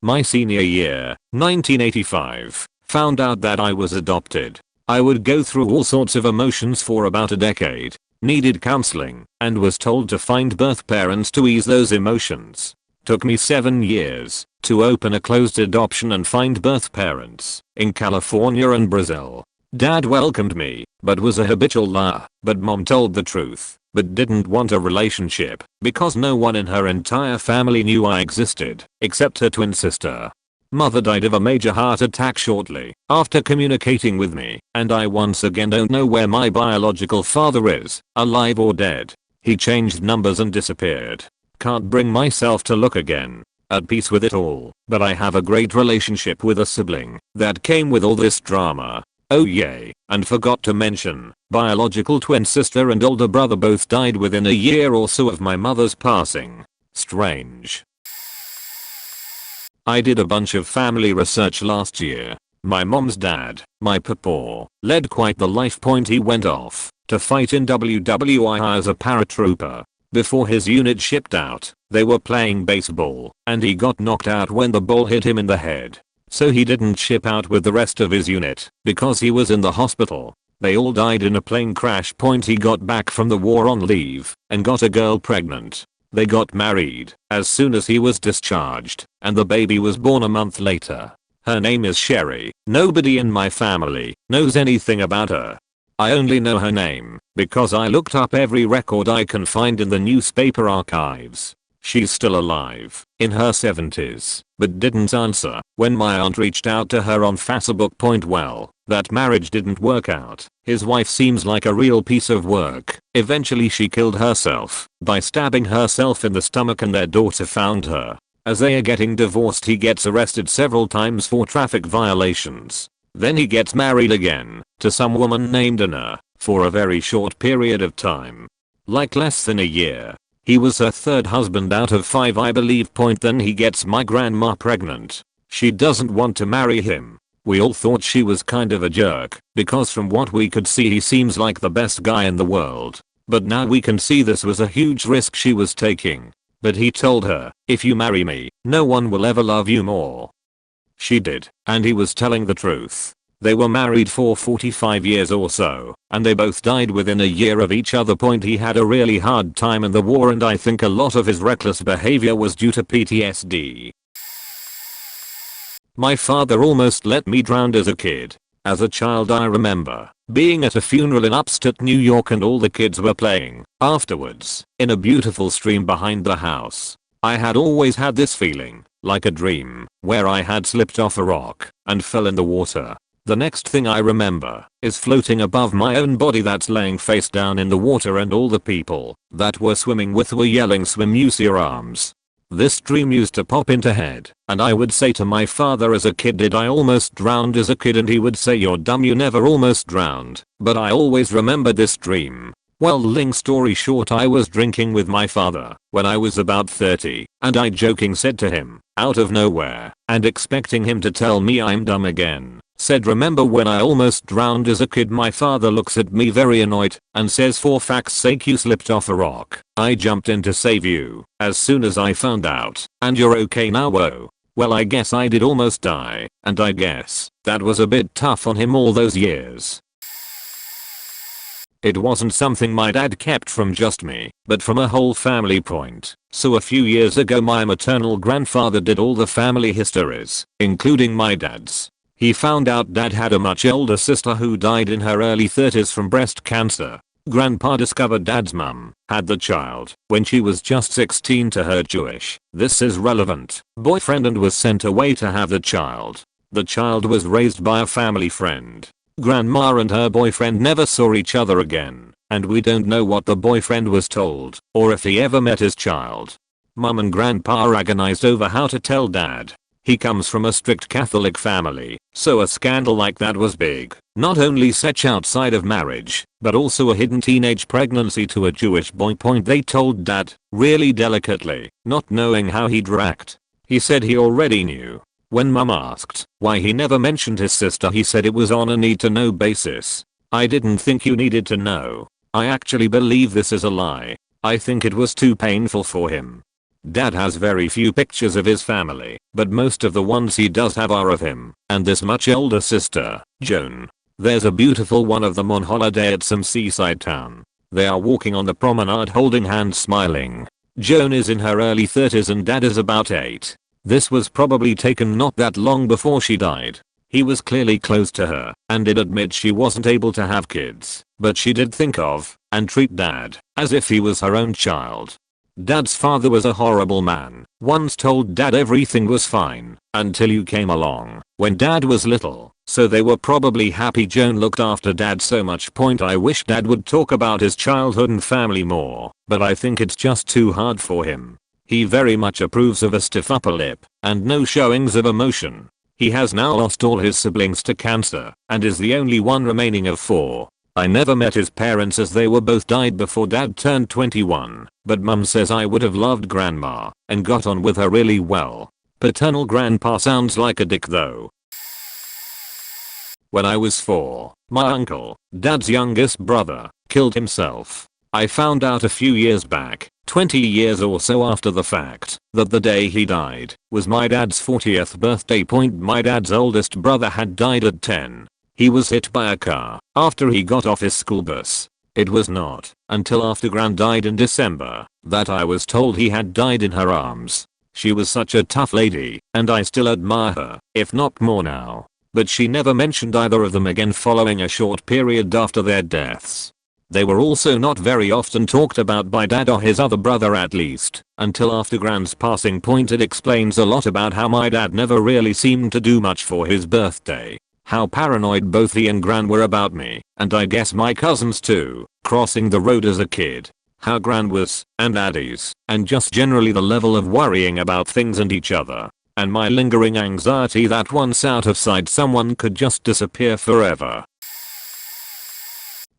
My senior year, 1985, found out that I was adopted. I would go through all sorts of emotions for about a decade, needed counseling, and was told to find birth parents to ease those emotions. Took me 7 years to open a closed adoption and find birth parents in California and Brazil. Dad welcomed me, but was a habitual liar, but mom told the truth, but didn't want a relationship because no one in her entire family knew I existed, except her twin sister. Mother died of a major heart attack shortly after communicating with me, and I once again don't know where my biological father is, alive or dead. He changed numbers and disappeared. Can't bring myself to look again. At peace with it all, but I have a great relationship with a sibling that came with all this drama. Oh yay, and forgot to mention, biological twin sister and older brother both died within a year or so of my mother's passing. Strange. I did a bunch of family research last year. My mom's dad, my papa, led quite the life. He went off to fight in WWI as a paratrooper. Before his unit shipped out, they were playing baseball, and he got knocked out when the ball hit him in the head. So he didn't ship out with the rest of his unit, because he was in the hospital. They all died in a plane crash. He got back from the war on leave, and got a girl pregnant. They got married as soon as he was discharged, and the baby was born a month later. Her name is Sherry. Nobody in my family knows anything about her. I only know her name because I looked up every record I can find in the newspaper archives. She's still alive, in her 70s, but didn't answer when my aunt reached out to her on Facebook. Well, that marriage didn't work out. His wife seems like a real piece of work. Eventually she killed herself by stabbing herself in the stomach, and their daughter found her. As they are getting divorced, he gets arrested several times for traffic violations. Then he gets married again to some woman named Anna for a very short period of time. Like less than a year. He was her third husband out of 5, I believe. Then he gets my grandma pregnant. She doesn't want to marry him. We all thought she was kind of a jerk, because from what we could see he seems like the best guy in the world. But now we can see this was a huge risk she was taking. But he told her, if you marry me, no one will ever love you more. She did, and he was telling the truth. They were married for 45 years or so, and they both died within a year of each other. He had a really hard time in the war, and I think a lot of his reckless behavior was due to PTSD. My father almost let me drown as a kid. As a child I remember being at a funeral in upstate New York, and all the kids were playing afterwards in a beautiful stream behind the house. I had always had this feeling, like a dream, where I had slipped off a rock and fell in the water. The next thing I remember is floating above my own body that's laying face down in the water, and all the people that were swimming with were yelling, "Swim, use your arms." This dream used to pop into head, and I would say to my father as a kid, "Did I almost drowned as a kid?" And he would say, "You're dumb, you never almost drowned." But I always remembered this dream. Well, long story short, I was drinking with my father when I was about 30, and I joking said to him, out of nowhere, and expecting him to tell me I'm dumb again, said, "Remember when I almost drowned as a kid?" My father looks at me very annoyed and says, "For fact's sake, you slipped off a rock. I jumped in to save you as soon as I found out, and you're okay now." Whoa. Well, I guess I did almost die, and I guess that was a bit tough on him all those years. It wasn't something my dad kept from just me, but from a whole family. So a few years ago my maternal grandfather did all the family histories, including my dad's. He found out dad had a much older sister who died in her early 30s from breast cancer. Grandpa discovered dad's mum had the child when she was just 16 to her Jewish, this is relevant, boyfriend, and was sent away to have the child. The child was raised by a family friend. Grandma and her boyfriend never saw each other again, and we don't know what the boyfriend was told, or if he ever met his child. Mum and grandpa agonized over how to tell dad. He comes from a strict Catholic family, so a scandal like that was big. Not only sex outside of marriage, but also a hidden teenage pregnancy to a Jewish boy. They told dad, really delicately, not knowing how he'd react. He said he already knew. When mum asked why he never mentioned his sister, he said it was on a need-to-know basis. I didn't think you needed to know. I actually believe this is a lie. I think it was too painful for him. Dad has very few pictures of his family, but most of the ones he does have are of him and this much older sister, Joan. There's a beautiful one of them on holiday at some seaside town. They are walking on the promenade holding hands, smiling. Joan is in her early 30s and dad is about 8. This was probably taken not that long before she died. He was clearly close to her and did admit she wasn't able to have kids, but she did think of and treat dad as if he was her own child. Dad's father was a horrible man. Once told dad everything was fine until you came along when dad was little. So they were probably happy Joan looked after dad so much. Point I wish dad would talk about his childhood and family more, but I think it's just too hard for him. He very much approves of a stiff upper lip and no showings of emotion. He has now lost all his siblings to cancer and is the only one remaining of 4. I never met his parents as they were both died before dad turned 21, but mum says I would have loved grandma and got on with her really well. Paternal grandpa sounds like a dick though. When I was 4, my uncle, dad's youngest brother, killed himself. I found out a few years back, 20 years or so after the fact, that the day he died was my dad's 40th birthday. My dad's oldest brother had died at 10. He was hit by a car after he got off his school bus. It was not until after Gran died in December that I was told he had died in her arms. She was such a tough lady, and I still admire her, if not more now. But she never mentioned either of them again following a short period after their deaths. They were also not very often talked about by dad or his other brother, at least until after Gran's passing. It explains a lot about how my dad never really seemed to do much for his birthday. How paranoid both he and Gran were about me, and I guess my cousins too, crossing the road as a kid. How Gran was, and Addie's, and just generally the level of worrying about things and each other. And my lingering anxiety that once out of sight someone could just disappear forever.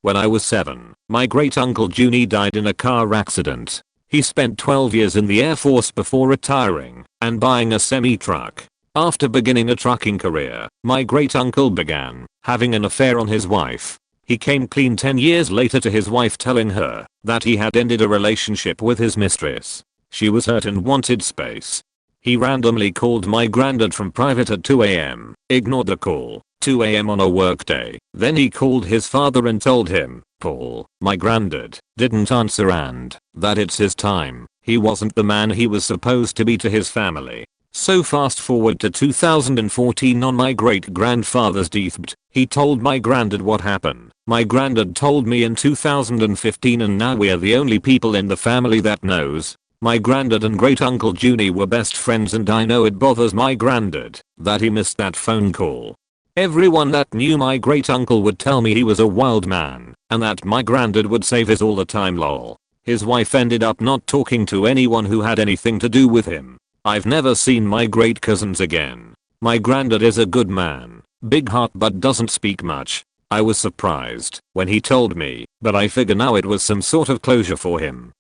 When I was 7, my great uncle Junie died in a car accident. He spent 12 years in the Air Force before retiring and buying a semi-truck. After beginning a trucking career, my great uncle began having an affair on his wife. He came clean 10 years later to his wife, telling her that he had ended a relationship with his mistress. She was hurt and wanted space. He randomly called my granddad from private at 2 AM, ignored the call, 2 AM on a workday. Then he called his father and told him, Paul, my granddad, didn't answer and that it's his time. He wasn't the man he was supposed to be to his family. So fast forward to 2014 on my great grandfather's deathbed. He told my granddad what happened. My granddad told me in 2015, and now we're the only people in the family that knows. My granddad and great uncle Junie were best friends, and I know it bothers my granddad that he missed that phone call. Everyone that knew my great uncle would tell me he was a wild man and that my granddad would save his all the time. Lol. His wife ended up not talking to anyone who had anything to do with him. I've never seen my great cousins again. My granddad is a good man, big heart, but doesn't speak much. I was surprised when he told me, but I figure now it was some sort of closure for him.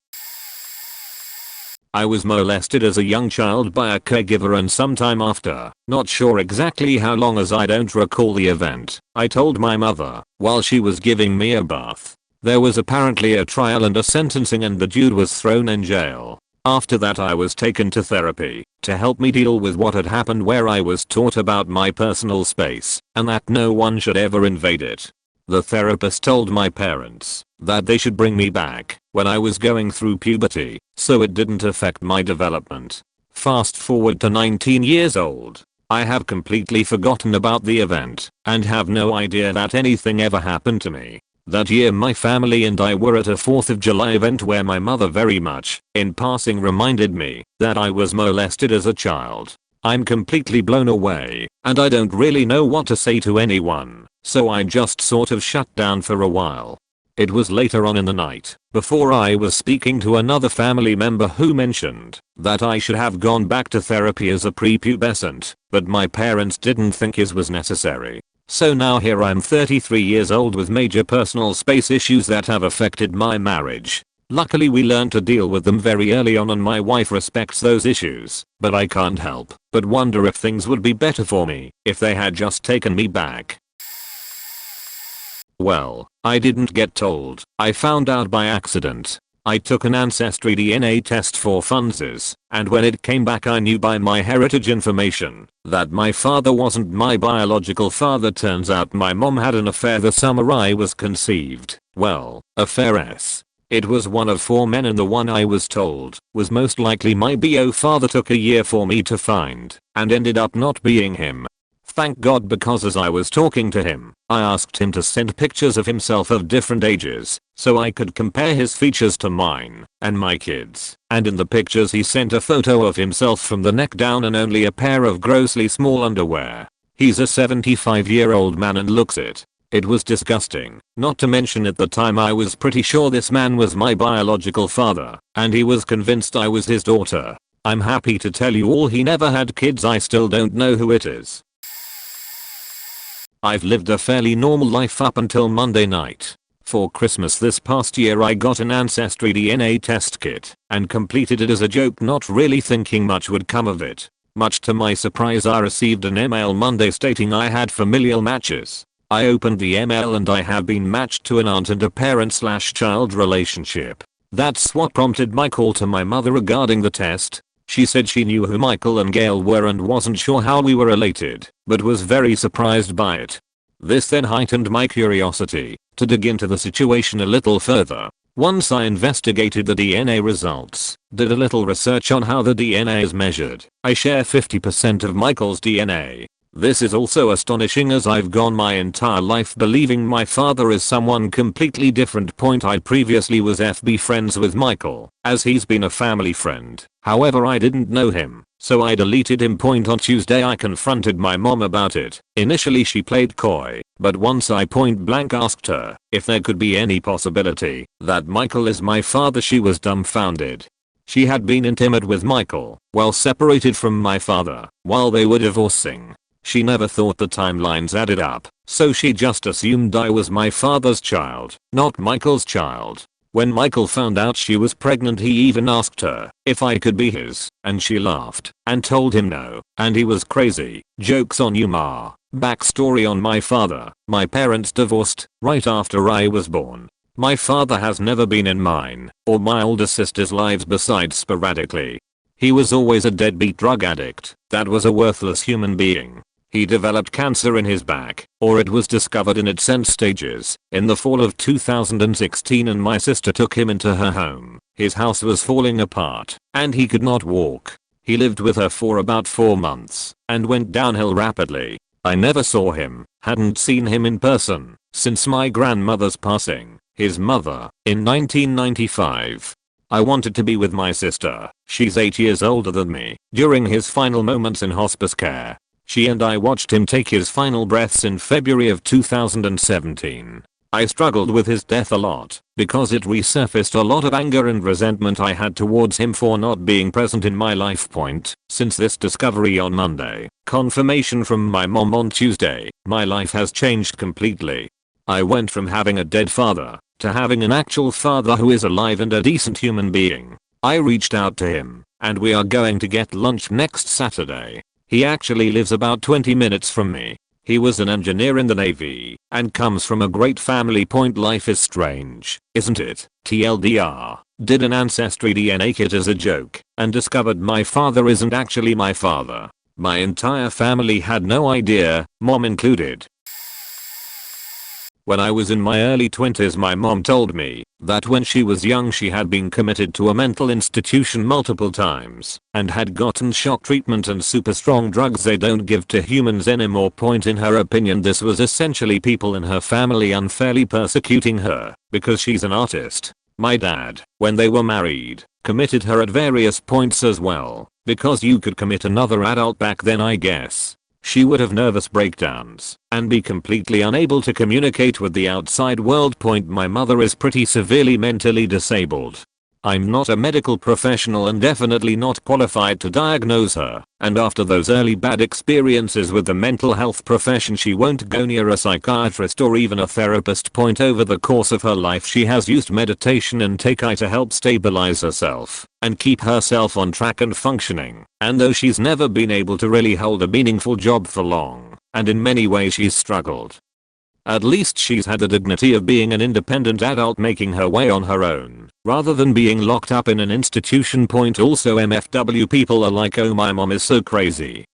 I was molested as a young child by a caregiver, and sometime after, not sure exactly how long as I don't recall the event, I told my mother while she was giving me a bath. There was apparently a trial and a sentencing, and the dude was thrown in jail. After that I was taken to therapy to help me deal with what had happened, where I was taught about my personal space and that no one should ever invade it. The therapist told my parents that they should bring me back when I was going through puberty so it didn't affect my development. Fast forward to 19 years old. I have completely forgotten about the event and have no idea that anything ever happened to me. That year my family and I were at a 4th of July event where my mother very much in passing reminded me that I was molested as a child. I'm completely blown away and I don't really know what to say to anyone, so I just sort of shut down for a while. It was later on in the night, before I was speaking to another family member who mentioned that I should have gone back to therapy as a prepubescent, but my parents didn't think it was necessary. So now here I'm 33 years old with major personal space issues that have affected my marriage. Luckily we learned to deal with them very early on, and my wife respects those issues, but I can't help but wonder if things would be better for me if they had just taken me back. Well, I didn't get told. I found out by accident. I took an ancestry DNA test for funsies, and when it came back I knew by my heritage information that my father wasn't my biological father. Turns out my mom had an affair the summer I was conceived. Well, affairess. It was one of 4 men, and the one I was told was most likely my bio father took a year for me to find and ended up not being him. Thank God, because as I was talking to him, I asked him to send pictures of himself of different ages so I could compare his features to mine and my kids. And in the pictures he sent a photo of himself from the neck down and only a pair of grossly small underwear. He's a 75-year-old man and looks it. It was disgusting. Not to mention at the time I was pretty sure this man was my biological father, and he was convinced I was his daughter. I'm happy to tell you all he never had kids. I still don't know who it is. I've lived a fairly normal life up until Monday night. For Christmas this past year I got an Ancestry DNA test kit and completed it as a joke, not really thinking much would come of it. Much to my surprise I received an email Monday stating I had familial matches. I opened the email and I have been matched to an aunt and a parent/child relationship. That's what prompted my call to my mother regarding the test. She said she knew who Michael and Gail were and wasn't sure how we were related, but was very surprised by it. This then heightened my curiosity to dig into the situation a little further. Once I investigated the DNA results, did a little research on how the DNA is measured. I share 50% of Michael's DNA. This is also astonishing as I've gone my entire life believing my father is someone completely different. I previously was FB friends with Michael, as he's been a family friend. However, I didn't know him, so I deleted him. On Tuesday I confronted my mom about it. Initially she played coy, but once I point blank asked her if there could be any possibility that Michael is my father, she was dumbfounded. She had been intimate with Michael while separated from my father while they were divorcing. She never thought the timelines added up, so she just assumed I was my father's child, not Michael's child. When Michael found out she was pregnant he even asked her if I could be his, and she laughed and told him no, and he was crazy. Joke's on you, ma. Backstory on my father. My parents divorced right after I was born. My father has never been in mine or my older sister's lives besides sporadically. He was always a deadbeat drug addict that was a worthless human being. He developed cancer in his back, or it was discovered in its end stages, in the fall of 2016, and my sister took him into her home. His house was falling apart, and he could not walk. He lived with her for about 4 months, and went downhill rapidly. I never saw him, hadn't seen him in person, since my grandmother's passing, his mother, in 1995. I wanted to be with my sister, she's 8 years older than me, during his final moments in hospice care. She and I watched him take his final breaths in February of 2017. I struggled with his death a lot because it resurfaced a lot of anger and resentment I had towards him for not being present in my life. Since this discovery on Monday, confirmation from my mom on Tuesday, my life has changed completely. I went from having a dead father to having an actual father who is alive and a decent human being. I reached out to him, and we are going to get lunch next Saturday. He actually lives about 20 minutes from me. He was an engineer in the Navy and comes from a great family. Life is strange, isn't it? TLDR, did an Ancestry DNA kit as a joke and discovered my father isn't actually my father. My entire family had no idea, mom included. When I was in my early 20s, my mom told me that when she was young she had been committed to a mental institution multiple times and had gotten shock treatment and super strong drugs they don't give to humans anymore. In her opinion, this was essentially people in her family unfairly persecuting her because she's an artist. My dad, when they were married, committed her at various points as well, because you could commit another adult back then, I guess. She would have nervous breakdowns and be completely unable to communicate with the outside world. My mother is pretty severely mentally disabled. I'm not a medical professional and definitely not qualified to diagnose her, and after those early bad experiences with the mental health profession she won't go near a psychiatrist or even a therapist. Over the course of her life she has used meditation and Take-I to help stabilize herself and keep herself on track and functioning, and though she's never been able to really hold a meaningful job for long, and in many ways she's struggled, at least she's had the dignity of being an independent adult making her way on her own, rather than being locked up in an institution. Also MFW people are like, oh my mom is so crazy.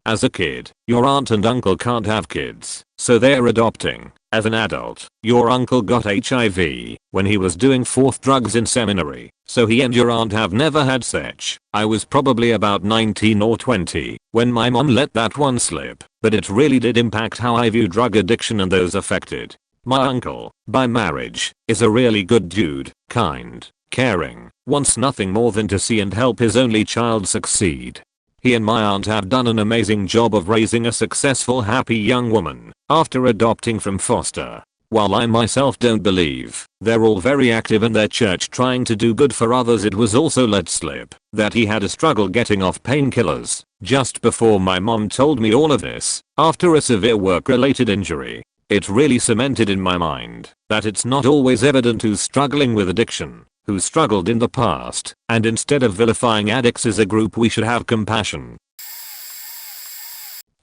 As a kid, your aunt and uncle can't have kids, so they're adopting. As an adult, your uncle got HIV when he was doing 4th drugs in seminary, so he and your aunt have never had sex. I was probably about 19 or 20 when my mom let that one slip, but it really did impact how I view drug addiction and those affected. My uncle, by marriage, is a really good dude, kind, caring, wants nothing more than to see and help his only child succeed. He and my aunt have done an amazing job of raising a successful, happy young woman after adopting from foster. While I myself don't believe they're all very active in their church trying to do good for others, it was also let slip that he had a struggle getting off painkillers just before my mom told me all of this after a severe work-related injury. It really cemented in my mind that it's not always evident who's struggling with addiction, who struggled in the past, and instead of vilifying addicts as a group we should have compassion.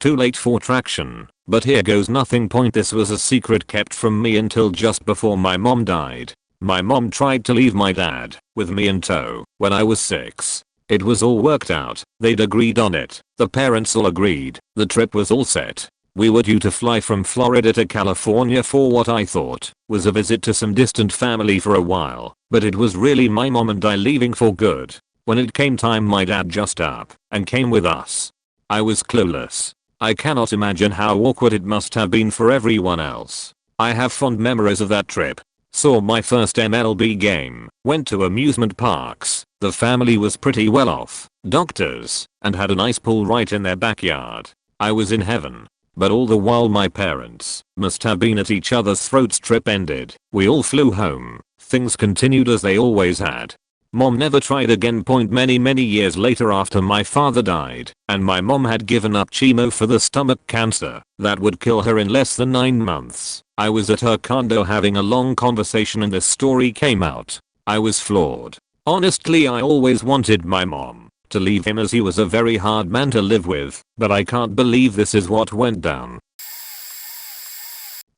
Too late for traction, but here goes nothing. This was a secret kept from me until just before my mom died. My mom tried to leave my dad, with me in tow, when I was 6. It was all worked out, they'd agreed on it, the parents all agreed, the trip was all set. We were due to fly from Florida to California for what I thought was a visit to some distant family for a while, but it was really my mom and I leaving for good. When it came time, my dad just up and came with us. I was clueless. I cannot imagine how awkward it must have been for everyone else. I have fond memories of that trip. Saw my first MLB game, went to amusement parks, the family was pretty well off, doctors, and had a nice pool right in their backyard. I was in heaven. But all the while my parents must have been at each other's throats. Trip ended, we all flew home, things continued as they always had. Mom never tried again. Many years later, after my father died, and my mom had given up chemo for the stomach cancer that would kill her in less than 9 months, I was at her condo having a long conversation and this story came out. I was floored. Honestly, I always wanted my mom to leave him as he was a very hard man to live with, but I can't believe this is what went down.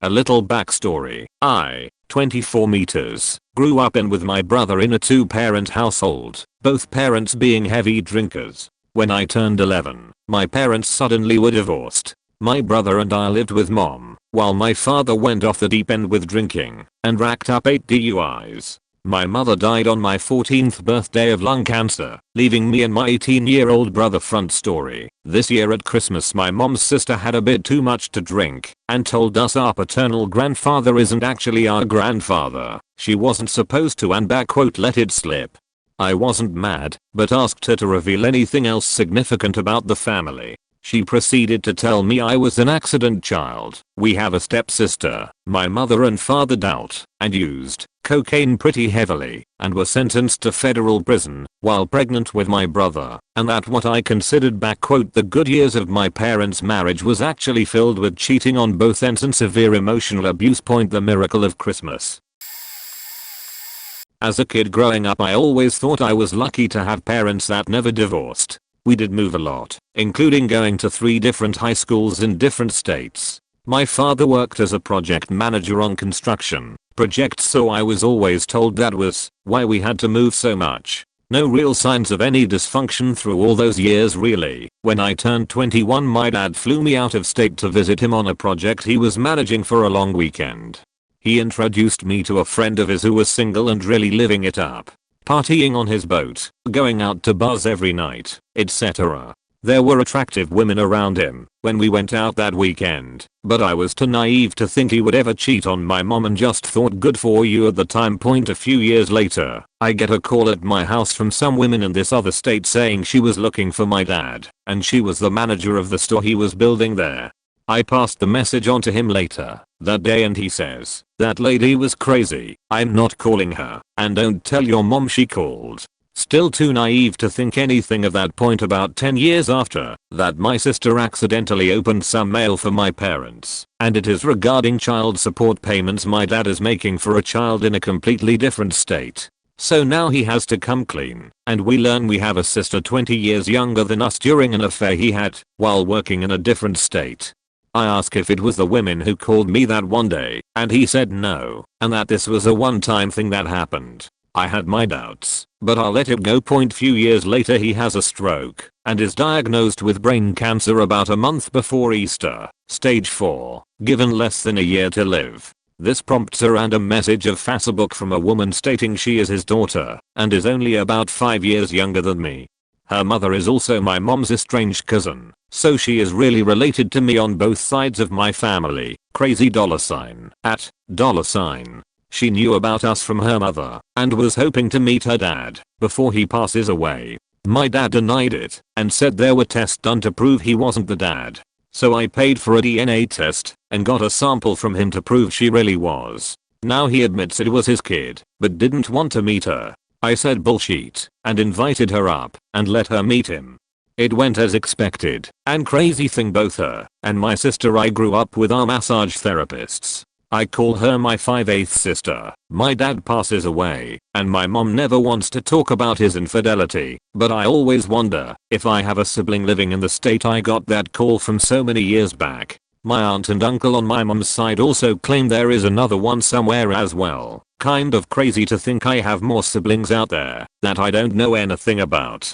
A little backstory. I, 24 meters, grew up with my brother in a 2-parent household, both parents being heavy drinkers. When I turned 11, my parents suddenly were divorced. My brother and I lived with mom, while my father went off the deep end with drinking, and racked up 8 DUIs. My mother died on my 14th birthday of lung cancer, leaving me and my 18-year-old brother. Front story. This year at Christmas, my mom's sister had a bit too much to drink and told us our paternal grandfather isn't actually our grandfather. She wasn't supposed to and let it slip. I wasn't mad, but asked her to reveal anything else significant about the family. She proceeded to tell me I was an accident child. We have a stepsister. My mother and father doubt and used cocaine pretty heavily and were sentenced to federal prison while pregnant with my brother, and that what I considered the good years of my parents' marriage was actually filled with cheating on both ends and severe emotional abuse. The miracle of Christmas. As a kid growing up, I always thought I was lucky to have parents that never divorced. We did move a lot, including going to 3 different high schools in different states. My father worked as a project manager on construction projects, so I was always told that was why we had to move so much. No real signs of any dysfunction through all those years really. When I turned 21, my dad flew me out of state to visit him on a project he was managing for a long weekend. He introduced me to a friend of his who was single and really living it up. Partying on his boat, going out to bars every night, etc. There were attractive women around him when we went out that weekend, but I was too naive to think he would ever cheat on my mom and just thought good for you at the time. A few years later, I get a call at my house from some women in this other state saying she was looking for my dad, and she was the manager of the store he was building there. I passed the message on to him later that day and he says, "That lady was crazy, I'm not calling her, and don't tell your mom she called." Still too naive to think anything of that point. About 10 years after that, my sister accidentally opened some mail for my parents, and it is regarding child support payments my dad is making for a child in a completely different state. So now he has to come clean, and we learn we have a sister 20 years younger than us during an affair he had while working in a different state. I ask if it was the women who called me that one day, and he said no, and that this was a one-time thing that happened. I had my doubts, but I'll let it go. Few years later he has a stroke, and is diagnosed with brain cancer about a month before Easter, stage 4, given less than a year to live. This prompts a random message of Facebook from a woman stating she is his daughter, and is only about 5 years younger than me. Her mother is also my mom's estranged cousin, so she is really related to me on both sides of my family. Crazy $@. She knew about us from her mother and was hoping to meet her dad before he passes away. My dad denied it and said there were tests done to prove he wasn't the dad. So I paid for a DNA test and got a sample from him to prove she really was. Now he admits it was his kid, but didn't want to meet her. I said bullshit and invited her up and let her meet him. It went as expected, and crazy thing, both her and my sister I grew up with are massage therapists. I call her my 5/8 sister. My dad passes away, and my mom never wants to talk about his infidelity, but I always wonder if I have a sibling living in the state I got that call from so many years back. My aunt and uncle on my mom's side also claim there is another one somewhere as well. Kind of crazy to think I have more siblings out there that I don't know anything about.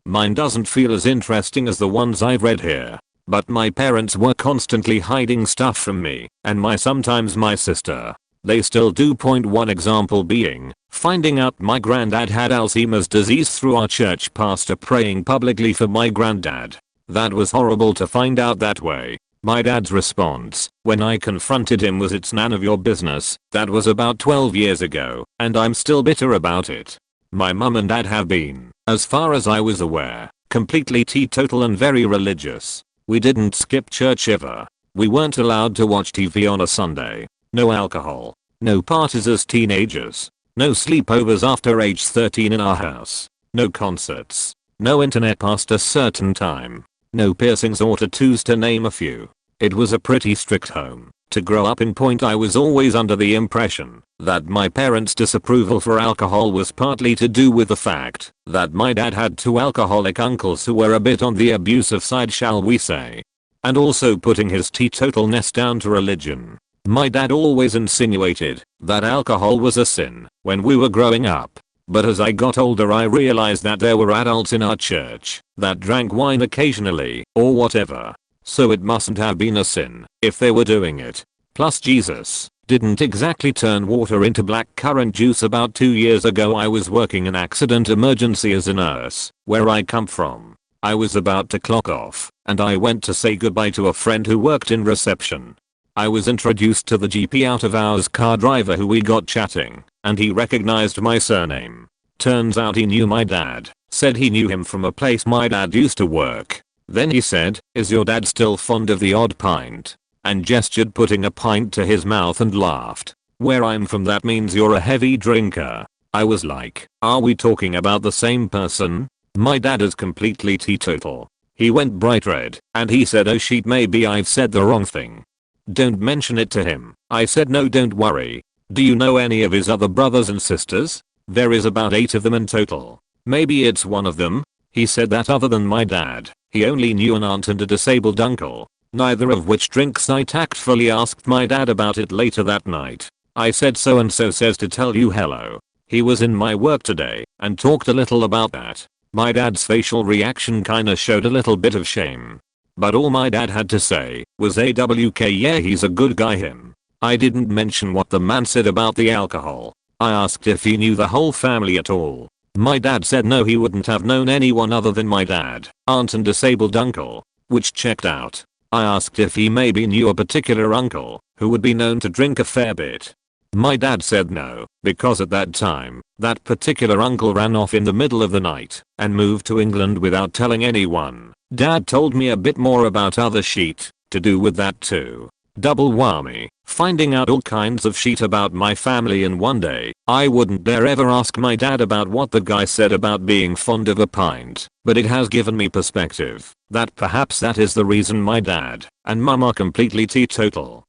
Mine doesn't feel as interesting as the ones I've read here. But my parents were constantly hiding stuff from me, and sometimes my sister. They still do. One example being finding out my granddad had Alzheimer's disease through our church pastor praying publicly for my granddad. That was horrible to find out that way. My dad's response when I confronted him was, "It's none of your business." That was about 12 years ago, and I'm still bitter about it. My mum and dad have been, as far as I was aware, completely teetotal and very religious. We didn't skip church ever. We weren't allowed to watch TV on a Sunday. No alcohol. No parties as teenagers. No sleepovers after age 13 in our house. No concerts. No internet past a certain time. No piercings or tattoos, to name a few. It was a pretty strict home to grow up in. I was always under the impression that my parents' disapproval for alcohol was partly to do with the fact that my dad had 2 alcoholic uncles who were a bit on the abusive side, shall we say. And also putting his teetotalness down to religion. My dad always insinuated that alcohol was a sin when we were growing up. But as I got older I realized that there were adults in our church that drank wine occasionally or whatever. So it mustn't have been a sin if they were doing it. Plus Jesus didn't exactly turn water into black currant juice. About 2 years ago I was working an accident emergency as a nurse where I come from. I was about to clock off and I went to say goodbye to a friend who worked in reception. I was introduced to the GP out of hours car driver who we got chatting and he recognized my surname. Turns out he knew my dad, said he knew him from a place my dad used to work. Then he said, "Is your dad still fond of the odd pint?" and gestured putting a pint to his mouth and laughed. "Where I'm from that means you're a heavy drinker." I was like, are we talking about the same person? My dad is completely teetotal. He went bright red and he said, "Oh shit, maybe I've said the wrong thing. Don't mention it to him." I said, "No, don't worry." "Do you know any of his other brothers and sisters?" "There is about 8 of them in total. Maybe it's one of them." He said that other than my dad, he only knew an aunt and a disabled uncle, neither of which drinks. I tactfully asked my dad about it later that night. I said, "So and so says to tell you hello. He was in my work today and talked a little about that." My dad's facial reaction kinda showed a little bit of shame. But all my dad had to say was AWK, "Yeah, he's a good guy him." I didn't mention what the man said about the alcohol. I asked if he knew the whole family at all. My dad said no, he wouldn't have known anyone other than my dad, aunt and disabled uncle, which checked out. I asked if he maybe knew a particular uncle who would be known to drink a fair bit. My dad said no, because at that time, that particular uncle ran off in the middle of the night and moved to England without telling anyone. Dad told me a bit more about other shit to do with that too. Double whammy, finding out all kinds of shit about my family in one day. I wouldn't dare ever ask my dad about what the guy said about being fond of a pint, but it has given me perspective that perhaps that is the reason my dad and mum are completely teetotal.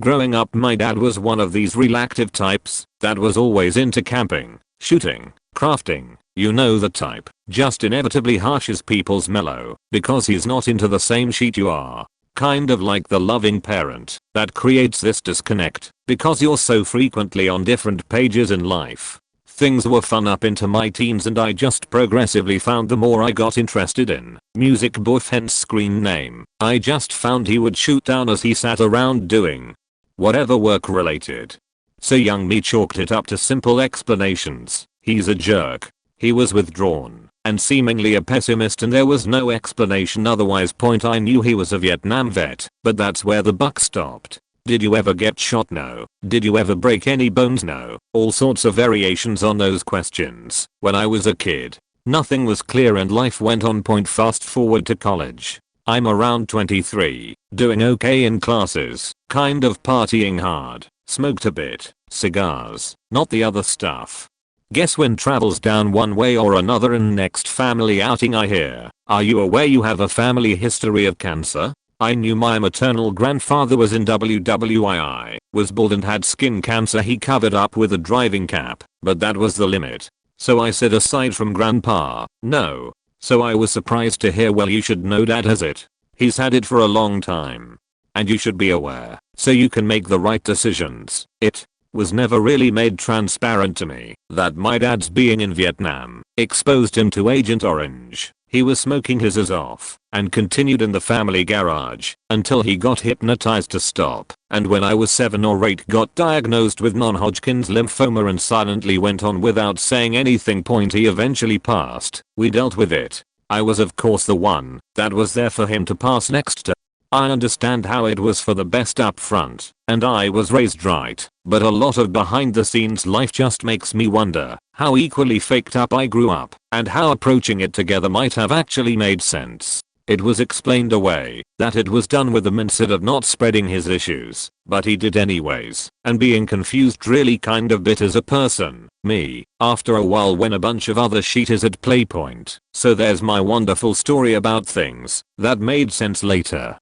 Growing up, my dad was one of these real active types that was always into camping, shooting, crafting, you know the type, just inevitably harshes people's mellow because he's not into the same shit you are. Kind of like the loving parent that creates this disconnect because you're so frequently on different pages in life. Things were fun up into my teens and I just progressively found the more I got interested in music, hence screen name, I just found he would shoot down as he sat around doing whatever work related. So young me chalked it up to simple explanations. He's a jerk. He was withdrawn and seemingly a pessimist, and there was no explanation otherwise. Point, I knew he was a Vietnam vet, but that's where the buck stopped. Did you ever get shot? No. Did you ever break any bones? No. All sorts of variations on those questions. When I was a kid, nothing was clear and life went on. Point, fast forward to college. I'm around 23, doing okay in classes, kind of partying hard, smoked a bit, cigars, not the other stuff. Guess when travels down one way or another and next family outing I hear, are you aware you have a family history of cancer? I knew my maternal grandfather was in WWII, was bald and had skin cancer he covered up with a driving cap, but that was the limit. So I said, aside from grandpa, no. So I was surprised to hear, well, you should know dad has it. He's had it for a long time. And you should be aware, so you can make the right decisions. It was never really made transparent to me that my dad's being in Vietnam exposed him to Agent Orange. He was smoking his ass off and continued in the family garage until he got hypnotized to stop, and when I was 7 or 8 got diagnosed with non-Hodgkin's lymphoma and silently went on without saying anything. Point, he eventually passed. We dealt with it. I was of course the one that was there for him to pass next to. I understand how it was for the best up front, and I was raised right, but a lot of behind the scenes life just makes me wonder how equally faked up I grew up, and how approaching it together might have actually made sense. It was explained away that it was done with the mindset of not spreading his issues, but he did anyways, and being confused really kind of bit as a person, me, after a while when a bunch of other shit is at play. Point. So there's my wonderful story about things that made sense later.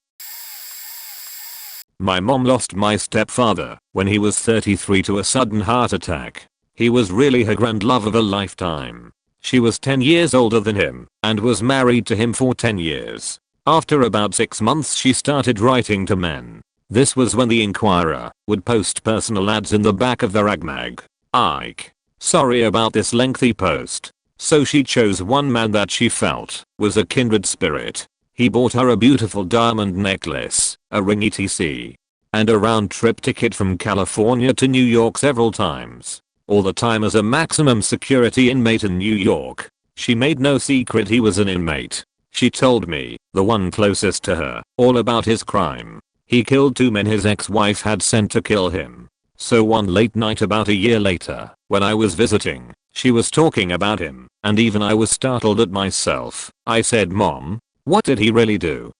My mom lost my stepfather when he was 33 to a sudden heart attack. He was really her grand love of a lifetime. She was 10 years older than him and was married to him for 10 years. After about 6 months she started writing to men. This was when the Inquirer would post personal ads in the back of the rag mag. Ike. Sorry about this lengthy post. So she chose one man that she felt was a kindred spirit. He bought her a beautiful diamond necklace, a ring etc. and a round trip ticket from California to New York several times. All the time as a maximum security inmate in New York. She made no secret he was an inmate. She told me, the one closest to her, all about his crime. He killed 2 men his ex-wife had sent to kill him. So one late night about a year later, when I was visiting, she was talking about him, and even I was startled at myself. I said, Mom, what did he really do?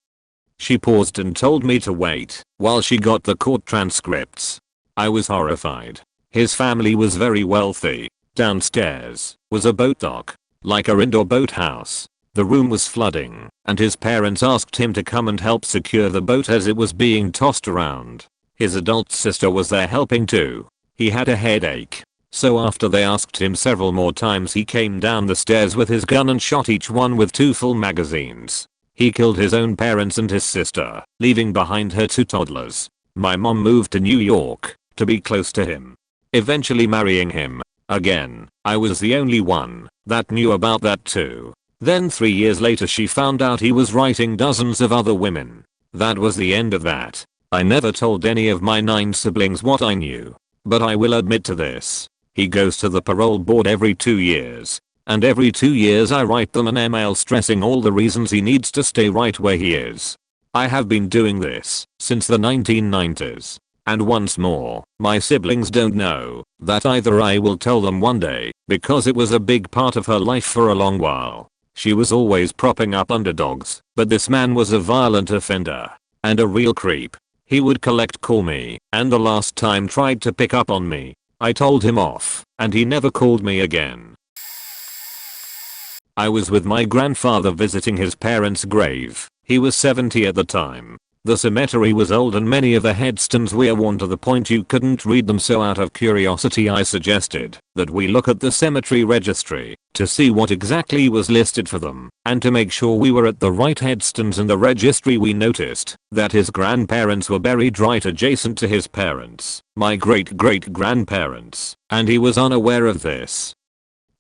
She paused and told me to wait while she got the court transcripts. I was horrified. His family was very wealthy. Downstairs was a boat dock, like a indoor boathouse. The room was flooding, and his parents asked him to come and help secure the boat as it was being tossed around. His adult sister was there helping too. He had a headache. So after they asked him several more times, he came down the stairs with his gun and shot each one with 2 full magazines. He killed his own parents and his sister, leaving behind her 2 toddlers. My mom moved to New York to be close to him, eventually marrying him. Again, I was the only one that knew about that too. Then 3 years later she found out he was writing dozens of other women. That was the end of that. I never told any of my 9 siblings what I knew. But I will admit to this. He goes to the parole board every 2 years. And every 2 years I write them an email stressing all the reasons he needs to stay right where he is. I have been doing this since the 1990s. And once more, my siblings don't know that either. I will tell them one day, because it was a big part of her life for a long while. She was always propping up underdogs, but this man was a violent offender. And a real creep. He would call me, and the last time tried to pick up on me. I told him off, and he never called me again. I was with my grandfather visiting his parents' grave. He was 70 at the time. The cemetery was old and many of the headstones were worn to the point you couldn't read them, so out of curiosity I suggested that we look at the cemetery registry to see what exactly was listed for them, and to make sure we were at the right headstones in the registry. We noticed that his grandparents were buried right adjacent to his parents, my great-great-grandparents, and he was unaware of this.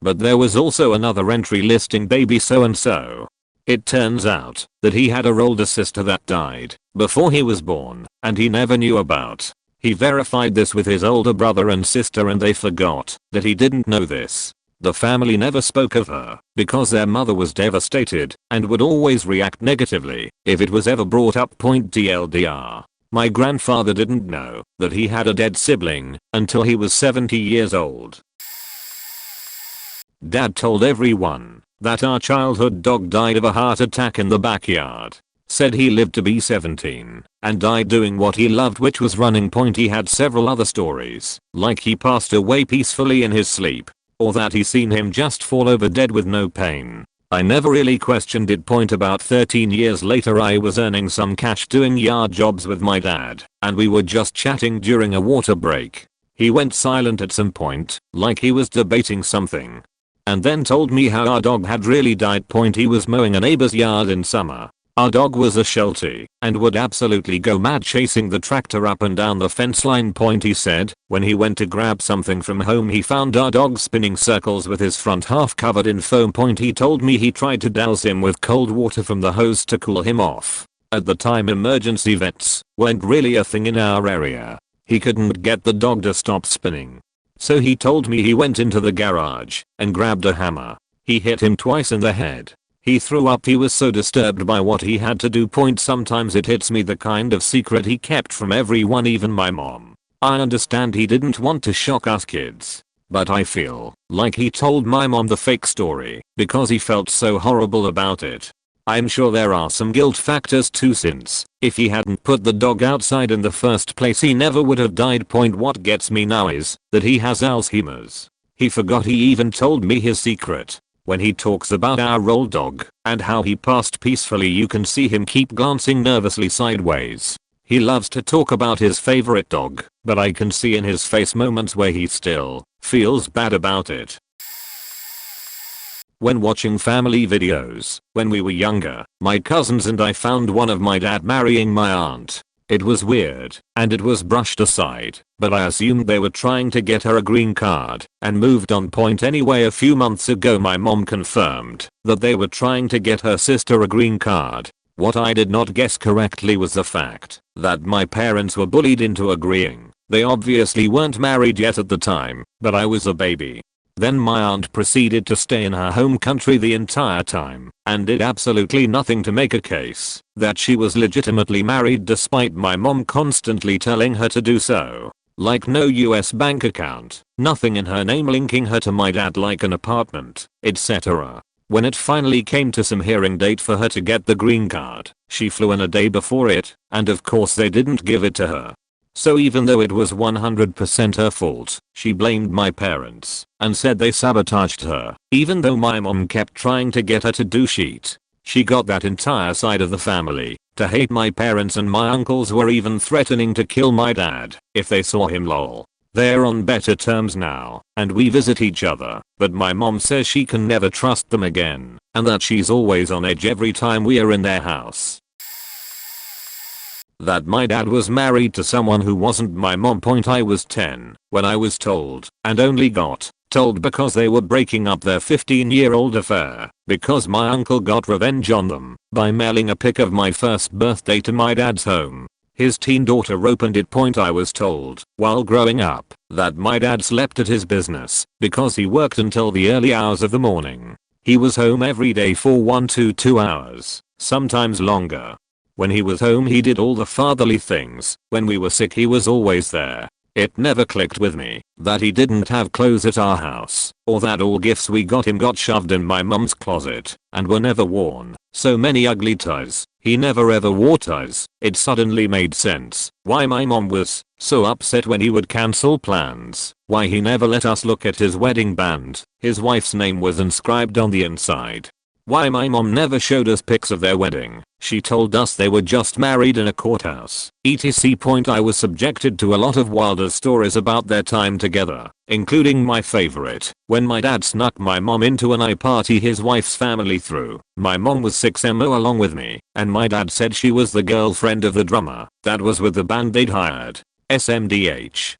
But there was also another entry listing baby so and so. It turns out that he had an older sister that died before he was born and he never knew about. He verified this with his older brother and sister and they forgot that he didn't know this. The family never spoke of her because their mother was devastated and would always react negatively if it was ever brought up. TLDR. My grandfather didn't know that he had a dead sibling until he was 70 years old. Dad told everyone that our childhood dog died of a heart attack in the backyard. Said he lived to be 17 and died doing what he loved, which was running. He had several other stories, like he passed away peacefully in his sleep, or that he seen him just fall over dead with no pain. I never really questioned it. About 13 years later, I was earning some cash doing yard jobs with my dad, and we were just chatting during a water break. He went silent at some point, like he was debating something, and then told me how our dog had really died. He was mowing a neighbor's yard in summer. Our dog was a Sheltie and would absolutely go mad chasing the tractor up and down the fence line. He said when he went to grab something from home, he found our dog spinning circles with his front half covered in foam. He told me he tried to douse him with cold water from the hose to cool him off. At the time, emergency vets weren't really a thing in our area. He couldn't get the dog to stop spinning. So he told me he went into the garage and grabbed a hammer. He hit him twice in the head. He threw up. He was so disturbed by what he had to do. Sometimes it hits me the kind of secret he kept from everyone, even my mom. I understand he didn't want to shock us kids, but I feel like he told my mom the fake story because he felt so horrible about it. I'm sure there are some guilt factors too, since if he hadn't put the dog outside in the first place, he never would have died. What gets me now is that he has Alzheimer's. He forgot he even told me his secret. When he talks about our old dog and how he passed peacefully, you can see him keep glancing nervously sideways. He loves to talk about his favorite dog, but I can see in his face moments where he still feels bad about it. When watching family videos, when we were younger, my cousins and I found one of my dad marrying my aunt. It was weird, and it was brushed aside, but I assumed they were trying to get her a green card and moved on. Anyway, a few months ago my mom confirmed that they were trying to get her sister a green card. What I did not guess correctly was the fact that my parents were bullied into agreeing. They obviously weren't married yet at the time, but I was a baby. Then my aunt proceeded to stay in her home country the entire time and did absolutely nothing to make a case that she was legitimately married, despite my mom constantly telling her to do so. Like no US bank account, nothing in her name linking her to my dad like an apartment, etc. When it finally came to some hearing date for her to get the green card, she flew in a day before it, and of course they didn't give it to her. So even though it was 100% her fault, she blamed my parents and said they sabotaged her. Even though my mom kept trying to get her to do shit, she got that entire side of the family to hate my parents, and my uncles were even threatening to kill my dad if they saw him. Lol. They're on better terms now and we visit each other, but my mom says she can never trust them again and that she's always on edge every time we are in their house. That my dad was married to someone who wasn't my mom. I was 10 when I was told, and only got told because they were breaking up their 15-year-old affair, because my uncle got revenge on them by mailing a pic of my first birthday to my dad's home. His teen daughter opened it. I was told while growing up that my dad slept at his business because he worked until the early hours of the morning. He was home every day for 1 to 2 hours, sometimes longer. When he was home he did all the fatherly things. When we were sick he was always there. It never clicked with me that he didn't have clothes at our house, or that all gifts we got him got shoved in my mum's closet and were never worn. So many ugly ties. He never ever wore ties. It suddenly made sense why my mom was so upset when he would cancel plans. Why he never let us look at his wedding band. His wife's name was inscribed on the inside. Why my mom never showed us pics of their wedding. She told us they were just married in a courthouse, etc. I was subjected to a lot of wilder stories about their time together, including my favorite, when my dad snuck my mom into an party his wife's family threw. My mom was 6mo along with me, and my dad said she was the girlfriend of the drummer that was with the band they'd hired. SMDH.